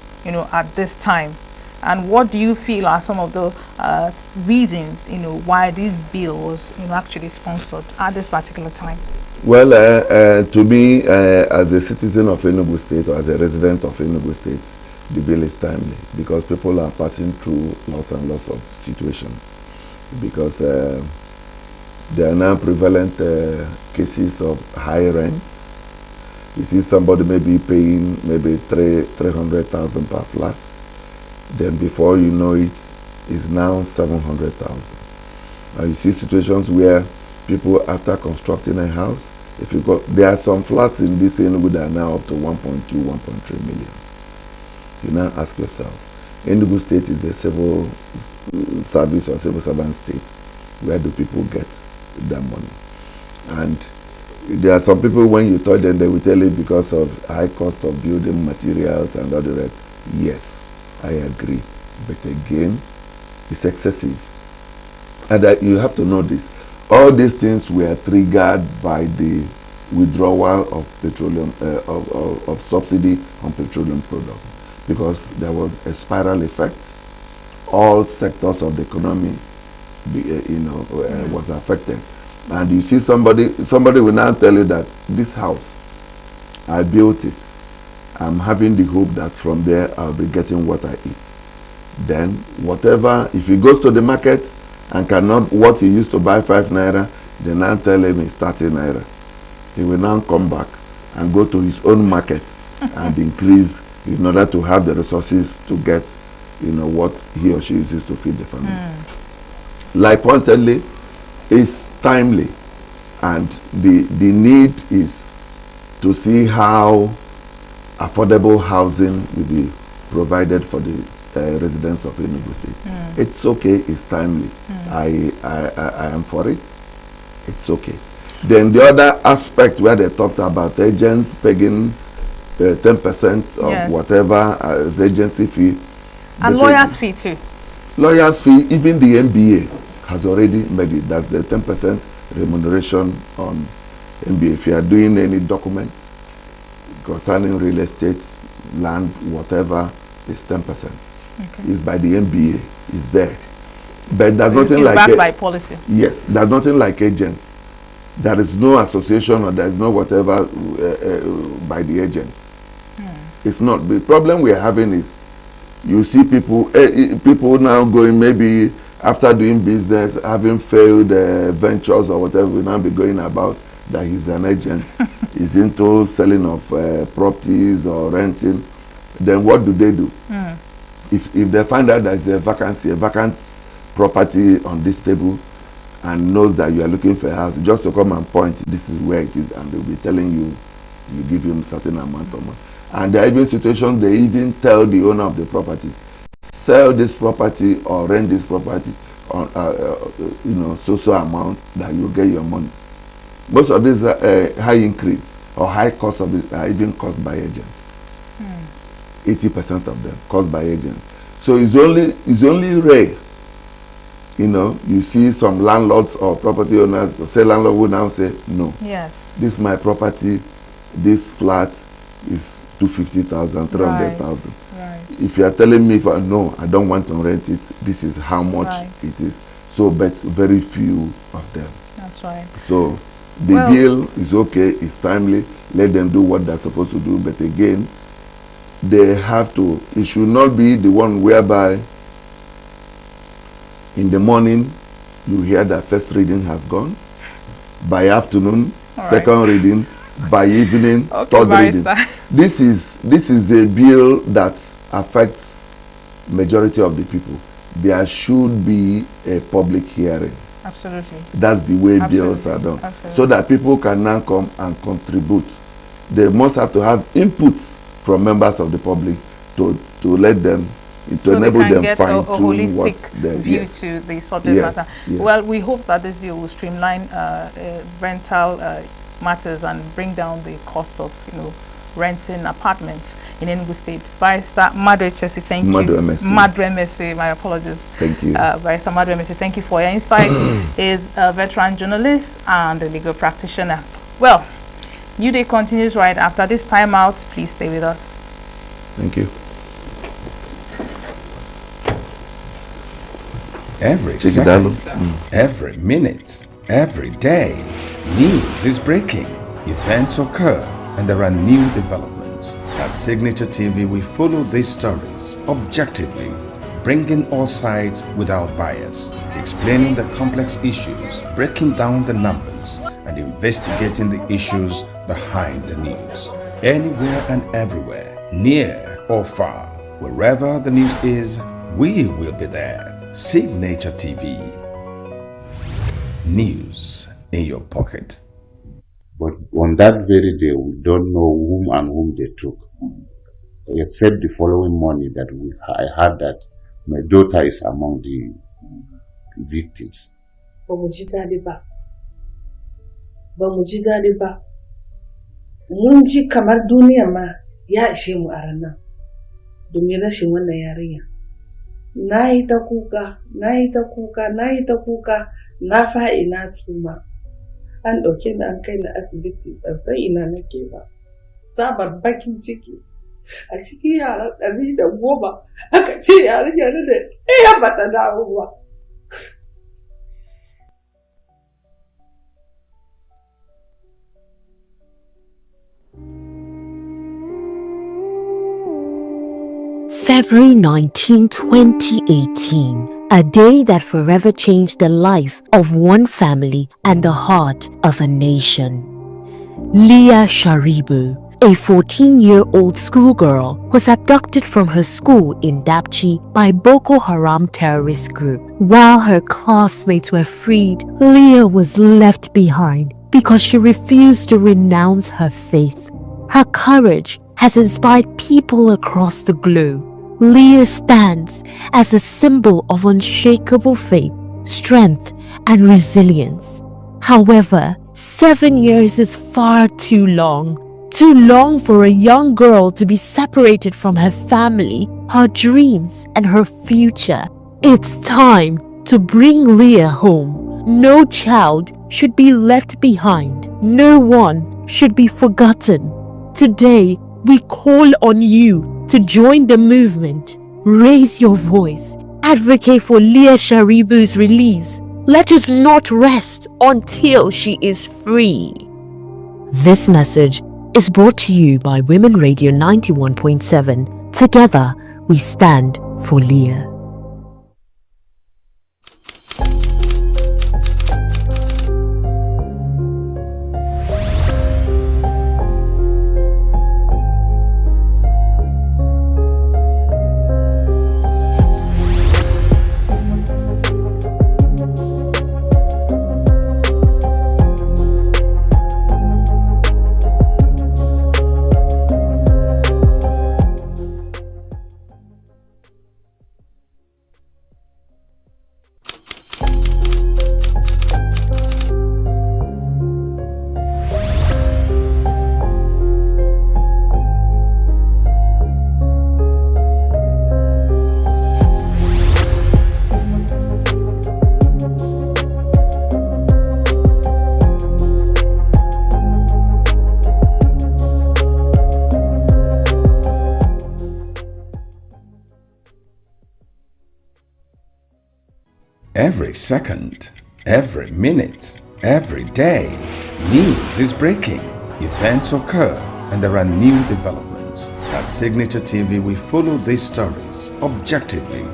at this time? And what do you feel are some of the reasons, why this bill was, actually sponsored at this particular time? Well, to me, as a citizen of ENUGU State or as a resident of ENUGU State, the bill is timely because people are passing through lots and lots of situations. Because there are now prevalent cases of high rents. You see somebody may be paying maybe 300,000 per flat. Then before you know it, it's now 700,000. You see situations where people, after constructing a house, there are some flats in this ENUGU that are now up to 1.2, 1.3 million. You now ask yourself, ENUGU State is a civil service or civil servant state. Where do people get their money? And there are some people, when you tell them, they will tell you because of high cost of building materials and all the rest. Yes, I agree. But again, it's excessive. And you have to know this. All these things were triggered by the withdrawal of petroleum, of subsidy on petroleum products, because there was a spiral effect. All sectors of the economy, was affected. And you see somebody will now tell you that this house, I built it. I'm having the hope that from there I'll be getting what I eat. Then whatever, if he goes to the market and cannot, what he used to buy 5 naira, they now tell him it's 30 naira. He will now come back and go to his own market and increase in order to have the resources to get, what he or she uses to feed the family. Like pointedly, is timely, and the need is to see how affordable housing will be provided for the residents of Enugu State. It's okay, it's timely. I am for it. It's okay. Then the other aspect where they talked about agents paying 10% of whatever as agency fee. And lawyers' fee too. Lawyers' fee, even the MBA has already made it. That's the 10% remuneration on MBA. If you are doing any document concerning real estate, land, whatever, it's 10%. Okay. It's by the MBA. It's there. But there's nothing like backed by policy. Yes, there's nothing like agents. There is no association or there is no whatever by the agents. It's not. The problem we are having is you see people now going, maybe after doing business, having failed ventures or whatever, will now be going about that he's an agent. He's into selling of properties or renting. Then what do? If they find out there's a vacant property on this table, and knows that you are looking for a house, just to come and point, this is where it is, and they'll be telling you, you give him certain amount of money. And there are even situations, they even tell the owner of the properties, sell this property or rent this property on so amount that you get your money. Most of these high increase or high cost of it are even caused by agents. 80% of them caused by agents. So it's only rare, you see some landlords or property owners, say landlord will now say, no, yes, this is my property, this flat is 250,000, 300,000. Right. If you are telling me, no, I don't want to rent it, this is how much it is. So, but very few of them. That's right. So, the bill is okay, it's timely, let them do what they're supposed to do, but again, they have to, it should not be the one whereby in the morning, you hear that first reading has gone. By afternoon, second reading. By evening, third reading. This is a bill that affects majority of the people. There should be a public hearing. Absolutely. That's the way bills are done. Absolutely. So that people can now come and contribute. They must have to have inputs from members of the public to let them, to enable them fine tune what they view to the subject matter. Yes. Well, we hope that this bill will streamline rental matters and bring down the cost of renting apartments in Enugu State. Barrister Madre Chesi, thank you. Madre Messi, my apologies. Thank you. Barrister Madre Messi, thank you for your insight. Is a veteran journalist and a legal practitioner. Well, New Day continues right after this timeout. Please stay with us. Thank you. Every second, every minute, every day, news is breaking, events occur, and there are new developments. At Signature TV, we follow these stories objectively, bringing all sides without bias, explaining the complex issues, breaking down the numbers, and investigating the issues behind the news. Anywhere and everywhere, near or far, wherever the news is, we will be there. Signature TV. News in your pocket. But on that very day, we don't know whom and whom they took. Except the following morning that I heard that my daughter is among the victims. Mun ji kamar duniya ma ya ishe mu a ranar domin rashin wannan yarinya. Na yi ta kuka, na fa'i na tuma. An ɗauke ni an kai ni asibiti, ban san ina nake ba. Sabar bakin ciki. A cikin yaran 110 aka ce yarinya da ɗaya ba ta dawo ba. February 19, 2018, A day that forever changed the life of one family and the heart of a nation. Leah Sharibu, a 14-year-old schoolgirl, was abducted from her school in Dapchi by Boko Haram terrorist group. While her classmates were freed, Leah was left behind because she refused to renounce her faith. Her courage has inspired people across the globe. Leah stands as a symbol of unshakable faith, strength, and resilience. However, 7 years is far too long. Too long for a young girl to be separated from her family, her dreams, and her future. It's time to bring Leah home. No child should be left behind. No one should be forgotten. Today, we call on you to join the movement. Raise your voice. Advocate for Leah Sharibu's release. Let us not rest until she is free. This message is brought to you by Women Radio 91.7. Together, we stand for Leah. Every second, every minute, every day, news is breaking, events occur, and there are new developments. At Signature TV, we follow these stories objectively,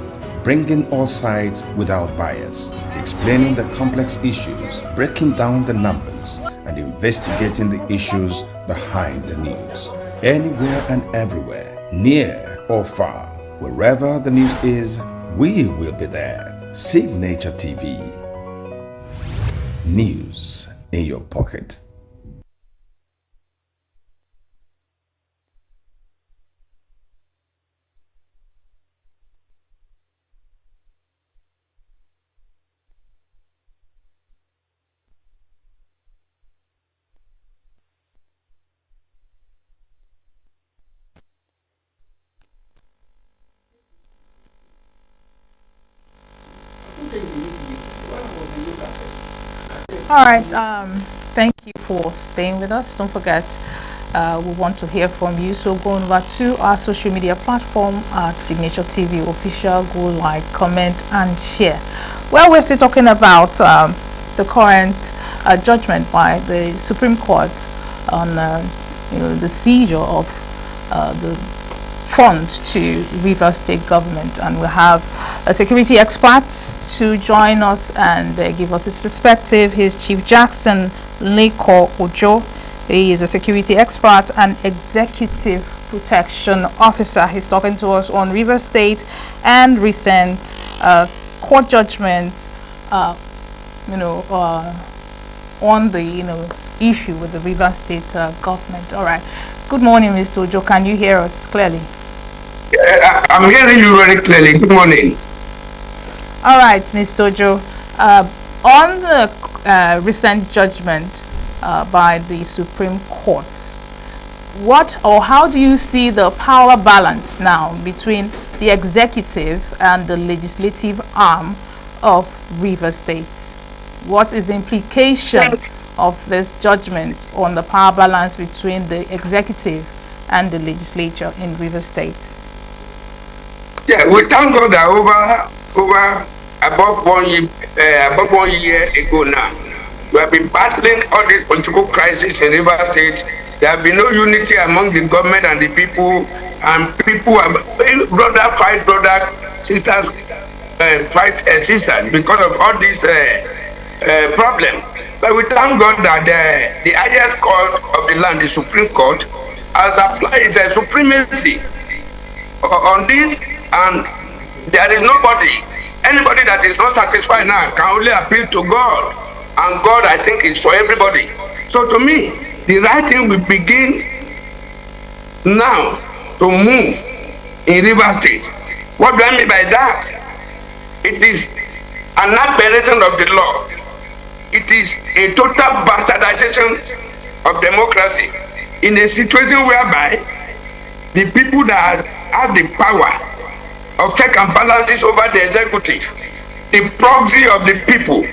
bringing all sides without bias, explaining the complex issues, breaking down the numbers, and investigating the issues behind the news. Anywhere and everywhere, near or far, wherever the news is, we will be there. Signature TV. News in your pocket. All right. Thank you for staying with us. Don't forget, we want to hear from you. So go over to our social media platform at Signature TV Official. Go like, comment, and share. Well, we're still talking about the current judgment by the Supreme Court on the seizure of the funds to Rivers State government, and we have a security expert to join us and give us his perspective. He's Chief Jackson Leko Ojo. He is a security expert and executive protection officer. He's talking to us on Rivers State and recent court judgment on the issue with the Rivers State government. All right. Good morning, Mr. Ojo. Can you hear us clearly? I'm hearing you very clearly. Good morning. All right, Mr. Ojo. On the recent judgment by the Supreme Court, what or how do you see the power balance now between the executive and the legislative arm of Rivers State? What is the implication of this judgment on the power balance between the executive and the legislature in Rivers State? Yeah, we thank God that above 1 year ago now, we have been battling all this political crisis in Rivers State. There have been no unity among the government and the people, and people are brother fight brother, sisters fight assistance because of all these problems. But we thank God that the highest court of the land, the Supreme Court, has applied its supremacy on this, and there is anybody that is not satisfied now can only appeal to God, and God, I think, is for everybody. So to me, the right thing will begin now to move in River State. What do I mean by that? It is an aberration of the law. It is a total bastardization of democracy in a situation whereby the people that have the power of check and balances over the executive, the proxy of the people,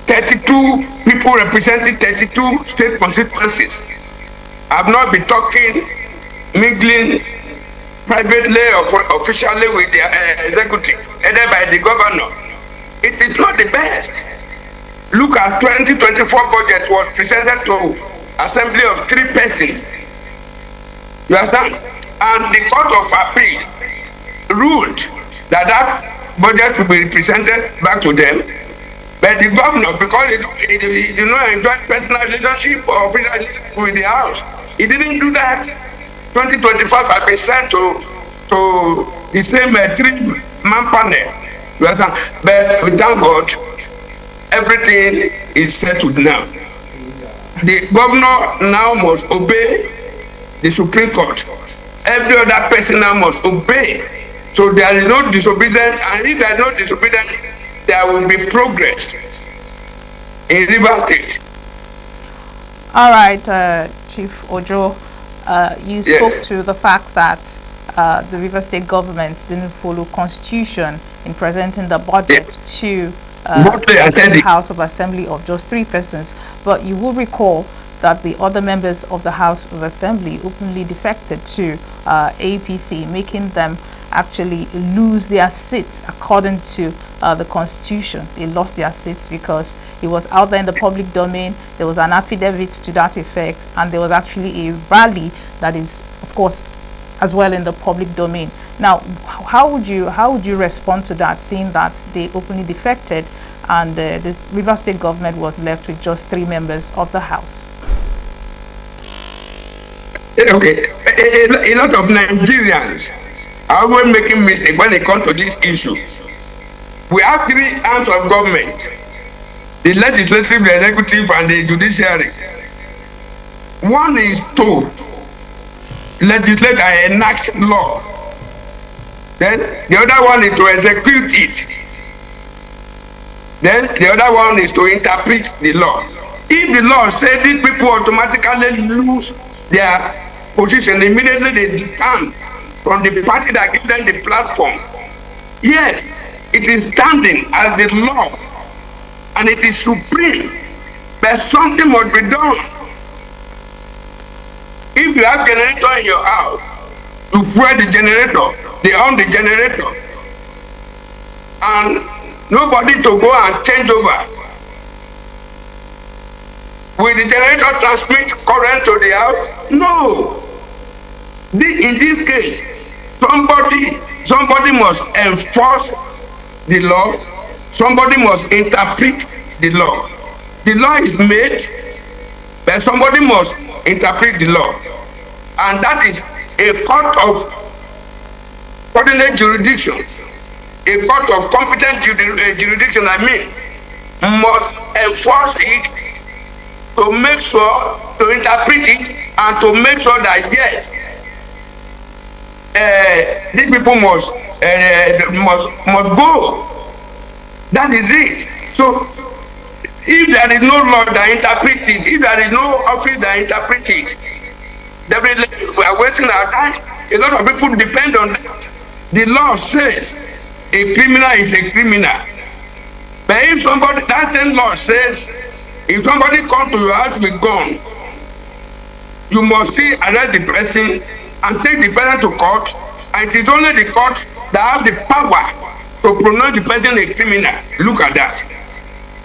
32 people representing 32 state constituencies, have not been talking, mingling privately or officially with the executive, headed by the governor. It is not the best. Look at 2024 budget was presented to assembly of 3 persons. You understand? And the Court of Appeal ruled that budget should be presented back to them. But the governor, because he did not enjoy personal relationship or with the House, he didn't do that. 2025 has been sent to the same 3-man panel. You understand? But we thank God, everything is settled now. The governor now must obey the Supreme Court. Every other person now must obey. So there is no disobedience, and if there is no disobedience, there will be progress in River State. All right, Chief Ojo, you spoke to the fact that the River State government didn't follow Constitution in presenting the budget to the House of Assembly of just 3 persons. But you will recall that the other members of the House of Assembly openly defected to APC, making them actually lose their seats according to the Constitution. They lost their seats because it was out there in the public domain. There was an affidavit to that effect, and there was actually a rally that is, of course, as well in the public domain. Now, how would you respond to that, seeing that they openly defected and this River State government was left with just 3 members of the House? Okay, a lot of Nigerians are always making mistakes when it comes to this issue. We have 3 arms of government: the legislative, the executive, and the judiciary. One is to legislate and enact law. Then the other one is to execute it. Then the other one is to interpret the law. If the law says these people automatically lose their position, immediately they come from the party that gives them the platform. Yes, it is standing as the law, and it is supreme, but something must be done. If you have generator in your house, you fuel the generator, they own the generator, and nobody to go and change over. Will the generator transmit current to the house? No. In this case, somebody must enforce the law. Somebody must interpret the law. The law is made, but somebody must interpret the law, and that is a court of coordinate jurisdiction, a court of competent jurisdiction. Must enforce it, to make sure, to interpret it, and to make sure that yes, these people must go. That is it. So if there is no law that interprets it, if there is no office that interprets it, definitely we are wasting our time. A lot of people depend on that. The law says a criminal is a criminal. But if somebody, that same law says, if somebody comes to your house with gun, you must still arrest the person and take the person to court, and it is only the court that have the power to pronounce the person a criminal. Look at that.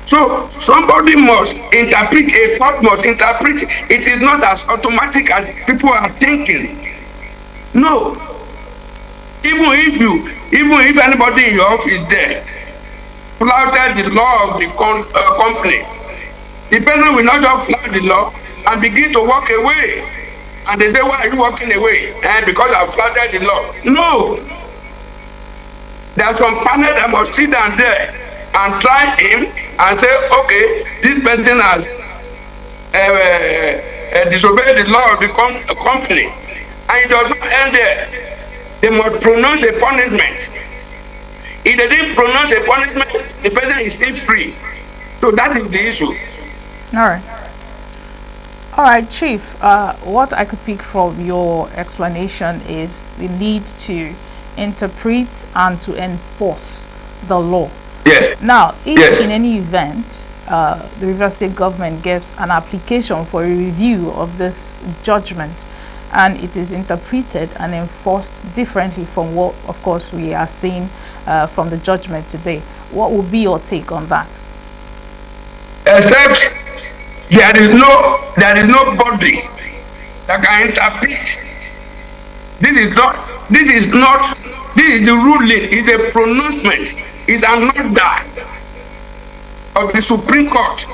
So somebody must interpret, a court must interpret. It is not as automatic as people are thinking. No. Even if you even if anybody in your office there flouted the law of the company, the person will not just flout the law and begin to walk away. And they say, why are you walking away? Because I flouted the law. No. There are some panel that must sit down there and try him and say, okay, this person has disobeyed the law of the company. And it does not end there. They must pronounce a punishment. If they didn't pronounce a punishment, the person is still free. So that is the issue. All right, Chief, what I could pick from your explanation is the need to interpret and to enforce the law. Yes. Now, if in any event, the River State government gives an application for a review of this judgment and it is interpreted and enforced differently from what, of course, we are seeing from the judgment today, what would be your take on that? Except there is nobody that can interpret. This is the ruling, it's a pronouncement, it's an order of the Supreme Court.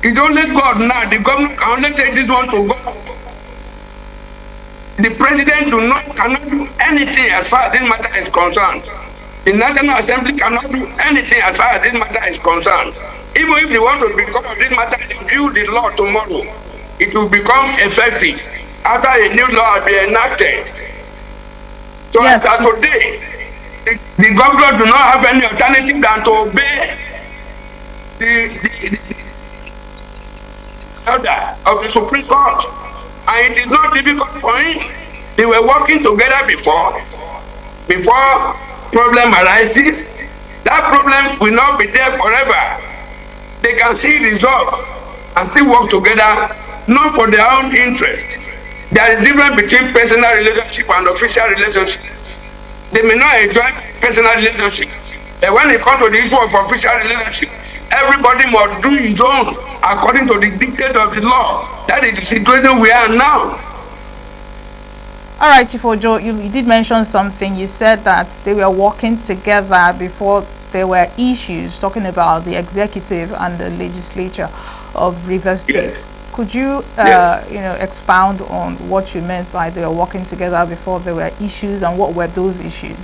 It's only God now. The government can only take this one to God. The president cannot do anything as far as this matter is concerned. The National Assembly cannot do anything as far as this matter is concerned. Even if they want to become this matter, they view the law tomorrow, it will become effective after a new law has been enacted. So as of today, the government do not have any alternative than to obey the order of the Supreme Court. And it is not difficult for him. They were working together before problem arises. That problem will not be there forever. They can see results and still work together, not for their own interest. There is difference between personal relationship and official relationship. They may not enjoy personal relationship, but when it comes to the issue of official relationship, everybody must do his own according to the dictate of the law. That is the situation we are now. All right, Chief Ojo, you did mention something. You said that they were working together before there were issues, talking about the executive and the legislature of River State. Yes. Could you, expound on what you meant by they were working together before there were issues, and what were those issues?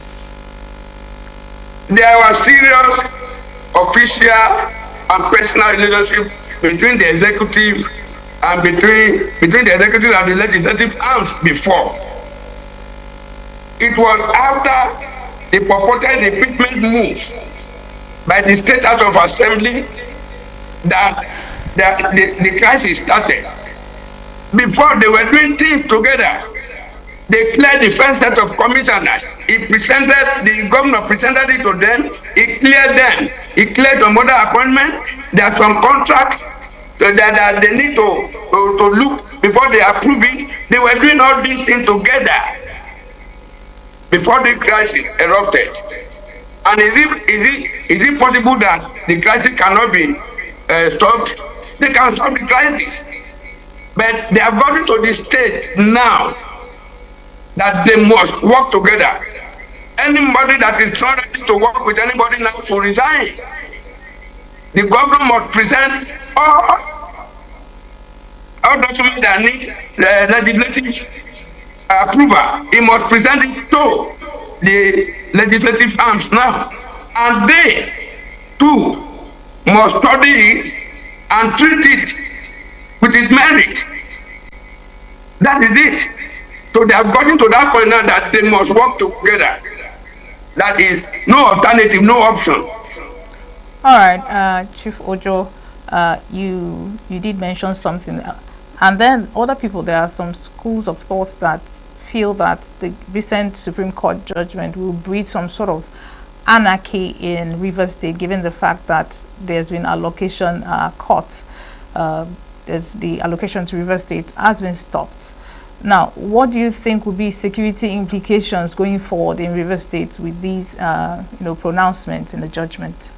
There was serious official and personal relationship between the executive and between the executive and the legislative arms before. It was after the purported impeachment moves by the State House of Assembly that the crisis started. Before, they were doing things together. They cleared the first set of commissioners. The governor presented it to them. He cleared them. He cleared some other appointments. There are some contracts that they need to look before they approve it. They were doing all these things together before the crisis erupted. And is it possible that the crisis cannot be stopped? They can stop the crisis. But they have gotten to the stage now that they must work together. Anybody that is not ready to work with anybody now should resign. The government must present all documents that need legislative approval. He must present it to the legislative arms now. And they too must study it and treat it with its merit. That is it. So they have gotten to that point now that they must work together. That is no alternative, no option. All right, Chief Ojo, you did mention something, and then other people, there are some schools of thought that feel that the recent Supreme Court judgment will breed some sort of anarchy in River State, given the fact that there's been allocation cut. The allocation to River State has been stopped. Now, what do you think would be security implications going forward in River State with these, pronouncements in the judgment?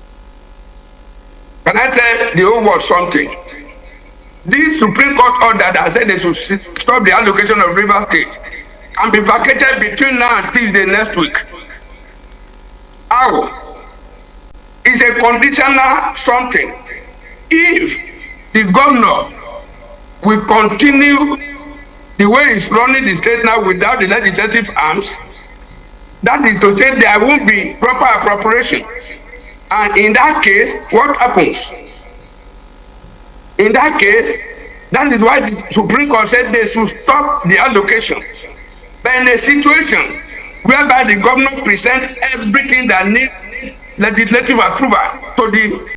Can I tell the whole world something? This Supreme Court order that said they should stop the allocation of River State can be vacated between now and Tuesday next week. How? It's a conditional something. If the governor will continue the way he's running the state now without the legislative arms, that is to say there won't be proper appropriation. And in that case, what happens? In that case, that is why the Supreme Court said they should stop the allocation. But in a situation whereby the governor presents everything that needs legislative approval to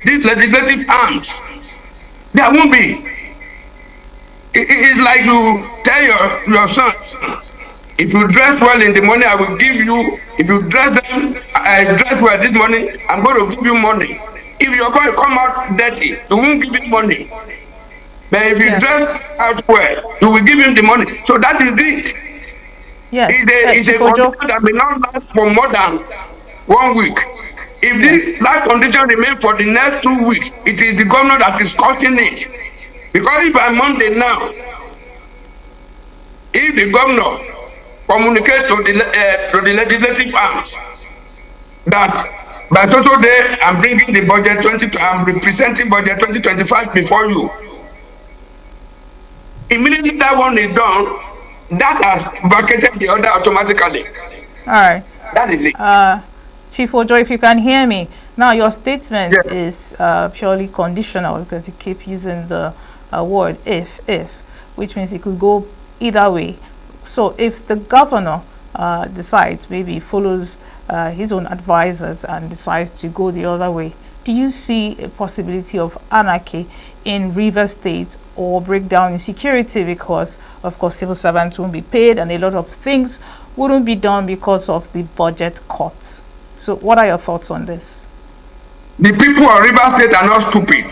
these legislative arms, there won't be. It's like you tell your son, if you dress well in the morning, I will give you. If you dress well this morning, I'm going to give you money. If you're going to come out dirty, you won't give him money. But if you dress out well, you will give him the money. So that is it. Yes. It's a condition that may not last for more than 1 week. If that condition remains for the next 2 weeks, it is the governor that is causing it. Because if by Monday now, if the governor communicates to the legislative arms that by total day I'm bringing the budget I'm representing budget 2025 before you, immediately that one is done, that has vacated the order automatically. All right. That is it. Chief Ojo, if you can hear me now, your statement is purely conditional because you keep using the word if, which means it could go either way. So if the governor decides, maybe follows his own advisors and decides to go the other way, do you see a possibility of anarchy in Rivers State or breakdown in security, because of course civil servants won't be paid and a lot of things wouldn't be done because of the budget cuts? So what are your thoughts on this? The people of Rivers State are not stupid.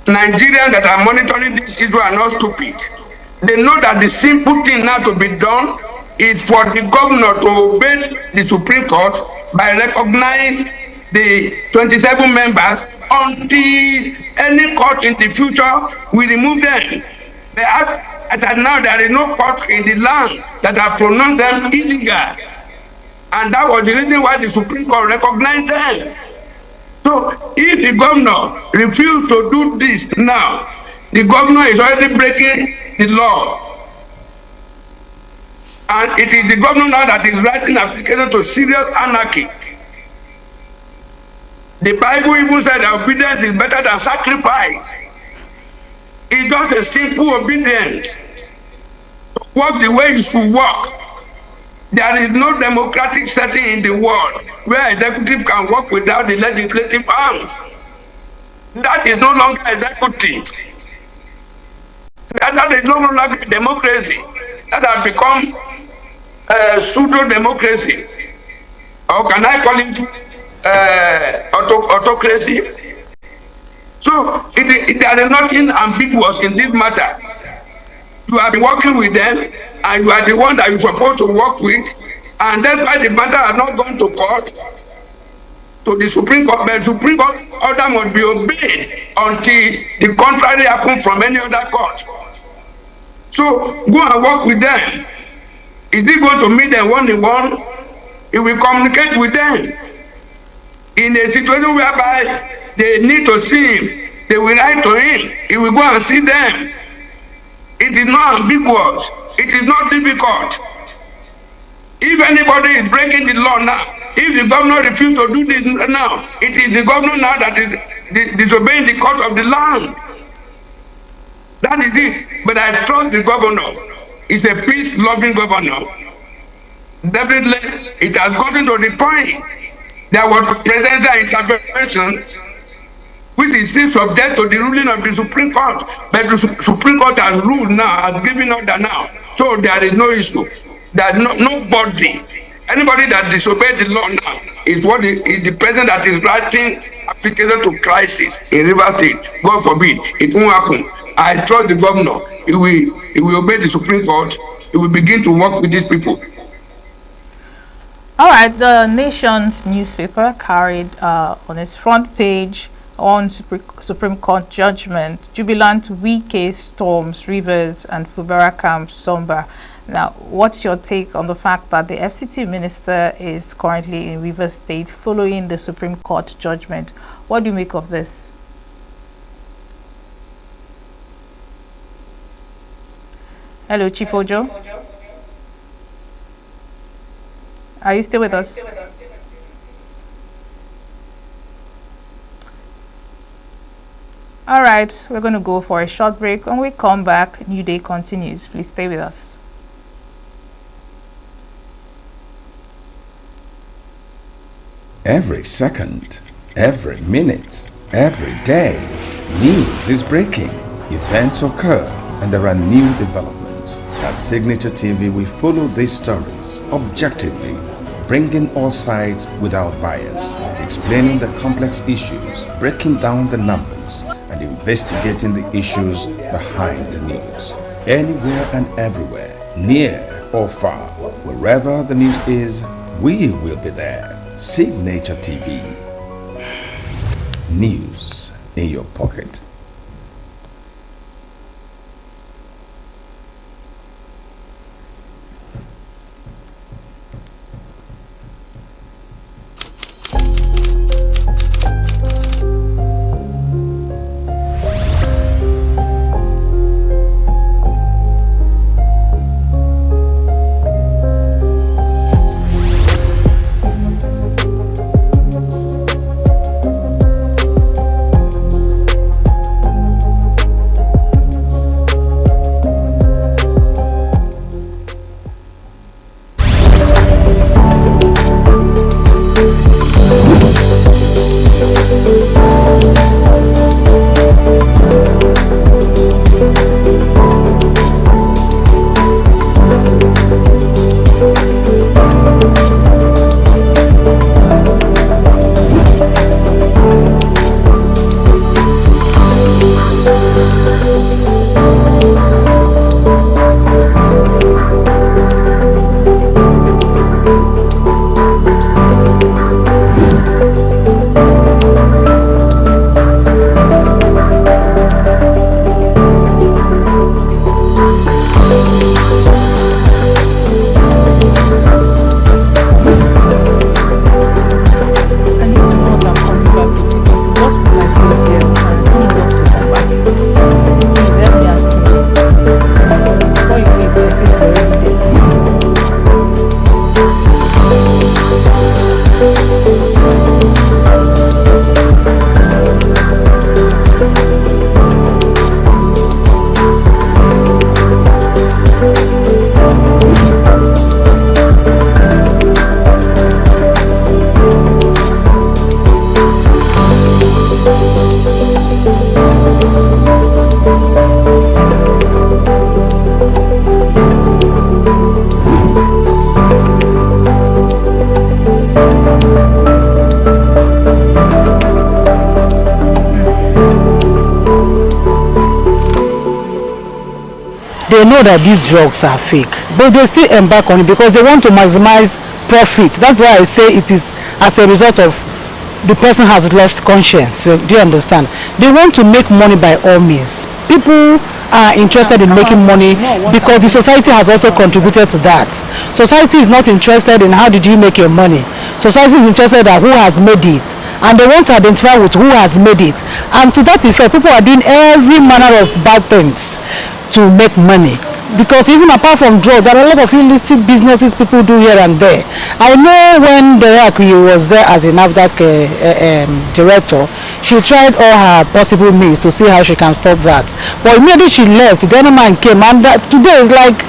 Nigerians that are monitoring this issue are not stupid. They know that the simple thing now to be done is for the governor to obey the Supreme Court by recognizing the 27 members until any court in the future will remove them. As now there is no court in the land that have pronounced them illegal. And that was the reason why the Supreme Court recognized them. So if the governor refuses to do this now, the governor is already breaking the law. And it is the governor now that is writing application to serious anarchy. The Bible even said that obedience is better than sacrifice. It's just a simple obedience. Work the way you should work. There is no democratic setting in the world where executive can work without the legislative arms. That is no longer executive. That is no longer democracy. That has become pseudo-democracy. Or can I call it autocracy? So there is nothing ambiguous in this matter. You have been working with them, and you are the one that you're supposed to work with, and that's why the matter has not gone to court, to the Supreme Court. But the Supreme Court order must be obeyed until the contrary happens from any other court. So go and work with them. Is he going to meet them one-on-one? He will communicate with them. In a situation whereby they need to see him, they will write to him. He will go and see them. It is not ambiguous. It is not difficult. If anybody is breaking the law now, if the governor refuses to do this now, it is the governor now that is disobeying the court of the land. That is it. But I trust the governor. He's a peace-loving governor. Definitely, it has gotten to the point. There was presidential intervention, which is still subject to the ruling of the Supreme Court. But the Supreme Court has ruled now, has given order now. So there is no issue. There is nobody, anybody that disobeys the law now is the president that is writing application to crisis in Rivers State. God forbid, it won't happen. I trust the governor. He will obey the Supreme Court. He will begin to work with these people. All right, the Nation's newspaper carried on its front page on Supreme Court judgment, Jubilant Wike storms Rivers and Fubara camp Somba. Now, what's your take on the fact that the FCT minister is currently in Rivers State following the Supreme Court judgment? What do you make of this? Hello, Chief Ojo. Are you still with us? All right, we're going to go for a short break. When we come back, New Day continues. Please stay with us. Every second, every minute, every day, news is breaking, events occur, and there are new developments. At Signature TV, we follow these stories objectively, bringing all sides without bias, explaining the complex issues, breaking down the numbers, and investigating the issues behind the news. Anywhere and everywhere, near or far, wherever the news is, we will be there. Signature TV. News in your pocket. They know that these drugs are fake, but they still embark on it because they want to maximize profit. That's why I say it is as a result of the person has lost conscience. So, do you understand? They want to make money by all means. People are interested in making money because the society has also contributed to that. Society is not interested in how did you make your money. Society is interested in who has made it, and they want to identify with who has made it. And to that effect, people are doing every manner of bad things to make money, because even apart from drugs, there are a lot of illicit businesses people do here and there. I know when Deraki was there as a NAFDAC director, she tried all her possible means to see how she can stop that. But immediately she left, the other man came, and today is like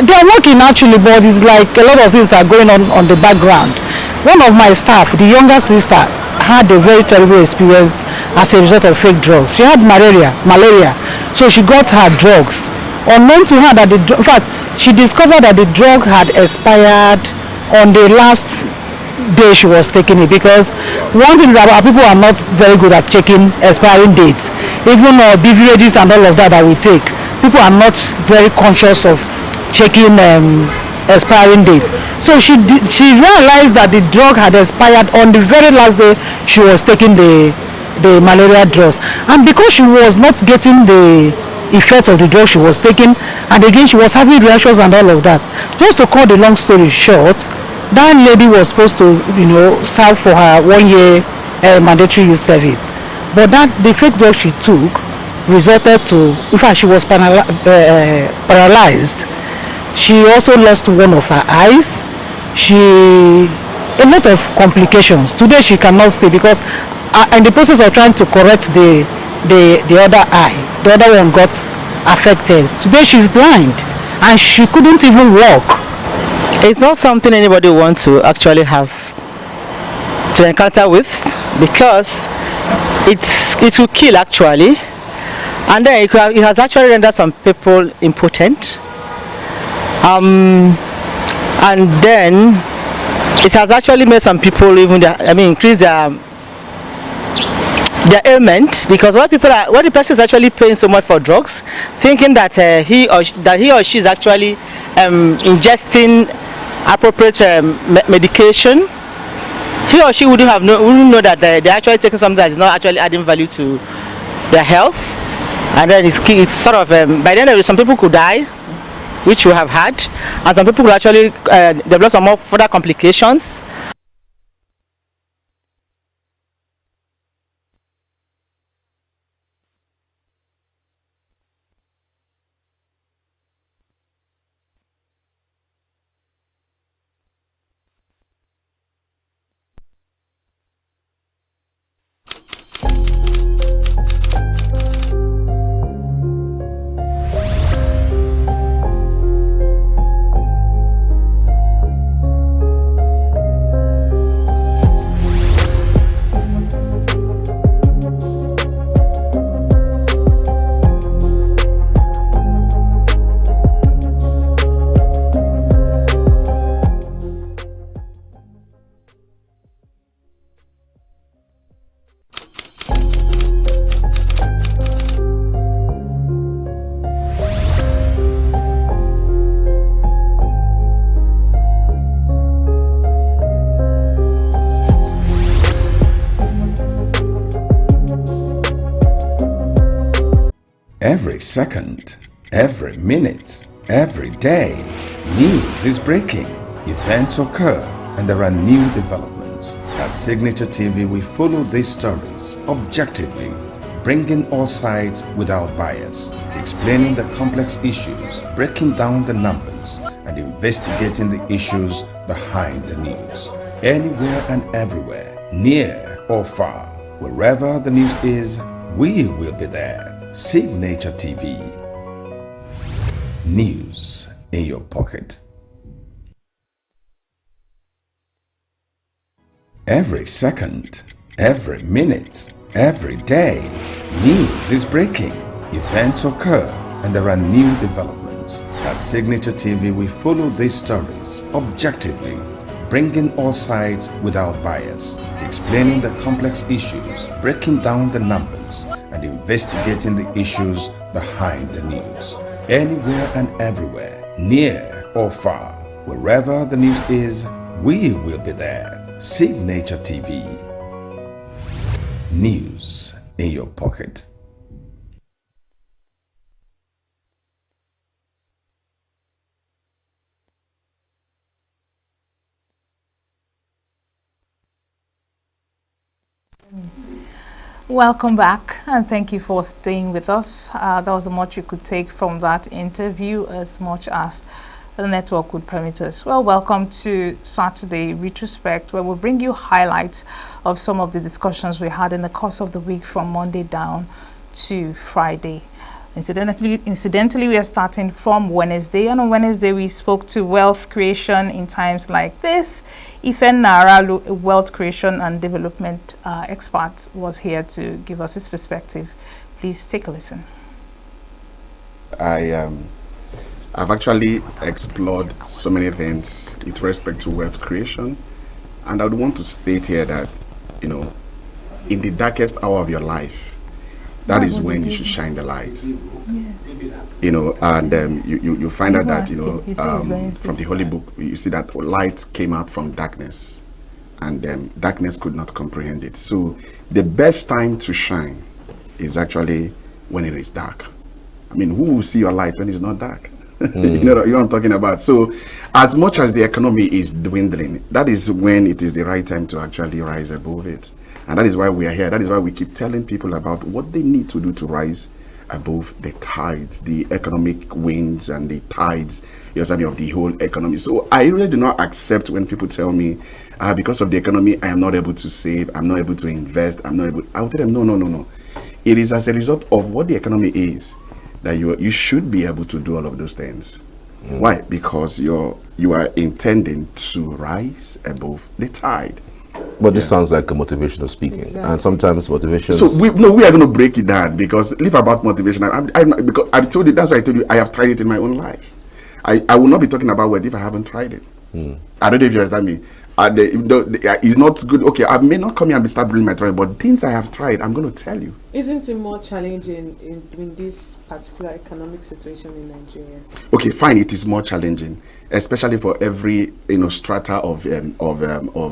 they are working actually, but it's like a lot of things are going on the background. One of my staff, the younger sister, had a very terrible experience as a result of fake drugs. She had malaria, so she got her drugs. Unknown to her that in fact, she discovered that the drug had expired on the last day she was taking it, because one thing is that our people are not very good at checking expiring dates. Even beverages and all of that we take, people are not very conscious of checking expiring date. So she realized that the drug had expired on the very last day she was taking the the malaria drugs, and because she was not getting the effect of the drug she was taking, and again she was having reactions and all of that. Just to cut the long story short, that lady was supposed to, you know, serve for her 1 year mandatory youth service, but that the fake drug she took resulted to, in fact, she was paralyzed. She also lost one of her eyes. A lot of complications. Today she cannot see because in the process of trying to correct the other eye, the other one got affected. Today she's blind and she couldn't even walk. It's not something anybody wants to actually have to encounter with, because it will kill actually, and then it has actually rendered some people impotent, and then it has actually made some people even increase their ailment, because what the person is actually paying so much for drugs, thinking that he or she is actually ingesting appropriate medication. He or she wouldn't know that they're actually taking something that is not actually adding value to their health, and then it's sort of by then some people could die, which we have had, and some people could actually develop some more further complications. Every second, every minute, every day, news is breaking, events occur, and there are new developments. At Signature TV, we follow these stories objectively, bringing all sides without bias, explaining the complex issues, breaking down the numbers, and investigating the issues behind the news. Anywhere and everywhere, near or far, wherever the news is, we will be there. Signature TV. News in your pocket. Every second, every minute, every day, news is breaking, events occur, and there are new developments. At Signature TV, we follow these stories objectively, bringing all sides without bias, explaining the complex issues, breaking down the numbers, and investigating the issues behind the news. Anywhere and everywhere, near or far, wherever the news is, we will be there. Signature TV. News in your pocket. Welcome back, and thank you for staying with us. There was much you could take from that interview, as much as the network would permit us. Well, welcome to Saturday Retrospect, where we'll bring you highlights of some of the discussions we had in the course of the week from Monday down to Friday. Incidentally, we are starting from Wednesday, and on Wednesday we spoke to wealth creation in times like this. Ifen Naralu, a wealth creation and development expert, was here to give us his perspective. Please take a listen. I've actually explored so many things with respect to wealth creation, and I would want to state here that, you know, in the darkest hour of your life, that is when you should shine the light. You know, and you find out that, you know, from the Holy Book, you see that light came out from darkness. and darkness could not comprehend it. So the best time to shine is actually when it is dark. I mean, who will see your light when it's not dark? You know what I'm talking about. So as much as the economy is dwindling, that is when it is the right time to actually rise above it. And that is why we are here. That is why we keep telling people about what they need to do to rise above the tides, the economic winds and the tides, of the whole economy. So I really do not accept when people tell me, because of the economy, I am not able to save, I'm not able to invest, I'm not able. I'll tell them, no. It is as a result of what the economy is that you should be able to do all of those things. Why? Because you are intending to rise above the tide. But this sounds like a motivational speaking, and sometimes motivation. So we are going to break it down, because leave about motivation. Because I told you, that's why I told you I have tried it in my own life. I will not be talking about what if I haven't tried it. I don't know if you understand me. It's not good. Okay, I may not come here and start bringing my trial, but things I have tried, I'm going to tell you. Isn't it more challenging in this particular economic situation in Nigeria? Okay, fine. It is more challenging, especially for every strata of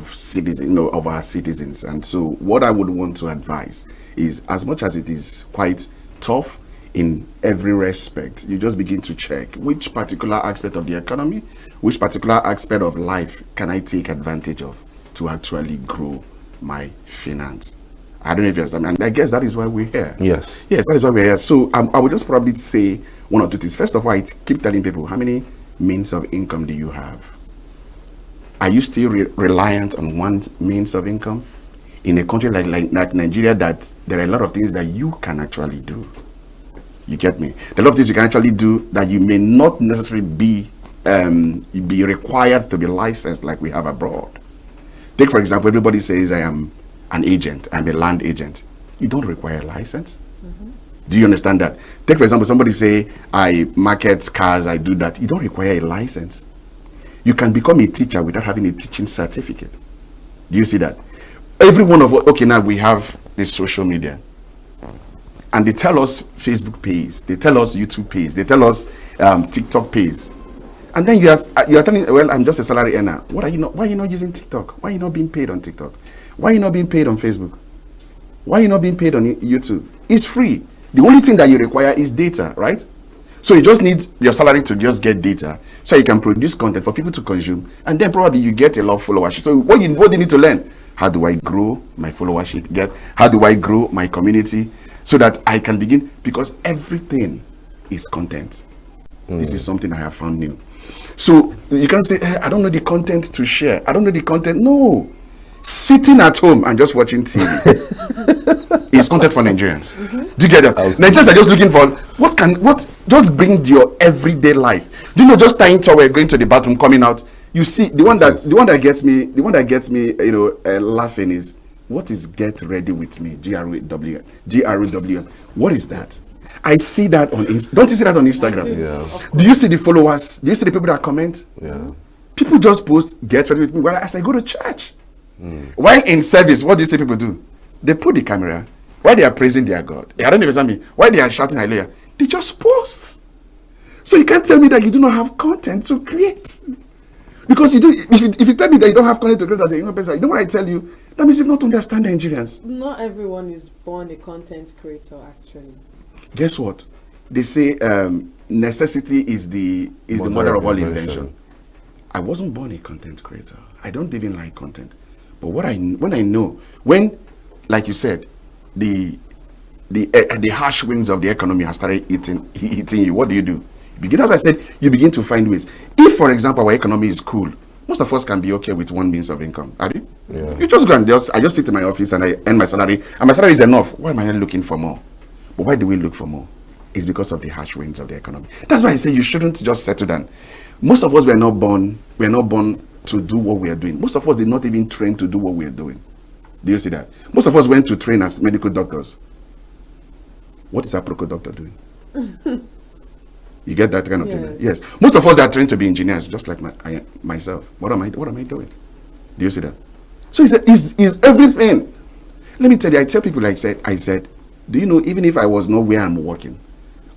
citizens, of our citizens. And so, what I would want to advise is, as much as it is quite tough in every respect, you just begin to check which particular aspect of the economy, which particular aspect of life can I take advantage of to actually grow my finance. I don't know if you understand, and I guess that is why we're here. Yes, that is why we're here. So I would just probably say one or two things. First of all, I keep telling people, how many means of income do you have? Are you still reliant on one means of income? In a country like Nigeria, that there are a lot of things that you can actually do. You get me? There are a lot of things you can actually do that you may not necessarily be required to be licensed like we have abroad. Take, for example, everybody says I am an agent, I'm a land agent. You don't require a license. Do you understand that? Take, for example, somebody say I market cars, I do that. You don't require a license. You can become a teacher without having a teaching certificate. Do you see that? Every one of us, okay, now we have this social media, and they tell us Facebook pays, they tell us YouTube pays, they tell us TikTok pays. And then you are telling, well, I'm just a salary earner. Why are you not using TikTok? Why are you not being paid on TikTok? Why are you not being paid on Facebook? Why are you not being paid on YouTube? It's free. The only thing that you require is data, right? So you just need your salary to just get data, so you can produce content for people to consume, and then probably you get a lot of followership. So what do you need to learn? How do I grow my followership? How do I grow my community so that I can begin? Because everything is content. This is something I have found new. So you can say, hey, I don't know the content to share. I don't know the content. No. Sitting at home and just watching TV is content for Nigerians. Do you get that? Nigerians are just looking for just bring your everyday life. Do you know, just tying towel, going to the bathroom, coming out. You see, the one that gets me, laughing is, what is get ready with me? GRW. What is that? I see that on don't you see that on Instagram? Yeah. Do you see the followers? Do you see the people that comment? Yeah. People just post get ready with me as I go to church. While in service, what do you see people do? They put the camera. While they are praising their God, I don't know if it's me. While they are shouting hallelujah, they just post. So you can't tell me that you do not have content to create. Because you do. If you tell me that you don't have content to create as a young person, you know what I tell you? That means you don't understand Nigerians. Not everyone is born a content creator, actually. Guess what? They say necessity is the mother of all invention. I wasn't born a content creator. I don't even like content. But when, like you said, the harsh winds of the economy have started hitting you, what do? You begin, as I said, you begin to find ways. If, for example, our economy is cool, most of us can be okay with one means of income. Are you? Yeah. You just go and I just sit in my office and I earn my salary, and my salary is enough. Why am I not looking for more? But why do we look for more? It's because of the harsh winds of the economy. That's why I say you shouldn't just settle down. Most of us were not born to do what we are doing. Most of us did not even train to do what we are doing. Do you see that? Most of us went to train as medical doctors. What is a medical doctor doing? You get that kind of thing? Yes. Most of us are trained to be engineers, just like myself. What am I doing? Do you see that? So it's everything. Let me tell you, I tell people, I said, do you know, even if I was not where I'm working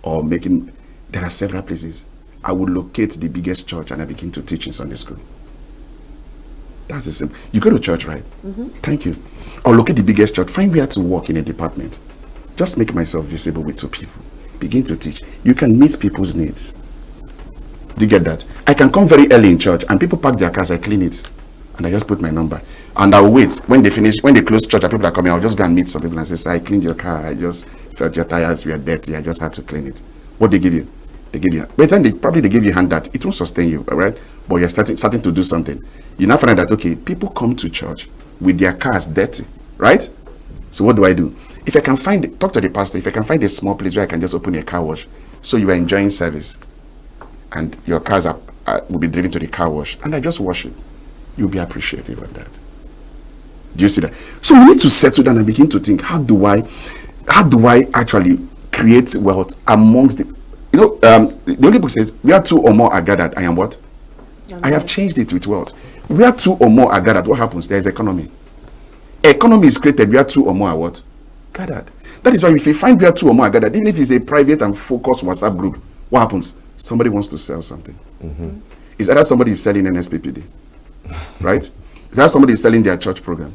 or making, there are several places. I would locate the biggest church and I begin to teach in Sunday school. That's the simple. You go to church, right? Thank you. Or locate the biggest church. Find where to work in a department. Just make myself visible with 2 people. Begin to teach. You can meet people's needs. Do you get that? I can come very early in church and people park their cars, I clean it. And I just put my number. And I'll wait. When they close church and people are coming, I'll just go and meet some people and say, I cleaned your car. I just felt your tires were dirty. I just had to clean it. What they give you? They give you. By the time they give you a hand that it won't sustain you, all right? But you're starting to do something. You now find out that, okay, people come to church with their cars dirty, right? So what do? If I can talk to the pastor, if I can find a small place where I can just open a car wash, so you are enjoying service, and your cars will be driven to the car wash, and I just wash it, you'll be appreciative of that. Do you see that? So we need to settle down and begin to think, how do I actually create wealth amongst the, the only book says, where 2 or more are gathered, I am what? I have changed it with wealth. Where 2 or more are gathered, what happens? There is economy. Economy is created where 2 or more are what? Gathered. That is why if you find where 2 or more are gathered, even if it's a private and focused WhatsApp group, what happens? Somebody wants to sell something. Is either somebody is selling NSPPD, right? Is either somebody is selling their church program,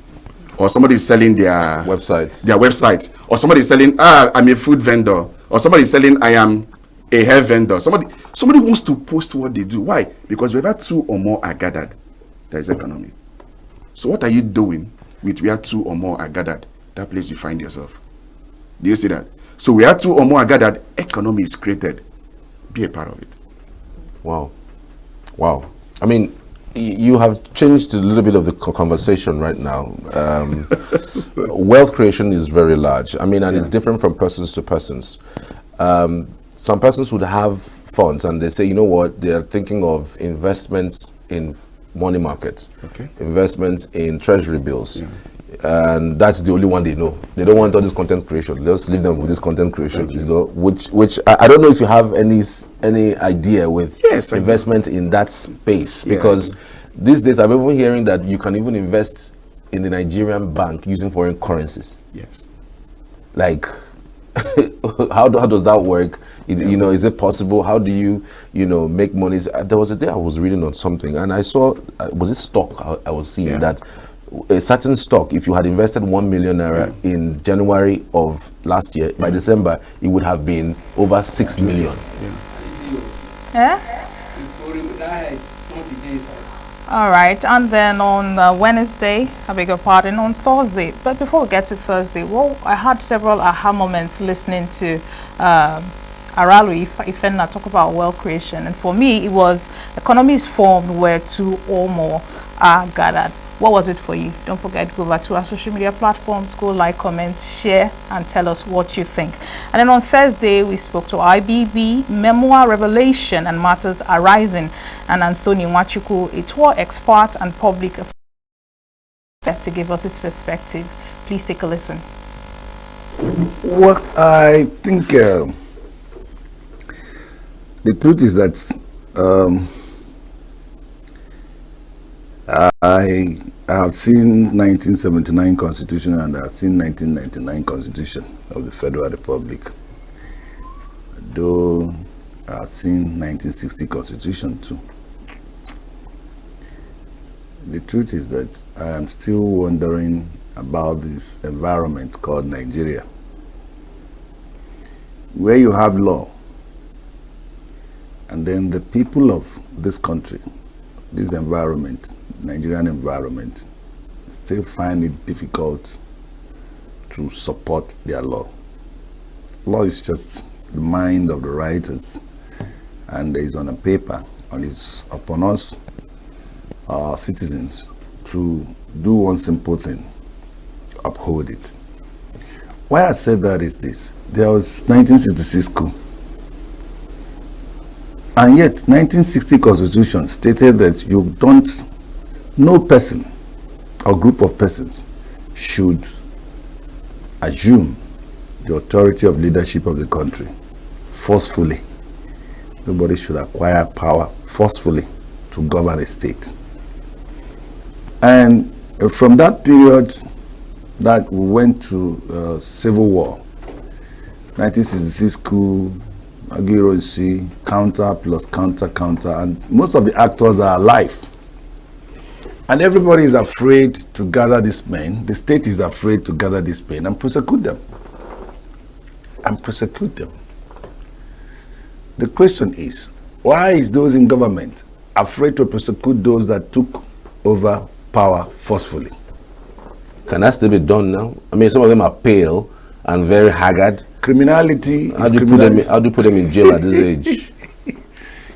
or somebody is selling their website, or somebody is selling, I'm a food vendor, or somebody is selling, I am a hair vendor. Somebody wants to post what they do. Why? Because wherever 2 or more are gathered, there is economy. So what are you doing with where 2 or more are gathered? That place you find yourself. Do you see that? So where 2 or more are gathered, economy is created. Be a part of it. Wow. I mean, you have changed a little bit of the conversation right now. Wealth creation is very large. I mean, and it's different from persons to persons. Some persons would have funds and they say, you know what, they're thinking of investments in money markets, investments in treasury bills. And that's the only one they know. They don't want all this content creation. Let's leave them with this content creation, which I don't know if you have any idea with investment in that space, because these days I'm even hearing that you can even invest in the Nigerian bank using foreign currencies. Yes. Like, how does that work? Is it possible? How do you make money? There was a day I was reading on something and I saw, was it stock I was seeing that a certain stock, if you had invested 1 million naira in January of last year, by December it would have been over 6 million. All right, and then on Wednesday, I beg your pardon, on Thursday. But before we get to Thursday, well, I had several aha moments listening to Aralu Ifenna talk about wealth creation, and for me it was economy is formed where 2 or more are gathered. What was it for you? Don't forget to go over to our social media platforms, go like, comment, share, and tell us what you think. And then on Thursday, we spoke to IBB, Memoir Revelation and Matters Arising, and Anthony Nwachukwu, a tour expert and public affairs, to give us his perspective. Please take a listen. Well, I think the truth is that I have seen 1979 Constitution and I have seen 1999 Constitution of the Federal Republic. Though I have seen 1960 Constitution too. The truth is that I am still wondering about this environment called Nigeria, where you have law and then the people of this country, this environment, Nigerian environment, still find it difficult to support their law. Law is just the mind of the writers, and it is on a paper, and it's upon us, our citizens, to do one simple thing: uphold it. Why I said that is this: there was 1966 coup, and yet 1960 Constitution stated that no person or group of persons should assume the authority of leadership of the country forcefully. Nobody should acquire power forcefully to govern a state. And from that period that we went to civil war, 1966 coup, counter plus counter, and most of the actors are alive. And everybody is afraid to gather these men. The state is afraid to gather these men and prosecute them. The question is, why is those in government afraid to prosecute those that took over power forcefully? Can that still be done now? I mean, some of them are pale and very haggard. Criminality. How do you put them in jail at this age?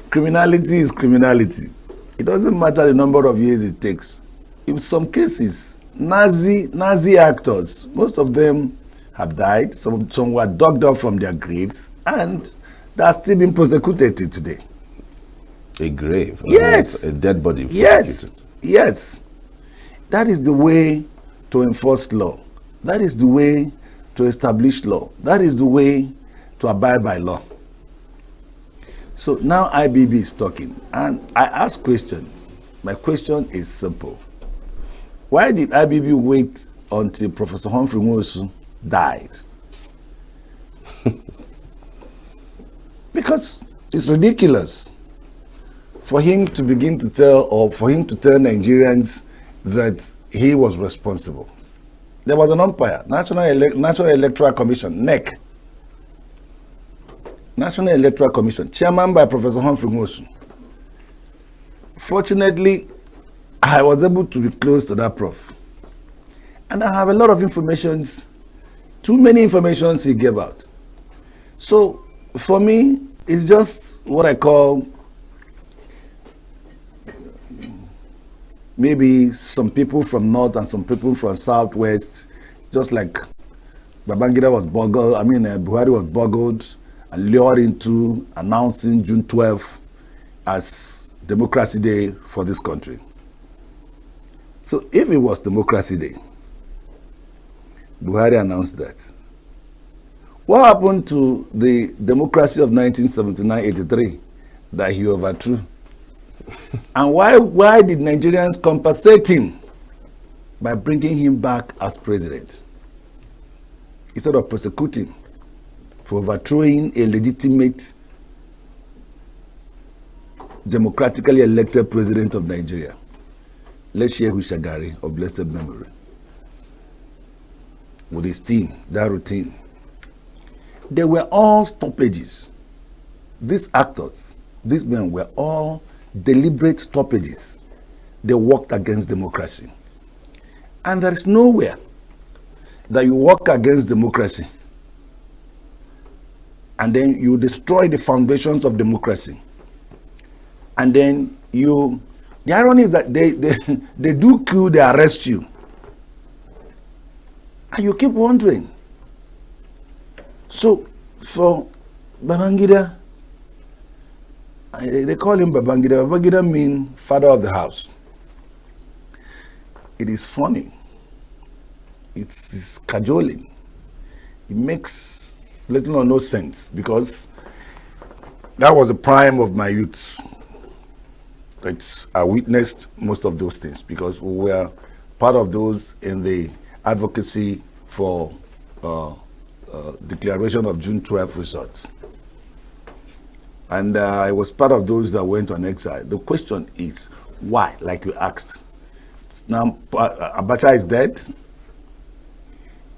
Criminality is criminality. It doesn't matter the number of years it takes. In some cases, Nazi actors, most of them have died. Some were dug up from their grave, and they are still being prosecuted today. A grave? Yes. A dead body? Yes. Yes. That is the way to enforce law. That is the way to establish law. That is the way to abide by law. So now IBB is talking, and I ask question. My question is simple. Why did IBB wait until Professor Humphrey Nwosu died? Because it's ridiculous for him to begin to tell, or for him to tell Nigerians that he was responsible. There was an umpire, National Electoral Commission, NEC. National Electoral Commission, chairman by Professor Humphrey Nwosu. Fortunately, I was able to be close to that prof. And I have a lot of information, too many informations he gave out. So for me, it's just what I call maybe some people from North and some people from Southwest, just like Babangida was boggled, Buhari was boggled and lured into announcing June 12th as Democracy Day for this country. So if it was Democracy Day, Buhari announced that. What happened to the democracy of 1979-83 that he overthrew? And why did Nigerians compensate him by bringing him back as president instead of prosecuting for overthrowing a legitimate, democratically elected president of Nigeria, Shehu Shagari of blessed memory, with his team, that routine? They were all stoppages. These actors, these men were all deliberate stoppages. They worked against democracy. And there is nowhere that you work against democracy and then you destroy the foundations of democracy. And then the irony is that they do coup, they arrest you. And you keep wondering. So for Babangida, they call him Babangida. Babangida means father of the house. It is funny. It's cajoling. It makes little or no sense because that was the prime of my youth. I witnessed most of those things because we were part of those in the advocacy for declaration of June 12 results. And I was part of those that went on exile. The question is, why? Like you asked. Now, Abacha is dead.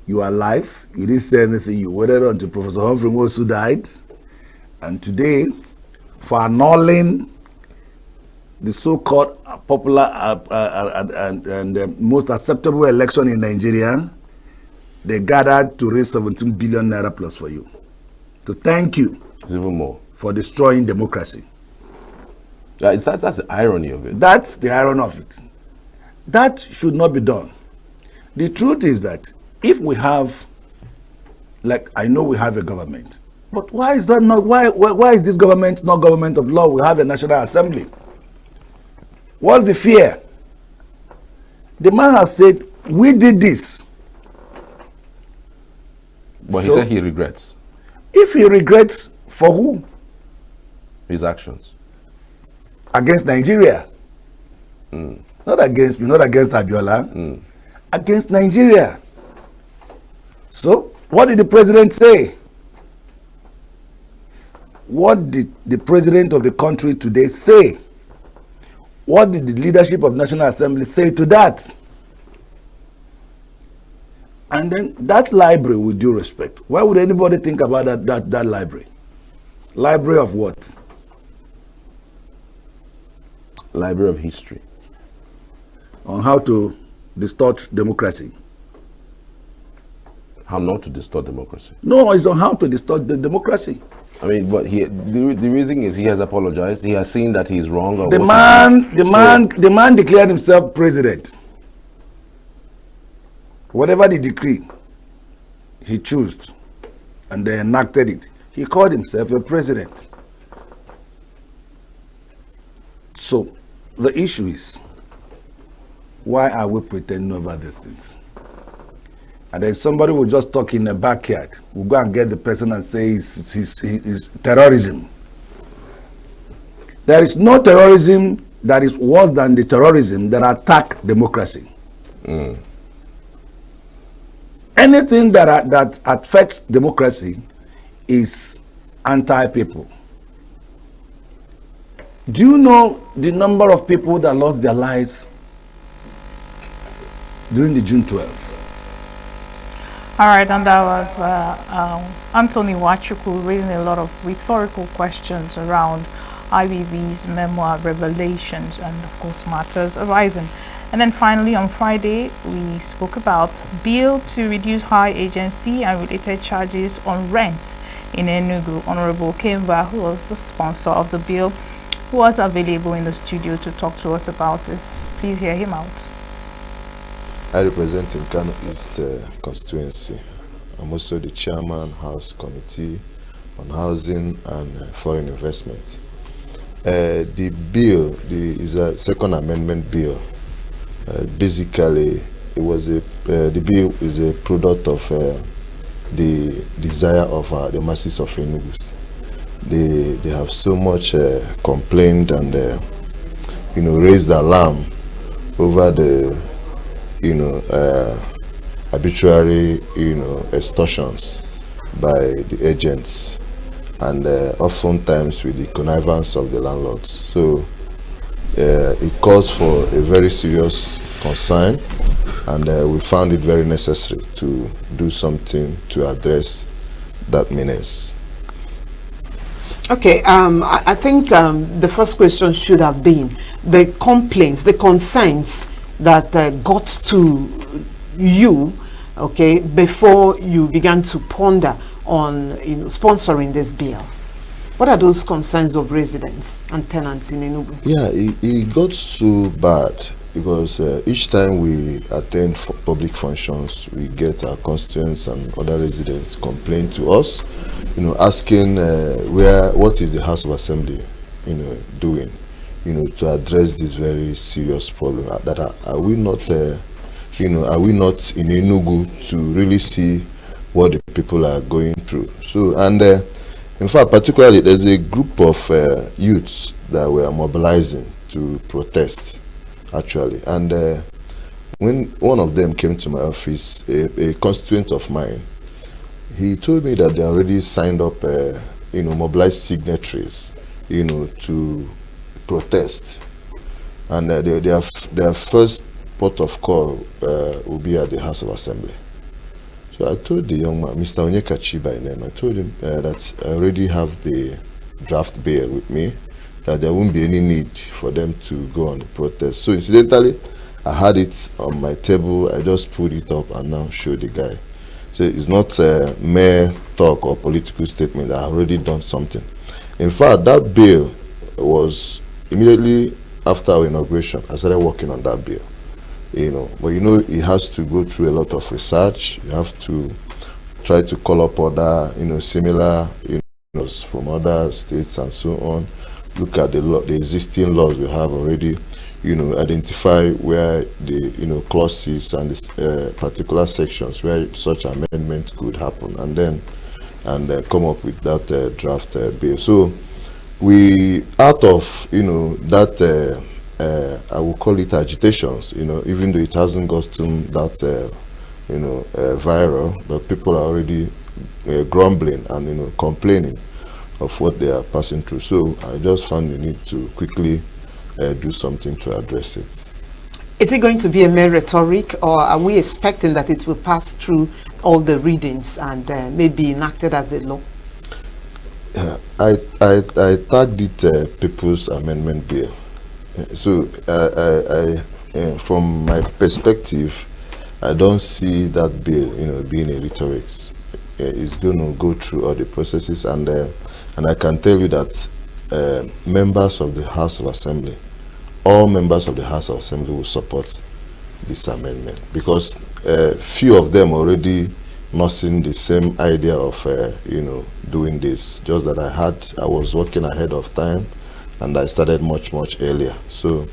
You are alive. You didn't say anything. You waited until Professor Humphrey Nwosu died. And today, for annulling the so-called popular and most acceptable election in Nigeria, they gathered to raise 17 billion naira plus for you. To thank you. It's even more. For destroying democracy. That's the irony of it. That's the irony of it. That should not be done. The truth is that if we have, like I know we have a government, but why is that not? Why is this government not government of law? We have a National Assembly. What's the fear? The man has said, we did this. But he said he regrets. If he regrets, for who? His actions. Against Nigeria. Not against me, not against Abiola. Against Nigeria. So, what did the president say? What did the president of the country today say? What did the leadership of National Assembly say to that? And then that library, with due respect, why would anybody think about that library? Library of what? Library of history. On how to distort democracy. How not to distort democracy. No, it's on how to distort the democracy. I mean, but the reason is he has apologized. He has seen that he's wrong. Or the man declared himself president. Whatever the decree he chose, and they enacted it, he called himself a president. So the issue is, why are we pretending over these things? And then somebody will just talk in the backyard. We'll go and get the person and say it's terrorism. There is no terrorism that is worse than the terrorism that attack democracy. Anything that affects democracy is anti-people. Do you know the number of people that lost their lives during the June 12th? All right, and that was Anthony Wachuku raising a lot of rhetorical questions around IBB's memoir Revelations and, of course, matters arising. And then finally, on Friday, we spoke about bill to reduce high agency and related charges on rent in ENUGU. Honorable Kemba, who was the sponsor of the bill, was available in the studio to talk to us about this. Please hear him out. I represent in Kano East constituency. I'm also the chairman, House Committee on Housing and Foreign Investment. The bill is a second amendment bill. Basically, the bill is a product of the desire of the masses of Enugu. They have so much complained and raised alarm over the arbitrary extortions by the agents, and oftentimes with the connivance of the landlords. So it calls for a very serious concern, and we found it very necessary to do something to address that menace. Okay, I think the first question should have been the complaints, the concerns that got to you, okay, before you began to ponder on sponsoring this bill. What are those concerns of residents and tenants in Enugu? Yeah, it got so bad because each time we attend public functions, we get our constituents and other residents complain to us, asking what is the House of Assembly, doing, to address this very serious problem. That are we not, are we not in Enugu to really see what the people are going through? So, and in fact, particularly, there's a group of youths that were mobilizing to protest, actually. And when one of them came to my office, a constituent of mine, he told me that they already signed up, mobilized signatories, to protest. And their first port of call will be at the House of Assembly. So I told the young man, Mr. Onyekachi by name, I told him that I already have the draft bill with me, that there won't be any need for them to go on the protest. So incidentally, I had it on my table, I just pulled it up and now showed the guy. So it's not a mere talk or political statement, I have already done something. In fact, that bill was immediately after our inauguration, I started working on that bill. But it has to go through a lot of research. You have to try to call up other, similar, from other states and so on. Look at the existing laws we have already. Identify where the clauses and the particular sections where such amendment could happen, and then come up with that draft bill. So we, out of that. I will call it agitations, even though it hasn't gotten that, viral, but people are already grumbling and, complaining of what they are passing through. So I just found the need to quickly, do something to address it. Is it going to be a mere rhetoric, or are we expecting that it will pass through all the readings and maybe enacted as a law? I tagged it People's Amendment Bill. So from my perspective, I don't see that bill, being a rhetoric. It's going to go through all the processes, and I can tell you that members of the House of Assembly, all members of the House of Assembly will support this amendment, because few of them already nursing the same idea of doing this. Just that I was working ahead of time, and I started much earlier. So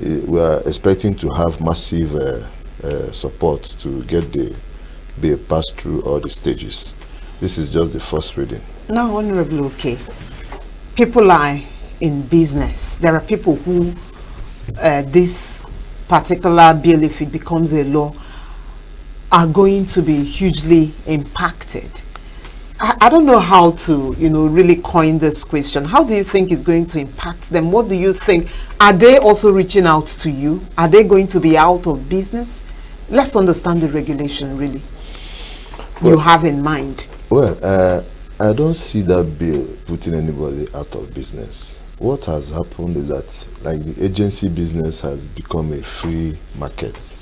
we are expecting to have massive support to get the bill passed through all the stages. This is just the first reading. Now, Honorable, okay, people are in business. There are people who this particular bill, if it becomes a law, are going to be hugely impacted. I don't know how to, really coin this question. How do you think it's going to impact them? What do you think? Are they also reaching out to you? Are they going to be out of business? Let's understand the regulation, really, you have in mind. Well, I don't see that bill putting anybody out of business. What has happened is that, like, the agency business has become a free market.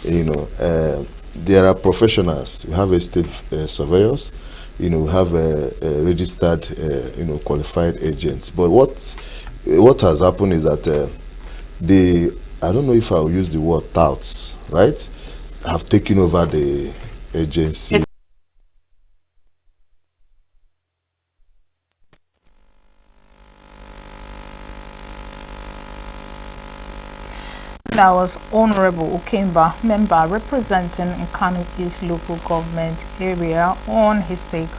There are professionals. We have estate surveyors. We have registered, qualified agents. But what has happened is that I don't know if I'll use the word touts, right, have taken over the agency. That was Honorable Okemba, member representing Nkanu East local government area, on his take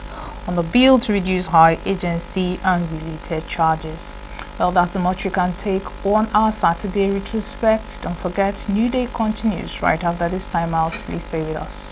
on the bill to reduce high agency and related charges. Well, that's the much you can take on our Saturday retrospect. Don't forget, New Day continues right after this time out. Please stay with us.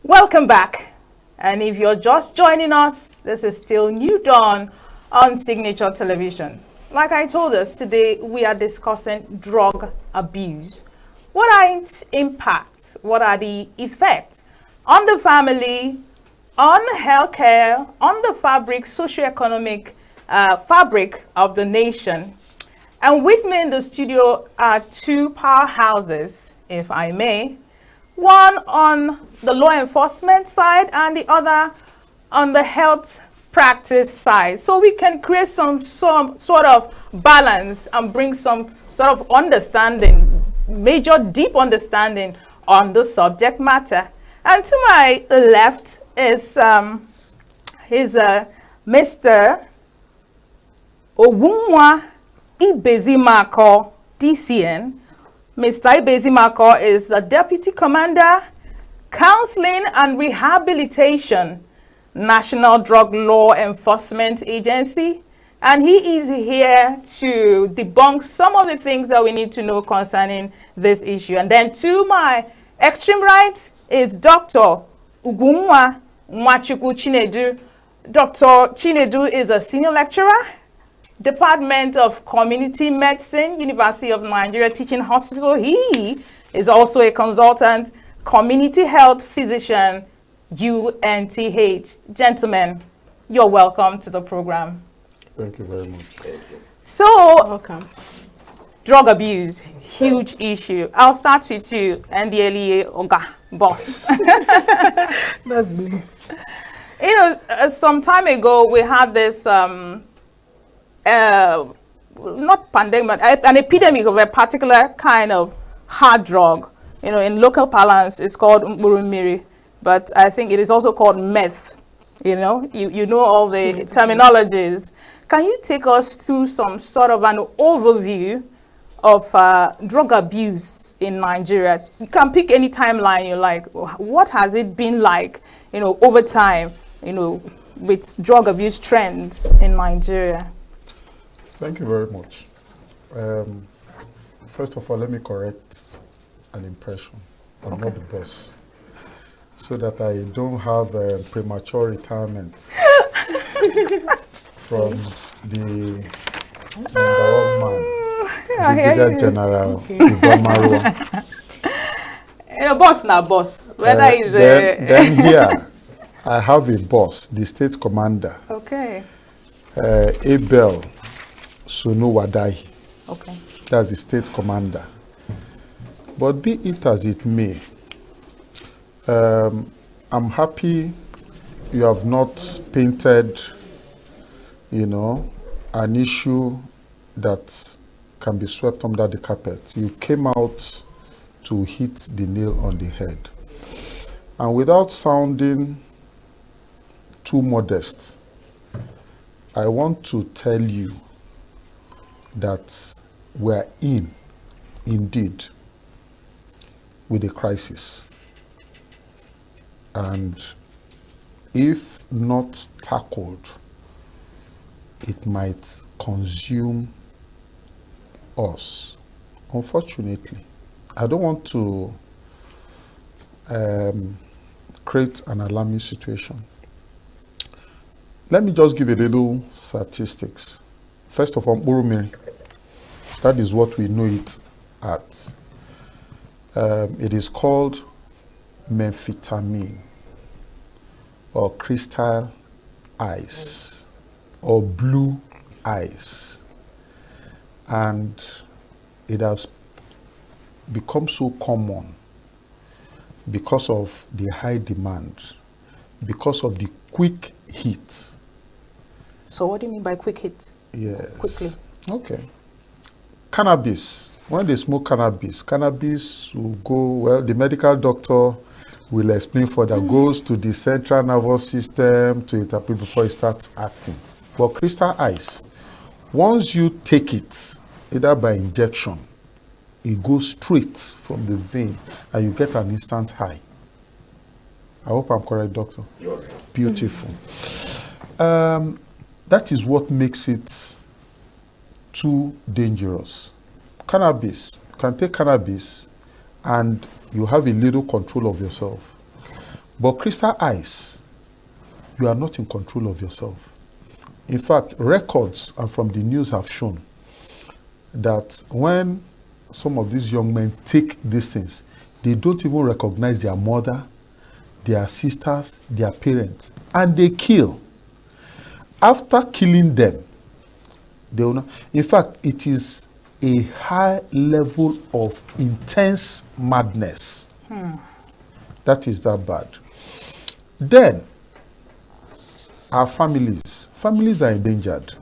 Welcome back, and if you're just joining us, this is still New Dawn on Signature Television. Like I told us, today we are discussing drug abuse. What are its impacts? What are the effects on the family, on healthcare, on the socio-economic fabric of the nation? And with me in the studio are two powerhouses, if I may. One on the law enforcement side and the other on the health practice side, so we can create some sort of balance and bring some sort of understanding, major deep understanding on the subject matter. And to my left is Mr. Owunwa Ibezimako, DCN. Mr. Ibezimako is the Deputy Commander, Counseling and Rehabilitation, National Drug Law Enforcement Agency, and he is here to debunk some of the things that we need to know concerning this issue. And then to my extreme right is Dr. Ugumwa Nwachukwu Chinedu. Dr. Chinedu is a senior lecturer, Department of Community Medicine, University of Nigeria Teaching Hospital. He is also a consultant, community health physician, UNTH. Gentlemen, you're welcome to the program. Thank you very much. So, welcome. Drug abuse, huge issue. I'll start with you, NDLEA Oga, boss. That's me. Some time ago, we had this not pandemic, an epidemic of a particular kind of hard drug. In local parlance, it's called Mburumiri, but I think it is also called meth. You know, you know all the terminologies. Can you take us through some sort of an overview of drug abuse in Nigeria? You can pick any timeline you like. What has it been like, you know, over time, you know, with drug abuse trends in Nigeria? Thank you very much. First of all, let me correct an impression. I'm not the boss, so that I don't have a premature retirement from the number one man, Brigadier General Marwa. Boss na boss. Whether he's then here, I have a boss, the state commander. Okay. Abel Sunu Wadahi. Okay. That's the state commander. But be it as it may, I'm happy you have not painted, you know, an issue that can be swept under the carpet. You came out to hit the nail on the head. And without sounding too modest, I want to tell you that we're indeed, with a crisis. And if not tackled, it might consume us. Unfortunately, I don't want to create an alarming situation. Let me just give a little statistics. First of all, Burumiri, that is what we know it at. It is called methamphetamine or crystal ice or blue ice, and it has become so common because of the high demand, because of the quick hit. So what do you mean by quick hit? Yes. Quickly. Okay. Cannabis. When they smoke cannabis, cannabis will go, well, the medical doctor will explain further, goes to the central nervous system to interpret before it starts acting. But crystal ice, once you take it, either by injection, it goes straight from the vein and you get an instant high. I hope I'm correct, doctor. Beautiful. That is what makes it too dangerous. Cannabis, you can take cannabis and you have a little control of yourself. But crystal ice, you are not in control of yourself. In fact, records from the news have shown that when some of these young men take these things, they don't even recognize their mother, their sisters, their parents, and they kill. After killing them, they will not. In fact, it is a high level of intense madness. That is that bad. Then, our families are endangered.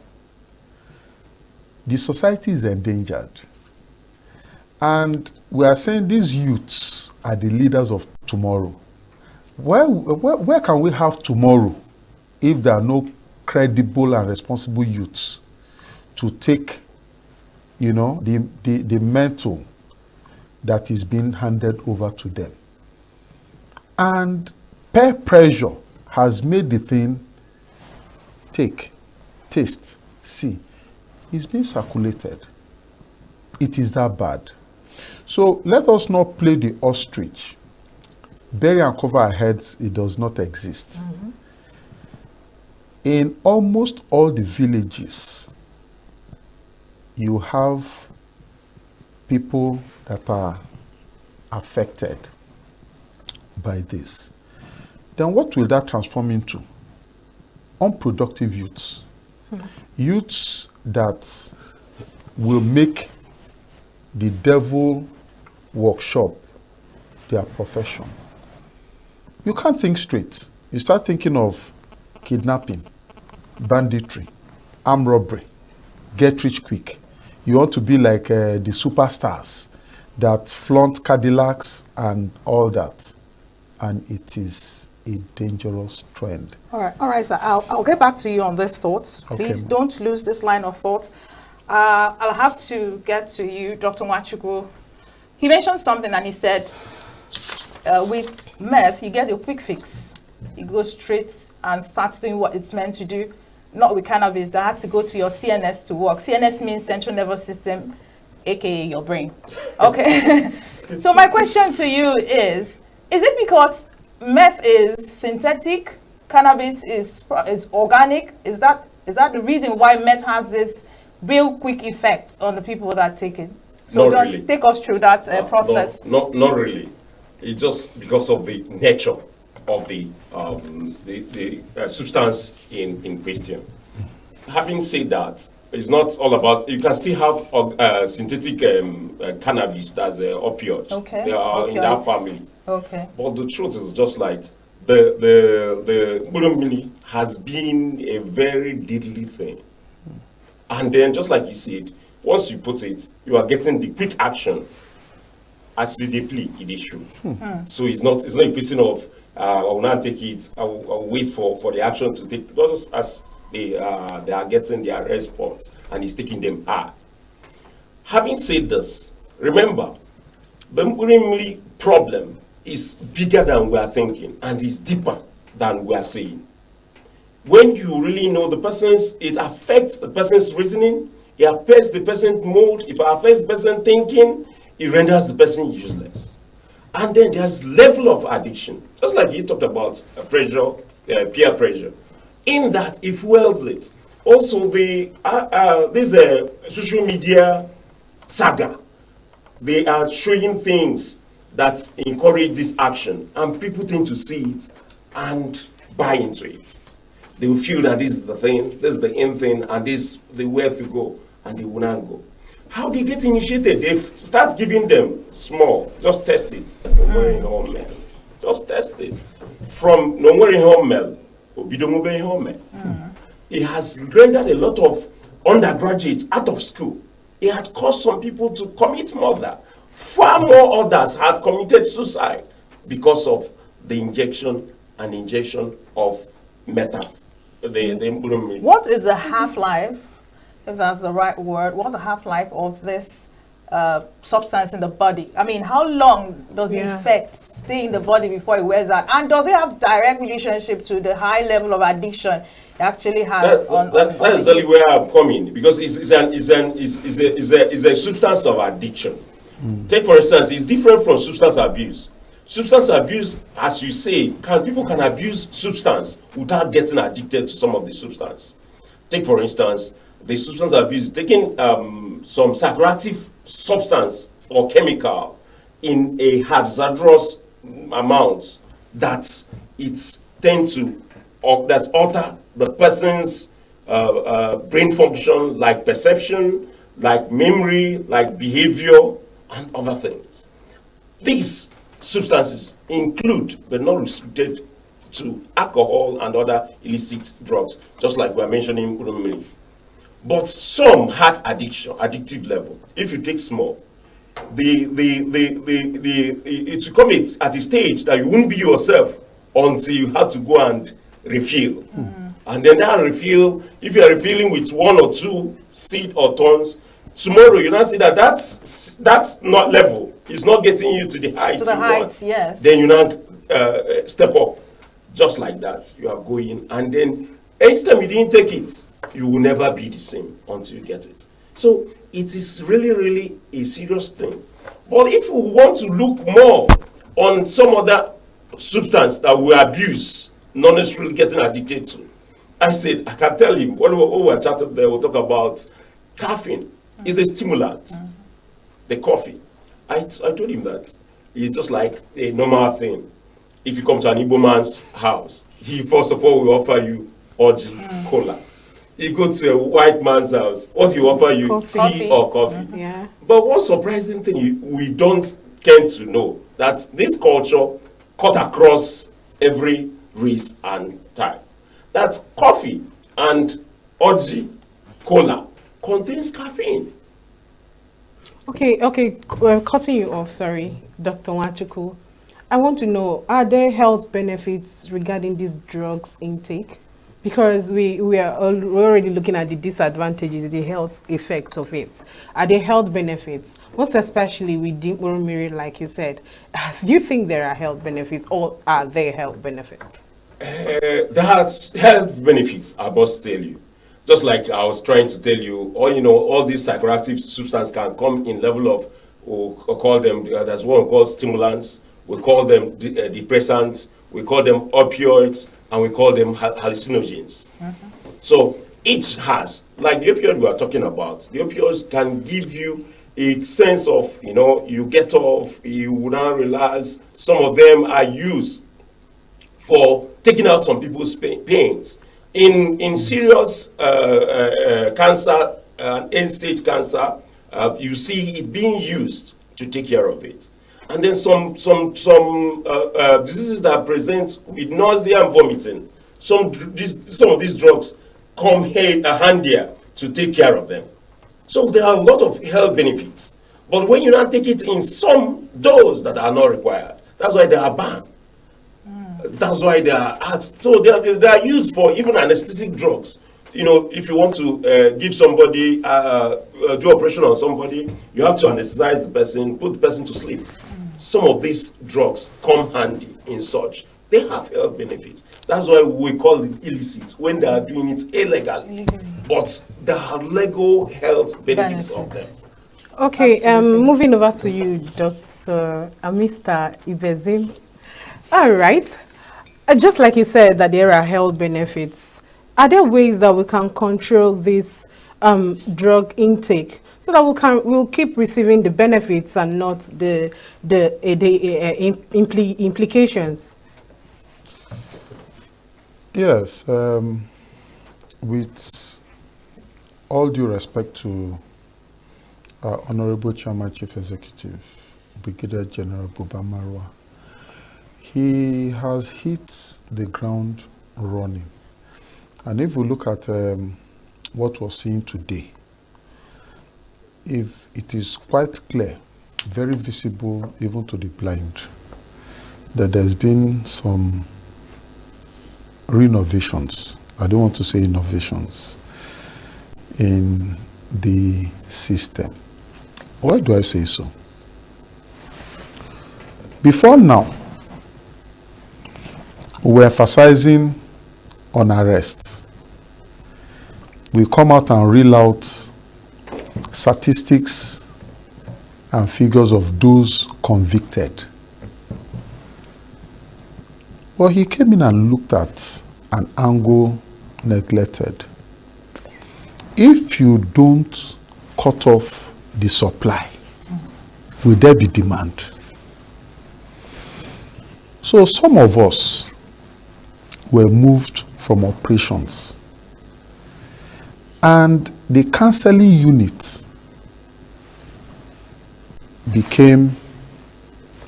The society is endangered. And we are saying these youths are the leaders of tomorrow. Where can we have tomorrow if there are no credible and responsible youths to take, you know, the mantle that is being handed over to them? And peer pressure has made the thing take, taste, see. It's being circulated. It is that bad. So let us not play the ostrich. Bury and cover our heads, it does not exist. In almost all the villages, you have people that are affected by this. Then what will that transform into? Unproductive youths. Youths that will make the devil workshop their profession. You can't think straight. You start thinking of kidnapping, banditry, armed robbery, get rich quick. You want to be like the superstars that flaunt Cadillacs and all that. And it is a dangerous trend. All right, sir. I'll get back to you on this thought. Okay, Please don't lose this line of thought. I'll have to get to you, Dr. Nwachukwu. He mentioned something and he said, with meth, you get a quick fix. You go straight and start doing what it's meant to do. Not with cannabis, that had to go to your CNS to work. CNS means central nervous system, aka your brain. Okay. So my question to you is it because meth is synthetic, cannabis is organic? Is that the reason why meth has this real quick effect on the people that take it? So Not just really. take us through that process. Not really. It's just because of the nature of the substance in question. Having said that, it's not all about. You can still have synthetic cannabis that's opioid. Okay. They are in that family. Okay. But the truth is just like the Bulumini has been a very deadly thing. And then, just like you said, once you put it, you are getting the quick action as you deplete it issue. So it's not a question of I will not take it. I will wait for the action to take. Just as they are getting their response and it's taking them hard. Having said this, remember the Bulumini problem is bigger than we are thinking and is deeper than we are saying. When you really know it affects the person's reasoning, it affects the person's mood, it affects the person's thinking, it renders the person useless. And then there's level of addiction. Just like you talked about pressure, peer pressure. In that, it fuels it. Also, this social media saga, they are showing things that encourage this action, and people tend to see it and buy into it. They will feel that this is the thing, this is the end thing, and this is the way to go, and they will not go. How they get initiated? They start giving them small, just test it. Just test it. From it has rendered a lot of undergraduates out of school. It had caused some people to commit murder. Far more others had committed suicide because of the injection of meth. What is the half-life, if that's the right word, what's the half-life of this substance in the body? I mean, how long does the effect stay in the body before it wears out? And does it have direct relationship to the high level of addiction it actually has that's exactly where I'm coming, because it's a substance of addiction. Take, for instance, it's different from substance abuse. Substance abuse, as you say, people can abuse substance without getting addicted to some of the substance. Take, for instance, the substance abuse, taking some psychoactive substance or chemical in a hazardous amount that it tends to alter the person's brain function, like perception, like memory, like behavior, and other things. These substances include, but not restricted to, alcohol and other illicit drugs, just like we are mentioning Bulumini. But some had addictive level. If you take small, it will come at a stage that you won't be yourself until you have to go and refill. And then that refill, if you are refilling with 1 or 2 seed or tons, tomorrow you now see that that's not level. It's not getting you to the height. To the heights, yes. Then you now step up, just like that. You are going, and then each time you didn't take it, you will never be the same until you get it. So it is really, really a serious thing. But if we want to look more on some other substance that we abuse, not necessarily getting addicted to, I said, I can tell you, when we were chatting there, we'll talk about caffeine. It's a stimulant. The coffee. I told him that it's just like a normal thing. If you come to an Igbo man's house, he first of all will offer you orgy, cola. You go to a white man's house, what he offer you, tea or coffee. Yeah. But one surprising thing we don't tend to know, that this culture cut across every race and type. That coffee and orgy, cola contains caffeine. Okay, cutting you off, sorry, Dr. Nwachukwu. I want to know, are there health benefits regarding this drugs intake? Because we're already looking at the disadvantages, the health effects of it. Are there health benefits? Most especially with Dimurumiri, like you said. Do you think there are health benefits, or are there health benefits? There are health benefits, I must tell you. Just like I was trying to tell you, all these psychoactive substances can come in level of, we'll call them, there's one called stimulants, we call them depressants, we call them opioids, and we call them hallucinogens. So each has, like the opioid we are talking about, the opioids can give you a sense of, you get off, you will now realize. Some of them are used for taking out some people's pains. In serious cancer, end-stage cancer, you see it being used to take care of it. And then some diseases that present with nausea and vomiting, some of these drugs come handier to take care of them. So there are a lot of health benefits. But when you not take it in some dose that are not required, that's why they are banned. That's why they are asked. So they are used for even anesthetic drugs. If you want to give somebody, do operation on somebody, you have to anesthetize the person, put the person to sleep. Some of these drugs come handy in such. They have health benefits. That's why we call it illicit when they are doing it illegally. But there are legal health benefits of them. Okay, moving over to you, Dr. Mr. Ibezim. All right. Just like you said that there are health benefits, are there ways that we can control this drug intake so that we'll keep receiving the benefits and not the implications? Yes, with all due respect to our Honorable Chairman Chief Executive, Brigadier General Buba Marwa, he has hit the ground running. And if we look at what we're seeing today, if it is quite clear, very visible even to the blind, that there's been some renovations, I don't want to say innovations, in the system. Why do I say so? Before now, we're emphasizing on arrests. We come out and reel out statistics and figures of those convicted. Well, he came in and looked at an angle neglected. If you don't cut off the supply, will there be demand? So some of us were moved from operations, and the counseling unit became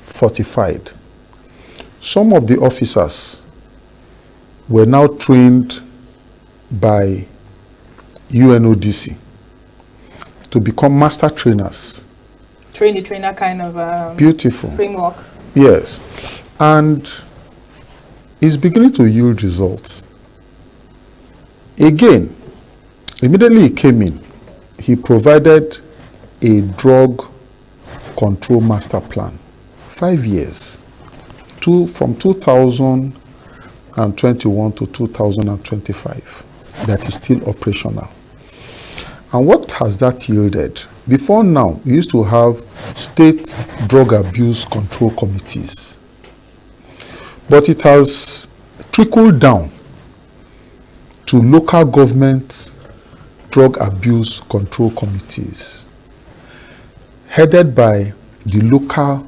fortified. Some of the officers were now trained by UNODC to become master trainers. Trainer kind of Beautiful framework. Yes, and it's beginning to yield results. Again, immediately he came in, he provided a drug control master plan, 5 years, from 2021 to 2025, that is still operational. And what has that yielded? Before now, we used to have state drug abuse control committees, but it has trickled down to local government drug abuse control committees, headed by the local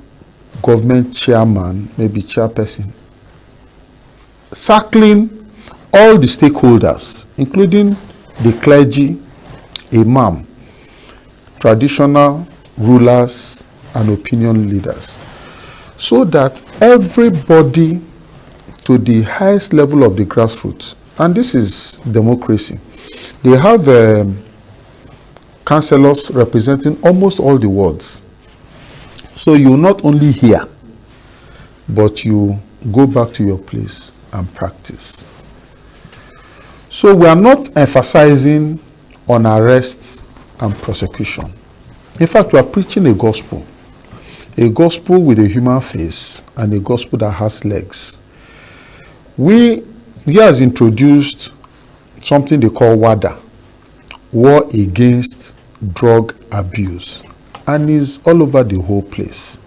government chairman, maybe chairperson, circling all the stakeholders, including the clergy, imam, traditional rulers, and opinion leaders, so that everybody to the highest level of the grassroots, and this is democracy, they have councillors representing almost all the wards. So you not only hear but you go back to your place and practice. So we are not emphasizing on arrests and prosecution. In fact, we are preaching a gospel with a human face and a gospel that has legs. He has introduced something they call WADA, War Against Drug Abuse, and is all over the whole place.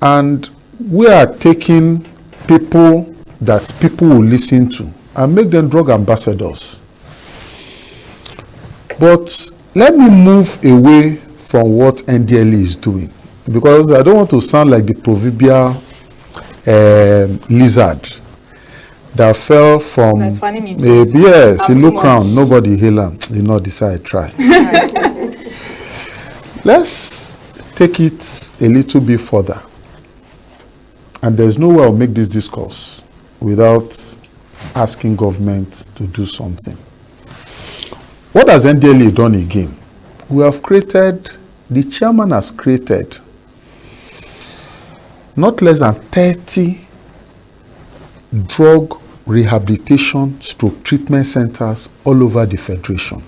And we are taking people that people will listen to and make them drug ambassadors. But let me move away from what NDLE is doing, because I don't want to sound like the proverbial lizard that fell from a look round, nobody hail him, you know, decide try. Let's take it a little bit further. And there's no way I'll make this discourse without asking government to do something. What has NDLE done again? We have created, the chairman has created not less than 30 drug rehabilitation stroke treatment centers all over the Federation.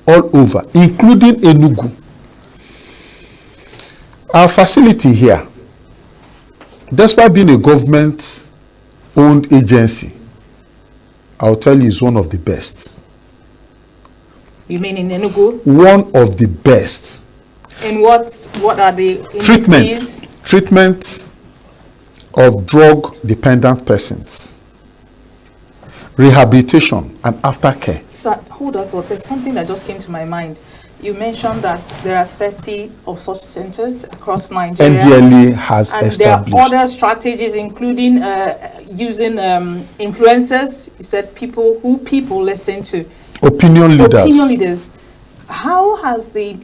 All over, including ENUGU. Our facility here, despite being a government-owned agency, I'll tell you, is one of the best. You mean in ENUGU? One of the best. And what are the indices? Treatment of drug-dependent persons, rehabilitation and aftercare. So hold on, thought there's something that just came to my mind. You mentioned that there are 30 of such centers across Nigeria. NDLE has and established. There are other strategies, including using influencers. You said people listen to. Opinion leaders. Opinion leaders. How has the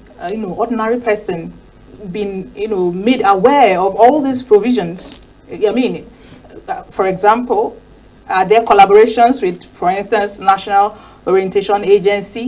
ordinary person been made aware of all these provisions? I mean, for example, are there collaborations with, for instance, National Orientation Agency?